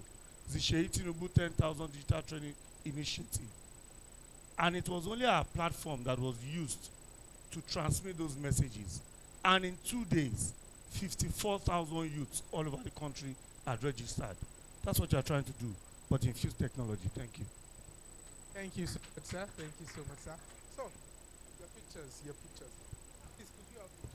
the Sheikh Tinubu 10,000 Digital Training Initiative. And it was only our platform that was used to transmit those messages. And in 2 days, 54,000 youths all over the country are registered. That's what you're trying to do, but infuse technology. Thank you. Thank you so much, sir. Thank you so much, sir. So, your pictures. Please, could you help me?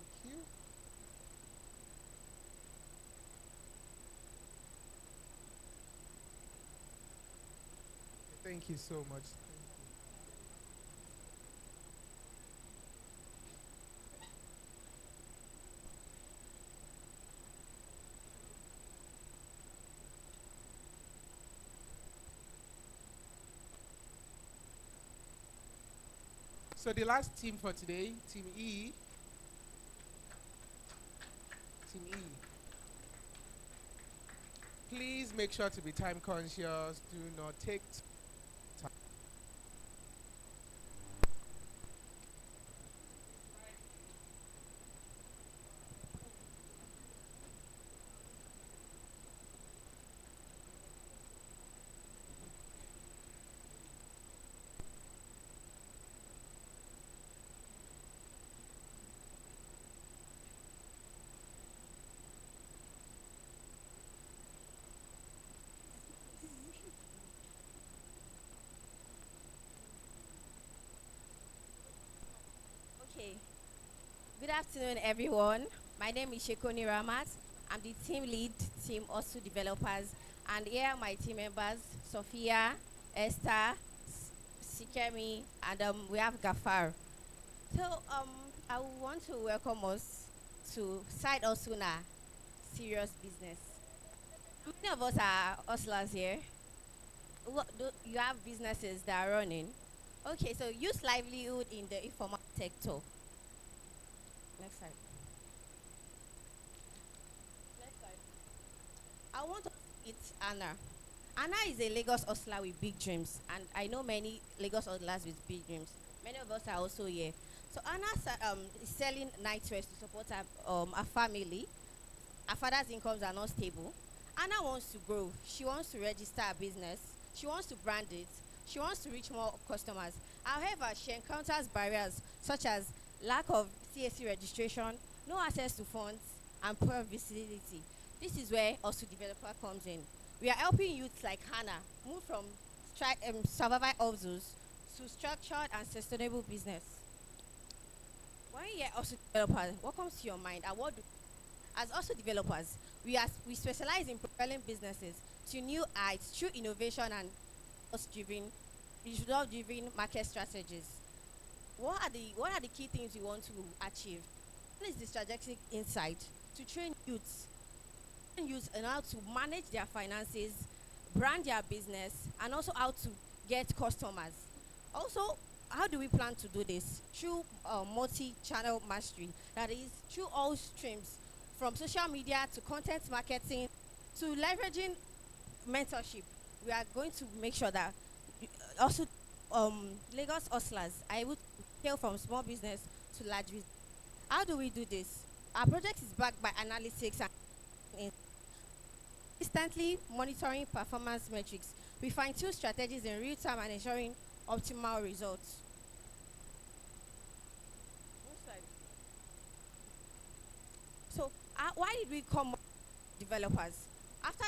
Thank you. Thank you so much. So the last team for today, Team E. Team E. Please make sure to be time conscious. Do not take time. Okay. Good afternoon, everyone. My name is Shekoni Ramat. I'm the team lead, team also developers, and here are my team members: Sophia, Esther, Sikemi, and we have Gafar. So I want to welcome us to Side Osuna Serious Business. Many of us are hustlers here. You have businesses that are running. Okay, so use livelihood in the informal sector. Next slide. Next slide. I want to meet Anna. Anna is a Lagos hustler with big dreams, and I know many Lagos hustlers with big dreams. Many of us are also here. So Anna is selling nightwear to support her family. Her father's incomes are not stable. Anna wants to grow. She wants to register a business. She wants to brand it. She wants to reach more customers. However, she encounters barriers such as lack of CAC registration, no access to funds, and poor visibility. This is where also developer comes in. We are helping youths like Hannah move from survival hustles to structured and sustainable business. When you hear also developers, what comes to your mind? And what do, as also developers, we specialize in propelling businesses to new heights through innovation and results-driven, result-driven market strategies. What are the key things we want to achieve? One is the strategic insight to train youths on how to manage their finances, brand their business, and also how to get customers. Also, how do we plan to do this? Through multi-channel mastery, that is, through all streams, from social media to content marketing to leveraging mentorship. We are going to make sure that also Lagos hustlers are able to scale from small business to large business. How do we do this? Our project is backed by analytics and constantly monitoring performance metrics. We fine-tune strategies in real time and ensuring optimal results. So, why did we come up with developers? After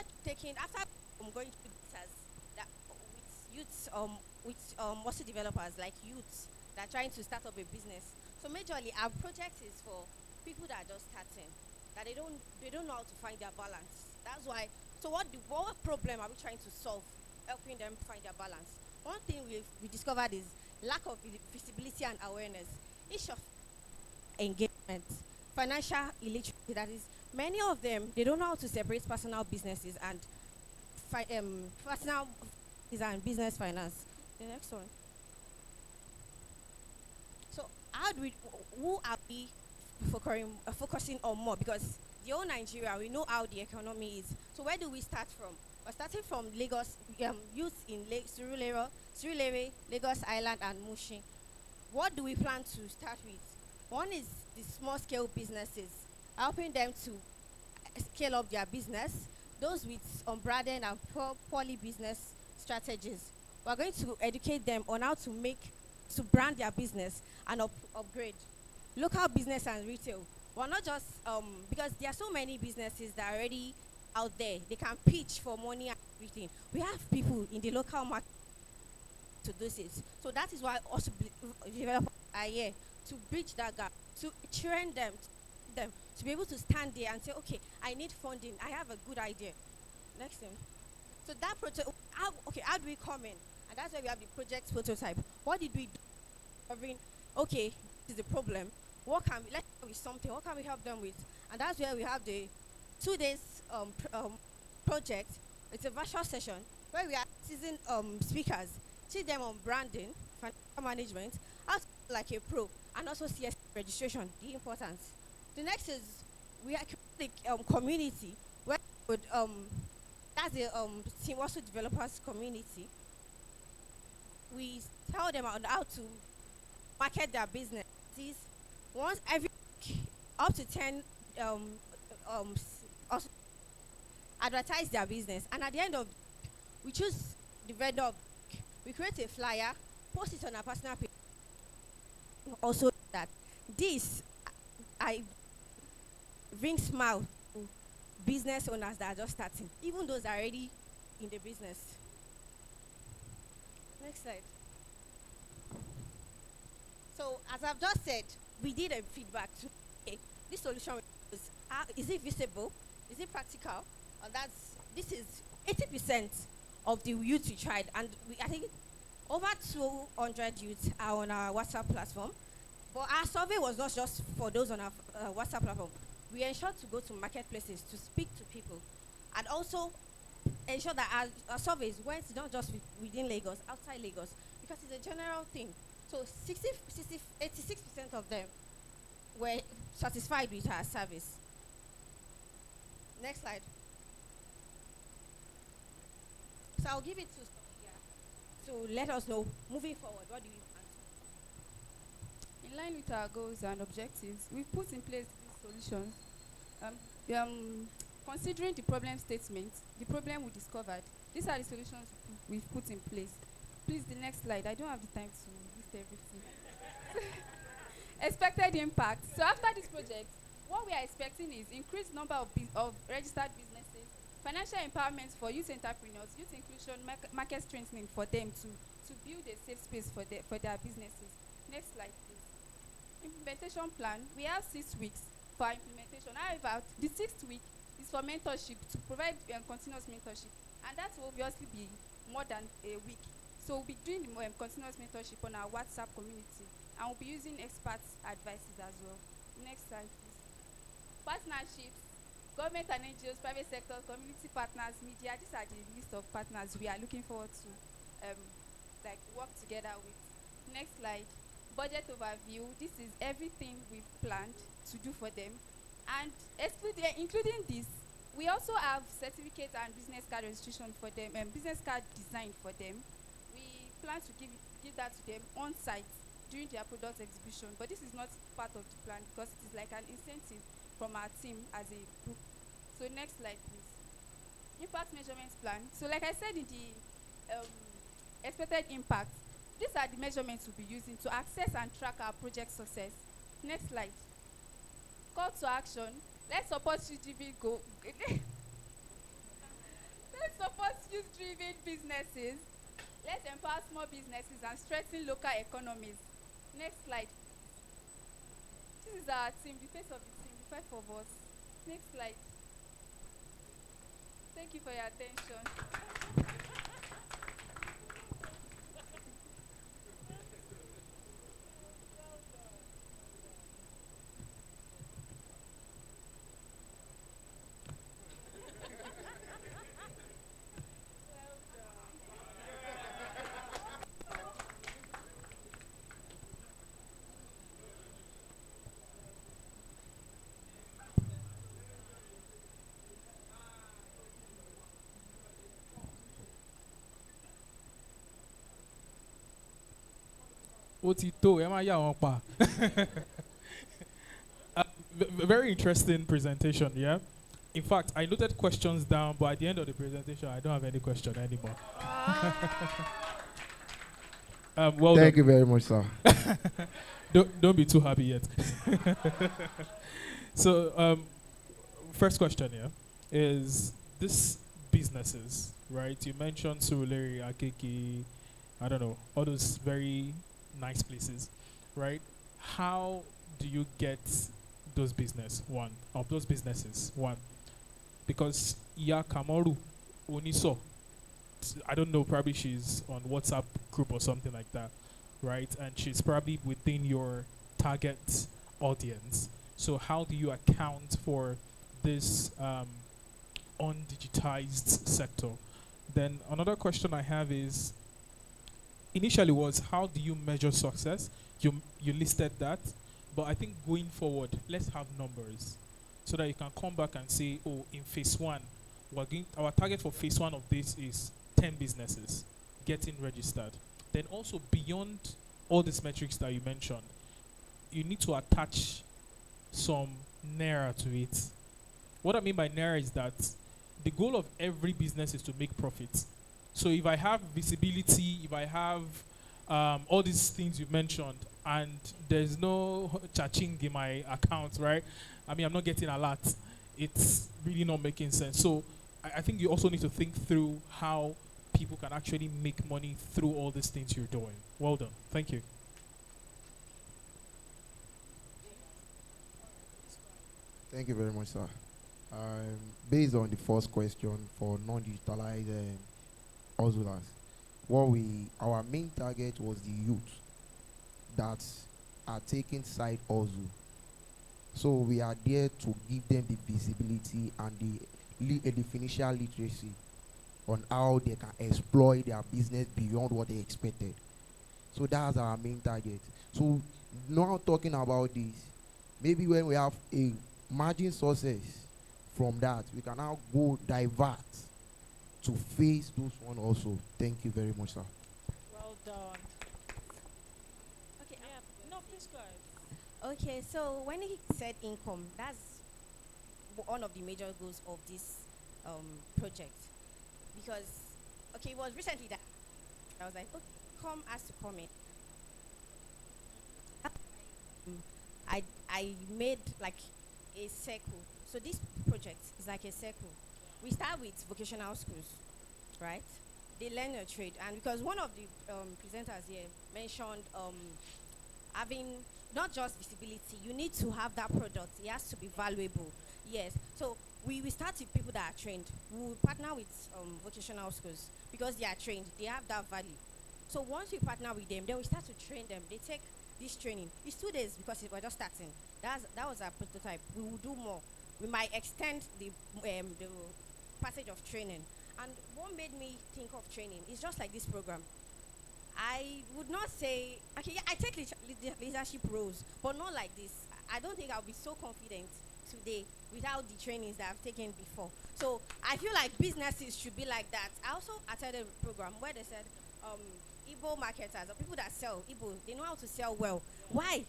going through this as that with youths also developers like youths that are trying to start up a business. So majorly our project is for people that are just starting, that they don't know how to find their balance. That's why. So what problem are we trying to solve? Helping them find their balance. One thing we discovered is lack of visibility and awareness. Each of engagement, financial illiteracy. That is, many of them they don't know how to separate personal businesses and personal and business finance. The next one. So who are we focusing on more? Because the whole Nigeria, we know how the economy is. So where do we start from? We're starting from Lagos, youth in Surulere, Lagos Island, and Mushin. What do we plan to start with? One is the small-scale businesses, helping them to scale up their business. Those with unbranded and poorly business strategies. We're going to educate them on how to brand their business and upgrade. Local business and retail. We're not just, because there are so many businesses that are already out there. They can pitch for money and everything. We have people in the local market to do this. So that is why also developers are here to bridge that gap, to train them, to be able to stand there and say, okay, I need funding. I have a good idea. Next thing. So that project, how do we come in? And that's why we have the project prototype. What did we do? Covering, okay, this is the problem. Let's start with something. What can we help them with? And that's where we have the 2 days project. It's a virtual session where we are seasoned speakers, teach them on branding, financial management, how to be like a pro, and also CS registration, the importance. The next is we are creating a community where we would, that's the team also developers community. We tell them on how to market their business. Once every week, up to 10 also advertise their business, and at the end of we choose the vendor. We create a flyer, post it on our personal page. Also, that this I bring smile to business owners that are just starting, even those that are already in the business. Next slide. So, as I've just said, we did a feedback to okay, this solution is it visible? Is it practical? This is 80% of the youth we tried, and I think over 200 youths are on our WhatsApp platform. But our survey was not just for those on our WhatsApp platform. We ensured to go to marketplaces to speak to people, and also ensure that our surveys went not just within Lagos, outside Lagos, because it's a general thing. So 86% of them were satisfied with our service. Next slide. So I'll give it to Sophia to let us know, moving forward, what do you In line with our goals and objectives, we've put in place these solutions. Considering the problem statement, the problem we discovered, these are the solutions we've put in place. Please, the next slide. I don't have the time to list everything. Expected impact. So after this project, what we are expecting is increased number of registered businesses, Financial empowerment for youth entrepreneurs, youth inclusion, market strengthening for them to build a safe space for their businesses. Next slide, please. Implementation plan. We have 6 weeks for our implementation. However, the 6th week is for mentorship, to provide continuous mentorship, and that will obviously be more than a week. So we'll be doing the continuous mentorship on our WhatsApp community, and we'll be using experts' advices as well. Next slide, please. Partnerships, government and NGOs, private sector, community partners, media. These are the list of partners we are looking forward to work together with. Next slide. Budget overview. This is everything we've planned to do for them. And including this, we also have certificate and business card registration for them, and business card design for them. We plan to give that to them on site during their product exhibition, but this is not part of the plan because it is like an incentive from our team as a group. So next slide, please. Impact measurements plan. So like I said in the expected impact, these are the measurements we'll be using to assess and track our project success. Next slide. Call to action. Let's support youth-driven Let's support youth-driven businesses. Let's empower small businesses and strengthen local economies. Next slide. This is our team, the face of the team, the 5 of us. Next slide. Thank you for your attention. Ó ti tó, ẹ má yà wọ́n pa. Very interesting presentation, yeah? In fact, I noted questions down, but at the end of the presentation, I don't have any question anymore. Well Thank done. you very much, sir. Don't be too happy yet. So, first question here is this businesses, right? You mentioned Surulere, Akeke, I don't know, all those very nice places, right? How do you get those businesses? One, because Ya Kamaru Oniso, I don't know, probably she's on WhatsApp group or something like that, right? And she's probably within your target audience. So how do you account for this undigitized sector? Then another question I have is, initially was how do you measure success? You listed that, but I think going forward, let's have numbers so that you can come back and say, oh, in phase 1, our target for phase 1 of this is 10 businesses getting registered. Then also beyond all these metrics that you mentioned, you need to attach some NERA to it. What I mean by NERA is that the goal of every business is to make profits. So if I have visibility, if I have all these things you mentioned, and there's no cha-ching in my account, right? I mean, I'm not getting a lot. It's really not making sense. So I think you also need to think through how people can actually make money through all these things you're doing. Well done. Thank you. Thank you very much, sir. Based on the first question for non-digitalized hustlers, our main target was the youth that are taking side hustle. So we are there to give them the visibility and the financial literacy on how they can exploit their business beyond what they expected. So that's our main target. So now talking about this, maybe when we have a margin success from that, we can now go divert to face those one also. Thank you very much, sir. Well done. Okay, No, please go ahead. Okay, so when he said income, that's one of the major goals of this project. Because, okay, it was recently that I was like, okay, income has to come in. I made like a circle. So this project is like a circle. we start with vocational schools, right? They learn a trade, and because one of the presenters here mentioned having not just visibility, you need to have that product. It has to be valuable. Yes. So we start with people that are trained. We will partner with vocational schools because they are trained. They have that value. So once we partner with them, then we start to train them. They take this training. It's 2 days because we're just starting. That was our prototype. We will do more. We might extend the passage of training. And what made me think of training is just like this program. I would not say, okay, yeah, I take leadership roles, but not like this. I don't think I'll be so confident today without the trainings that I've taken before. So I feel like businesses should be like that. I also attended a program where they said Igbo marketers or people that sell Igbo, they know how to sell well. Why?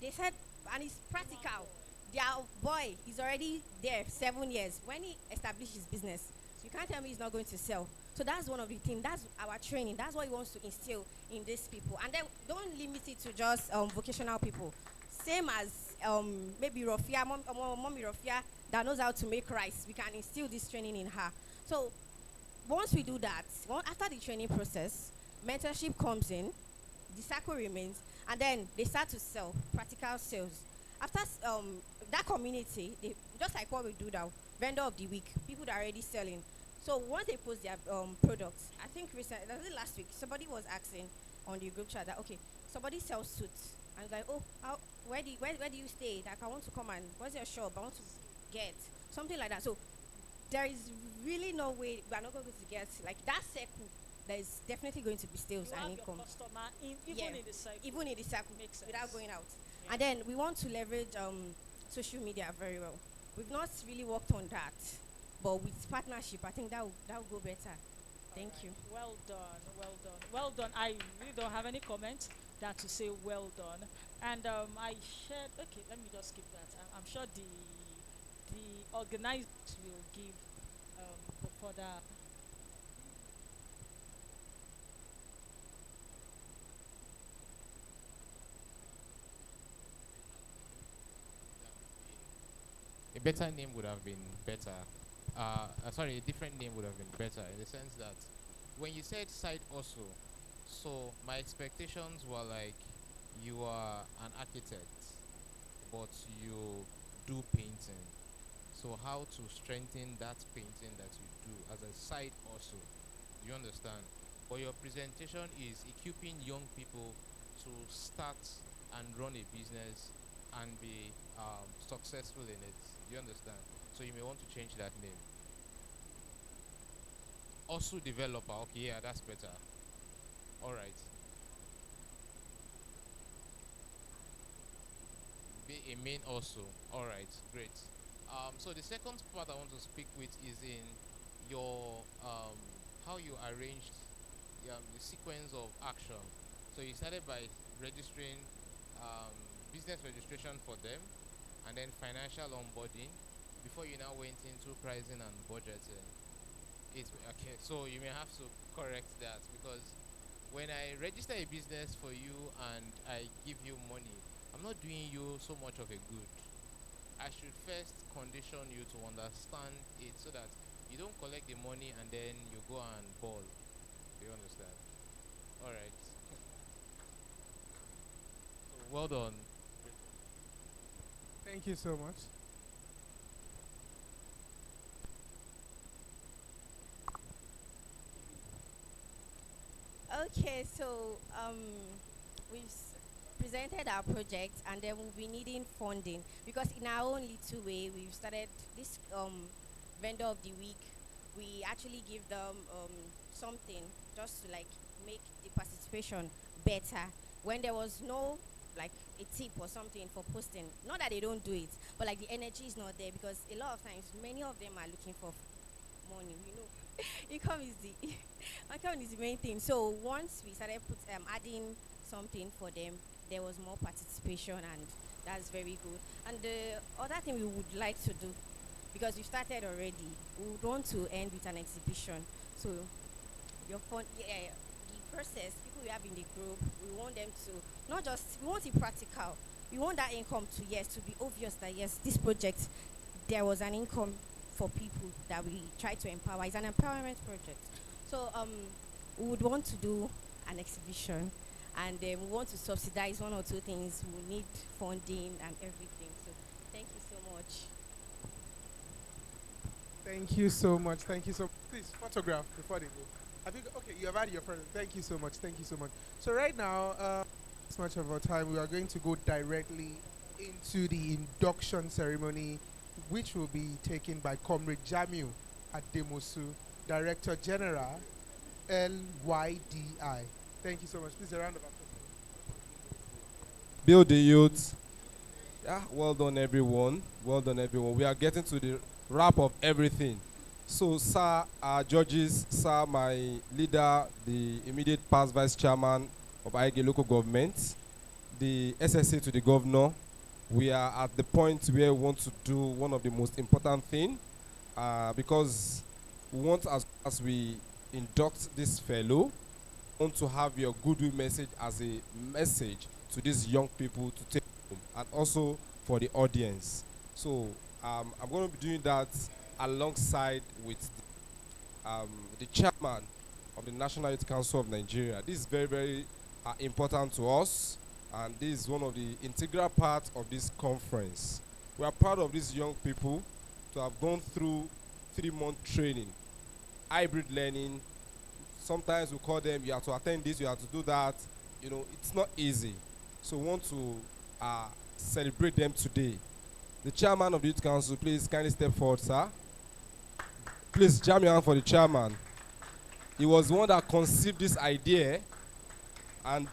They said, and it's practical. Their boy is already there 7 years. When he established his business, you can't tell me he's not going to sell. So that's one of the things. That's our training. That's what he wants to instill in these people. And then don't limit it to just vocational people. Same as maybe Rofia, mommy Rofia, that knows how to make rice. We can instill this training in her. So once we do that, after the training process, mentorship comes in, the circle remains, and then they start to sell, practical sales. After that community, just like what we do now, vendor of the week, people that are already selling. So once they post their products, I think recently, last week, somebody was asking on the group chat that, okay, somebody sells suits. And it's like, oh, where do you stay? Like, I want to come and, where's your shop? I want to get something like that. So there is really no way we are not going to get, like, that circle. There is definitely going to be sales and income. Even in the cycle. Even in the circle, Makes sense. without going out. Yeah. And then we want to leverage social media very well. We've not really worked on that, but with partnership, I think that will go better. Thank you. Well done, well done, well done. I really don't have any comment than to say well done. And I shared. Okay, let me just skip that. I'm sure the organizers will give the further. A better name would have been better. Sorry, a different name would have been better in the sense that when you said side also, so my expectations were like you are an architect, but you do painting. So how to strengthen that painting that you do as a side also? Do you understand? But your presentation is equipping young people to start and run a business and be successful in it. Do you understand? So you may want to change that name. Also developer. Okay, yeah, that's better. All right. Be a main also. All right, great. So the second part I want to speak with is in your how you arranged the sequence of action. So you started by registering business registration for them, and then financial onboarding before you now went into pricing and budgeting. It's okay. So you may have to correct that because when I register a business for you and I give you money, I'm not doing you so much of a good. I should first condition you to understand it so that you don't collect the money and then you go and ball. Do you understand? All right. So well done. Thank you so much. Okay, so we've presented our project, and then we'll be needing funding because in our own little way, we've started this vendor of the week. We actually give them something just to like make the participation better. When there was no like a tip or something for posting, not that they don't do it, but like the energy is not there because a lot of times many of them are looking for money. We know income is the income is the main thing. So once we started adding something for them, there was more participation, and that's very good. And the other thing we would like to do, because we started already, we would want to end with an exhibition. So your fun, yeah, the process people we have in the group, we want them to not just we want it practical. We want that income to to be obvious that yes, this project there was an income for people that we try to empower. It's an empowerment project. So we would want to do an exhibition, and we want to subsidize one or two things. We need funding and everything. So thank you so much. Thank you so much. Thank you so much. Please, photograph before they go. Have you, okay, you have had your present. Thank you so much. Thank you so much. So right now, as much of our time, we are going to go directly into the induction ceremony, which will be taken by Comrade Jamiu Ademosu, Director General, LYDI. Thank you so much. Please, a round of applause. Build the youth. Yeah, well done, everyone. Well done, everyone. We are getting to the wrap of everything. So, sir, our judges, sir, my leader, the immediate past vice chairman of Aige local government, the SSA to the governor, we are at the point where we want to do one of the most important things because we want, as we induct this fellow, want to have your goodwill message as a message to these young people to take home, and also for the audience. So I'm going to be doing that alongside with the chairman of the National Youth Council of Nigeria. This is very, very important to us, and this is one of the integral parts of this conference. We are proud of these young people to have gone through 3-month training, hybrid learning. Sometimes we call them, you have to attend this, you have to do that. You know, it's not easy. So we want to celebrate them today. The chairman of the Youth Council, please kindly step forward, sir. Please jam your hand for the chairman. He was the one that conceived this idea and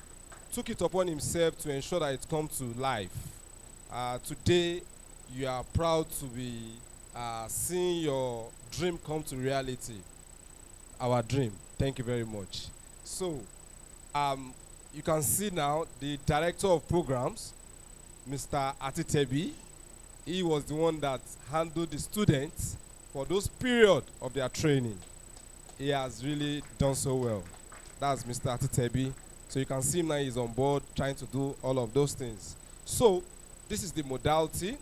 took it upon himself to ensure that it comes to life. Today, you are proud to be seeing your dream come to reality. Our dream. Thank you very much. So, you can see now the director of programs, Mr. Atitebi. He was the one that handled the students for those period of their training. He has really done so well. That's Mr. Atitebi. So you can see him now, he's on board trying to do all of those things. So this is the modality.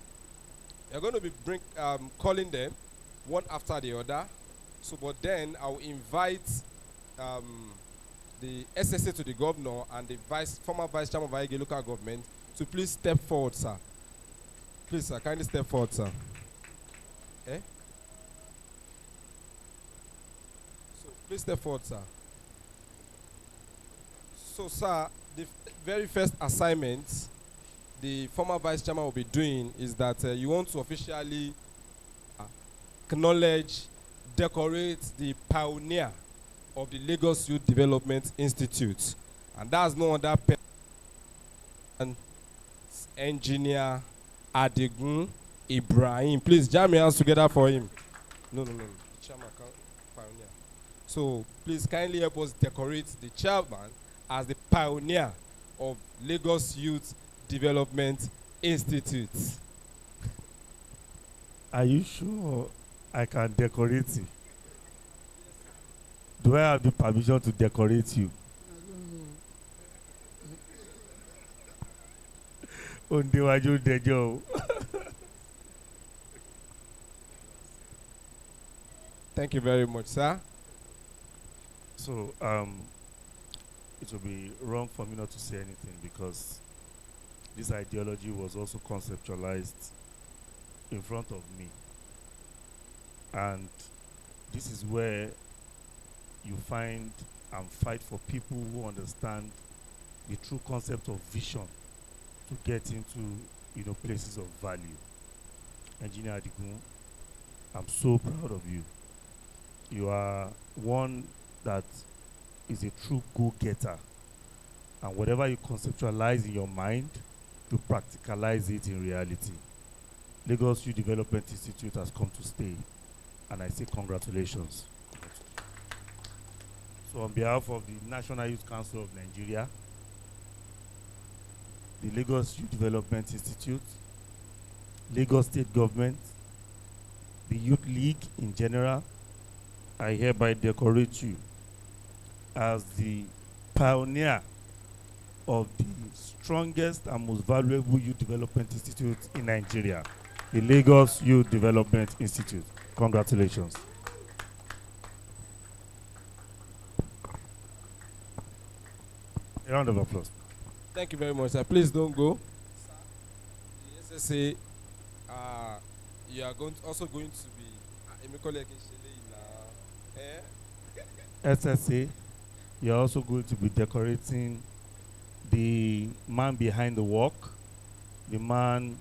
You're going to be calling them one after the other. So, but then I'll invite the SSA to the governor and the former vice chairman of Aige local government to please step forward, sir. Please, sir, kindly step forward, sir. Eh? So, please step forward, sir. So, sir, the very first assignment the former vice chairman will be doing is that you want to officially acknowledge, decorate the pioneer of the Lagos Youth Development Institute. And that's no other person, engineer Adigun Ibrahim. Please jam your hands together for him. No. The chairman pioneer. So please kindly help us decorate the chairman as the pioneer of Lagos Youth Development Institute. Are you sure I can decorate you? Do I have the permission to decorate you? Ondewaju Dejo. Thank you very much, sir. So, it will be wrong for me not to say anything because this ideology was also conceptualized in front of me. And this is where you find and fight for people who understand the true concept of vision to get into places of value. Engineer Adigun, I'm so proud of you. You are one that is a true go-getter. And whatever you conceptualize in your mind, to practicalize it in reality. Lagos Youth Development Institute has come to stay. And I say congratulations. So on behalf of the National Youth Council of Nigeria, the Lagos Youth Development Institute, Lagos State Government, the Youth League in general, I hereby decorate you as the pioneer of the strongest and most valuable youth development institute in Nigeria, the Lagos Youth Development Institute. Congratulations. A round of applause. Thank you very much, sir. Please don't go. The SSA, you are also going to be. SSA, you're also going to be decorating the man behind the work, the man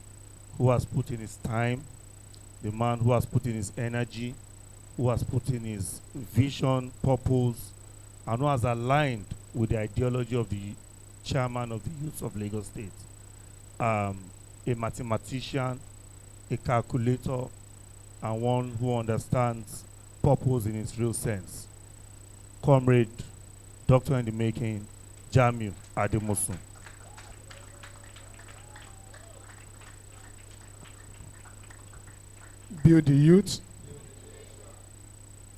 who has put in his time, the man who has put in his energy, who has put in his vision, purpose, and who has aligned with the ideology of the chairman of the youth of Lagos State. A mathematician, a calculator, and one who understands purpose in its real sense. Comrade, Doctor in the Making, Jamiu Ademosun. Build the youth,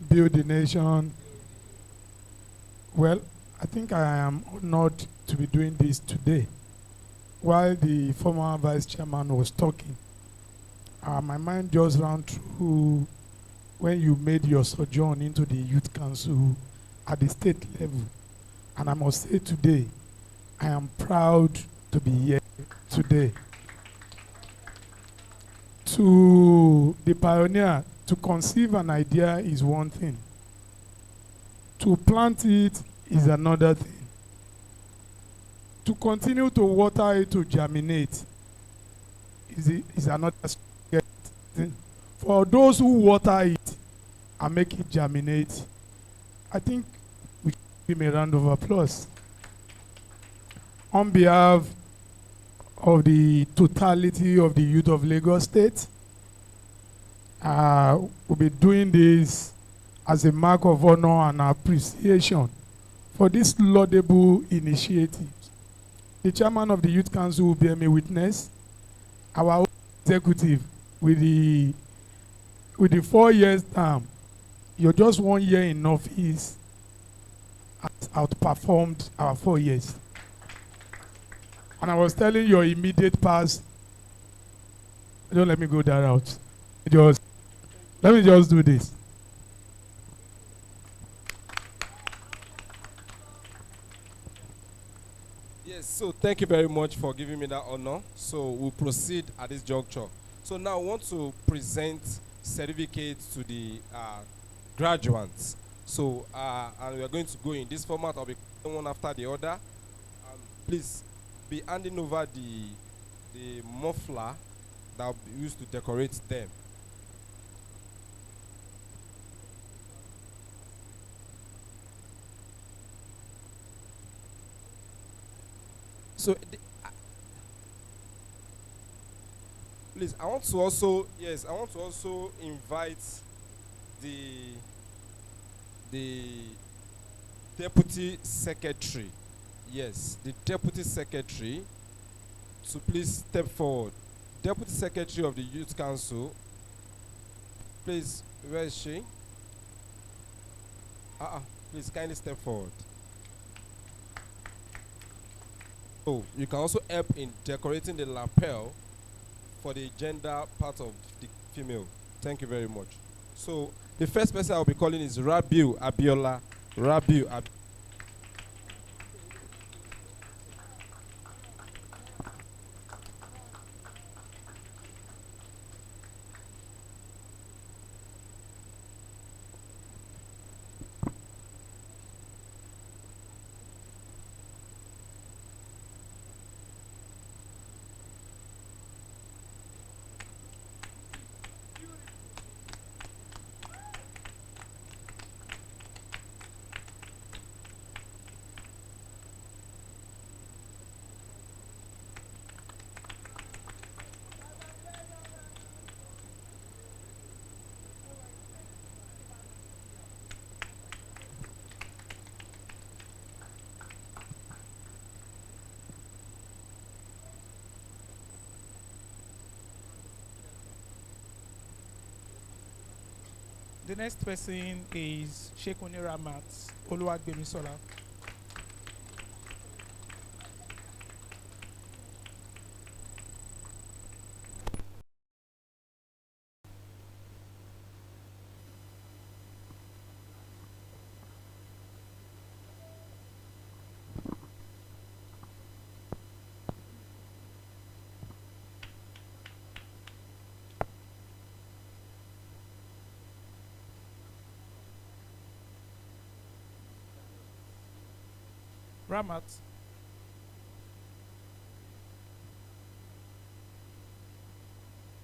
build the nation. Well, I think I am honored to be doing this today. While the former vice chairman was talking, my mind just ran through when you made your sojourn into the youth council at the state level. And I must say today, I am proud to be here today. To the pioneer, to conceive an idea is one thing. To plant it is another thing. To continue to water it to germinate is another thing. For those who water it and make it germinate, I think we should give him a round of applause. On behalf of the totality of the youth of Lagos State, we'll be doing this as a mark of honor and appreciation for this laudable initiative. The chairman of the Youth Council will bear me witness. Our executive with the 4 years term, you're just 1 year in office has outperformed our 4 years. And I was telling your immediate past, don't let me go that route. Let me just do this. Yes, so thank you very much for giving me that honor. So we'll proceed at this juncture. So now I want to present certificates to the graduates. So, and we are going to go in this format. I'll be one after the other. Please be handing over the muffler that will be used to decorate them. So, please, I want to also invite the deputy secretary. Yes, the deputy secretary to please step forward. Deputy secretary of the Youth Council, please, where is she? Please kindly step forward. So you can also help in decorating the lapel for the gender part of the female. Thank you very much. So the first person I'll be calling is Rabiu Abiola. The next person is Shekuni Ramat Oluwagbemisola. Ramat.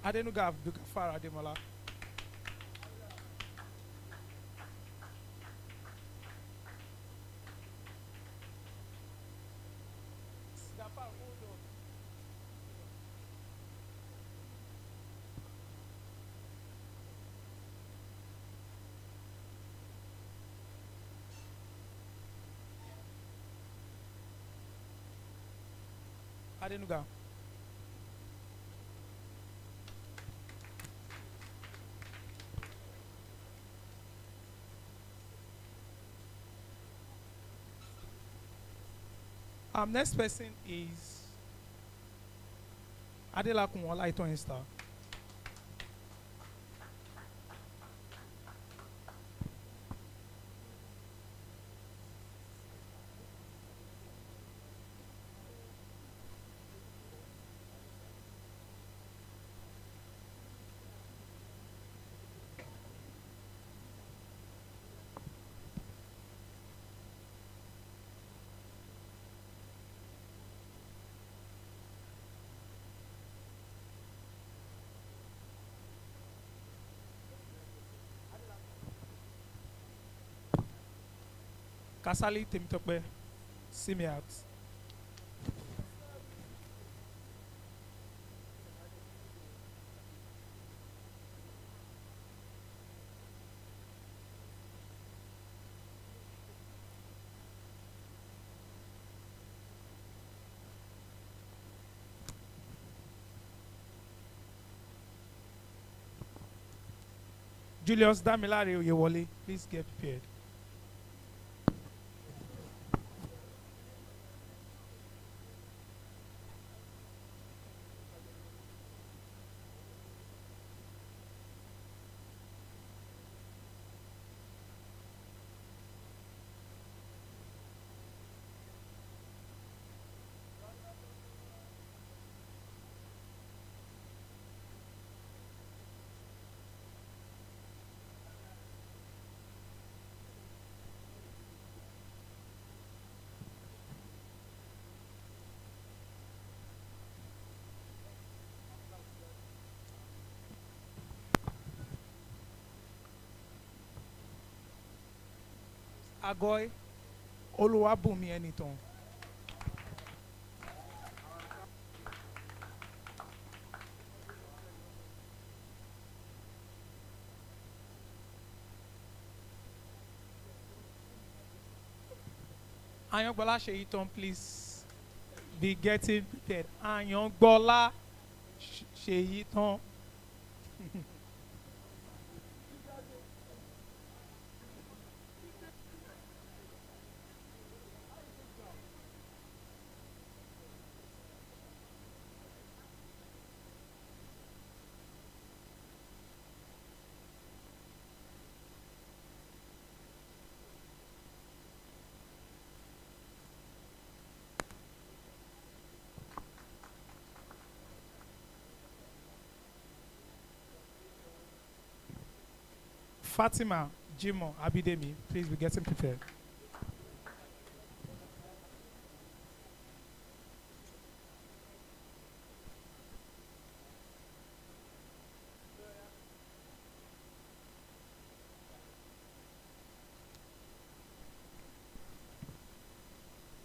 Adenuga Abdulgafar Ademola. Gafar, hold on. Adenuga. Next person is Adelakun Olaiton Esther. Kasali Temitope. See me out. Julius Damilare Oyewole, please get prepared. Agoy Oluwabumi Eniton. Ayongbola Sheiton, please be getting prepared. Ayongbola Sheiton. Fatima Jimo Abidemi, please be getting prepared.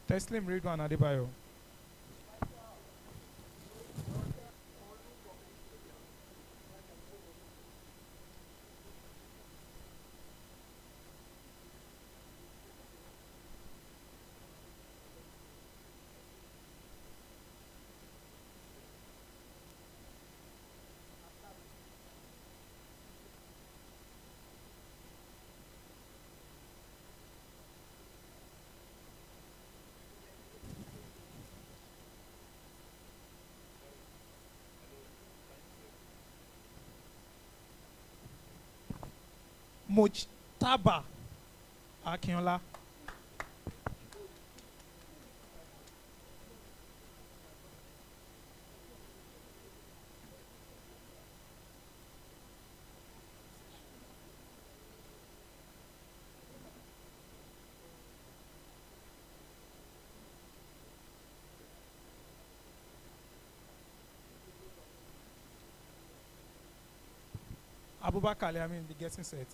Teslim Ridwan Adebayo. Mujtaba Akinola. Abubakar, I mean, be getting set.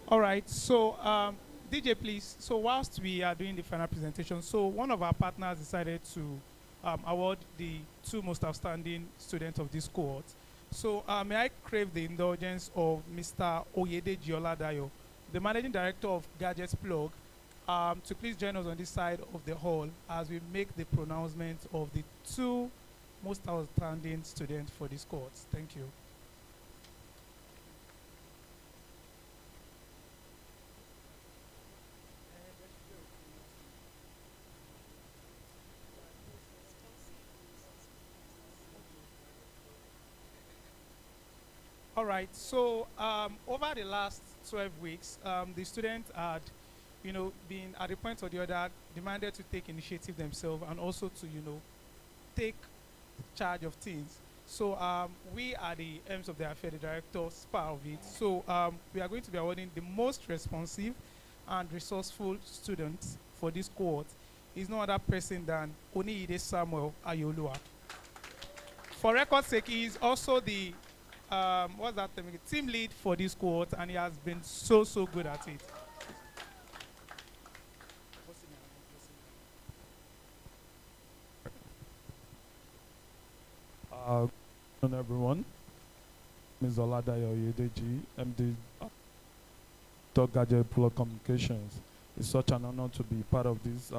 All right. So, DJ, please. So, whilst we are doing the final presentation, so one of our partners decided to award the two most outstanding students of this cohort. So, may I crave the indulgence of Mr. Oyedeji Oladayo, the Managing Director of Gadgets Plug, to please join us on this side of the hall as we make the pronouncement of the two most outstanding students for this course. Thank you. All right, so over the last 12 weeks, the students had, been at a point or the other demanded to take initiative themselves and also to, take charge of things. So we are the aims of the affair, the director's part of it. So we are going to be awarding the most responsive and resourceful students for this cohort. Is no other person than Oniide Samuel Ayolua. For record's sake, he is also the what's that term? Team lead for this cohort, and he has been so good at it. Good afternoon, everyone. Ms. LYDI Oyedeji, MD Talk Gadget Plug Communications. It's such an honor to be part of this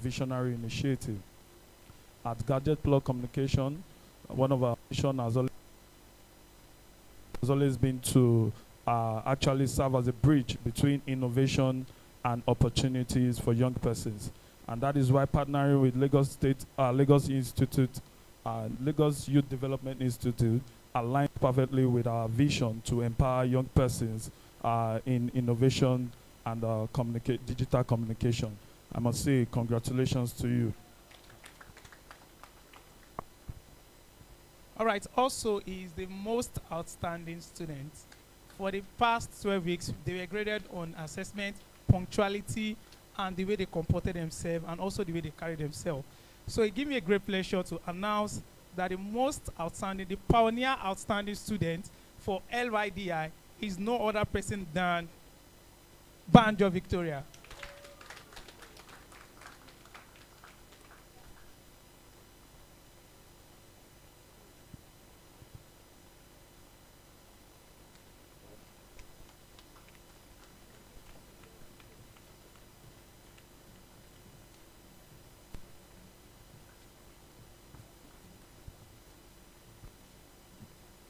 visionary initiative. At Gadget Plug Communication, one of our mission has always been to actually serve as a bridge between innovation and opportunities for young persons. And that is why partnering with Lagos State, Lagos Institute, Lagos Youth Development Institute aligns perfectly with our vision to empower young persons in innovation and digital communication. I must say congratulations to you. All right, also is the most outstanding student. For the past 12 weeks, they were graded on assessment, punctuality, and the way they comported themselves, and also the way they carried themselves. So it gives me a great pleasure to announce that the most outstanding, the pioneer outstanding student for LYDI is no other person than Banjo Victoria.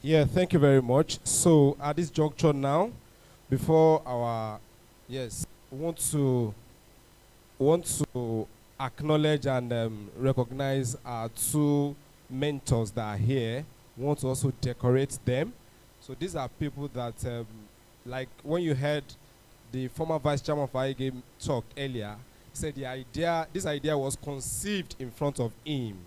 Yeah, thank you very much. So at this juncture now, before we want to acknowledge and recognize our two mentors that are here. We want to also decorate them. So these are people that, like when you heard the former vice chairman of IGA talk earlier, he said this idea was conceived in front of him.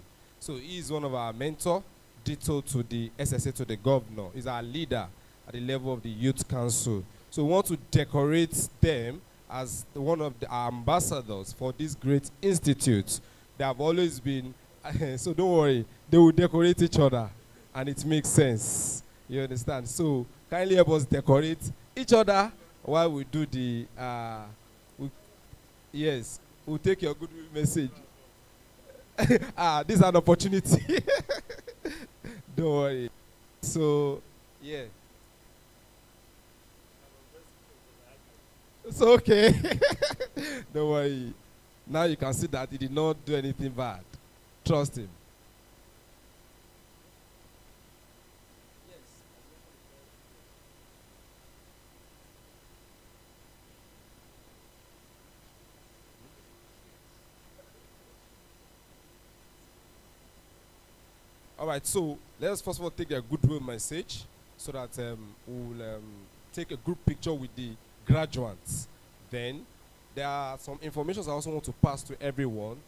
So he is one of our mentors. Ditto to the SSA, to the governor. He's our leader at the level of the Youth Council. So we want to decorate them as one of the ambassadors for this great institute. They have always been, so don't worry, they will decorate each other and it makes sense. You understand? So kindly help us decorate each other while we do the, we'll take your goodwill message. This is an opportunity. Don't worry. So, yeah. It's okay. Don't worry. Now you can see that he did not do anything bad. Trust him. All right, so let's first of all take a goodwill message so that we'll take a group picture with the graduates. Then there are some information I also want to pass to everyone.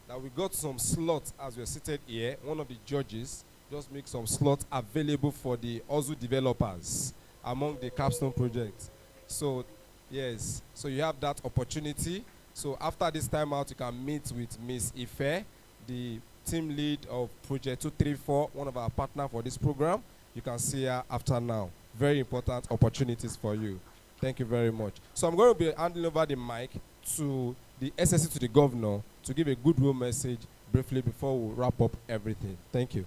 That we got some slots as we're seated here. One of the judges just make some slots available for the Ozu developers among the capstone projects. So yes, so you have that opportunity. So after this time out, you can meet with Miss Ife, the team lead of Project 234, one of our partners for this program. You can see her after now. Very important opportunities for you. Thank you very much. So I'm going to be handing over the mic to the SSC, to the governor, to give a goodwill message briefly before we wrap up everything. Thank you.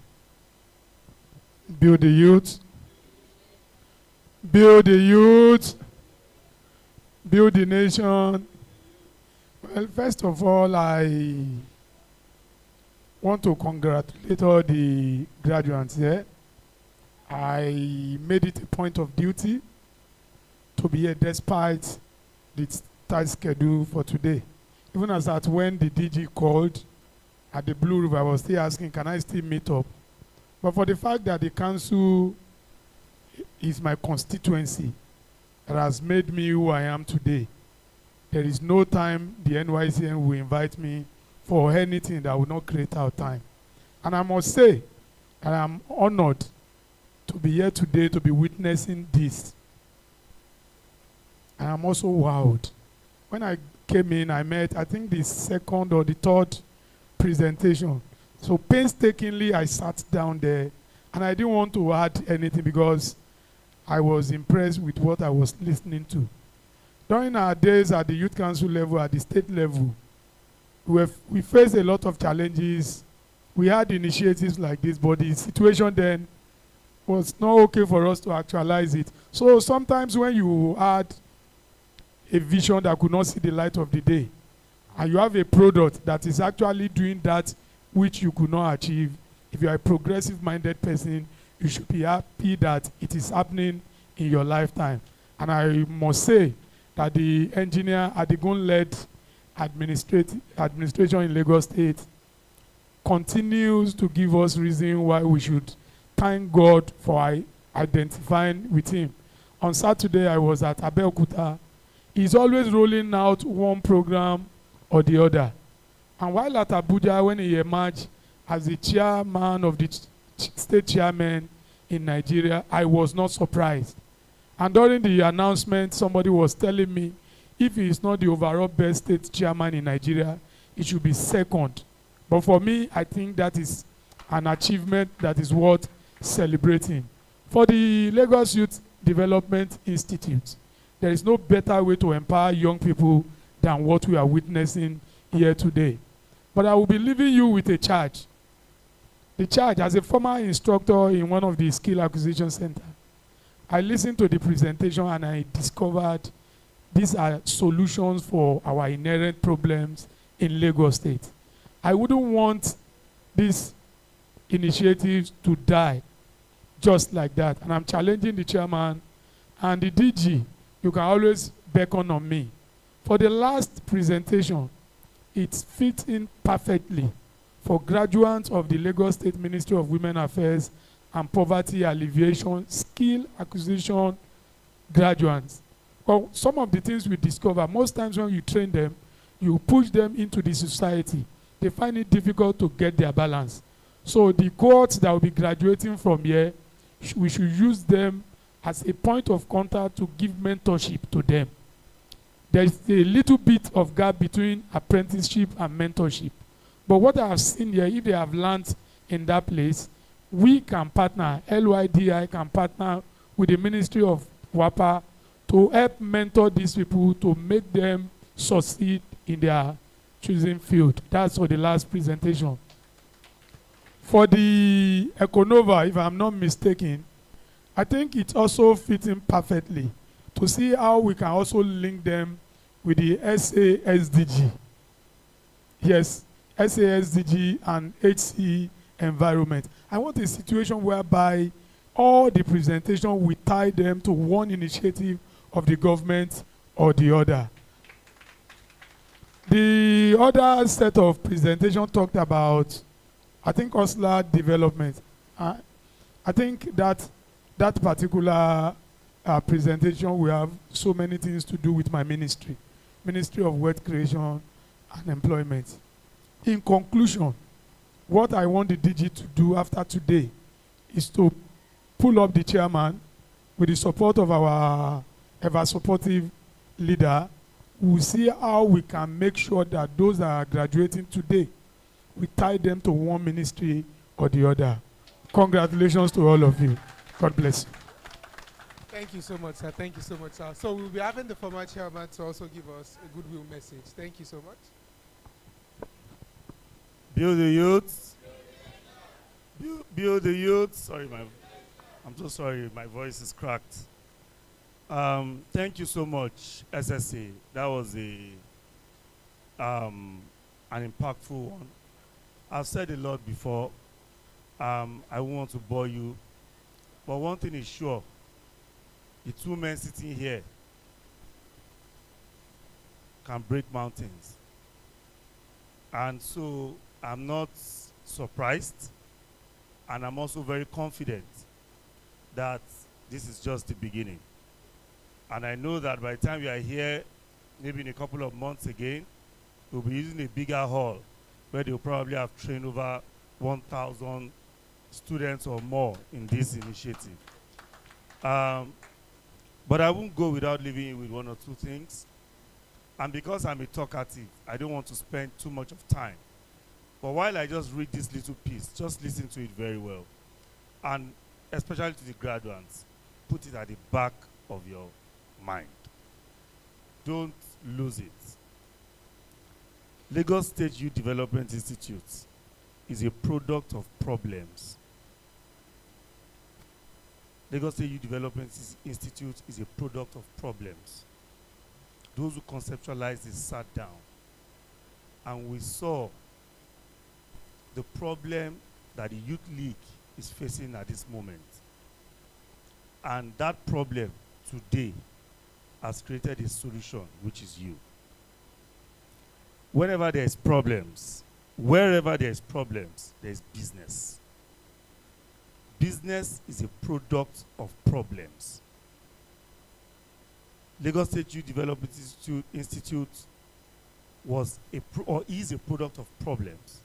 Build the youth. Build the youth. build the nation. Well, first of all, I want to congratulate all the graduates here. I made it a point of duty to be here despite the tight schedule for today. Even as at when the DG called at the Blue River, I was still asking, can I still meet up? But for the fact that the council is my constituency that has made me who I am today, there is no time the NYCN will invite me for anything that will not create our time. And I must say, I am honored to be here today to be witnessing this. And I'm also wowed. When I came in, I met, I think, the second or the third presentation. So painstakingly, I sat down there, and I didn't want to add anything because I was impressed with what I was listening to. During our days at the youth council level, at the state level, we faced a lot of challenges. We had initiatives like this, but the situation then was not okay for us to actualize it. So sometimes when you had a vision that could not see the light of the day, and you have a product that is actually doing that which you could not achieve, if you are a progressive-minded person, you should be happy that it is happening in your lifetime. And I must say that the engineer at the Gun-led administration in Lagos State continues to give us reason why we should thank God for identifying with him. On Saturday, I was at Abeokuta. He's always rolling out one program or the other. And while at Abuja, when he emerged as the chairman of the state chairman in Nigeria, I was not surprised. And during the announcement, somebody was telling me, if he is not the overall best state chairman in Nigeria, it should be second. But for me, I think that is an achievement that is worth celebrating. For the Lagos Youth Development Institute, there is no better way to empower young people than what we are witnessing here today. But I will be leaving you with a charge. The charge, as a former instructor in one of the skill acquisition centers, I listened to the presentation and I discovered these are solutions for our inherent problems in Lagos State. I wouldn't want these initiatives to die just like that. And I'm challenging the chairman and the DG. You can always beckon on me. For the last presentation, it fits in perfectly for graduates of the Lagos State Ministry of Women Affairs and Poverty Alleviation skill acquisition graduates. Well, some of the things we discover, most times when you train them, you push them into the society. They find it difficult to get their balance. So the cohorts that will be graduating from here, we should use them as a point of contact to give mentorship to them. There is a little bit of gap between apprenticeship and mentorship. But what I have seen here, if they have learned in that place, we can partner, LYDI can partner with the Ministry of WAPA to help mentor these people to make them succeed in their choosing field. That's for the last presentation. For the Econova, if I'm not mistaken, I think it also fits in perfectly to see how we can also link them with the SASDG. Yes, SASDG and HC environment. I want a situation whereby all the presentation we tie them to one initiative of the government or the other. The other set of presentation talked about, I think, consular development. I think that particular presentation will have so many things to do with my ministry, Ministry of Wealth Creation and Employment. In conclusion, what I want the DG to do after today is to pull up the chairman with the support of our ever-supportive leader. We'll see how we can make sure that those that are graduating today, we tie them to one ministry or the other. Congratulations to all of you. God bless you. Thank you so much, sir. Thank you so much, sir. So we'll be having the former chairman to also give us a goodwill message. Thank you so much. Build the youth. Build the youth. Sorry, I'm so sorry. My voice is cracked. Thank you so much, SSA. That was an impactful one. I've said a lot before. I won't want to bore you, but one thing is sure: the two men sitting here can break mountains, and so I'm not surprised, and I'm also very confident that this is just the beginning. And I know that by the time we are here, maybe in a couple of months again, we'll be using a bigger hall where they'll probably have trained over 1,000 students or more in this initiative. But I won't go without leaving you with one or two things. And because I'm a talkative, I don't want to spend too much of time. But while I just read this little piece, just listen to it very well. And especially to the graduates, put it at the back of your mind. Don't lose it. Lagos State Youth Development Institute is a product of problems. Lagos State Youth Development Institute is a product of problems. Those who conceptualized it sat down and we saw the problem that the Youth League is facing at this moment. And that problem today has created a solution, which is you. Whenever there's problems, wherever there's problems, there's business. Business is a product of problems. Lagos State Youth Development Institute was is a product of problems.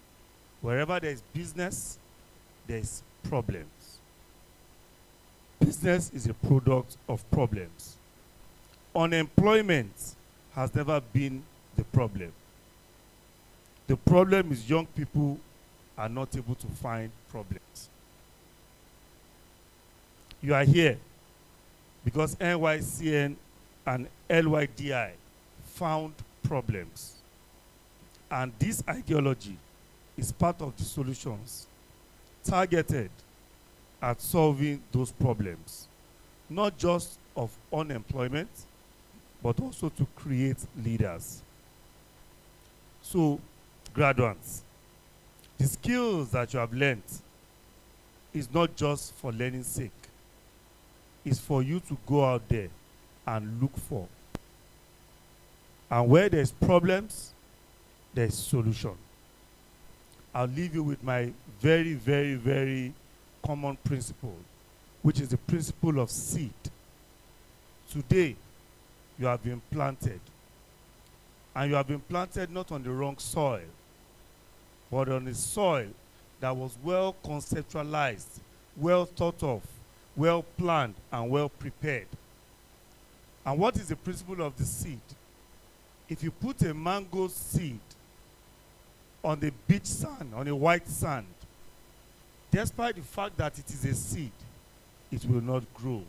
Wherever there's business, there's problems. Business is a product of problems. Unemployment has never been the problem. The problem is young people are not able to find problems. You are here because NYCN and LYDI found problems. And this ideology is part of the solutions targeted at solving those problems, not just of unemployment, but also to create leaders. So, graduates, the skills that you have learned is not just for learning's sake. It's for you to go out there and look for. And where there's problems, there's solution. I'll leave you with my very, very, very common principle, which is the principle of seed. Today, you have been planted. And you have been planted not on the wrong soil, but on a soil that was well conceptualized, well thought of, well planned, and well prepared. And what is the principle of the seed? If you put a mango seed on the beach sand, on a white sand, despite the fact that it is a seed, it will not grow.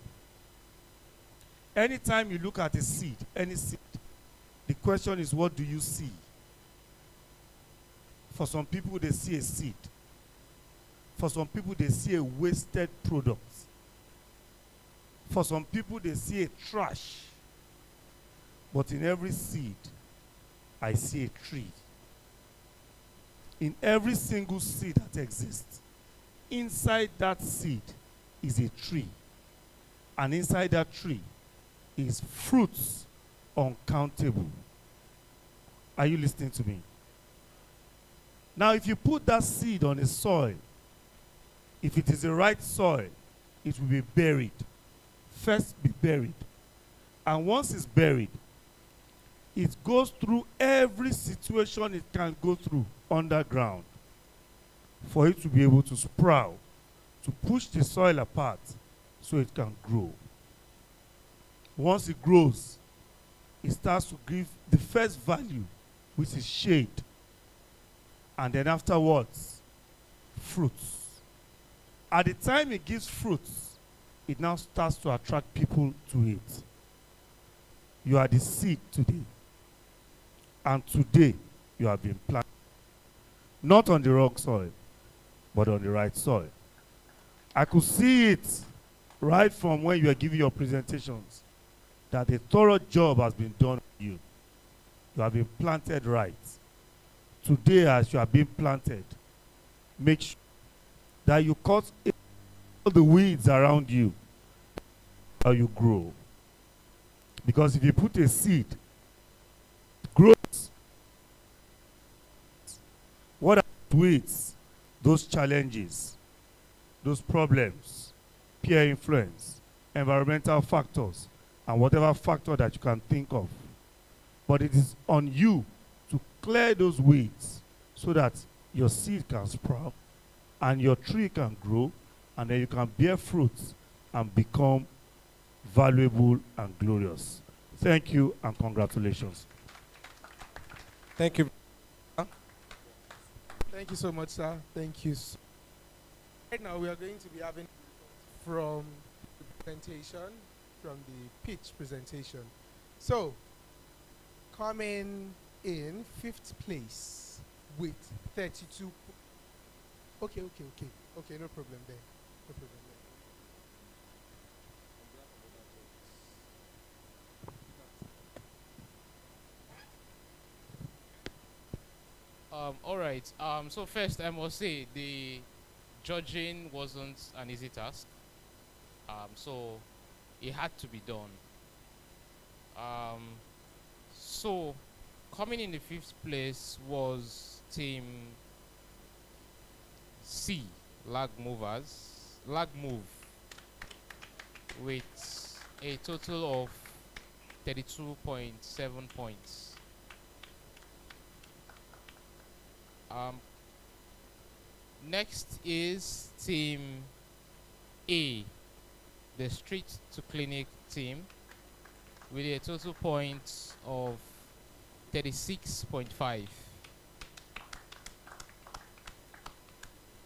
Anytime you look at a seed, any seed, the question is, what do you see? For some people, they see a seed. For some people, they see a wasted product. For some people, they see a trash. But in every seed, I see a tree. In every single seed that exists, inside that seed is a tree. And inside that tree is fruits uncountable. Are you listening to me? Now, if you put that seed on a soil, if it is the right soil, it will be buried. First be buried. And once it's buried, it goes through every situation it can go through underground for it to be able to sprout, to push the soil apart so it can grow. Once it grows, it starts to give the first value, which is shade. And then afterwards, fruits. At the time it gives fruits, it now starts to attract people to it. You are the seed today. And today, you have been planted. Not on the wrong soil, but on the right soil. I could see it right from when you were giving your presentations. that a thorough job has been done on you. You have been planted right. Today, as you are being planted, make sure that you cut all the weeds around you while you grow. Because if you put a seed, it grows. What are the weeds? Those challenges, those problems, peer influence, environmental factors, and whatever factor that you can think of. But it is on you to clear those weeds so that your seed can sprout and your tree can grow, and then you can bear fruits and become valuable and glorious. Thank you and congratulations. Thank you. Thank you so much, sir. Thank you. Right now, we are going to be having from the presentation, from the pitch presentation. So, coming in 5th place with 32. Okay, no problem there. No problem there. All right. So first, I must say the judging wasn't an easy task. So it had to be done. So coming in the 5th place was team C, Lag Move, with a total of 32.7 points. Next is team A, the Street to Clinic team, with a total points of 36.5.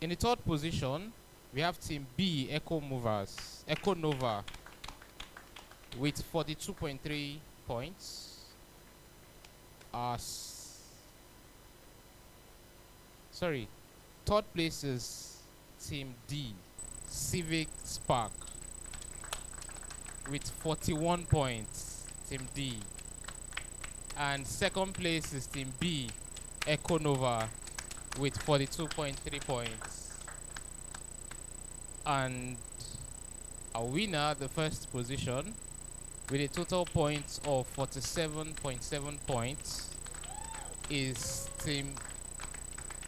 In the 3rd position, we have team B, Echo Nova, with 42.3 points. Sorry, 3rd place is team D, Civic Spark, with 41 points, team D. And 2nd place is team B, Echo Nova, with 42.3 points. And our winner, the 1st position, with a total points of 47.7 points, is team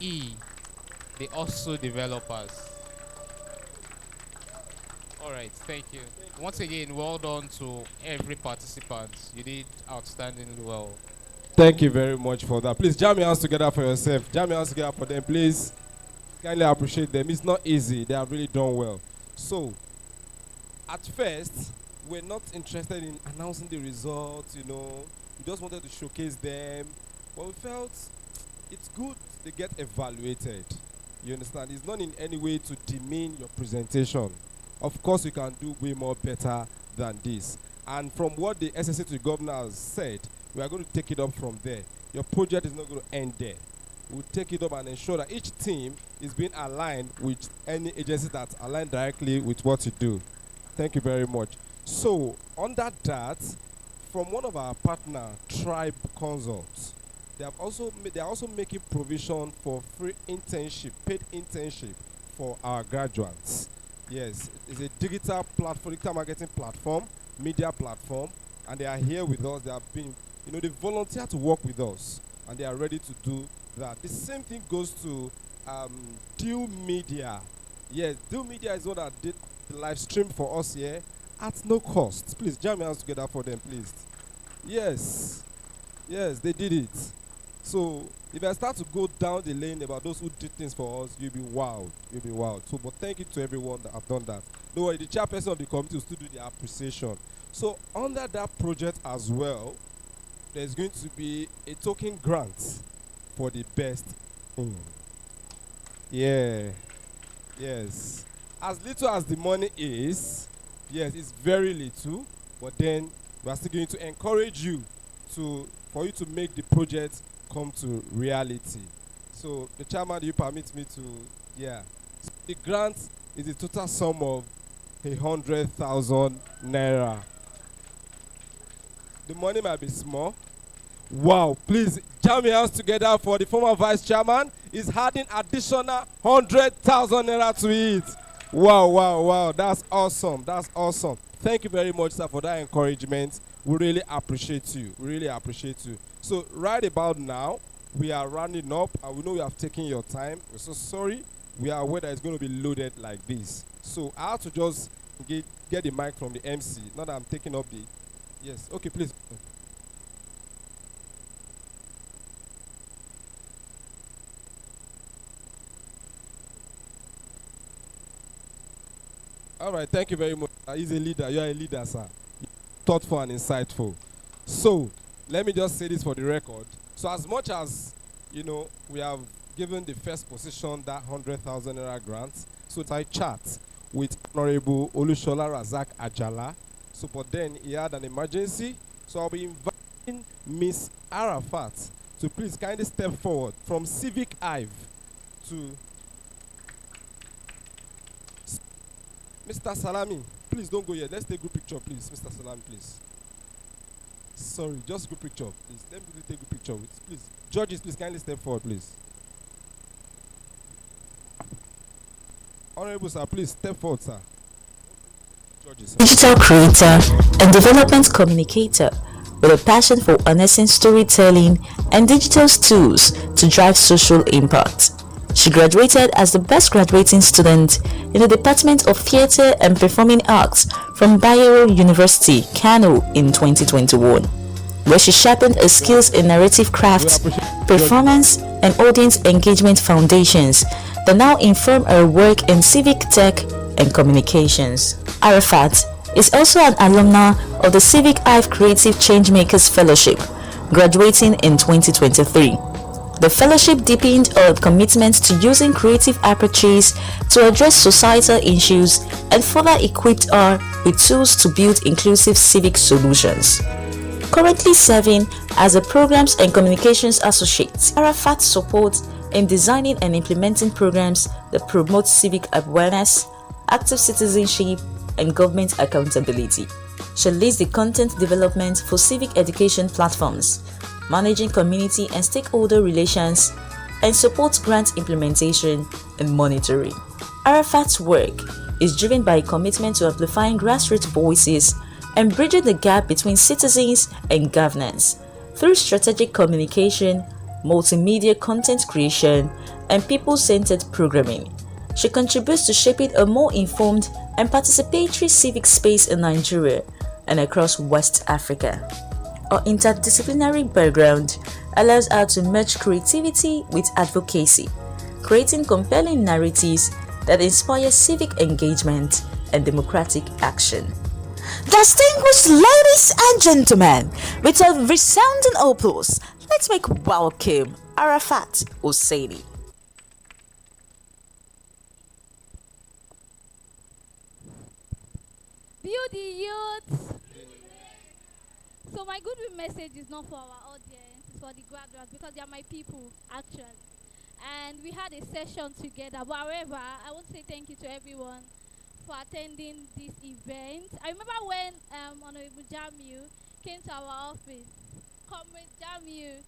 E, the also developers. All right, thank you. Once again, well done to every participant. You did outstandingly well. Thank you very much for that. Please jam your hands together for yourself. Jam your hands together for them, please. Kindly appreciate them. It's not easy. They have really done well. So, at first, we're not interested in announcing the results, We just wanted to showcase them. But we felt it's good they get evaluated. You understand? It's not in any way to demean your presentation. Of course, you can do way more better than this. And from what the SSA to the governor has said, we are going to take it up from there. Your project is not going to end there. We'll take it up and ensure that each team is being aligned with any agency that's aligned directly with what you do. Thank you very much. So, under that, from one of our partner, Tribe Consults, they are also making provision for free internship, paid internship for our graduates. Yes, it's a digital platform, digital marketing platform, media platform, and they are here with us. They have been, they volunteer to work with us, and they are ready to do that. The same thing goes to Deal Media. Yes, Deal Media is one that did the live stream for us here at no cost. Please jam your hands together for them, please. Yes, they did it. So if I start to go down the lane about those who did things for us, you'll be wild. So, but thank you to everyone that have done that. Don't worry, the chairperson of the committee will still do the appreciation. So under that project as well, there's going to be a token grant for the best thing. Yeah. Yes. As little as the money is, yes, it's very little, but then we are still going to encourage you for you to make the project come to reality. So the chairman, do you permit me to, So the grant is a total sum of 100,000 naira. The money might be small. Wow, please jam your hands together for the former vice chairman. He's adding additional 100,000 naira to it. Wow, wow, wow. That's awesome. That's awesome. Thank you very much, sir, for that encouragement. We really appreciate you. We really appreciate you. So right about now, we are rounding up, and we know we have taken your time. We're so sorry. We are aware that it's going to be loaded like this. So I have to just get the mic from the MC. Not that I'm taking up the... Yes. Okay, please. All right, thank you very much. He's a leader. You are a leader, sir. Thoughtful and insightful. So, let me just say this for the record. So, as much as, we have given the first position that 100,000 naira grant, so I chat with Honorable Olushola Razak Ajala. So, but then he had an emergency. So, I'll be inviting Miss Arafat to please kindly step forward from Civic Hive to Mr. Salami, please don't go yet. Let's take a group picture, please. Mr. Salami, please. Sorry, just group picture, please. Let me take a group picture with, please. Judges, please kindly step forward, please. Honorable sir, please step forward, sir. Judges, sir. Digital creator and development communicator with a passion for harnessing storytelling and digital tools to drive social impact. She graduated as the best graduating student in the Department of Theatre and Performing Arts from Bayero University, Kano in 2021, where she sharpened her skills in narrative craft, performance, and audience engagement foundations that now inform her work in civic tech and communications. Arafat is also an alumna of the Civic Hive Creative Changemakers Fellowship, graduating in 2023. The fellowship deepened our commitment to using creative approaches to address societal issues and further equipped her with tools to build inclusive civic solutions. Currently serving as a Programs and Communications Associate, Arafat supports in designing and implementing programs that promote civic awareness, active citizenship, and government accountability. She leads the content development for civic education platforms, managing community and stakeholder relations, and supports grant implementation and monitoring. Arafat's work is driven by a commitment to amplifying grassroots voices and bridging the gap between citizens and governance through strategic communication, multimedia content creation, and people-centered programming. She contributes to shaping a more informed and participatory civic space in Nigeria and across West Africa. Her interdisciplinary background allows her to merge creativity with advocacy, creating compelling narratives that inspire civic engagement and democratic action. Distinguished ladies and gentlemen, with a resounding applause, let's make welcome Arafat Hosseini. Beauty youth. So my goodwill message is not for our audience, it's for the graduates because they are my people actually. And we had a session together. But however, I want to say thank you to everyone for attending this event. I remember when Honorable Jamu came to our office. Comrade Jamu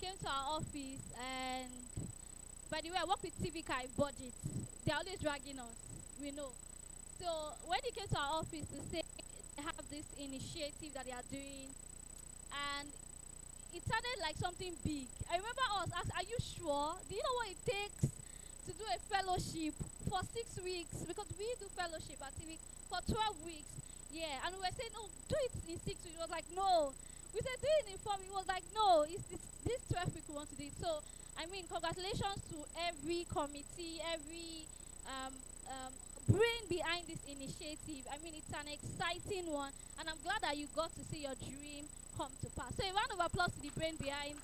came to our office, and by the way, I work with TVK budget. They're always dragging us, we know. So when he came to our office to say they have this initiative that they are doing, and it sounded like something big. I remember us asked, are you sure? Do you know what it takes to do a fellowship for 6 weeks? Because we do fellowship at TV for 12 weeks. Yeah, and we were saying, no, do it in 6 weeks. It was like, no. We said, do it in 4 weeks. It was like, no, it's this 12 weeks we want to do it. So, I mean, congratulations to every committee, every brain behind this initiative. I mean, it's an exciting one, and I'm glad that you got to see your dream come to pass. So a round of applause to the brain behind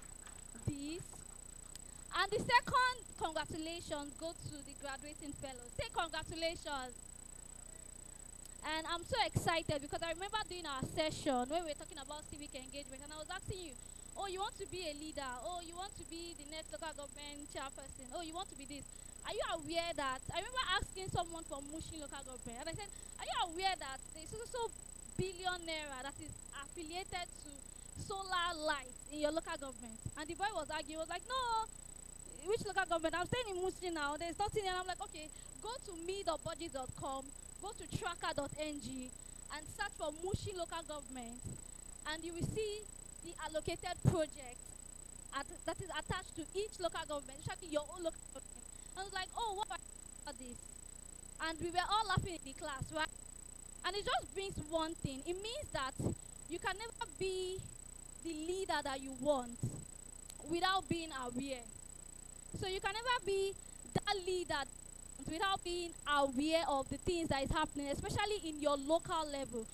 this. And the second congratulations go to the graduating fellows. Say congratulations. And I'm so excited because I remember doing our session when we were talking about civic engagement, and I was asking you, oh, you want to be a leader? Oh, you want to be the next local government chairperson? Oh, you want to be this? Are you aware that, I remember asking someone from Mushin local government, and I said, are you aware that there's also billionaire that is affiliated to solar lights in your local government. And the boy was arguing, he was like, no, which local government? I'm staying in Muslim now. There's nothing. And I'm like, okay, go to me.budget.com, go to tracker.ng, and search for Mushi local government. And you will see the allocated project that is attached to each local government, especially your own local government. I was like, oh, what about this? And we were all laughing in the class, right? And it just brings one thing. It means that you can never be the leader that you want without being aware. So you can never be that leader without being aware of the things that is happening, especially in your local level.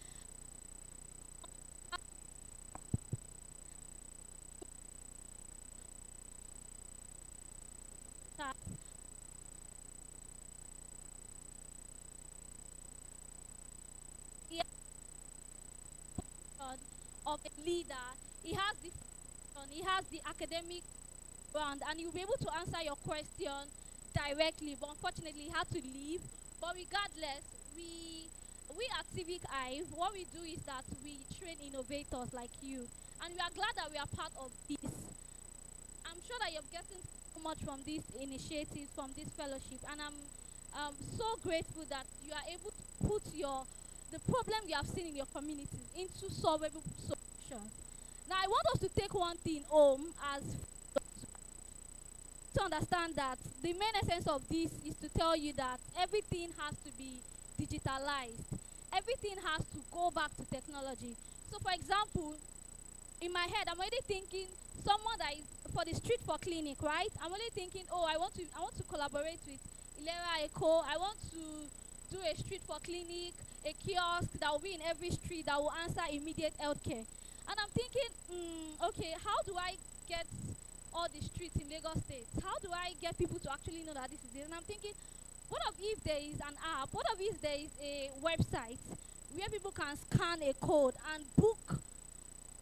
Of a leader, he has the academic ground, and he'll be able to answer your question directly. But unfortunately, he had to leave. But regardless, we at Civic Hive, what we do is that we train innovators like you, and we are glad that we are part of this. I'm sure that you're getting so much from these initiatives, from this fellowship, and I'm so grateful that you are able to put the problem you have seen in your communities into solvable solutions. Now, I want us to take one thing home as to understand that the main essence of this is to tell you that everything has to be digitalized. Everything has to go back to technology. So, for example, in my head, I'm already thinking someone that is for the street for clinic, right? I'm already thinking, oh, I want to collaborate with Ilera Eco. I want to do a street for clinic, a kiosk that will be in every street that will answer immediate healthcare. And I'm thinking, okay, how do I get all the streets in Lagos State? How do I get people to actually know that this is it? And I'm thinking, what if there is an app? What if there is a website where people can scan a code and book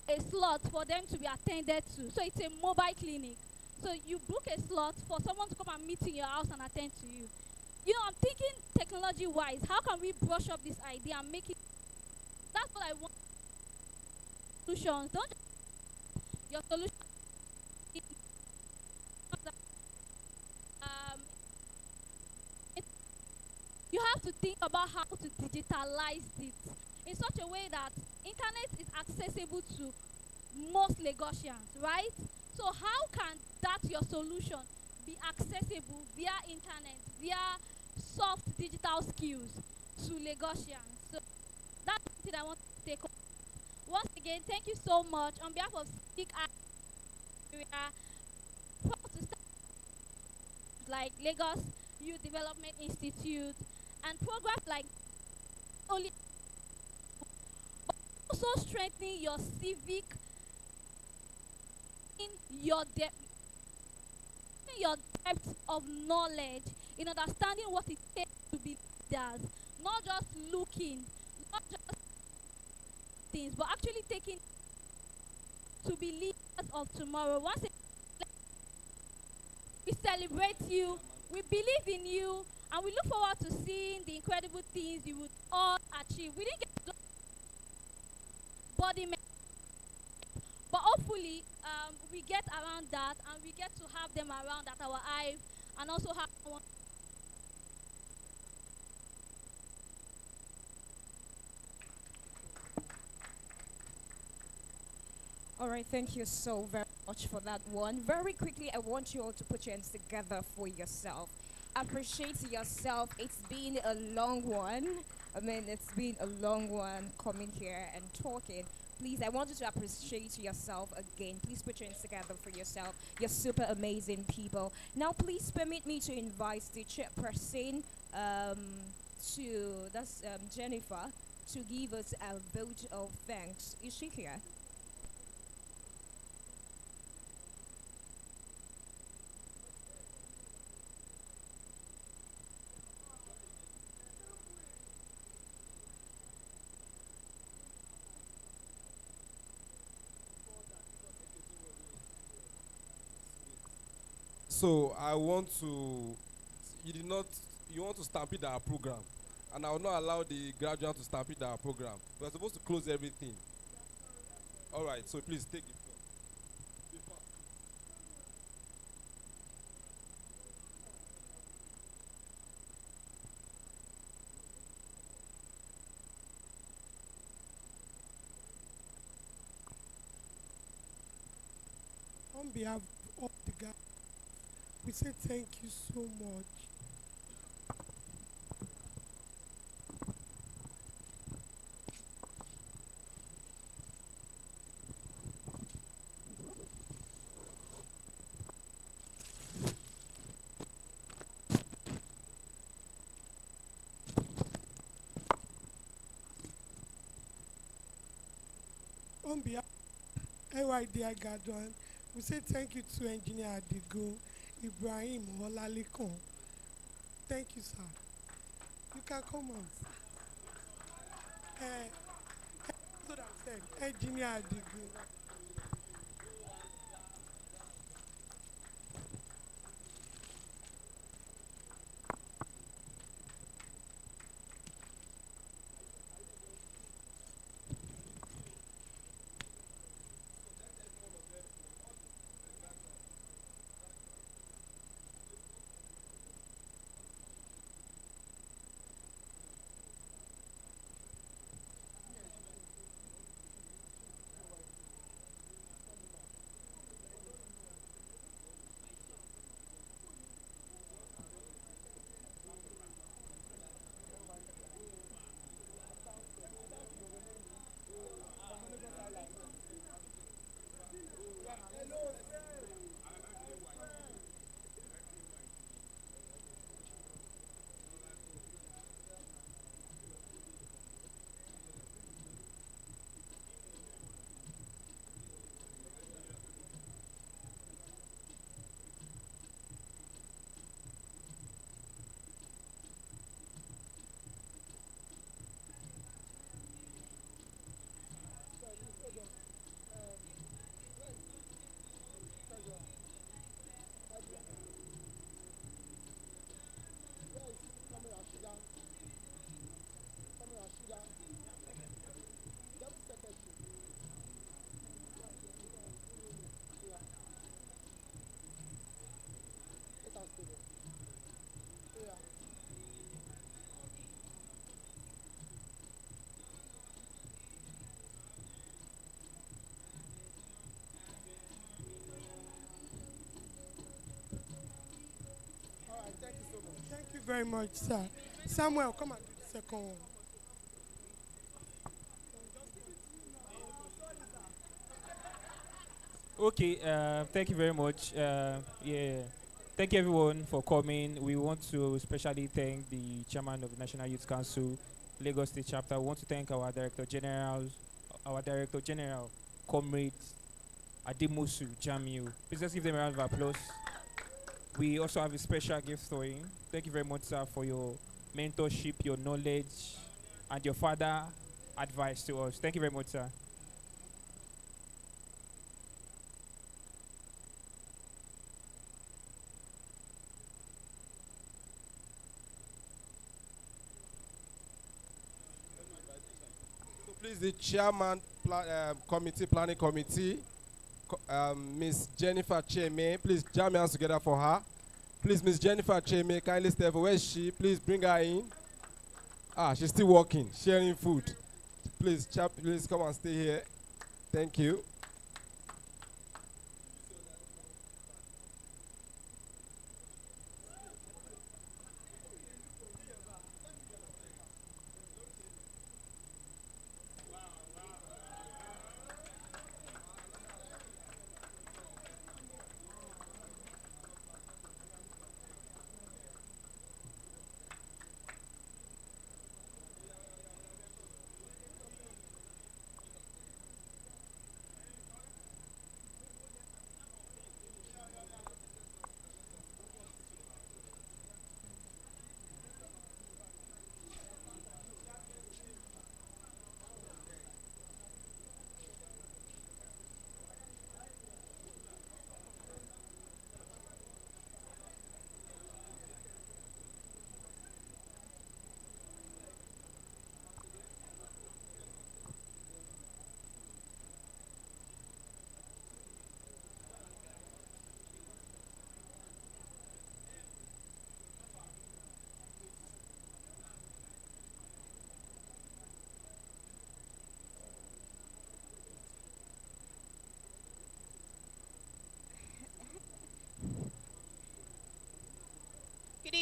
a slot for them to be attended to? So it's a mobile clinic. So you book a slot for someone to come and meet in your house and attend to you. You know, I'm thinking technology-wise, how can we brush up this idea and make it? That's what I want. Solutions. Don't just your solution. You have to think about how to digitalize it in such a way that internet is accessible to most Lagosians, right? So how can that your solution be accessible via internet, via soft digital skills to Lagosians? So that's something I want to take on. Once again, thank you so much on behalf of Speak Area, proud to start like Lagos Youth Development Institute and programs like only also strengthening your civic in your depth of knowledge in understanding what it takes to be leaders, not just looking, not just things, but actually taking to be leaders of tomorrow. Once again, we celebrate you, we believe in you, and we look forward to seeing the incredible things you would all achieve. We didn't get to body, but hopefully we get around that, and we get to have them around at our hive, and also have one. All right, thank you so very much for that one. Very quickly, I want you all to put your hands together for yourself. Appreciate yourself. It's been a long one. I mean, it's been a long one coming here and talking. Please, I want you to appreciate yourself again. Please put your hands together for yourself. You're super amazing people. Now, please permit me to invite the chairperson that's Jennifer, to give us a vote of thanks. Is she here? So I want to, you want to stampede our program. And I will not allow the graduate to stampede our program. We are supposed to close everything. All right, so please take the floor. On behalf of the guys, we say thank you so much. On behalf of LYDI Gadon, we say thank you to Engineer Adigun Ibrahim Olalekan. Thank you, sir. You can come on. That's what I said. Engineer Adigun. Thank you very much, sir. Samuel, come and do the second one. Okay, thank you very much. Yeah, thank you everyone for coming. We want to especially thank the chairman of the National Youth Council, Lagos State Chapter. We want to thank our Director General, Comrade Ademosu Jamiu. Please just give them a round of applause. We also have a special gift for him. Thank you very much, sir, for your mentorship, your knowledge, and your father advice to us. Thank you very much, sir. So please, the chairman, planning committee, Miss Jennifer Cheme, please jam your hands together for her. Please, Miss Jennifer Cheme, kindly step forward. Where is she? Please bring her in. Ah, she's still working, sharing food. Please, please come and stay here. Thank you.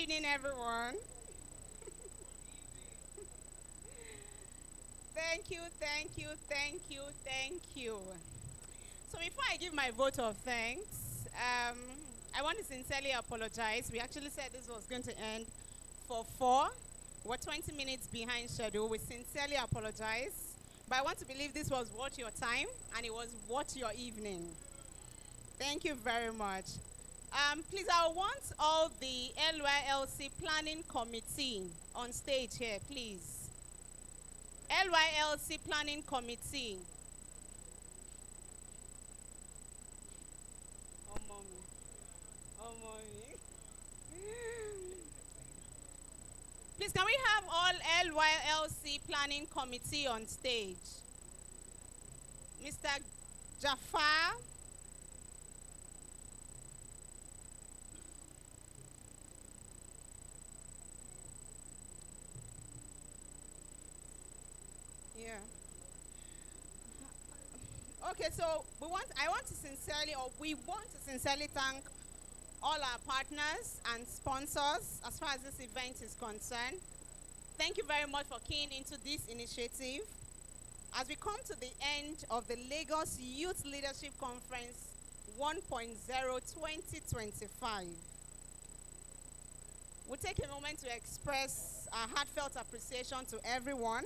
evening, everyone. Thank you, thank you, thank you, thank you. So before I give my vote of thanks, I want to sincerely apologize. We actually said this was going to end for 4. We're 20 minutes behind schedule. We sincerely apologize. But I want to believe this was worth your time and it was worth your evening. Thank you very much. Please, I want all the LYLC Planning Committee on stage here, please. LYLC Planning Committee. Oh, mommy. Oh, mommy. Please, can we have all LYLC Planning Committee on stage? Mr. Jafar. Yeah. Okay, so we want to sincerely thank all our partners and sponsors as far as this event is concerned. Thank you very much for keying into this initiative. As we come to the end of the Lagos Youth Leadership Conference 1.0 2025, we'll take a moment to express our heartfelt appreciation to everyone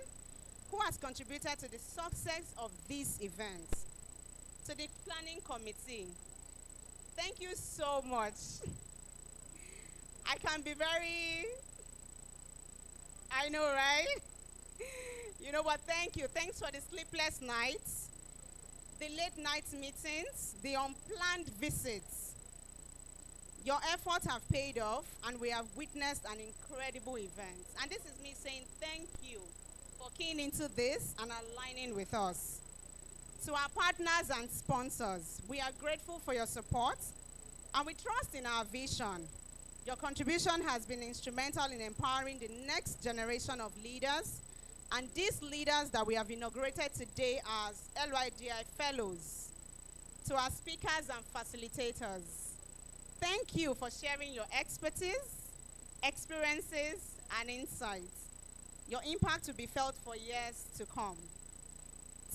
who has contributed to the success of this event. To the planning committee, thank you so much. I can be I know, right? You know what, thank you. Thanks for the sleepless nights, the late night meetings, the unplanned visits. Your efforts have paid off and we have witnessed an incredible event. And this is me saying thank you for keying into this and aligning with us. To our partners and sponsors, we are grateful for your support and we trust in our vision. Your contribution has been instrumental in empowering the next generation of leaders, and these leaders that we have inaugurated today as LYDI Fellows. To our speakers and facilitators, thank you for sharing your expertise, experiences, and insights. Your impact will be felt for years to come.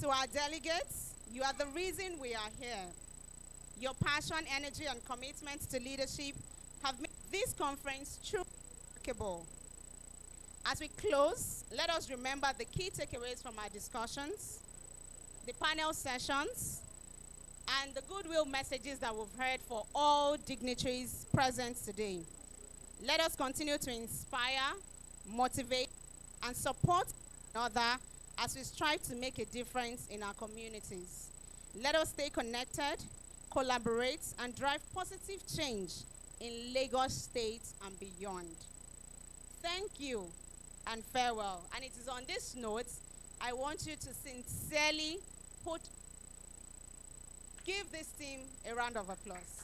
To our delegates, you are the reason we are here. Your passion, energy, and commitment to leadership have made this conference truly remarkable. As we close, let us remember the key takeaways from our discussions, the panel sessions, and the goodwill messages that we've heard for all dignitaries present today. Let us continue to inspire, motivate, and support one another as we strive to make a difference in our communities. Let us stay connected, collaborate, and drive positive change in Lagos State and beyond. Thank you and farewell. And it is on this note, I want you to sincerely give this team a round of applause.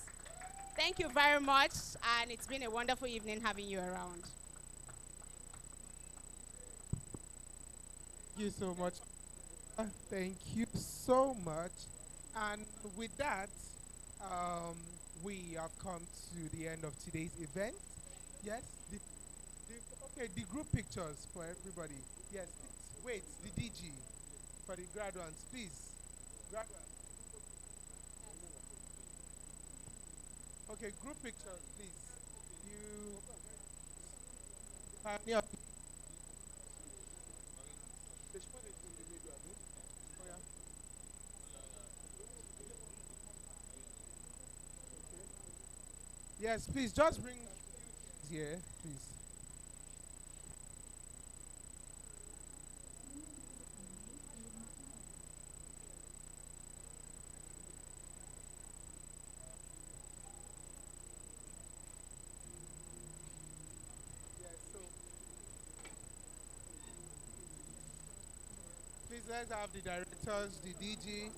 Thank you very much, and it's been a wonderful evening having you around. Thank you so much. Thank you so much. And with that, we have come to the end of today's event. Yes? Okay, the group pictures for everybody. Yes, please. Wait, the DG for the graduates, please. Graduates. Okay, group pictures, please. You. Yeah. Yes, please, just bring here, please. Please, let's have the directors, the DG.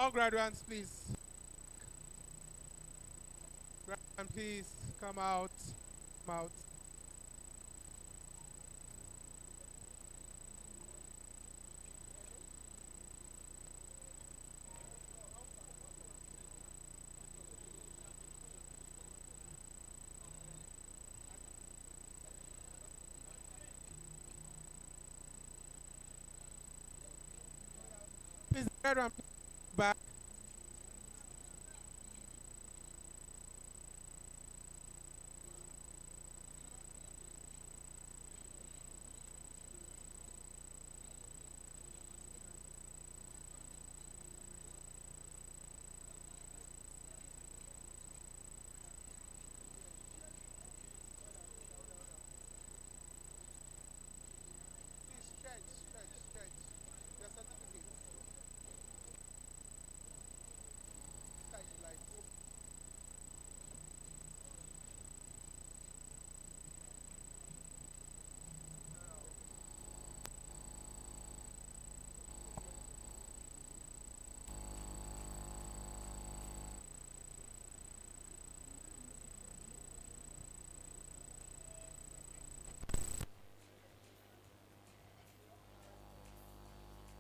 All graduates, please. Graduates, please come out. Come out. Please, graduates, back. Please stretch, stretch, stretch. Your certificate. Stretch like.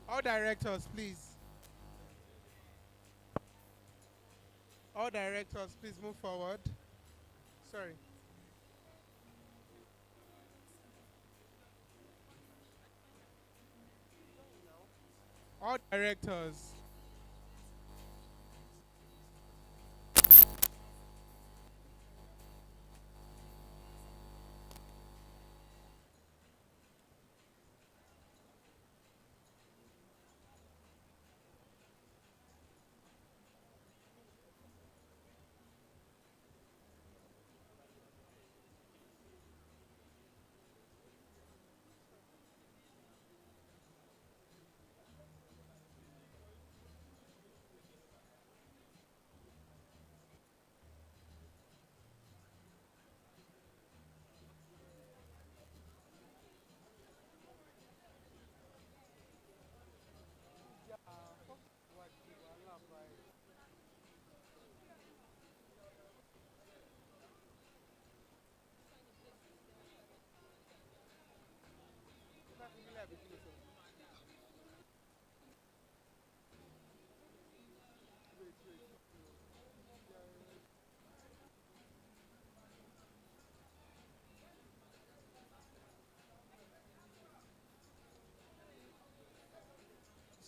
All directors, please. All directors, please move forward. Sorry. All directors.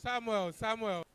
Samuel, Samuel.